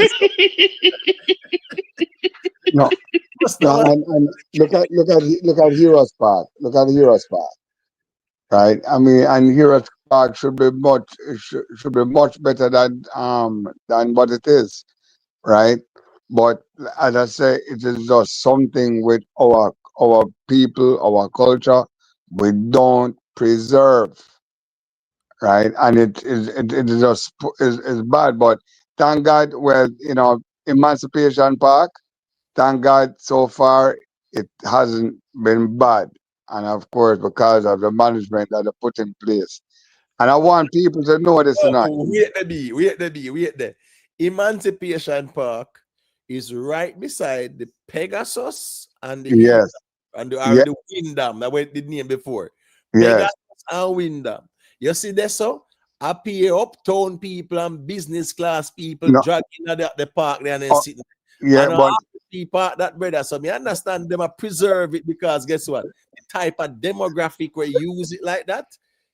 No, and look at Heroes Park. Look at Heroes Park. Right? I mean, and Heroes Park should be much better than what it is, right? But as I say, it is just something with our people, our culture, we don't preserve, right? And it is just is bad. But thank God, well, you know, Emancipation Park. Thank God, so far it hasn't been bad, and of course because of the management that they put in place. And I want people to know this tonight. Wait there. Emancipation Park is right beside the Pegasus and the Yes. and Yeah. the Windham. That was the name before. Yes. Pegasus and Windham. You see that so? I pay uptown people and business class people No. dragging at the park there and then Oh, sitting. yeah, And I but have to see part that brother. So me understand them preserve it because guess what? The type of demographic where you use it like that,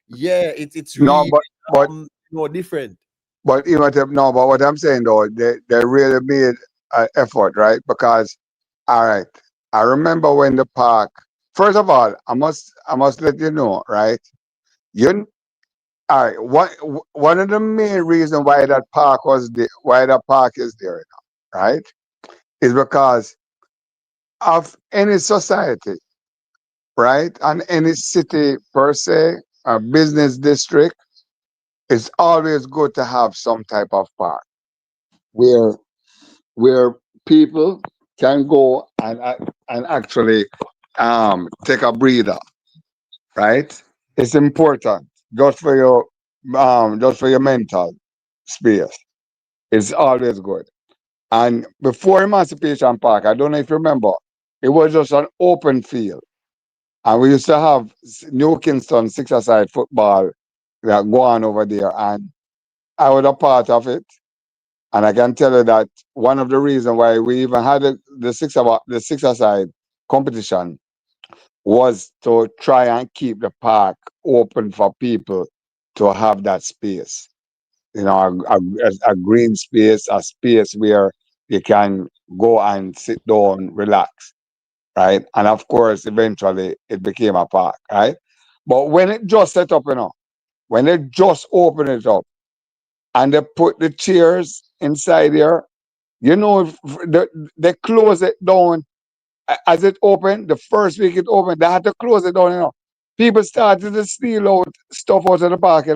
yeah, it's no, really but different. but even no, but what I'm saying though, they really made an effort, right? Because all right, I remember when the park. First of all, I must let you know, right? You all right. One of the main reasons why that park why that park is there now, right, is because of any society, right, and any city per se, a business district. It's always good to have some type of park where where people can go and actually take a breather, right? It's important just for your mental space. It's always good. And before Emancipation Park, I don't know if you remember, it was just an open field. And we used to have New Kingston six-a-side football that go on over there. And I was a part of it. And I can tell you that one of the reasons why we even had the six-a-side competition was to try and keep the park open for people to have that space. You know, a green space, a space where you can go and sit down, relax, right? And of course, eventually it became a park, right? But when it just set up, when they just opened it up and they put the chairs inside there, they close it down as it opened. The first week it opened, they had to close it down. People started to steal out stuff out of the park.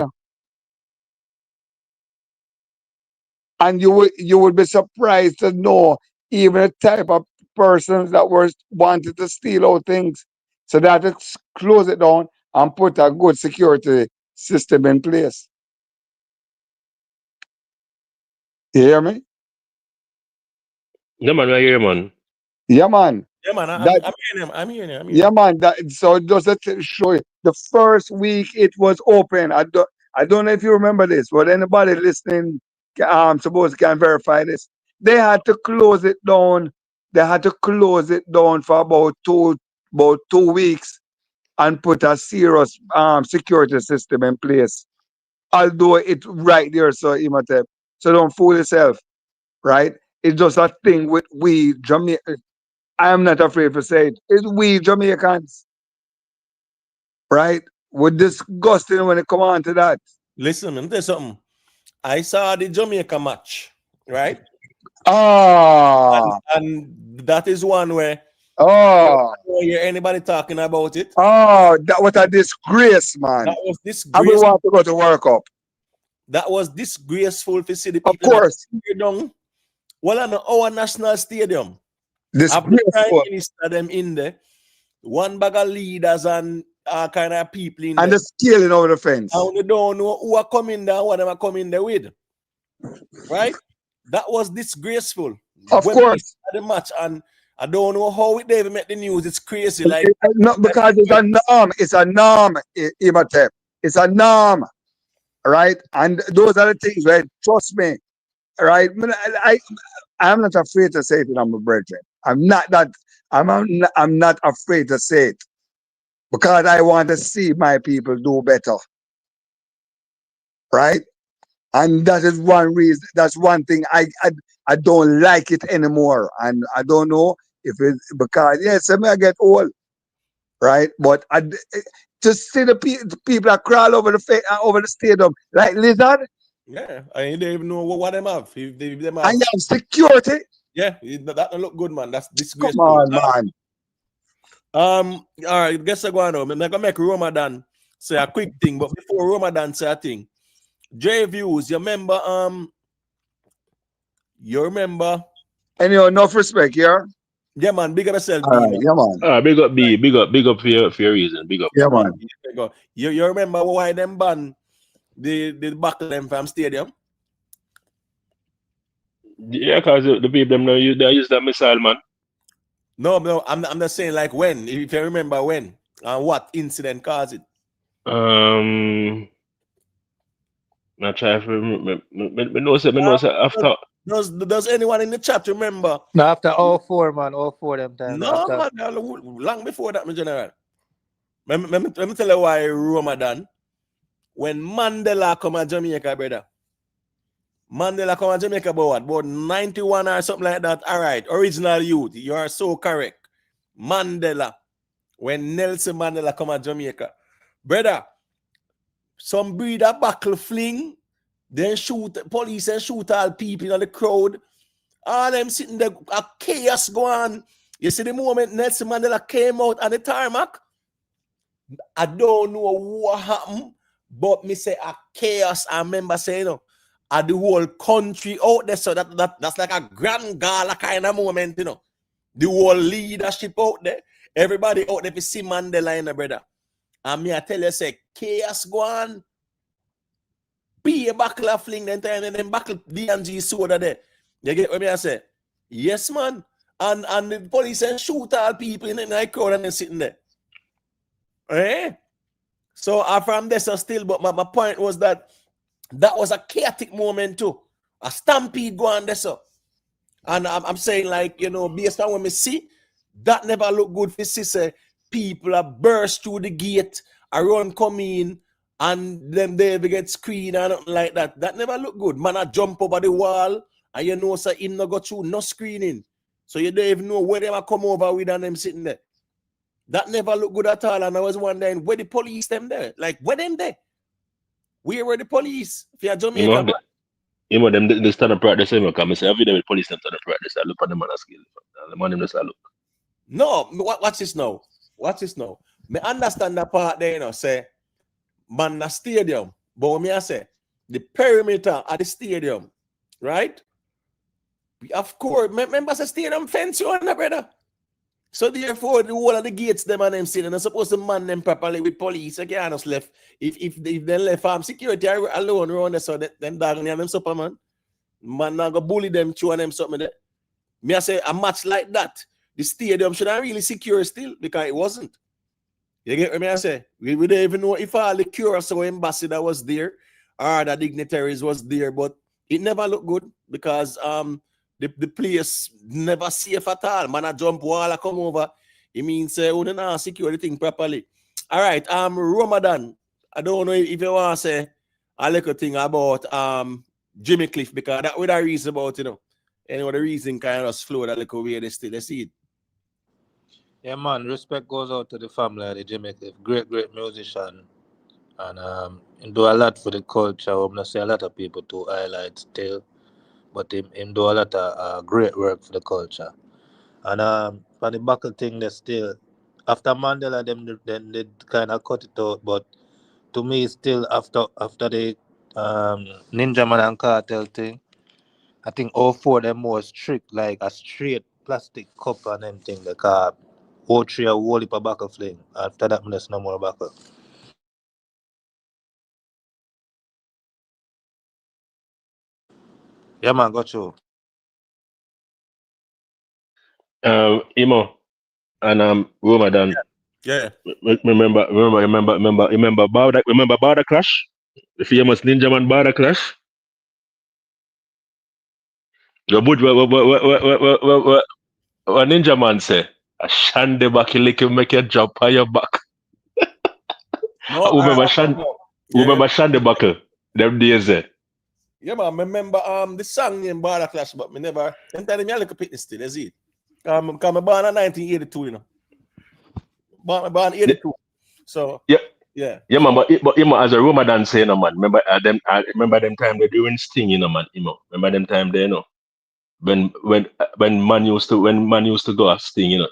And you would be surprised to know even the type of persons that were wanted to steal out things. So they had to close it down and put a good security system in place. You hear me? No man, I hear man. Yeah, man. Yeah, man, That I'm hearing him. I'm hearing him. Yeah, man. So just to show you, the first week it was open. I don't know if you remember this, but anybody listening, suppose can verify this. They had to close it down. They had to close it down for about 2 weeks and put a serious security system in place. Although it's right there, so Imhotep. So don't fool yourself, right? It's just a thing with we Jamaica. I am not afraid to say it. It's we Jamaicans, right? We're disgusting when it come on to that. Listen, let me tell you something. I saw the Jamaica match, right? Ah, And that is one where you oh, don't hear anybody talking about it. oh, that was a disgrace, That man. was And we disgraceful. want to go to World Cup. That was disgraceful to see the Of people that course, tear down. Well, I know our national stadium. Have the prime disgraceful. minister them in there. One bag of leaders and kind of people in And there. the scaling over the fence. And they don't know who are coming there, what them are coming there with. Right? That was disgraceful. Of When we course. started the match, and I don't know how it even make the news. It's crazy. Like No, because it's a norm. It's a norm, Imhotep. It's a norm, right? And those are the things, right? Trust me, right? I'm not afraid to say it to my brethren. I'm not that. I'm not afraid to say it because I want to see my people do better, right? And that is one reason. That's one thing I don't like it anymore, and I don't know if it's because yes, I may get old, right? But just see the people that crawl over the stadium like lizard, yeah, I don't even know what them have. If them and have, you have security. yeah, that don't look good, man. That's Come disgraceful. on, man. All right, guess I go on now. I'm gonna make Ramadan say a quick thing, but before Ramadan say a thing, J Views, you remember? Anyway, enough respect, yeah. Yeah, man, big up yourself, All right, Beenie. yeah, man. Big up B, big up for your reason, big up. Yeah, Yeah, man. man. You remember why them ban the buckle them from stadium? Yeah, because the people them know they use that missile, man. No, I'm not saying like when. If you remember when and what incident caused it. Not try for me know say after. Does anyone in the chat remember? No, after all 4, man, all 4 them time. No, After, man, long before that, my general. Let me tell you why Ramadan. When Mandela come to Jamaica, brother. Mandela come to Jamaica about what? About 91 or something like that. All right, original youth. You are so correct. Mandela. When Nelson Mandela come to Jamaica. Brother, some breeder buckle fling, then shoot police and shoot all people in the crowd. All them sitting there, a chaos go on. You see the moment Nelson Mandela came out on the tarmac, I don't know what happened, but me say a chaos. I remember saying, you know, at the whole country out there, so that's like a grand gala kind of moment, you know. The whole leadership out there, everybody out there to see Mandela in the brother. And me I tell you, say chaos go on. Be a buckle of fling then time and then buckle D&G soda there. You get what me I say? Yes, man. And the police and shoot all people in the night crowd and then sitting there. Eh? So from this still, but my point was that was a chaotic moment too. A stampede go on there, so. And I'm saying, like, you know, based on what me see, that never look good for say people are burst through the gate, around come in, and then they get screened and nothing like that. That never look good. Man, I jump over the wall, and you know, so him no go through no screening. So you don't even know where they come over with and them sitting there. That never look good at all. And I was wondering, where the police them there? Like, where them there? Where were the police? If you're Jamaica, you know, them they stand up right the same because I say every day with police them stand up right the same. Look at them on the scale. The man them just look. No, watch this now. Watch this now. Me understand that part there, you know, say, man, the stadium. But what me I say, the perimeter at the stadium, right? Of course, remember the stadium fence you on, brother. So therefore, the whole of the gates, them and them sitting, and supposed to man them properly with police. You can't just left. If they left security alone around there, so them dog and them superman. Man not go bully them, chew on them something there. Me I say a match like that, the stadium should have really secure still because it wasn't. You get what me I say? We don't even know if all the Curacao ambassador was there or the dignitaries was there, but it never looked good because the place never safe at all. Man, I jump wall, I come over. It means we don't secure the thing properly. All right, Ramadan. I don't know if you want to say a little thing about Jimmy Cliff because that was the reason about, you know. Anyway, the reason kind of flow that little way they still see it. yeah, man, respect goes out to the family of the Jimmy Cliff. Great musician. And do a lot for the culture. I'm going to say a lot of people to highlight still. But him do a lot of great work for the culture. And for the buckle thing, they still, after Mandela, then they kind of cut it out. But to me, still after the Ninja Man and Cartel thing, I think all 4 of them more strict, like a straight plastic cup and anything. Like all 3 a whole heap of buckle fling. After that, there's no more buckle. Yeah, man, got you. Imo and Ramadan. Yeah. Remember Border Clash? The famous Ninja Man Border Clash? Your boot what Ninja Man say? A shande back lick you make you drop on your back. No, Remember Shande Buckle? Them days there. Yeah, man. Remember the song named Border Clash, but me never. And tell me I look a picture still, is it? Come born in 1982, you know. Born 82. So yeah. Yeah. Yeah, man, but as a Ramadan say, you know, man. I remember them time they doing Sting, you know, man. Remember them time they, you know. When man used to go at Sting, you know,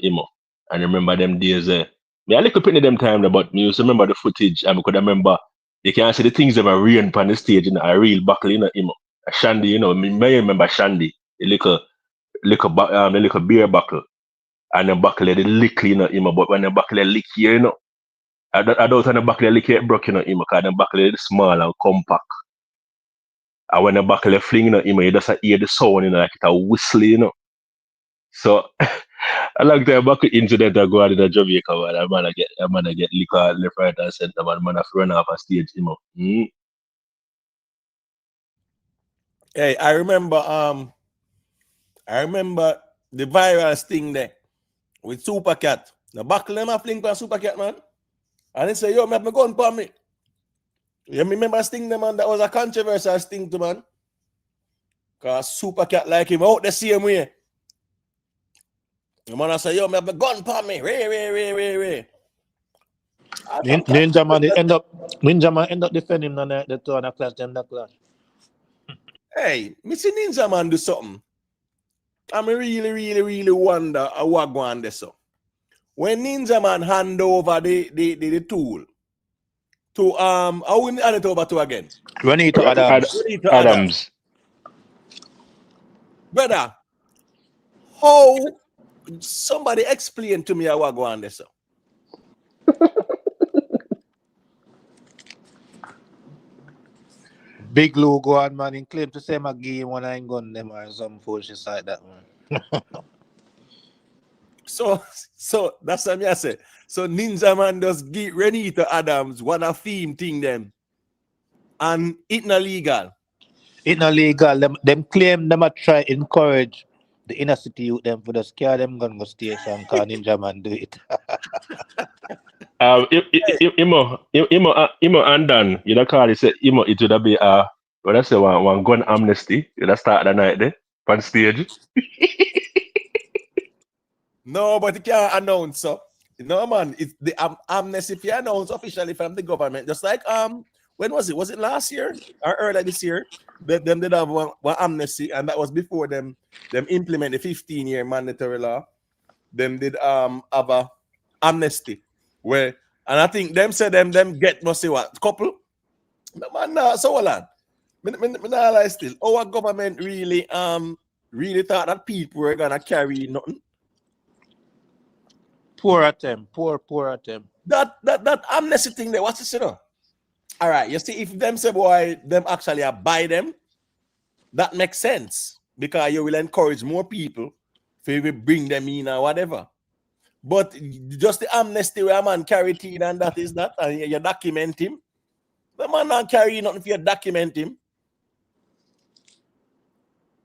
and remember them days there. Me a little bit them time, but me used to remember the footage and because I remember you can see the things that were rain on the stage, you know, a real buckle, you know, a Shandy, you know, me may remember Shandy, the little beer buckle, and the buckle the lick, you know, but when the buckle lick here, you know, I don't on the back of the lick broke, you know, him, because the back of it is small and compact. And when the back of the fling, you know, him, you just hear the sound, you know, like it a whistle, you know. So I like the back incident that go on in the Jamaica, man. A man get liquor left, right, and center, man have to run off a stage, you know. Hey, I remember the viral thing there with Super Cat. The buckle them a fling for Super Cat, man. And they say, yo, me have my gun for me. You remember Sting the man? That was a controversial Sting to man. Because Super Cat like him out the same way. The man I say, yo, me have my gun for me. Ray. Ninja Man end up defending him on the 2 and a clash, them that clash. Hey, me see Ninja Man do something. I really wonder what go on there so. When Ninja Man hand over the tool to I wouldn't hand it over to again. Juanito Adams. Adams. Brother, how somebody explain to me what go on there so. Big Lou go on, man, and claim to say my game when I ain't gun them or some bullshit like that, man. So that's what I say. So Ninja Man just give Renito Adams one of theme thing them. And it not legal. It not legal. Them claim them a try encourage the inner city youth them for the scare them gun go station because Ninja Man do it. Imo and Dan, you know, call it say Imo it would be what I say one gun amnesty. You know, start the night there on stage. No, but you can't announce so. No man, it's the amnesty if you announce officially from the government. Just like when was it? Was it last year or earlier this year? Them did have one amnesty, and that was before them implement the 15-year mandatory law. Them did have a amnesty where, and I think them said them get must say what couple. No man, nah, so hold on. Me nah lie still. Our government really thought that people were gonna carry nothing. Poor attempt. That amnesty thing there, what's this, you know? All right, you see, if them say, boy, them actually buy them, that makes sense because you will encourage more people to bring them in or whatever. But just the amnesty where a man carry teen and that is that, and you document him. The man not carry nothing if you document him.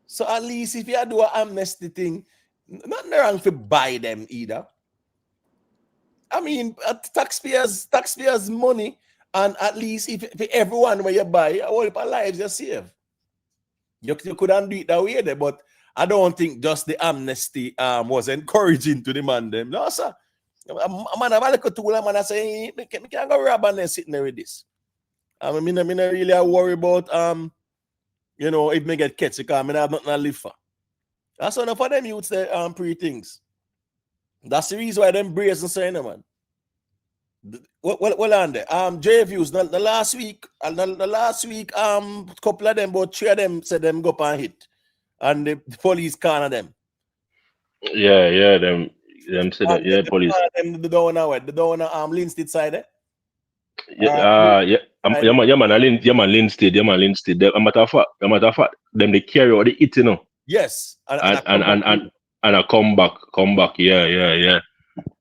So at least if you do an amnesty thing, nothing wrong to buy them either. I mean, taxpayers' money, and at least if everyone where you buy, all of our lives you save. You couldn't do it that way there, but I don't think just the amnesty was encouraging to demand them. No, sir. A man have a little tool, a man say, me can't go rob and sitting there with this. I mean, I'm not really worry about you know, if me get catch, because I have nothing to live for. That's enough for them youths there pre things. That's the reason why them brazen saying, man. Well on there. J views the last week, couple of them, but 3 of them said them go up and hit, and the police corner them. Yeah, them said that. Yeah, police. Them the down Linstead side. Yeah, Linstead. A matter of fact, them they carry all the it, you know. Yes, And I come back. Yeah.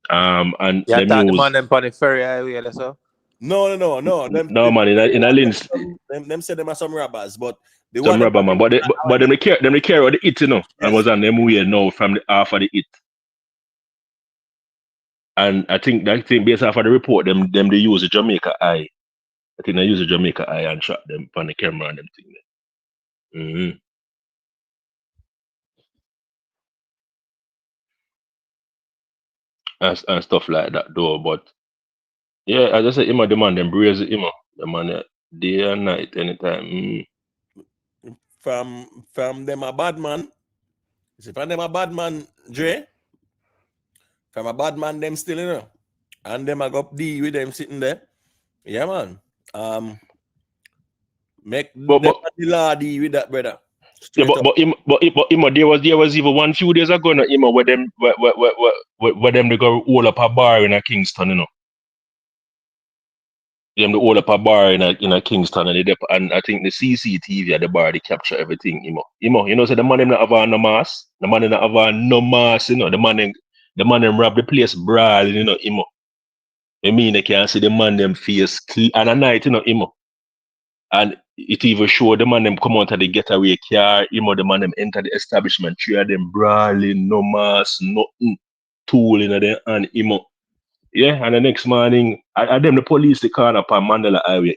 And Yeah, them thought the use man them on the ferry highway, so. no. no man in a Linstead. Them said them are some robbers, but the Some one rubber man, but them they carry all the it, you know. Yes. And was on them way now from the half of the it. And I think based off of the report, them they use a Jamaica eye. I think they use a Jamaica eye and shot them on the camera and them thing there. Mm-hmm. And stuff like that though. But yeah, as I said, him demand them braze him, the man day and night anytime. From them a bad man. See, from them a bad man, Dre. From a bad man, them still, you know. And them I go deal with them sitting there. Yeah, man. Make the law deal with that, brother. Yeah, but there was even one few days ago, where them they go roll up a bar in a Kingston, you know. them the hold up a bar in a Kingston and I think the CCTV at the bar they capture everything, so the man them not have on no mask, the man them not have on no mask, the man them rob the place brawling, I mean they can't see the man them face clear and at night, and it even show the man them come out of the getaway car, the man them enter the establishment, three of them brawling, no mask, nothing, tool in there and Yeah, and the next morning, I them the police they call up on Mandela Highway,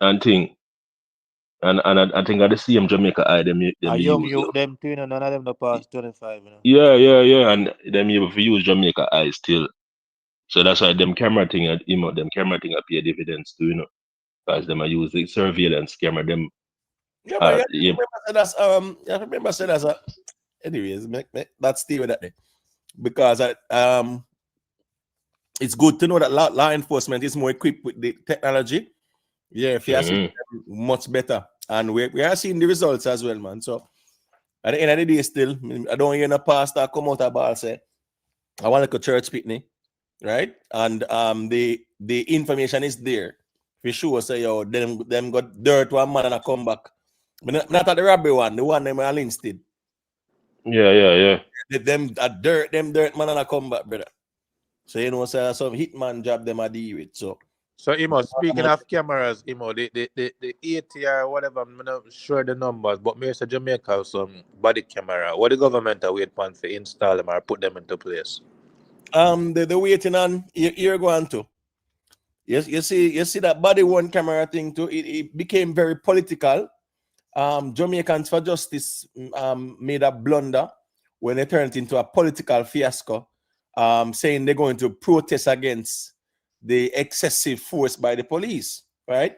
and thing, and I think at the same Jamaica High them A young use. youth them too, none of them the past 25, Yeah, and them able to use Jamaica High still. So that's why them camera thing, them camera thing appear dividends too, because them I use the surveillance camera. Them, Yeah, but yeah, you have to remember say that's anyways, make that stay with that day. Because it's good to know that law enforcement is more equipped with the technology. Yeah, if you see much better. And we are seeing the results as well, man. So at the end of the day, still, I don't hear no pastor come out of ball say, I want to go church picnic, right? And the information is there. For sure, say yo, them got dirt one man and I come back. But not at the robbery one, the one them are instead. Yeah. Them dirt man and I come back, brother. So say some hitman job them I deal with. So speaking of cameras, the ATR, whatever, I'm not sure the numbers, but maybe Jamaica have some body camera. What the government are waiting for install them or put them into place? they're waiting on you're going to. Yes, you see that body worn camera thing too. It became very political. Jamaicans for Justice made a blunder when they turned into a political fiasco, saying they're going to protest against the excessive force by the police, right?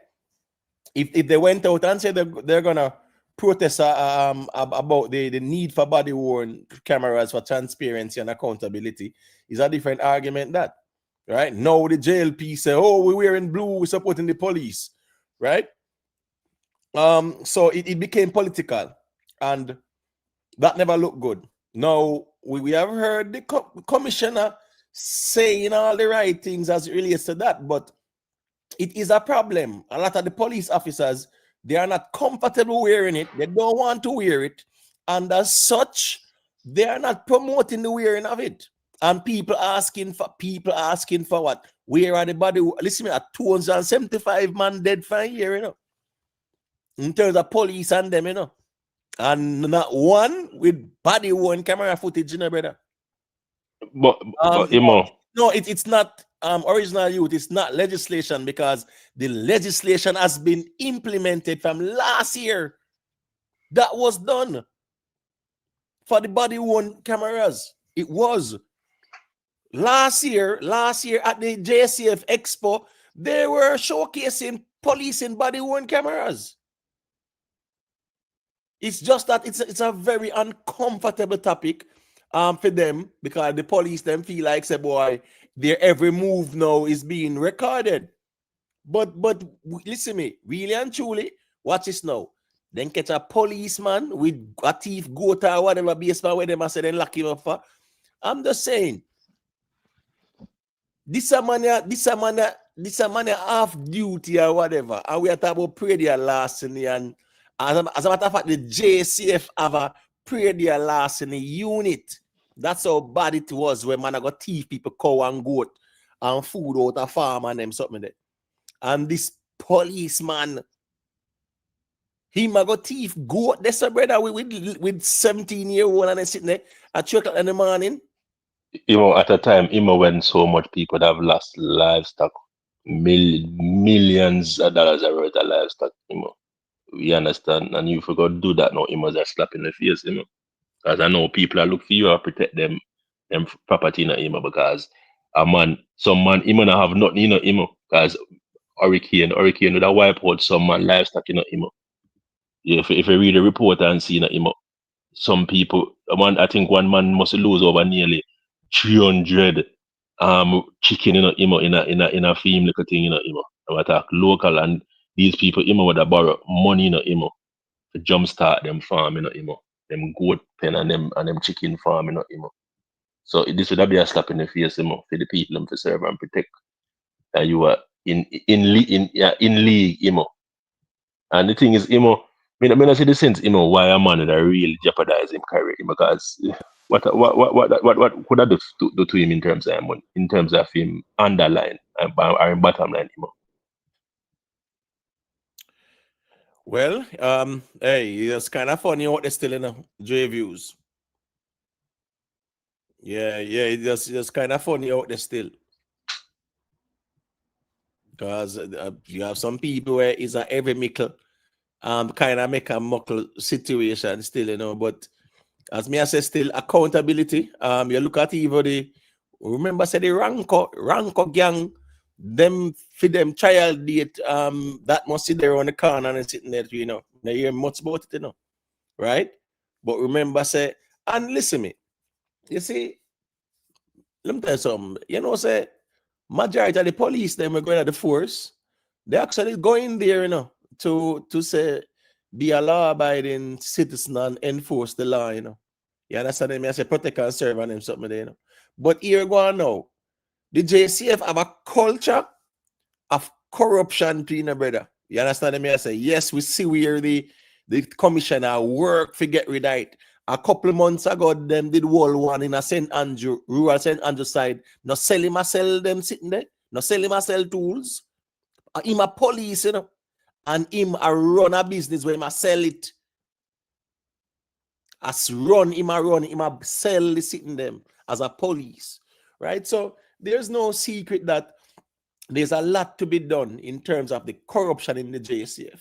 If they went out and said they're gonna protest about the need for body worn cameras for transparency and accountability, is a different argument. That right now the JLP say, oh, we're wearing blue, we're supporting the police, right? So it became political, and that never looked good. Now we have heard the commissioner saying all the right things as it relates to that, but it is a problem. A lot of the police officers, they are not comfortable wearing it. They don't want to wear it, and as such, they are not promoting the wearing of it. And people asking for what? Where are the body? Listen, me, at 275 man dead for a year, in terms of police and them, and not one with body worn camera footage, brother. But no, it's not original youth. It's not legislation, because the legislation has been implemented from last year. That was done for the body worn cameras. It was last year at the JCF Expo. They were showcasing police in body worn cameras. It's just that it's a very uncomfortable topic for them, because the police them feel like, say, boy, their every move now is being recorded. But listen me, really and truly, watch this now. Then catch a policeman with a thief, goat or whatever basement where them say then lock him up for. I'm just saying, this a man half duty or whatever, and we are talking about pray their last in the and as a matter of fact, the JCF have a pray their last in the unit. That's how bad it was when man I got thief people cow and goat and food out of farm and them something there. And this policeman, he got thief goat. That's a brother with 17-year-old and they sitting there at 3 o'clock in the morning. At a time, when so much people have lost livestock, millions of dollars are worth of livestock, we understand, and you forgot to do that now, must a slap in the face, because I know people are looking for you to protect them property, because some man, not have nothing, because hurricane would have wipe out some man livestock, If you read the report and see, some people, I think one man must lose over nearly 300 chicken, in a film like a thing, I'm attack local, and these people, would have borrow money, to jumpstart them farm, them goat pen and them chicken farm, So this would be a slap in the face, for the people to serve and protect. And you are in league, And the thing is, I mean, I see the sense, why a man that really jeopardize him career, because what could I do to him in terms of money, in terms of him underline or in bottom line, Well, hey, it's kind of funny what they're still in J views. Yeah, it's just kind of funny out there still. Because you have some people where it's a every mickle, kind of make a muckle situation still, but as me I say, still accountability. You look at even remember say the Ranko gang, them for them child date, that must sit there on the corner and sitting there, they hear much about it, right? But remember say, and listen me, you see, let me tell you something, say, majority of the police, them are going at the force, they actually go in there, to say, be a law-abiding citizen and enforce the law, You understand me? I say protect and serve and them something there, But here go on now. The JCF have a culture of corruption, brother. You understand me? I say, yes, we see where the commissioner work to get rid of it. A couple of months ago, them did wall one in a St. Andrew, rural St. Andrew side. No sell him a sell them sitting there. No sell him a sell tools. Him a police, and him a run a business where him a sell it. As run, him a sell the sitting them as a police. Right? So there's no secret that there's a lot to be done in terms of the corruption in the JCF.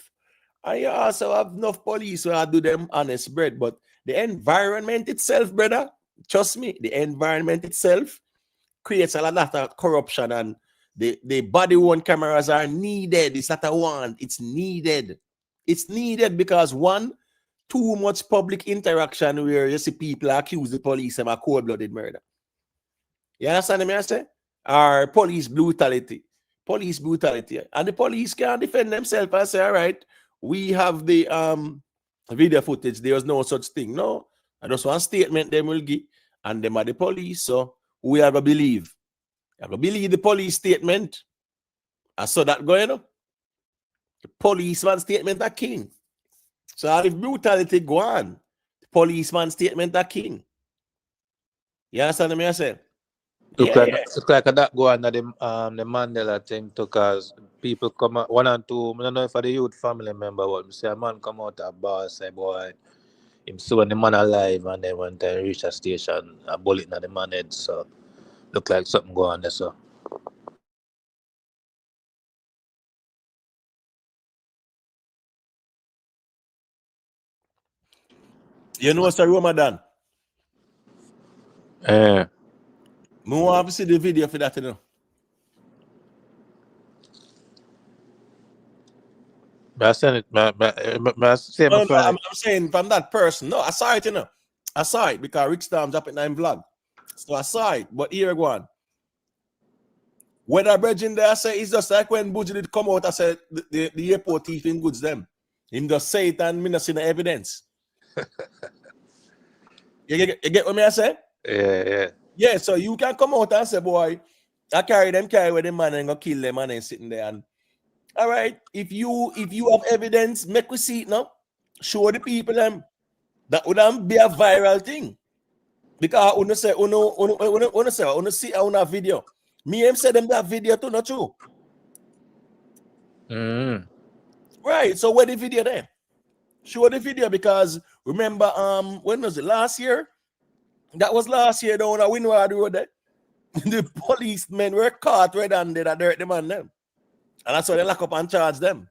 And you also have enough police who do them honest bread, but the environment itself, brother, trust me, the environment itself creates a lot of corruption, and the body-worn cameras are needed. It's not a want, it's needed. It's needed because one, too much public interaction where you see people accuse the police of a cold-blooded murder. You understand me I say? Or police brutality. And the police can defend themselves and say, all right, we have the video footage. There's no such thing. No, I just one statement them will give, and them are the police. So we have to believe. You have to believe the police statement. I saw that going on. The policeman statement are king. So if brutality go on, the policeman statement are king. You understand me I say? Look like that go under the Mandela thing too, cause people come out, one and two, I don't know if for the youth family member, but say a man come out a bar, say boy, him saw the man alive, and then when they reach a station, a bullet in the man head, so look like something go on there, so. You know what's a Ramadan? Yeah. I want to see the video for that, I send it, I'm saying from that person. No, I saw it, I saw it because Rick Storm dropped it in vlog. So I saw it. But here go on. When I bridging there, I say it's just like when Buju did come out, I said the airport thief in goods them. Him just say it and me not see no evidence. You get what me I say? Yeah. Yeah, so you can come out and say, boy, I carry with the man and go kill them and then sitting there. And all right, if you have evidence, make we see it now. Show the people them. That wouldn't be a viral thing. Because when see on a video. Me him say them that video too, not true. Right. So where the video there? Show the video because remember, when was it? Last year? That was last year down at Windward Road there. The policemen were caught right under that dirt them on them. And that's why they lock up and charge them.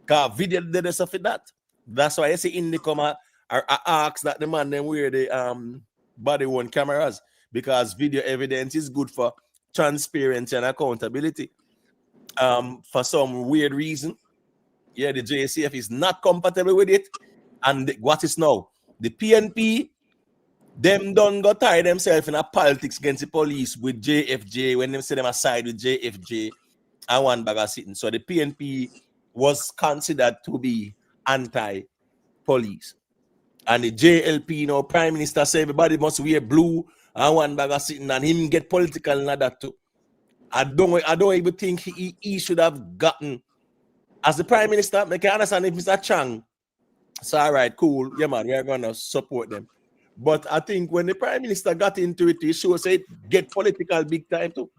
Because video did the stuff with that. That's why I say in the comma or ask that the man them wear the body-worn cameras, because video evidence is good for transparency and accountability. For some weird reason, the JCF is not compatible with it. And what is now? The PNP, them done got tie themselves in a politics against the police with JFJ when they say them aside with JFJ and one bag of sitting. So the PNP was considered to be anti-police. And the JLP, Prime Minister said everybody must wear blue and one bag of sitting and him get political and that too. I don't even think he should have gotten as the prime minister. I can understand if Mr. Chang. So all right, cool, yeah man, we are gonna support them. But I think when the prime minister got into it, he should say get political big time too.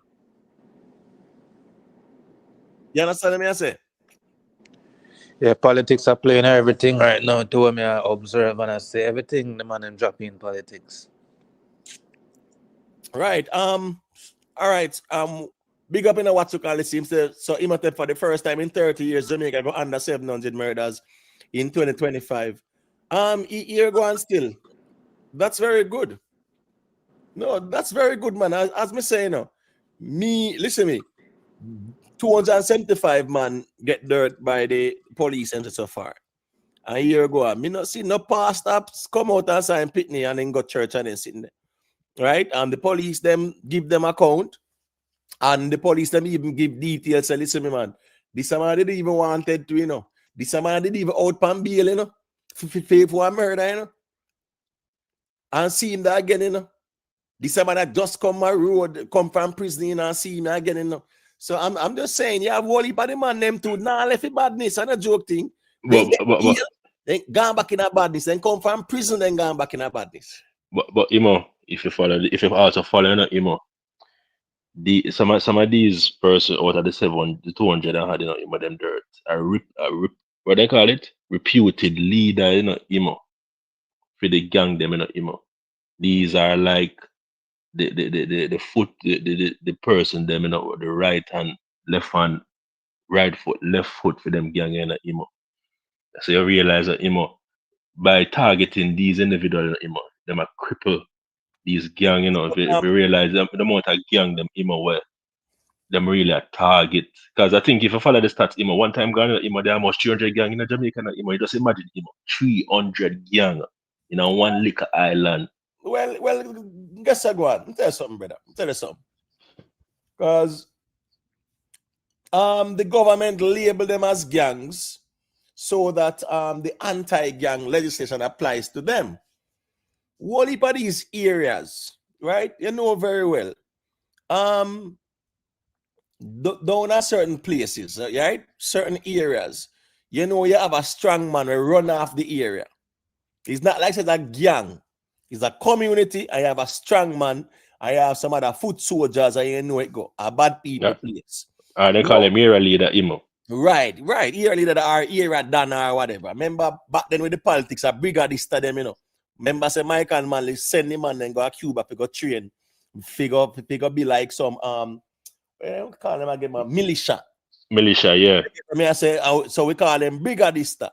You understand what I say? Yeah, politics are playing everything right now. To me, I observe and I say everything the man and drop in politics. Right. All right. Big up in a what you call it seems so Imhotep for the first time in 30 years, Jamaica go under 700 murders in 2025. Here go on still. That's very good. No, that's very good, man. As me say, you know, listen me. 275 man get dirt by the police and so far. And here go. Me not see no pastor come out and sign Pitney and then go church and then sitting there. Right? And the police them give them account. And the police them even give details. Say, listen, me man, this man didn't even wanted to, you know. This man didn't even out pan bail, you know, for a murder, you know. And see him there again, you know. This man that just come my road, come from prison, you know, and see him again, you know. So I'm just saying, you have whole heap of the man them too. Nah, left it badness and a joke thing. They gone back in a badness and come from prison, then gone back in a badness. But Imo, if you also follow Imo, some of these persons out of the 200 that had, you know, Imo, them dirt are what they call it, reputed leader, you know, Imo, for the gang them, you know, Imo. These are like the foot, the person them, you know, the right hand, left hand, right foot, left foot for them gang, you know, Imo. So you realize that, Imo, by targeting these individuals, you know, them are cripple these gang, you know, if you realize the amount of gang them, you know, where them really a target. Because I think if you follow the stats, you know, one time gone, you know, there are almost 300 gang in Jamaica, you know, you just imagine, you know, 300 gang in a one liquor island. Well, guess I go on. Tell you something, brother. Tell you something. Because the government label them as gangs so that the anti-gang legislation applies to them. What about these areas, right? You know very well. Down at certain places, right? Certain areas, you know, you have a strong man who run off the area. It's not like it's a gang. It's a community. I have a strong man. I have some other foot soldiers. I know it go. A bad people place. They call him area leader, Imo. Right. Area leader or area done or whatever. Remember back then with the politics, a brigadista them, you know. Remember say Mike and Manley send him and then go to Cuba to go train. Figure be like some call them again, militia. Militia, yeah. I say so we call them brigadista.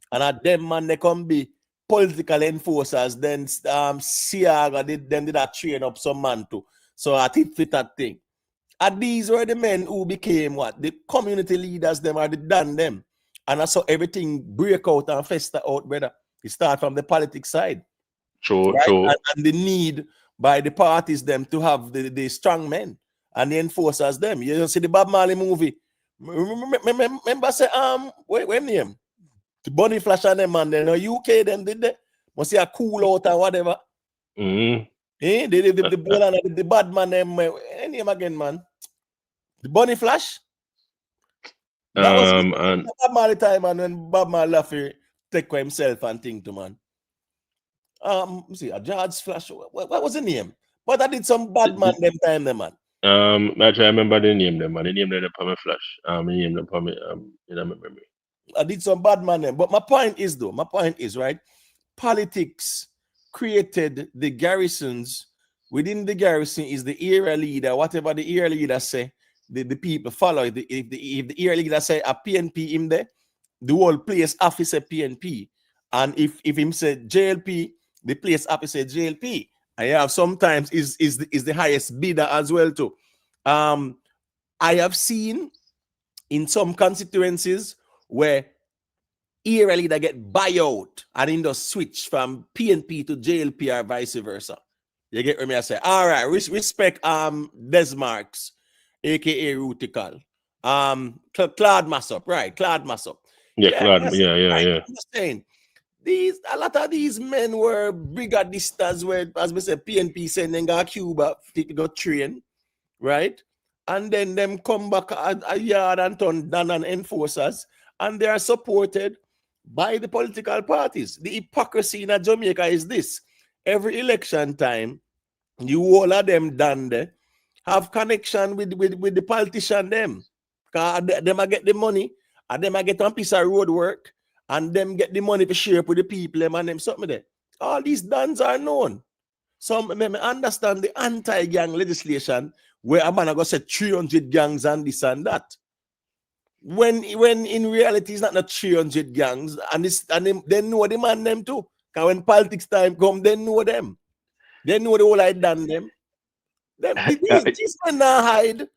And at them man they come be political enforcers. Then Siaga did that train up some man too. So I think fit that thing. And these were the men who became what? The community leaders, them are the done them. And that's how everything break out and fester out, brother. It start from the politics side. True, right? true. And the need by the parties them to have the strong men and the enforcers them. You see the Bob Marley movie. Remember say when name? The Bunny Flash and them man, then UK them did they? Must see a cool out or whatever. Mm-hmm. The bad man them any name again, man. The Bunny Flash. That was Bob Marley time, and when Bob Marley left take for himself and think to man. See a George Flash. What was the name? But I did some bad man them time, them man. I try remember the name them man. The name them for me Flash. The name them for me in my memory. I did some bad man them. But my point is right. Politics created the garrisons. Within the garrison is the area leader. Whatever the area leader say, the people follow. If the area leader say a PNP in there, the whole place officer PNP. And if him say JLP, the place officer JLP. I have sometimes is the highest bidder as well too. I have seen in some constituencies where area leader get buyout and in the switch from PNP to JLP or vice versa. You get what I say? All right, respect Desmarks, aka Rutical. Claude Massop, right? Claude Massop. Yeah, Claude, yeah. I'm just saying, A lot of these men were brigadistas, where, as we say, PNP sending them to Cuba to go train, right? And then them come back a yard and turn down and enforcers, and they are supported by the political parties. The hypocrisy in Jamaica is this: every election time, you all of them done there have connection with the politician them. Cause them I get the money, and them I get one piece of road work, and them get the money to share with the people, them and them something there. All these dons are known. So me understand the anti-gang legislation where a man go say 300 gangs and this and that. When in reality it's not 300 gangs, and they know the man them too. Because when politics time come, they know them. They know the whole I done them. These men not hide.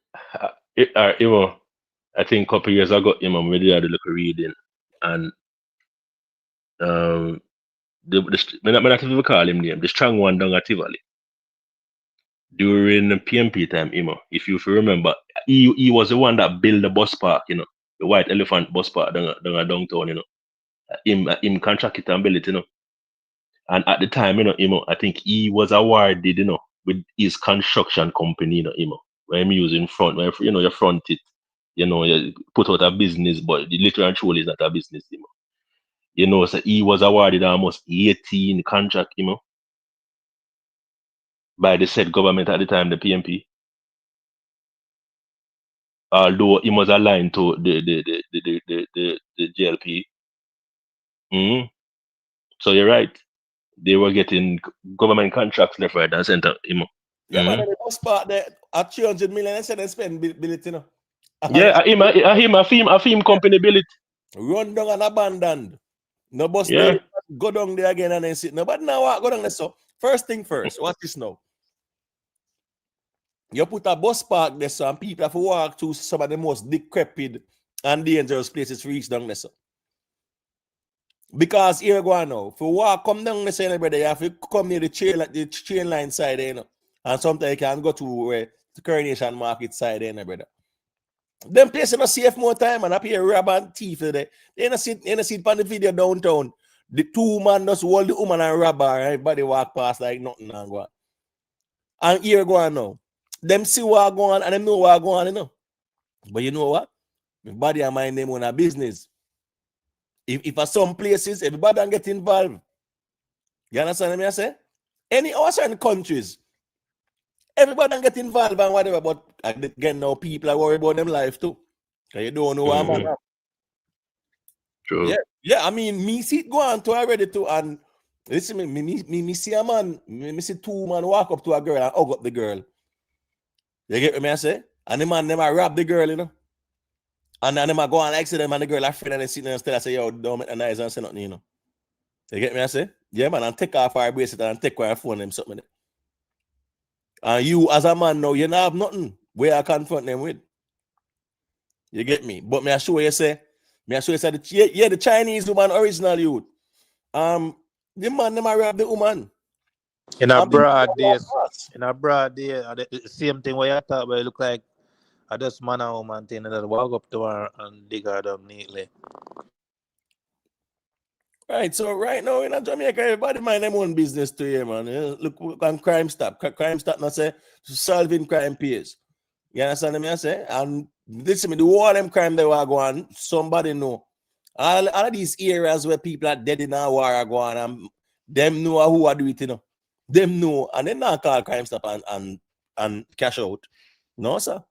I think a couple years ago, we did a little reading, and I not even call him name, the strong one down at Tivoli. During the PMP time, if you remember, he was the one that built the bus park, the White Elephant bus park down downtown, him contract it and build it, And at the time, I think he was awarded, with his construction company, where I'm using front, where you front it, you put out a business, but the literal and truly is not a business, so he was awarded almost 18 contract, by the said government at the time, the PMP. Although he was aligned to the GLP. So you're right. They were getting government contracts left, right, and center. Yeah, man, the most part there at 300 million, I said they spend billet, Yeah, a film company built it. Run down and abandoned. No bus Yeah. there, go down there again and then sit. No, but now what? Go down there. So first thing first, what's this now? You put a bus park there, so and people have to walk to some of the most decrepit and dangerous places to reach down there. So. Because here go on now, for walk come down the side, brother, you have to come near the chain line side, and sometimes you can go to the Coronation Market side, brother. Them places not safe more time, and up here rob and thief there. They not see on the video downtown. The two man just hold the woman and rob her, everybody walk past like nothing and go on. And here go on now. Them see what go on and them know what go on, But you know what? Everybody and mind them on a business. If for some places, everybody can get involved. You understand what I say? Any certain countries, everybody can get involved and whatever, but again, now people are worried about them life too. Because you don't know what man have. True. Yeah, I mean, me see it go on to already too, and listen, me see a man, me see two man walk up to a girl and hug up the girl. You get what I say? And the man never rob the girl, And then them go and ask them and the girl are friend and they sit there and still say, yo, don't make a nice and say nothing, You get me? I say? Yeah, man, and take off our bracelet and take our phone and something. And you as a man now, you don't have nothing where I confront them with. You get me? But me I show you say, the Chinese woman original youth. The man never rob the woman. In a broad day, the same thing where you talk about, it look like I just man and woman thing and then walk up to her and dig her down neatly. Right, so right now in Jamaica, everybody mind their own business to you, man. Look on Crime Stop. Crime Stop not say solving crime pays. You understand what I say? And listen, the whole them crime they were going, somebody know. All of these areas where people are dead in a war are going, and them know who are doing it, Them know, and they not call Crime Stop and cash out. No, sir.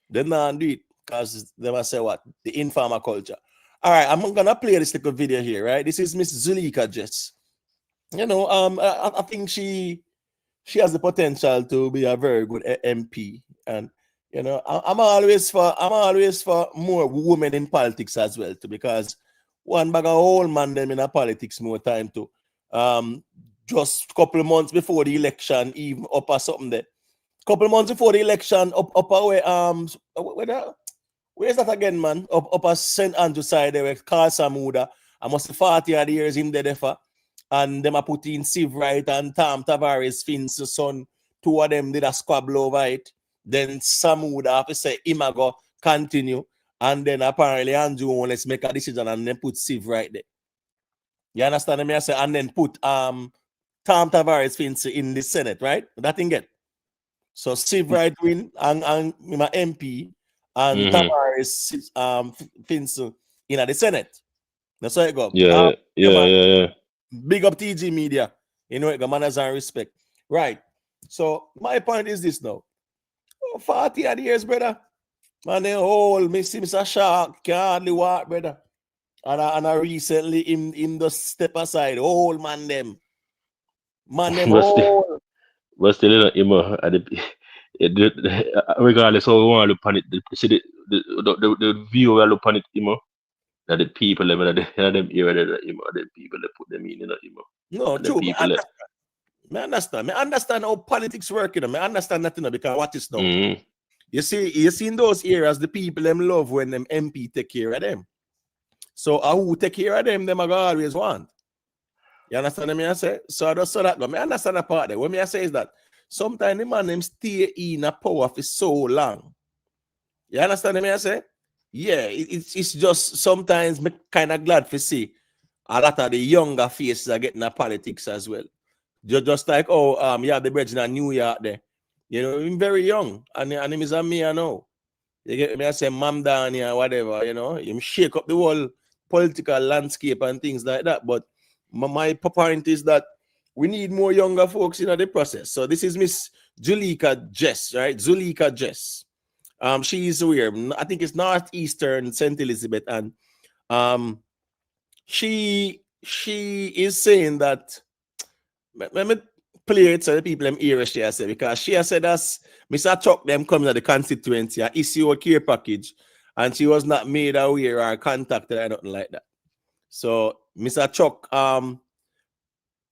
They not do it because they must say what? The informal culture. All right, I'm gonna play this little video here, right? This is Miss Zuleika, Jess. I think she has the potential to be a very good MP, and I'm always for more women in politics as well, too, because one bag of old man them in a politics more time too. Just a couple of months before the election, even up or something there. Couple of months before the election, up away where's that again, man? Up at St. Andrew side there, Carl Samuda. I must have 40 odd years him there for. And them I put in Siv Wright and Tam Tavares, Finn's son. Two of them did a squabble over it. Then Samuda have to say him a go continue. And then apparently Andrew let's make a decision and then put Siv Wright there. You understand me? I say, and then put Tom Tavares Finch in the Senate, right? That thing get. So Steve Wright win and my MP and Tavares Finch in the Senate. That's how it go. Yeah. Big up TG Media. You know, it got manners and respect. Right. So my point is this now. 40 odd years, brother. Man, they all Mr. Shark can't hardly walk, brother. And I recently in the step aside, all man them all. But still, regardless how we want to look on it, see the view we look on it, that the people them in them area, the people that put them in, No, and the true. people that. I understand how politics work, I understand that, because what is now. You see in those areas, the people them love when them MP take care of them. So who take care of them I always want. You understand what I say? So I just saw that. I understand the part there. What I say is that sometimes the man them stay in a power for so long. You understand what I say? Yeah, it's just sometimes me kind of glad to see a lot of the younger faces are getting a politics as well. Just like you have the bridge in New York there. You know, I'm very young, and him is a me, I know. You get me? I say, Mam down here, whatever, you shake up the whole political landscape and things like that. But my point is that we need more younger folks in the process. So this is Miss Zuleika Jess, right? Zuleika Jess. She is where I think it's northeastern St. Elizabeth, and she is saying that. Let me play it so the people them hear she has said, because she has said that Mr. Chuck them coming to the constituency and issue a care package, and she was not made aware or contacted or nothing like that. So Mr. Chuck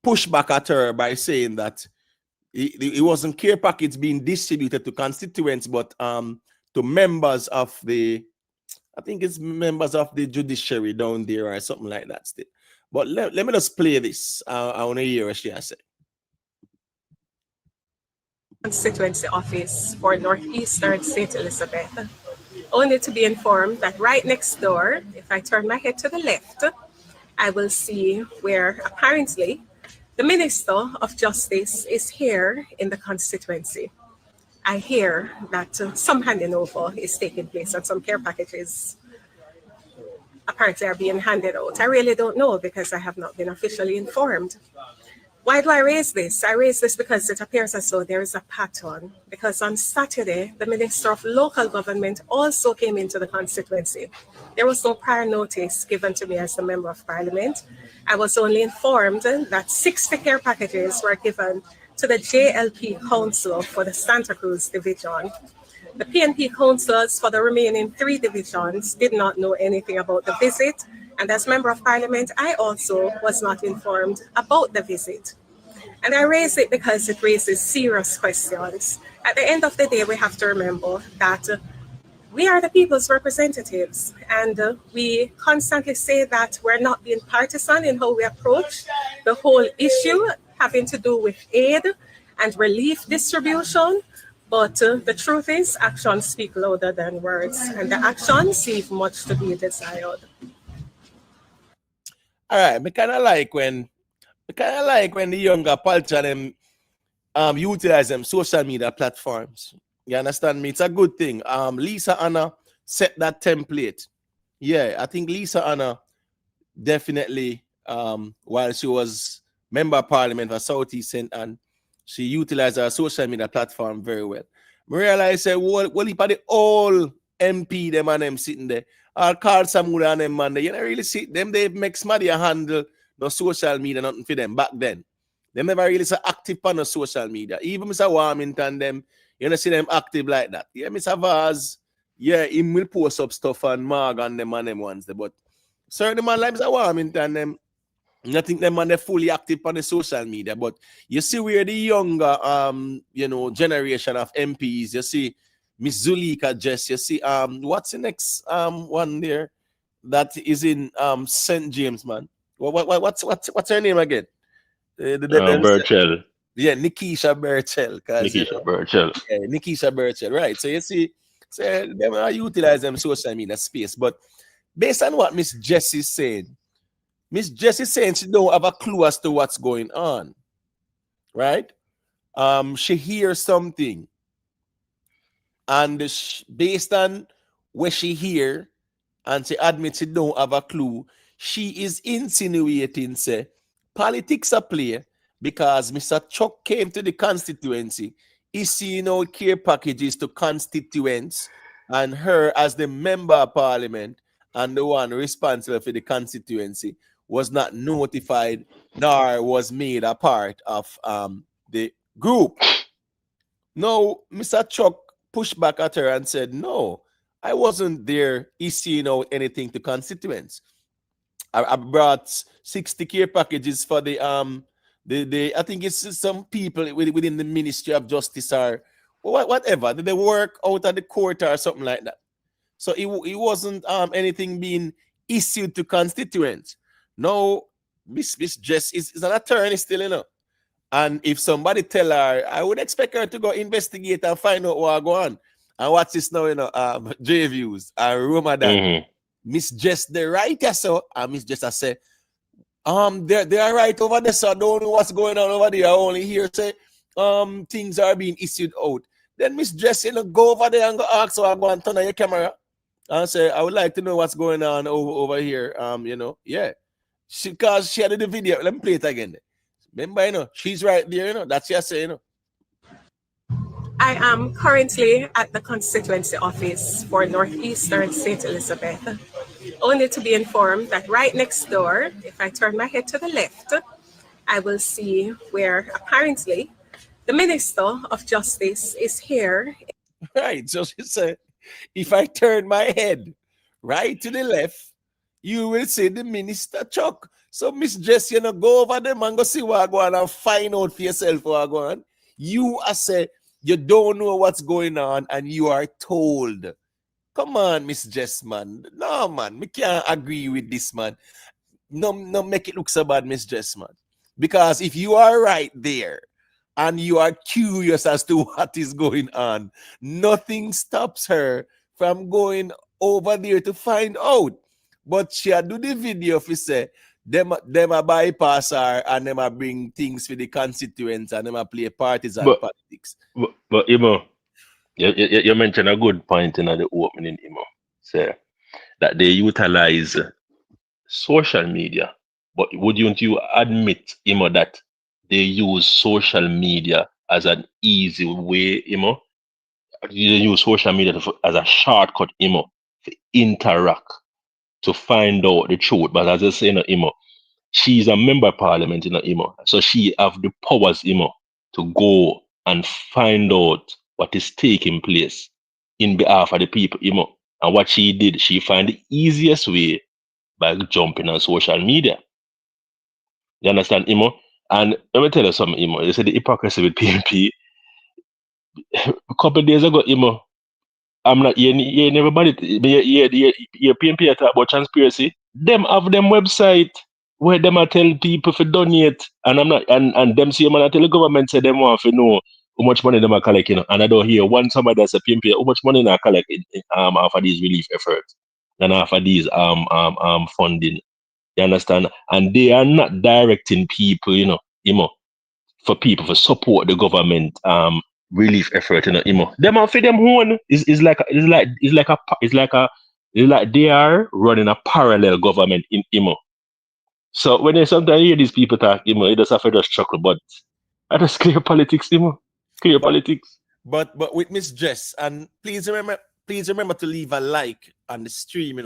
pushed back at her by saying that it wasn't care package being distributed to constituents, but to members of the, I think it's members of the judiciary down there or something like that still. But let me just play this. I want to hear what she has said. Constituency office for Northeastern St. Elizabeth, only to be informed that right next door, if I turn my head to the left, I will see where apparently the Minister of Justice is here in the constituency. I hear that some handing over is taking place and some care packages apparently are being handed out. I really don't know because I have not been officially informed. Why do I raise this? I raise this because it appears as though there is a pattern. Because on Saturday, the Minister of Local Government also came into the constituency. There was no prior notice given to me as a Member of Parliament. I was only informed that 60 care packages were given to the JLP Council for the Santa Cruz Division. The PNP councillors for the remaining 3 divisions did not know anything about the visit, and as Member of Parliament, I also was not informed about the visit. And I raise it because it raises serious questions. At the end of the day, we have to remember that we are the people's representatives, and we constantly say that we're not being partisan in how we approach the whole issue having to do with aid and relief distribution. But the truth is, actions speak louder than words, and the actions leave much to be desired. All right, I kind of like when the younger politicians utilize them social media platforms. You understand me? It's a good thing. Lisa Anna set that template. Yeah, I think Lisa Anna definitely, while she was member of Parliament for Southeast St. Anne, she utilized her social media platform very well. I realize what if the all MP them and them sitting there, or Carl Samura and them man there, you don't really see them, they make somebody a handle no social media, nothing for them back then. They never really so active on the social media. Even Mr. Warmington, them, you don't see them active like that. Yeah, Mr. Vaz, yeah, he will post up stuff on Marg and them ones there, but certain man like Mr. Warmington, them, I think them man they're fully active on the social media, but you see where the younger generation of MPs, you see Miss Zuleika Jess, you see what's the next one there that is in St. James, man. What's her name again? Burchell. Yeah, Nikisha Burchell. Nikisha Burchell, right. So you see, so they utilize them social media space, but based on what Miss Jess is saying, Miss Jess is saying she don't have a clue as to what's going on, right? She hears something, and based on what she hear, and she admits she don't have a clue, she is insinuating, say, politics are play because Mr. Chuck came to the constituency, issuing out care packages to constituents, and her as the member of parliament and the one responsible for the constituency was not notified nor was made a part of the group. No, Mr. Chuck pushed back at her and said, no, I wasn't there issuing out anything to constituents. I brought 60 care packages for the I think it's some people within the Ministry of Justice or whatever. They work out at the court or something like that. So it wasn't anything being issued to constituents. No, Miss Jess is an attorney still, you know. And if somebody tell her, I would expect her to go investigate and find out what's going on. And watch this now, you know, J Views and Ramadan. Miss Jess, the writer, so Miss Jess, I say, they are right over there, so I don't know what's going on over there. I only hear say, things are being issued out. Then Miss Jess, you know, go over there and go ask her, go and turn on your camera and say, I would like to know what's going on over here. You know, yeah. Because she had the video. Let me play it again. Remember, you know, she's right there, you know, that's what I say, you know. I am currently at the constituency office for Northeastern St. Elizabeth, only to be informed that right next door, if I turn my head to the left, I will see where apparently the Minister of Justice is here. Right, so she said, if I turn my head right to the left, you will see the Minister Chuck. So Miss Jess, you know, go over them and go see what going on and find out for yourself what going on. You are say you don't know what's going on and you are told. Come on, Miss Jess, man. No, man, we can't agree with this, man. No, make it look so bad, Miss Jess, man. Because if you are right there and you are curious as to what is going on, nothing stops her from going over there to find out. But she do the video for say, them a bypass her and them a bring things for the constituents and them a play parties and politics. But Imo, you mentioned a good point in the opening, Imo. Say that they utilize social media. But wouldn't you admit, Imo, that they use social media as an easy way, Imo? You use social media as a shortcut, Imo, to interact, to find out the truth. But as I say, Imo, she's a member of parliament, Imo. So she have the powers, Imo, to go and find out what is taking place in behalf of the people, Imo. And what she did, she found the easiest way by jumping on social media. You understand, Imo? And let me tell you something, Imo. You said the hypocrisy with PNP. A couple of days ago, Imo, I'm not hearing everybody. You PNP talk about transparency. Them have them website where them are tell people to donate, and I'm not, and them see man tell the government say them want to know how much money them are collecting, and I don't hear one somebody that's a PNP how much money they are collecting after these relief efforts and after these funding. You understand? And they are not directing people, Imo, for people to support the government relief effort, Imo. Them are for them own. It's like they are running a parallel government in Imo. So when sometimes you hear these people talk, Imo, it does have to just chuckle, but that is clear politics, Imo. Clear politics. But with Miss Jess, and please remember to leave a like on the stream,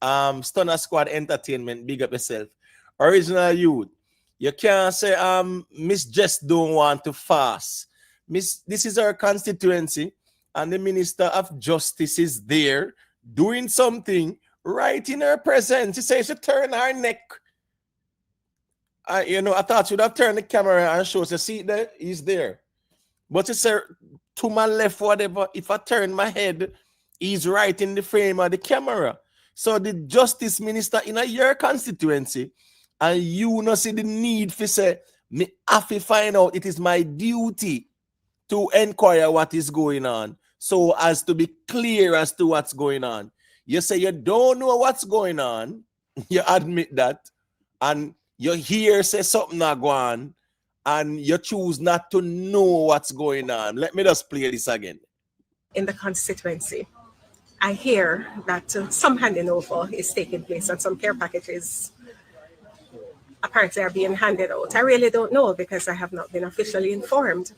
Stunner Squad Entertainment, big up yourself. Original Youth. You can't say Miss Jess don't want to fast. This is our constituency, and the Minister of Justice is there doing something right in her presence. She says she turn her neck. I thought she would have turned the camera and show us. See there, he's there. But she said to my left, whatever, if I turn my head, he's right in the frame of the camera. So the Justice Minister in your constituency, and you not see the need for say, me have to find out, it is my duty to inquire what is going on, so as to be clear as to what's going on. You say you don't know what's going on, you admit that, and you hear say something not go on, and you choose not to know what's going on. Let me just play this again. In the constituency, I hear that some handing over is taking place and some care packages apparently are being handed out. I really don't know because I have not been officially informed.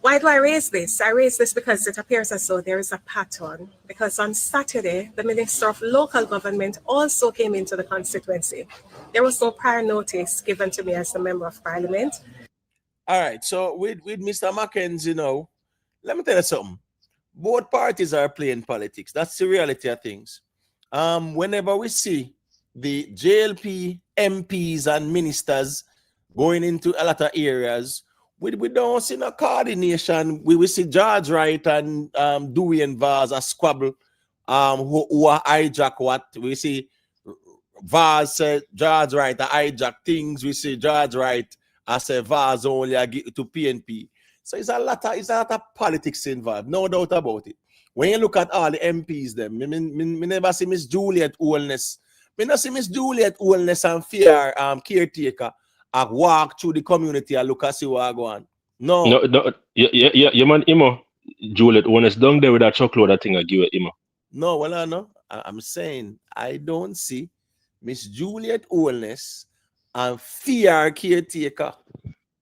Why do I raise this? I raise this because it appears as though there is a pattern. Because on Saturday, the Minister of Local Government also came into the constituency. There was no prior notice given to me as the Member of Parliament. All right, so with Mr. Mackenzie now, let me tell you something. Both parties are playing politics. That's the reality of things. Whenever we see the JLP MPs and ministers going into a lot of areas, we don't see no coordination. We see George Wright and Dewey and Vaz a squabble, who are hijack what. We see Vaz said George Wright hijack things. We see George Wright as a Vaz only give to PNP. So it's a lot of politics involved, no doubt about it. When you look at all the MPs, them, me never see Miss Juliet Oldness. Me not see Miss Juliet Oldness and fear caretaker walk through the community and look and see what go on. No. Yeah, man, Imo. Juliet Oldness down there with that chocolate that thing I give it, Imo. No, well, I know. I'm saying I don't see Miss Juliet Oldness and fear caretaker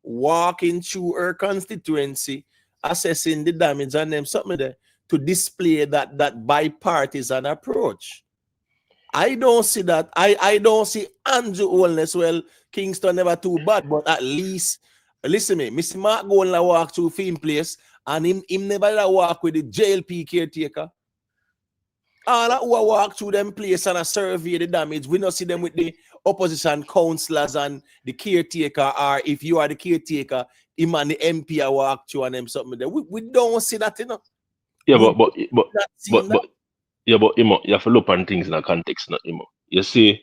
walking through her constituency, assessing the damage and them something there to display that bipartisan approach. I don't see that. I don't see Andrew Oldness. Well, Kingston never too bad, but at least listen me, Mr. Mark go and walk through Film Place, and him never walk with the JLP caretaker. All that who walk through them place and a survey the damage, we not see them with the opposition councillors and the caretaker, or if you are the caretaker, him and the MP are walk through and them something there. We don't see that, you know. Yeah, but Imo, you have to look on things in a context, not Imo. You see,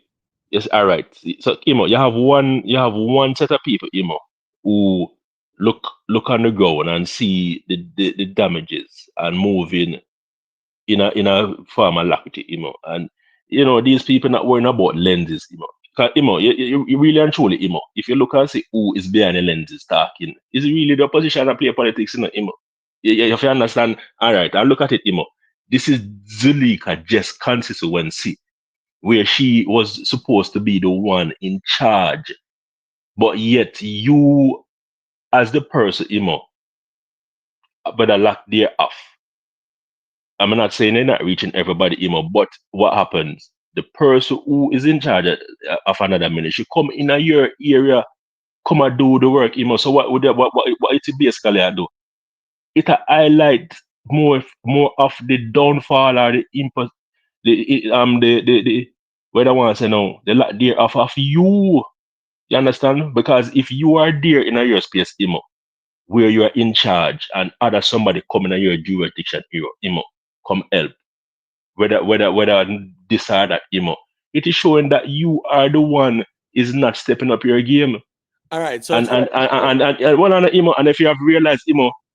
yes, all right. So Imo, you have one set of people, Imo, who look on the ground and see the damages and moving in a form of laxity, and these people not worrying about lenses, Because you really and truly, if you look and see who is behind the lenses talking, is really the opposition that play politics, You have to understand. All right, I look at it, This is Zuleika Jess constituency, where she was supposed to be the one in charge, but yet you, as the person, but a lack thereof. I'm not saying they're not reaching everybody, but what happens? The person who is in charge of another ministry come in your area, come and do the work, So what it basically do? It highlight more of the downfall or the impact, what I want to say now, the lack thereof of you. You understand? Because if you are there in your space, where you are in charge, and other somebody coming in your jurisdiction, come help. Whether this or that, it is showing that you are the one is not stepping up your game. All right. So and one other, and if you have realized,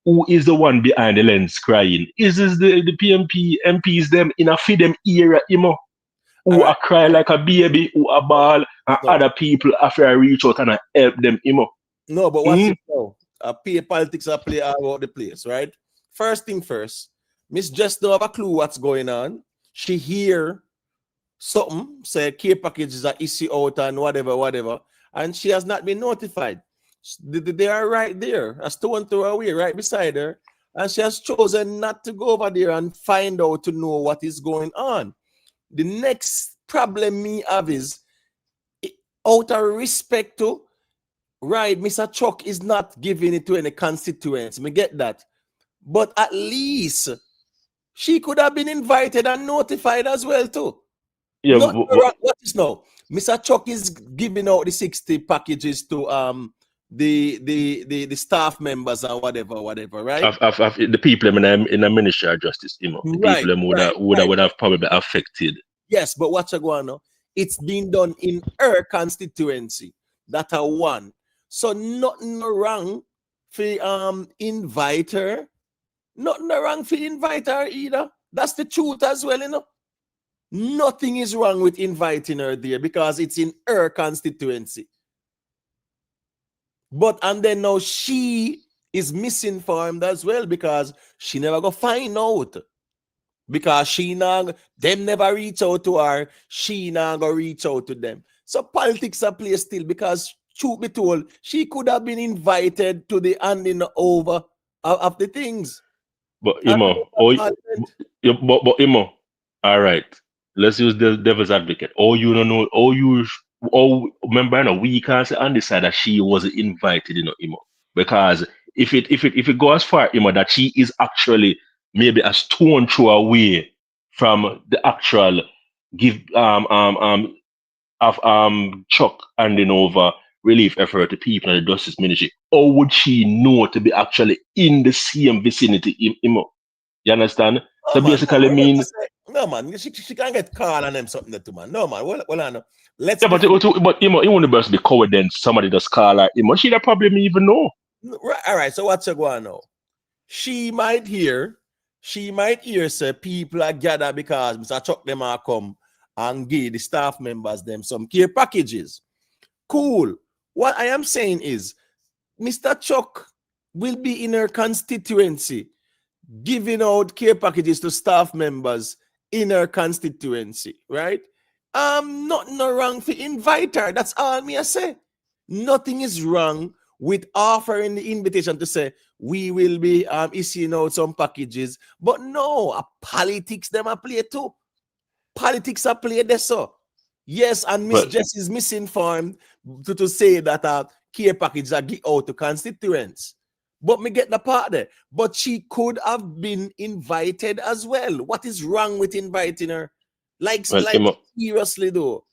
who is the one behind the lens crying? Is this the PMP MPs them in a feed them era, who right. are crying like a baby, who are ball, and other people after I reach out and I help them, No, but what's it now? Politics are play all over the place, right? First thing first, Miss Jess don't have a clue what's going on. She hear something, say care packages are issue out and whatever, and she has not been notified. They are right there, a stone throw away, right beside her, and she has chosen not to go over there and find out to know what is going on. The next problem me have is, out of respect to, right, Mr. Chuck is not giving it to any constituents. Me get that. But at least she could have been invited and notified as well too. Yeah, what is now? Mr. Chuck is giving out the 60 packages to the staff members and whatever, right? Of the people in the Ministry of Justice, the right, people would have probably affected. Yes, but what you going on? It's been done in her constituency. That are one. So nothing wrong for invite her. Nothing wrong for invite her either. That's the truth as well, Nothing is wrong with inviting her there because it's in her constituency. But and then now she is misinformed as well because she never go find out. Because them never reach out to her, she not go reach out to them. So politics are play still because truth be told, she could have been invited to the handing over of the things. But Imo, but Imo, all right. Let's use the devil's advocate. You don't know, remember, we can't say on the side that she wasn't invited, Imo, because if it goes far, that she is actually maybe a stone throw away from the actual give of Chuck handing over relief effort to people in the justice ministry, or would she know to be actually in the same vicinity, Imo? You understand? So basically, no man, she can't get called on them something that too, man. No man, well I know. Let's but Imo, it won't be coward then somebody does call her Imo. She that probably even know. All right, so what's going on? She might hear say people are gathered because Mr. Chuck them are come and give the staff members them some care packages. Cool. What I am saying is Mr. Chuck will be in her constituency giving out care packages to staff members in her constituency, right? Nothing wrong to invite her. That's all me I say. Nothing is wrong with offering the invitation to say we will be issuing out some packages, but no, politics them a play too. Politics are play there so. Yes, and Miss Jess is misinformed to say that care packages are give out to constituents. But me get the part there. But she could have been invited as well. What is wrong with inviting her? Seriously though.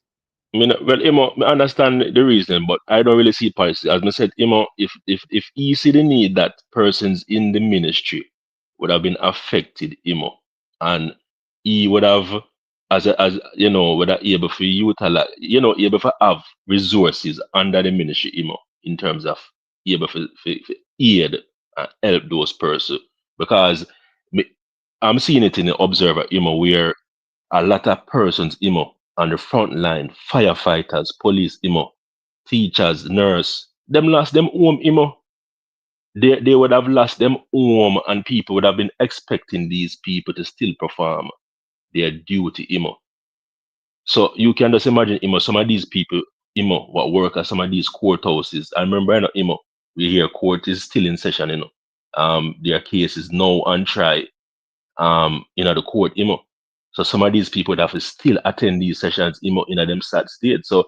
Imo, I understand the reason, but I don't really see policy. As I said, Imo, if he see the need that persons in the ministry would have been affected, Imo, and he would have, would have able to utilize, able to have resources under the ministry, Imo, in terms of able to aid and help those persons. Because I'm seeing it in the Observer, Imo, where a lot of persons, on the front line, firefighters, police, teachers, nurse, them lost them home, They would have lost them home, and people would have been expecting these people to still perform their duty, So you can just imagine, some of these people, what work at some of these courthouses. I remember, we hear court is still in session, their cases now on trial, the court, So some of these people would have to still attend these sessions, in them sad state. So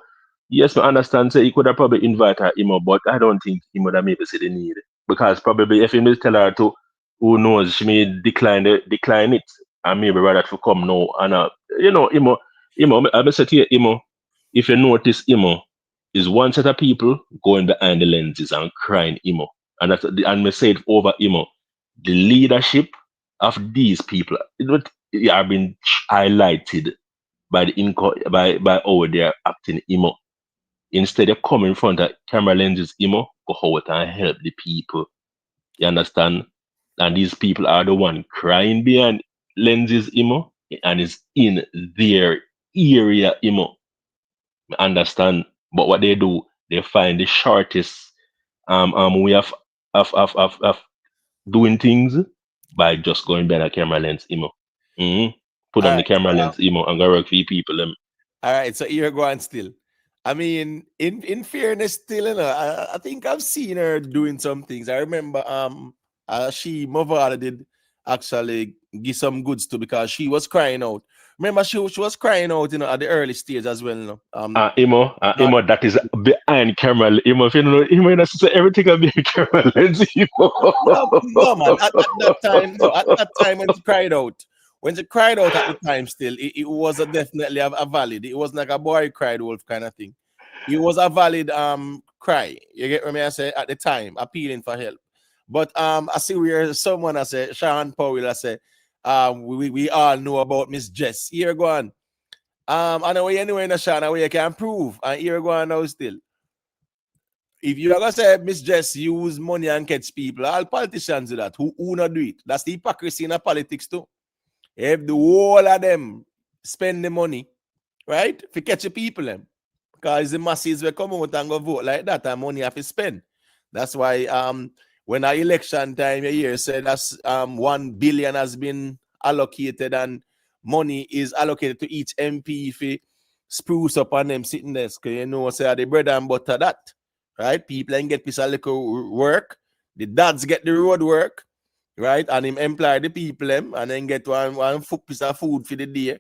yes, I understand. Say he could have probably invite her, but I don't think he would have maybe see the need, because probably if he may tell her to, who knows, she may decline it, and maybe rather to come now. And I say to you, if you notice, is one set of people going behind the lenses and crying, and that's and me say it over, the leadership of these people have been highlighted by by how they are acting, Instead of coming in front of camera lenses, go out and help the people. You understand? And these people are the one crying behind lenses, and it's in their area, Understand? But what they do, they find the shortest way of doing things by just going behind a camera lens, Put on the camera lens, and go work for people. All right, so you're going still. I mean, in fairness, still, I think I've seen her doing some things. I remember Movada did actually give some goods to, because she was crying out. Remember, she was crying out, at the early stage as well. That is behind camera. If you know, everything will be behind camera lens. No, man. At that time when she cried out. When she cried out at the time, still, it was definitely a valid. It wasn't like a boy cried wolf kind of thing. It was a valid cry. You get what I say? At the time, appealing for help. But I see where someone I say, Sean Powell, I say, we all know about Miss Jess. Here go on. I know anyway in the Sean, where you can prove. And here go on now still. If you're gonna say Miss Jess use money and catch people, all politicians do that. Who not do it? That's the hypocrisy in the politics too. If the whole of them spend the money, right? If you catch the people them. Because the masses will come out and go vote like that, and money have to spend. That's why when our election time a year said that's 1 billion has been allocated and money is allocated to each MP if he spruce up on them sitting there. Because you know, say the bread and butter that. Right? People and get piece of little work. The dads get the road work, right? And him employ the people them and then get one piece of food for the day.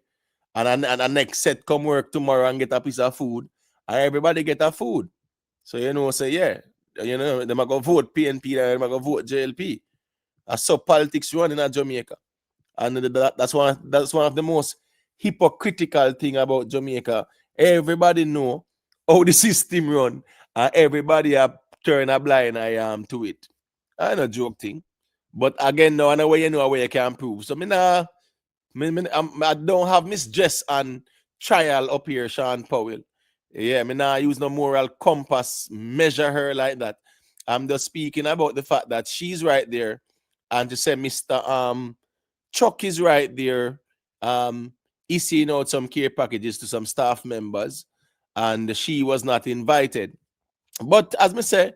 And next set come work tomorrow and get a piece of food. And everybody get a food. So you know, say yeah, you know, they might go vote PNP, they might go vote JLP. That's so politics run in Jamaica. And that's one of the most hypocritical thing about Jamaica. Everybody know how the system run, and everybody have turn a blind eye to it. I know joke thing. But again, no, I know where you know where you can prove. So I don't have Miss Jess on trial up here, Sean Powell. Yeah, me nah use no moral compass measure her like that. I'm just speaking about the fact that she's right there, and to say Mr. Chuck is right there, issuing out some care packages to some staff members, and she was not invited. But as me say,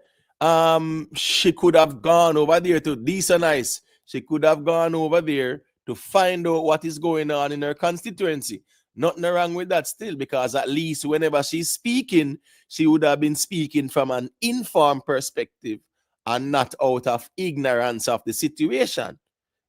she could have gone over there to decent nice. She could have gone over there to find out what is going on in her constituency. Nothing wrong with that still, because at least whenever she's speaking, she would have been speaking from an informed perspective and not out of ignorance of the situation.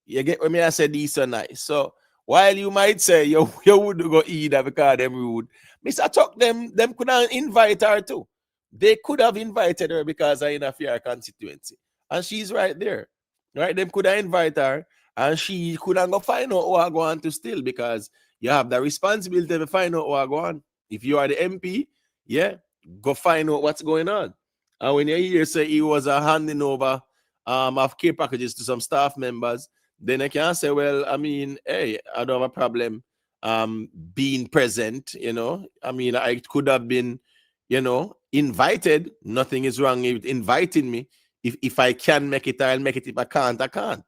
You get what me I say decent nice. So while you might say you would go either because them rude, Mr. Chuck, them could have invite her too. They could have invited her because I in a fair constituency. And she's right there. Right? Them could have invited her and she couldn't go find out what go on to still, because you have the responsibility to find out what go on. If you are the MP, yeah, go find out what's going on. And when you hear say he was handing over of care packages to some staff members, then I can say, well, I mean, hey, I don't have a problem being present, you know. I mean, I could have been, you know, invited. Nothing is wrong with inviting me. If I can make it, I'll make it. If I can't, I can't.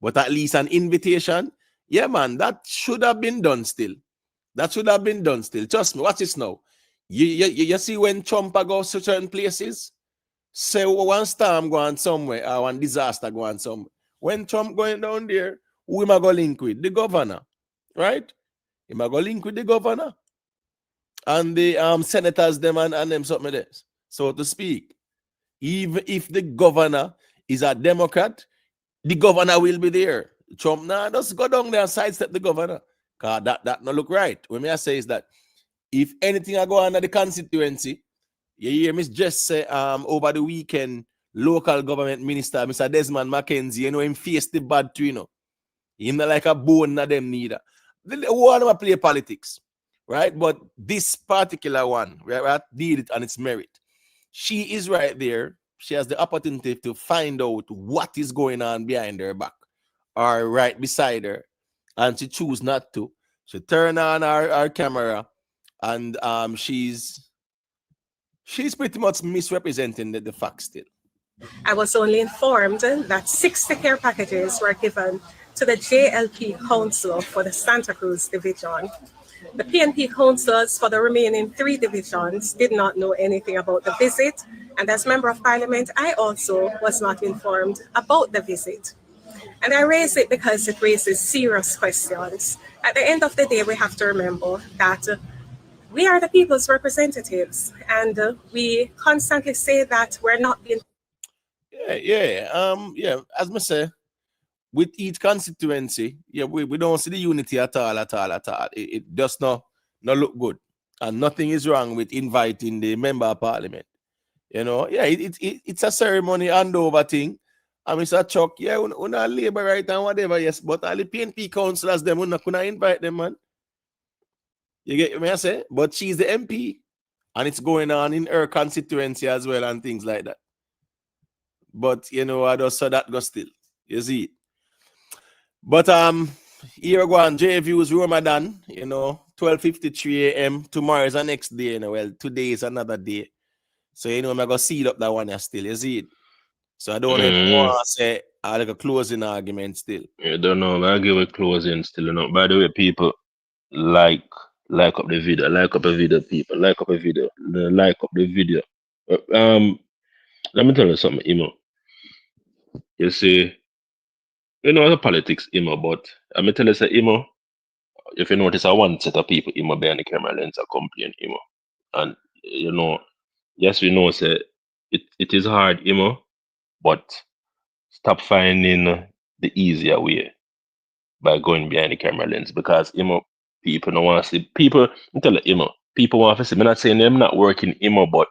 But at least an invitation, yeah, man, that should have been done still. That should have been done still. Trust me, watch this now. You see when Trump goes to certain places, say one storm going somewhere or one disaster going somewhere. When Trump going down there, who am I going to link with? The governor, right? Am I going to link with the governor? And the senators, them and them something like this, so to speak. Even if the governor is a Democrat, the governor will be there. Trump now just go down there and sidestep the governor. Because that no look right. What me I say is that if anything I go under the constituency, you hear Miss Jess say over the weekend, local government minister, Mr. Desmond McKenzie, you know, him face the bad too, you know. Him not like a bone of them neither. One of them play politics, right? But this particular one, right, did it on its merit. She is right there. She has the opportunity to find out what is going on behind her back or right beside her, and she choose not to. She turn on our camera, and she's pretty much misrepresenting the facts still. I was only informed that 60 care packages were given to the JLP Council for the Santa Cruz division. The PNP councillors for the remaining 3 divisions did not know anything about the visit, and as Member of Parliament, I also was not informed about the visit. And I raise it because it raises serious questions. At the end of the day, we have to remember that we are the people's representatives, and we constantly say that we're not being... Yeah, as I say, with each constituency, yeah, we don't see the unity at all. It does not look good. And nothing is wrong with inviting the member of parliament. You know, yeah, it's a ceremony handover thing. And Mr. Chuck, yeah, we not labor right and whatever, yes, but all the PNP councillors, them, we not invite them, man. You get me I say? But she's the MP, and it's going on in her constituency as well and things like that. But, you know, I just saw that go still. You see it. But here go on, J Views Ramadan, you know, 12:53 a.m. Tomorrow is the next day, you know. Well, today is another day. So, you know, I'm going to see it up that one here still, you see it. So I don't want to say I like a closing argument still. You don't know, I give a closing still, you know. By the way, people, like up the video, like up a video, people, like up a video, like up the video. Let me tell you something, Imo. You see, you know the politics, Imo, but I'm tell you, say, Imo, if you notice, I one set of people, Imo, behind the camera lens are complaining, Imo. And, you know, yes, we know, say, it is hard, Imo, but stop finding the easier way by going behind the camera lens because, people don't want to see, people, I'm telling you, people want to see, I'm not saying them not working, but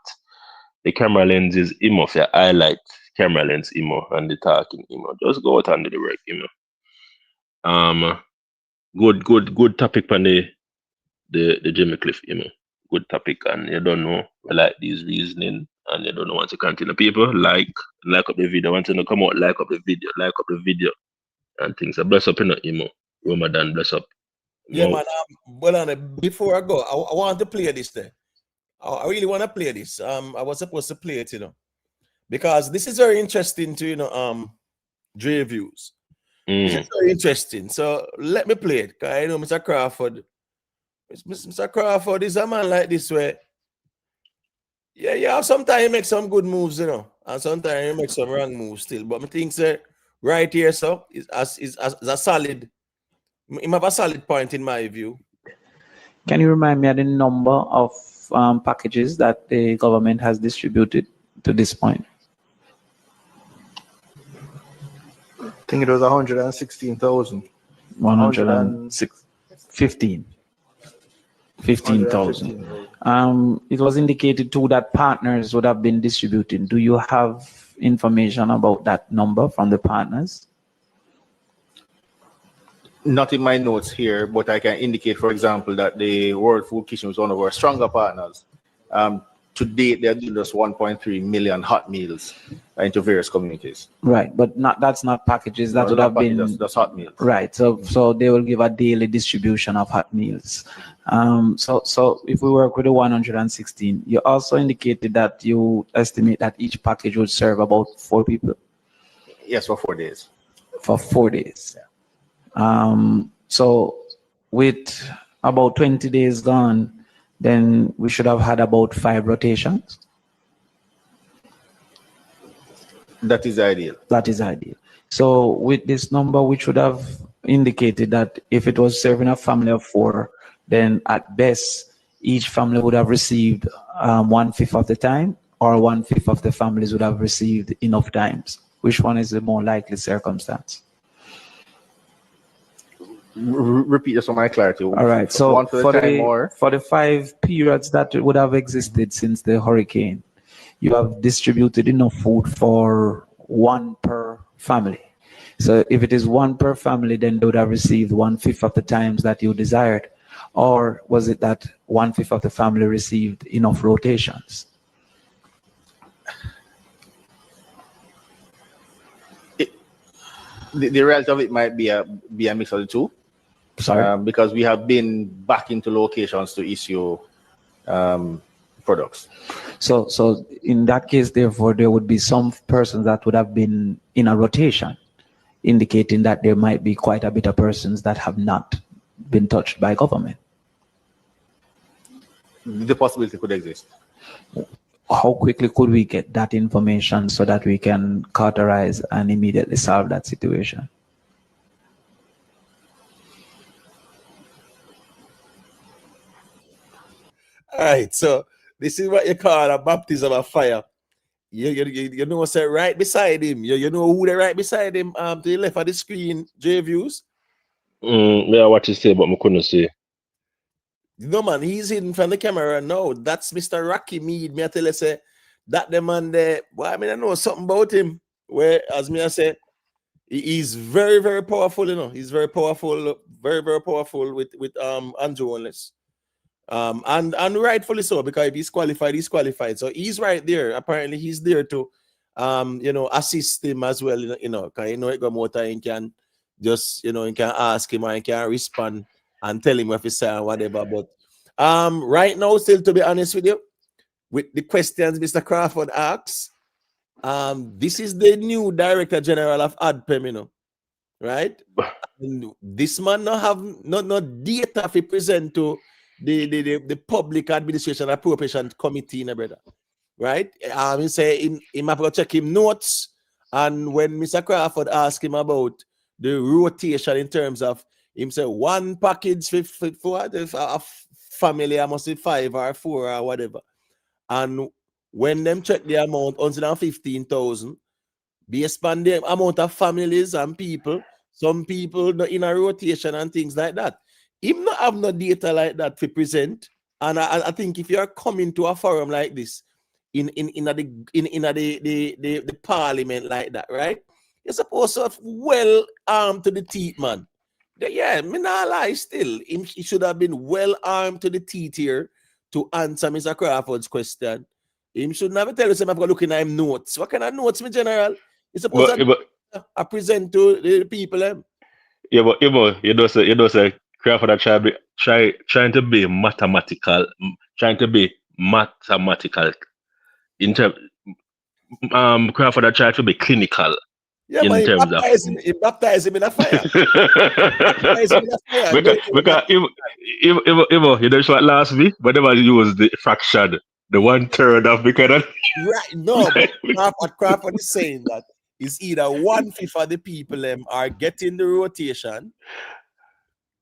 the camera lens is for your highlight camera lens, and the talking, just go out and do the work, Um, good topic on the Jimmy Cliff, good topic, and you don't know, I like these reasoning, and you don't know want to continue. People like up the video, want to come out, like up the video, and things. So bless up, Ramadan, bless up. Yeah, man. Before I go, I want to play this there. I really want to play this. I was supposed to play it, because this is very interesting to Dre views. This is very interesting. So let me play it. Cause I know Mr. Crawford. Mr. Crawford is a man like this way. Yeah, sometimes he makes some good moves, and sometimes he makes some wrong moves still. But I think right here, so is a solid. He have a solid point in my view. Can you remind me of the number of packages that the government has distributed to this point? I think it was 116,000. 15,000. It was indicated too that partners would have been distributing. Do you have information about that number from the partners? Not in my notes here, but I can indicate, for example, that the World Food Kitchen was one of our stronger partners. To date, they're doing just 1.3 million hot meals into various communities. Right, but that's not packages. That would have been that's hot meals. Right, so they will give a daily distribution of hot meals. So if we work with the 116, you also indicated that you estimate that each package would serve about 4 people. Yes, for 4 days. For 4 days. Yeah. So with about 20 days gone, then we should have had about 5 rotations. That is ideal. That is ideal. So with this number, we should have indicated that if it was serving a family of 4, then at best, each family would have received 1/5 of the time, or 1/5 of the families would have received enough times. Which one is the more likely circumstance? Repeat this for my clarity. All right. So one for the 5 periods that would have existed since the hurricane, you have distributed enough food for 1 per family. So if it is 1 per family, then they would have received 1/5 of the times that you desired. Or was it that 1/5 of the family received enough rotations? The reality of it might be a mix of the two. Sorry? Because we have been back into locations to issue products. So in that case, therefore, there would be some persons that would have been in a rotation, indicating that there might be quite a bit of persons that have not been touched by government. The possibility could exist. How quickly could we get that information so that we can cauterize and immediately solve that situation? All right, so this is what you call a baptism of fire. You know what's right beside him. You know who they right beside him to the left of the screen, J Views. Yeah, what you say, but I couldn't say. No man, he's hidden from the camera. No, that's Mr. Rocky Mead. Me I tell you say that the man there. Well, I mean I know something about him. Where as me I say, he's very, very powerful, He's very powerful, very powerful with Andrew Wallace. And rightfully so, because if he's qualified. So he's right there. Apparently, he's there to assist him as well, because it got more time, he can just, he can ask him or he can respond and tell him what he say or whatever. But right now, still to be honest with you, with the questions Mr. Crawford asks, this is the new Director General of ADPEM, right? And this man not have no data if present to the public administration appropriation committee, brother. Right? He say him have to check him notes. And when Mr. Crawford asked him about the rotation in terms of him say one package for a family, I must say 5 or 4 or whatever. And when them check the amount, 115,000, based on the amount of families and people, some people in a rotation and things like that. Him not have no data like that to present. And I think if you're coming to a forum like this, in the parliament like that, right? You're supposed to have well armed to the teeth, man. Yeah, me not lie still. He should have been well armed to the teeth here to answer Mr. Crawford's question. Him should never tell us I'm looking at him notes. What kind of notes, me general? He's supposed to present to the people. Yeah, but you know say Crawford trying to be mathematical, in terms. Crawford tried to be clinical. Yeah, in terms of he baptized him in a fire. because you know what last week, whenever you use the fraction, the 1/3 of the kind. Right, no, but Crawford is saying that it's either 1/5 of the people are getting the rotation,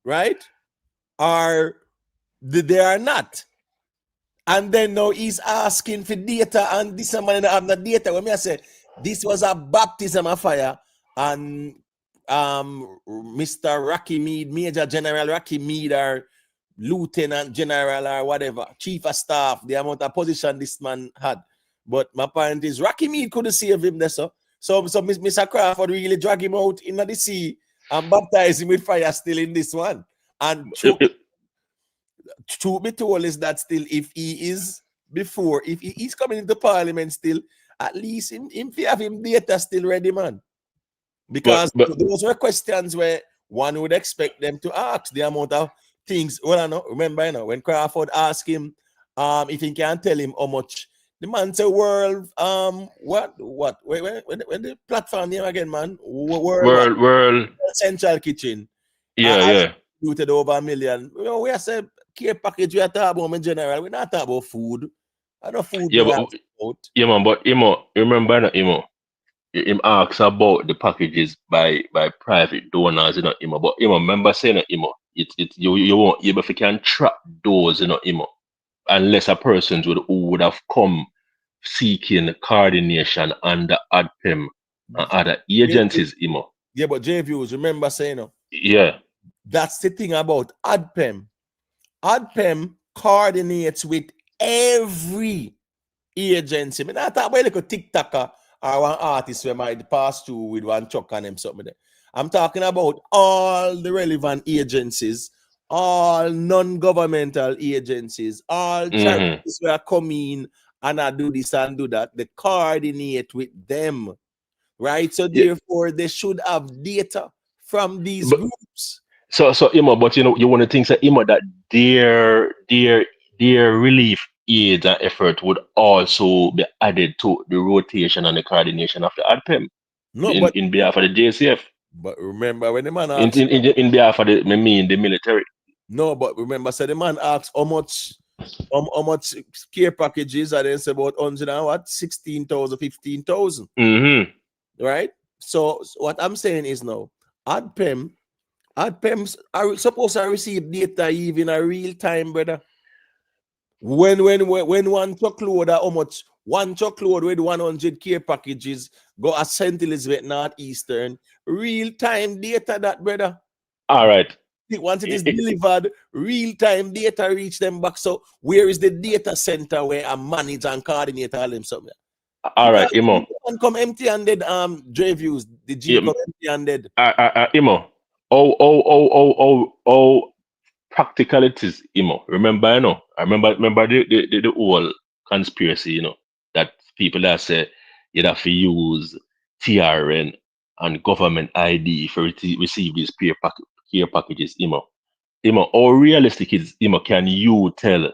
right? Or they are not. And then now he's asking for data, and this man have the data. When I say this was a baptism of fire, and Mr. Rocky Mead, Major General Rocky Mead, or Lieutenant General or whatever, Chief of Staff, the amount of position this man had. But my point is, Rocky Mead couldn't save him there, so Mr. Crawford really drag him out into the sea and baptize him with fire still in this one. And truth be told is that still, if he's coming into parliament still, at least him have him data still ready, man. Because those were questions where one would expect them to ask the amount of things. Well, I know, remember, when Crawford asked him if he can tell him how much, the man said when the platform name again, man? World Central Kitchen. Yeah. Distributed over $1 million. We are saying care package, we are talking about in general. We're not talking about food. I know food. Yeah, man, but remember him asks about the packages by private donors, but remember saying you won't able if you can track those, unless a person would have come seeking coordination under ADPEM and other agencies, Yeah, but J-Views, remember saying yeah. That's the thing about ADPEM. ADPEM coordinates with every agency. I mean, I talk about like a TikToker or one artist where might pass through with one chuck and them something there. I'm talking about all the relevant agencies, all non-governmental agencies, all charities who are coming and I do this and do that. They coordinate with them, right? So therefore, they should have data from these groups. So but you want to think that their relief aid and effort would also be added to the rotation and the coordination of the ADPEM in behalf of the JCF. But remember when the man asked in behalf of the military. No, but remember, the man asked how much care packages are, then say about 16,000, 15,000. Right? So what I'm saying is now, ADPEM are supposed to receive data even in real time, brother. When one truckload how much one truckload with 100 care packages go at St. Elizabeth Northeastern, real time data that, brother. All right. Once it is delivered, real time data reach them back. So where is the data center where I manage and coordinate all them somewhere? All right, Imo. Come empty-handed, J-Views. The G come empty-handed. Imo. Practicalities, Remember, I remember the whole conspiracy, that people that say you have to use TRN and government ID for receive these care packages, How realistic is, can you tell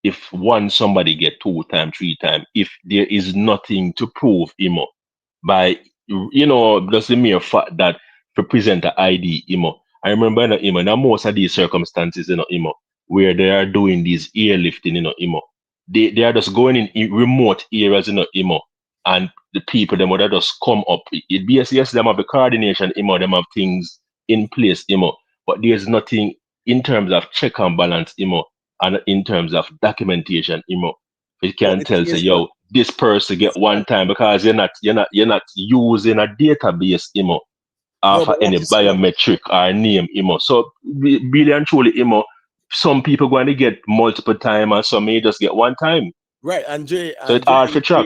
if somebody get 2 times, 3 times, if there is nothing to prove, by, just the mere fact that to present an ID, I remember, in most of these circumstances, where they are doing these airlifting, they are just going in remote areas, and the people, them would just come up. It be yes, them have the coordination, them have things in place, but there's nothing in terms of check and balance, and in terms of documentation, you But can the thing tell, say, is, what yo, this person get this one man, time because you're not using a database, no, of but any what you say, no, biometric or name, So really and truly, some people going to get multiple time and some may just get one time. right? So And it's Jay, hard to track.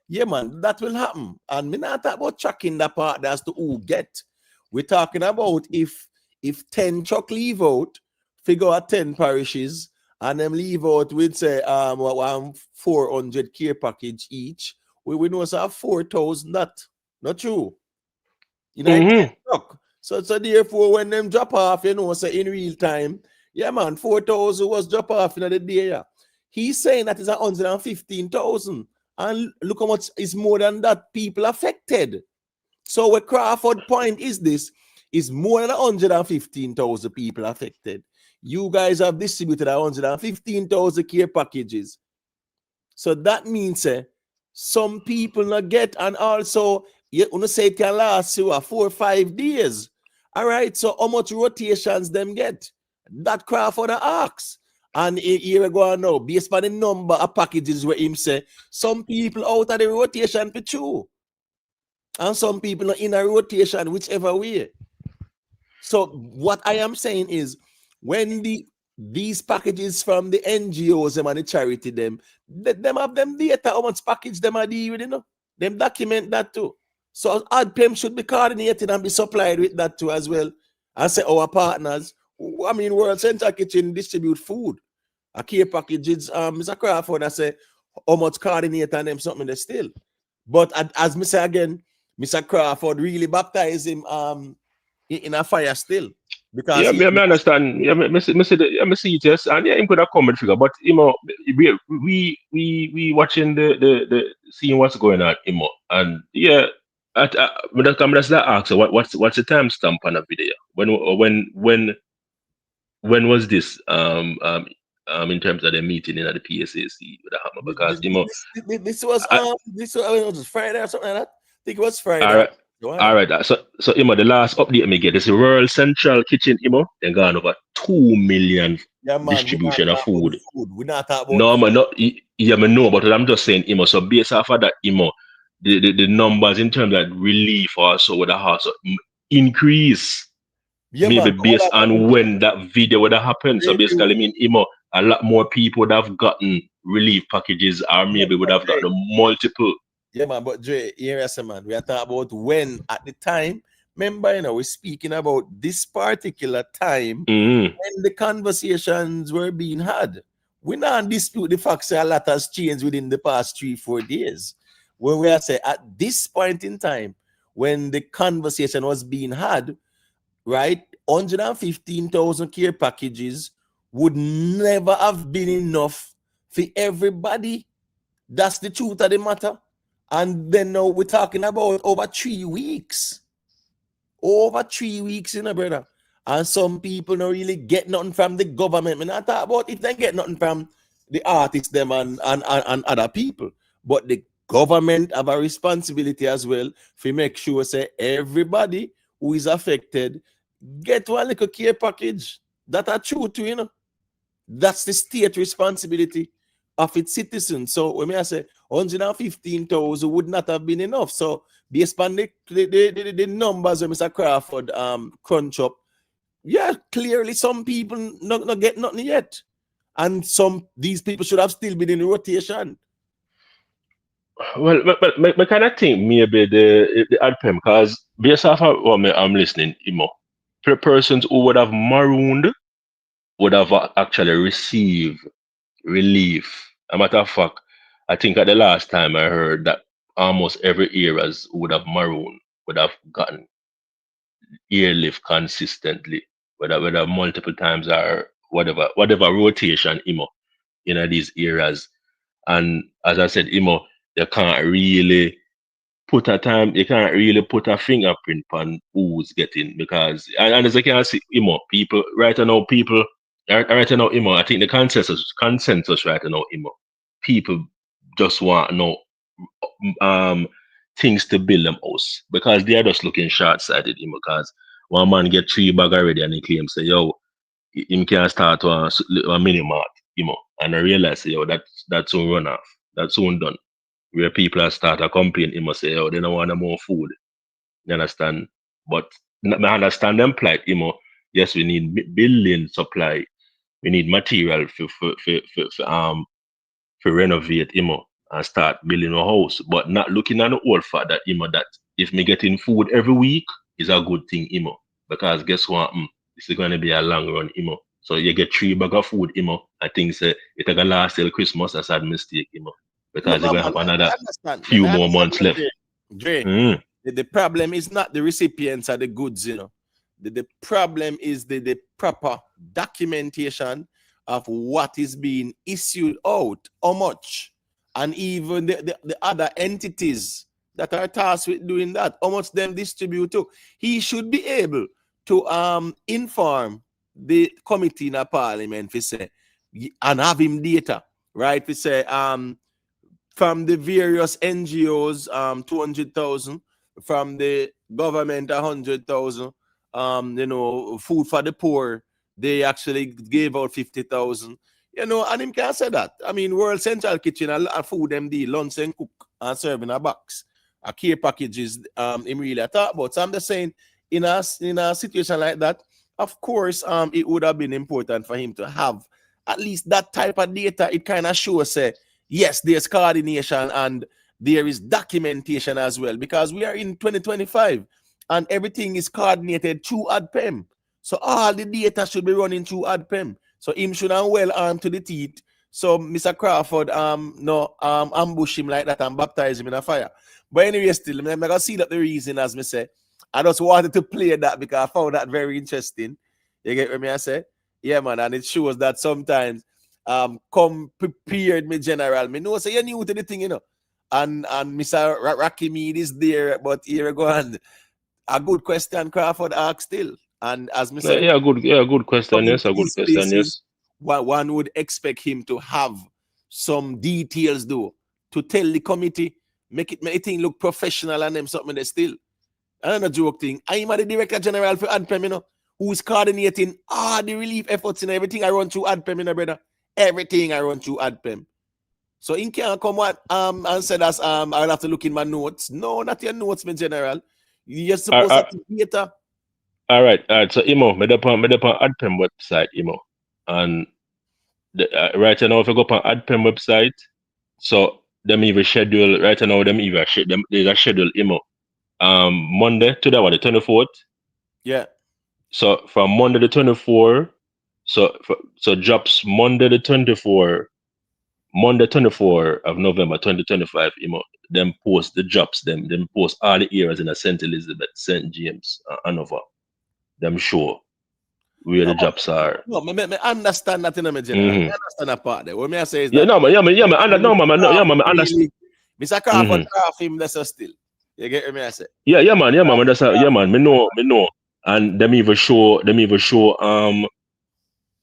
yeah, man, that will happen. And me not talk about tracking that part. That's to who get. We're talking about if 10 truck leave out, figure out 10 parishes, and them leave out with say 400 care package each. We know it's 4,000 that. Not true. You know, 10 Mm-hmm. truck. So therefore, when them drop off, say in real time, yeah, man, 4,000 was drop off in the day. Yeah. He's saying that is 115,000. And look how much is more than that people affected. So what Crawford point is this is more than 115,000 people affected. You guys have distributed 115,000 care packages. So that means some people not get, and also you say it can last you 4 or 5 days. All right, so how much rotations them get? That Crawford asks. And here we go now, based on the number of packages where him say, some people out of the rotation for two. And some people not in a rotation, whichever way. So what I am saying is, when these packages from the NGOs them and the charity them have them data how much package them are deal with, them document that too. So AdPem should be coordinated and be supplied with that too as well. And say our partners, I mean, World Center Kitchen distribute food. A care packages, Mr. Crawford, I say how much coordinate and them something they still. But as me say again, Mr. Crawford really baptized him in a fire still. Because Yeah, he me understand. Yeah, me see it, yes. And yeah, him could have come and figure. But we watching the seeing what's going on, and yeah, that's that ask. So what's the timestamp on a video? When was this? In terms of the meeting in at the PSAC with the hammer, because this was I, it was Friday or something like that. I think it was all Friday. right. All right, so the last update me get is the Rural Central Kitchen, they gone over 2 million Yeah, man, we're not distribution of talking about food. food. We're not talking about No, food. man, no, yeah, me know, but I'm just saying, so based off of that, the numbers in terms of relief also would have also increase, Yeah, maybe man. Hold based on, let on me when that video would have happened. So review. basically, a lot more people would have gotten relief packages, or Yeah, maybe would have Jay. gotten multiple. Yeah, man, but Jay, here is man. We are talking about when at the time. Remember, we're speaking about this particular time Mm-hmm. when the conversations were being had. We not dispute the fact that a lot has changed within the past 3-4 days. When we are saying at this point in time, when the conversation was being had, right, 115,000 care packages would never have been enough for everybody. That's the truth of the matter. And then now we're talking about over 3 weeks. Over 3 weeks, brother. And some people don't really get nothing from the government. I'm not talking about if they get nothing from the artists, them and other people. But the government have a responsibility as well to make sure say everybody who is affected get one little care package. That are true too, That's the state responsibility of its citizens. So when I say 115,000 would not have been enough. So based on the numbers that Mr. Crawford crunch up, yeah, clearly some people not get nothing yet. And these people should have still been in rotation. Well, but I kind of think maybe the AdPem, because based off of what I'm listening, persons who would have marooned would have actually received relief. A matter of fact, I think at the last time I heard that almost every areas would have marooned would have gotten airlift consistently, whether multiple times or whatever rotation, in these areas. And as I said, you can't really put a time, you can't really put a fingerprint on who's getting because and as I can see, people right now, I think the consensus right now, people just want to know things to build them house because they are just looking short sighted, because one man get 3 bag already and he claims say, yo, him can start a mini mart, and I realize say, yo, that's soon run off, that's soon done. Where people are start a complain, say, oh, they don't want no more food. You understand? But I understand them plight, Yes, we need building supply. We need material for renovate, and start building a house. But not looking at the old fact that, that if me getting food every week is a good thing, Because guess what? This is gonna be a long run, So you get 3 bag of food, I think say it gonna last till Christmas. That's a mistake, No, because you're no, gonna man, have me another understand. few Me more understand months what left. you're saying. Dre, Mm. the problem is not the recipients of the goods, The problem is the proper documentation of what is being issued out, how much, and even the other entities that are tasked with doing that, how much them distribute to. He should be able to inform the committee in a parliament, we say, and have him data, right? We say from the various NGOs, 200,000, from the government 100,000, food for the poor, they actually gave out 50,000, and him can't say that. I mean, World Central Kitchen, a food them deal, lunch and cook and serve in a box. A care packages, him really talk about. So I'm just saying, in a situation like that, of course, it would have been important for him to have at least that type of data. It kind of shows, say, yes, there's coordination and there is documentation as well, because we are in 2025 and everything is coordinated through ADPEM. So all the data should be running through ADPEM. So him should have well armed to the teeth. So Mr. Crawford ambush him like that and baptize him in a fire. But anyway, still, I'm gonna see that the reason, as me say, I just wanted to play that because I found that very interesting. You get what me I say? Yeah, man, and it shows that sometimes come prepared, me general. Me know say you new to the thing, And Mr. Rocky Mead is there, but here we go, and a good question Crawford asked still. And as me say, Good question. coming Yes, to a good these question. places, Yes. one would expect him to have some details though, to tell the committee, make it look professional and them something they still. Another joke thing. I'm the Director General for ADPEM, who is coordinating all the relief efforts and everything I run through ADPEM, brother. Everything I run through ADPEM. So in can't come out and say that I'll have to look in my notes. No, not your notes, my general. You're supposed to have data. All right. So, me up on AdPem website, and right now, if you go on AdPem website, so them even schedule right now. There's a schedule, Monday to the 24th. Yeah. So from Monday the 24th, so drops Monday the 24th, Monday 24th of November 2025. Them post the drops. Them post all the areas in St. Elizabeth, St. James, Hanover. Them show where the jobs are. No, me understand that in my general. I understand that part there. What me I say is that Mr. Crawford craft him that's still. You get what me I say? Yeah, man. That's man. Me know. And them even show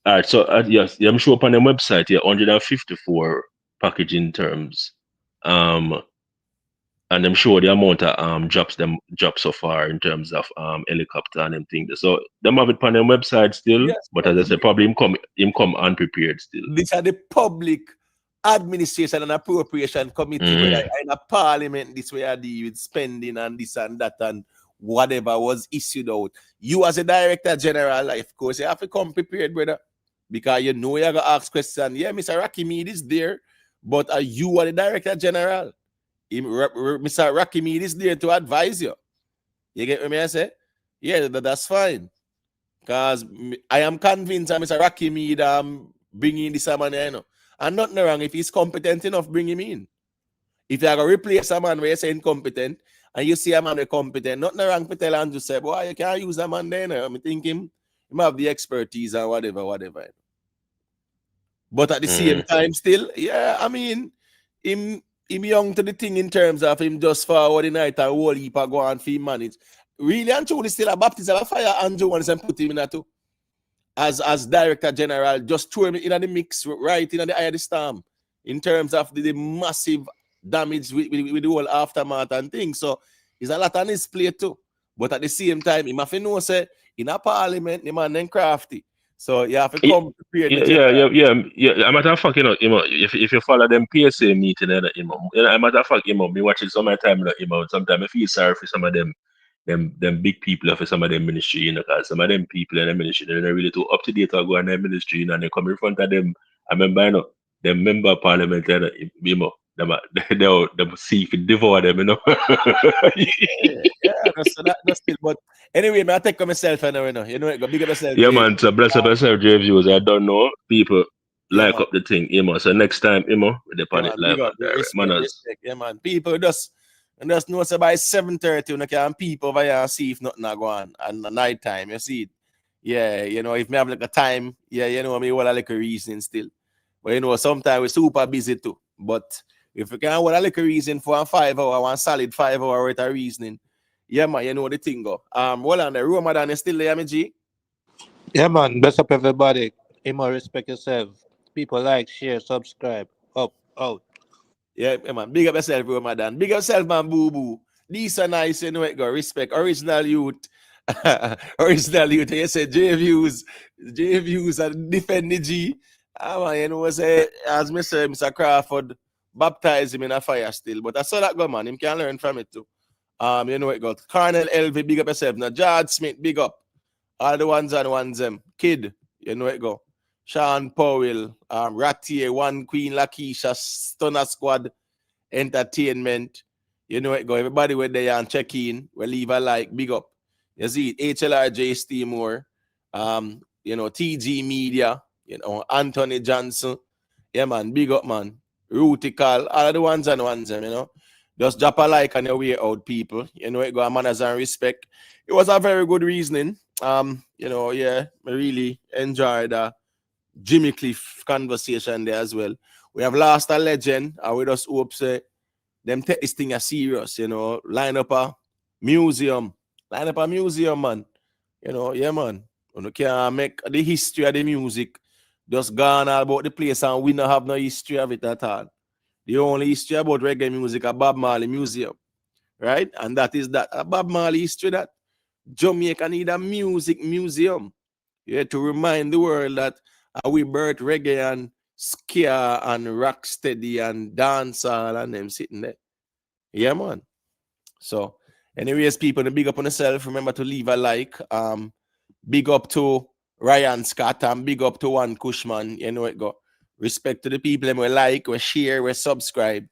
all right, so yes, I'm sure up on their website, 154 packaging terms. And I'm sure the amount of drops so far in terms of helicopter and them things. So them have it on their website still, Yes, but as I said, probably him come unprepared still. These are the public administration and appropriation committee where in a parliament this way I deal with spending and this and that and whatever was issued out. You as a director general, of course, you have to come prepared, brother. Because you know you're gonna ask questions. Yeah, Mr. Rocky Mead is there, but you are the director general. Mr. Rocky Mead is there to advise you. You get what I say? Yeah, that's fine. Because I am convinced that Mr. Rocky Mead bringing this man, and nothing wrong if he's competent enough, bring him in. If you're going to replace a man where you say incompetent, and you see a man competent, nothing wrong to tell and just say, boy, you can't use a man there. I'm thinking he have the expertise and whatever. But at the same time, still, yeah, I mean, him him young to the thing in terms of him just forward the night and whole heap go on for him manage. Really and truly still a baptism of fire Andrew once and put him in that too. As director general, just throw him in the mix right in the eye of the storm in terms of the massive damage with the whole aftermath and things. So there's a lot on his plate too. But at the same time, he must know say in a parliament, the man then crafty. So you have to come prepared. A matter of fact, if you follow them PSA meeting, a matter of fact, me watch it some of the time, sometimes I feel sorry for some of them big people for some of them ministry, because some of them people in the ministry, they're not really too up to date or go on their ministry, and they come in front of them. I remember, them member of parliament, them see if you devour them, That's still. But anyway, I take myself anyway, go big up yourself. Yeah, man. So bless up yourself, J views. I don't know people like man. up the thing, So next time, with the panic live and direct manners. Respect. Yeah, man. People just know say by 7:30 you can peep over here and see if nothing go on and the night time. You see it. Yeah, if me have like a time, me what a like a reason still. But sometimes we're super busy too. But if you can what a like a reason for a 5 hour, one solid 5 hour with a reasoning, yeah, man, the thing go. Well on the Ramadan is still there, me G. Yeah, man. Bless up everybody. Respect yourself. People like, share, subscribe. Up, out. Yeah, man. Big up yourself, Ramadan. Big up yourself, man, boo boo. These are nice, it go. Respect. Original youth. Original youth. You say J views and defend the G. Man, say, as me say, Mr. Crawford baptize him in a fire still. But I saw that go, man. Him can learn from it too. It got Colonel LV, big up yourself. Now, George Smith, big up. All the ones and ones them. Kid, it go. Sean Powell, Ratier, One Queen Lakeisha, Stunner Squad, Entertainment. It go. Everybody where they and check in, we leave a like, big up. You see it, HLRJ Steamore, TG Media, Anthony Johnson. Yeah, man, big up, man. Rutical, all the ones and ones them, Just drop a like on your way out, people. It go manners and respect. It was a very good reasoning. I really enjoyed Jimmy Cliff conversation there as well. We have lost a legend, and we just hope say them take this thing as serious, line up a museum, man. Yeah, man. You can make the history of the music just gone all about the place, and we don't have no history of it at all. The only history about reggae music is Bob Marley Museum, right? And that is that Bob Marley history that Jamaica need a music museum. Yeah, to remind the world that we birthed reggae and ska and rocksteady and dancehall and them sitting there. Yeah, man. So, anyways, people, big up on yourself. Remember to leave a like. Big up to Ryan Scott and big up to One Cushman. It go. Respect to the people and we like, we share, we subscribe.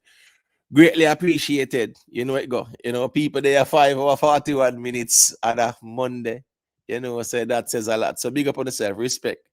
Greatly appreciated. It go. People there 5 hours 41 minutes on a Monday. So that says a lot. So big up on yourself. Respect.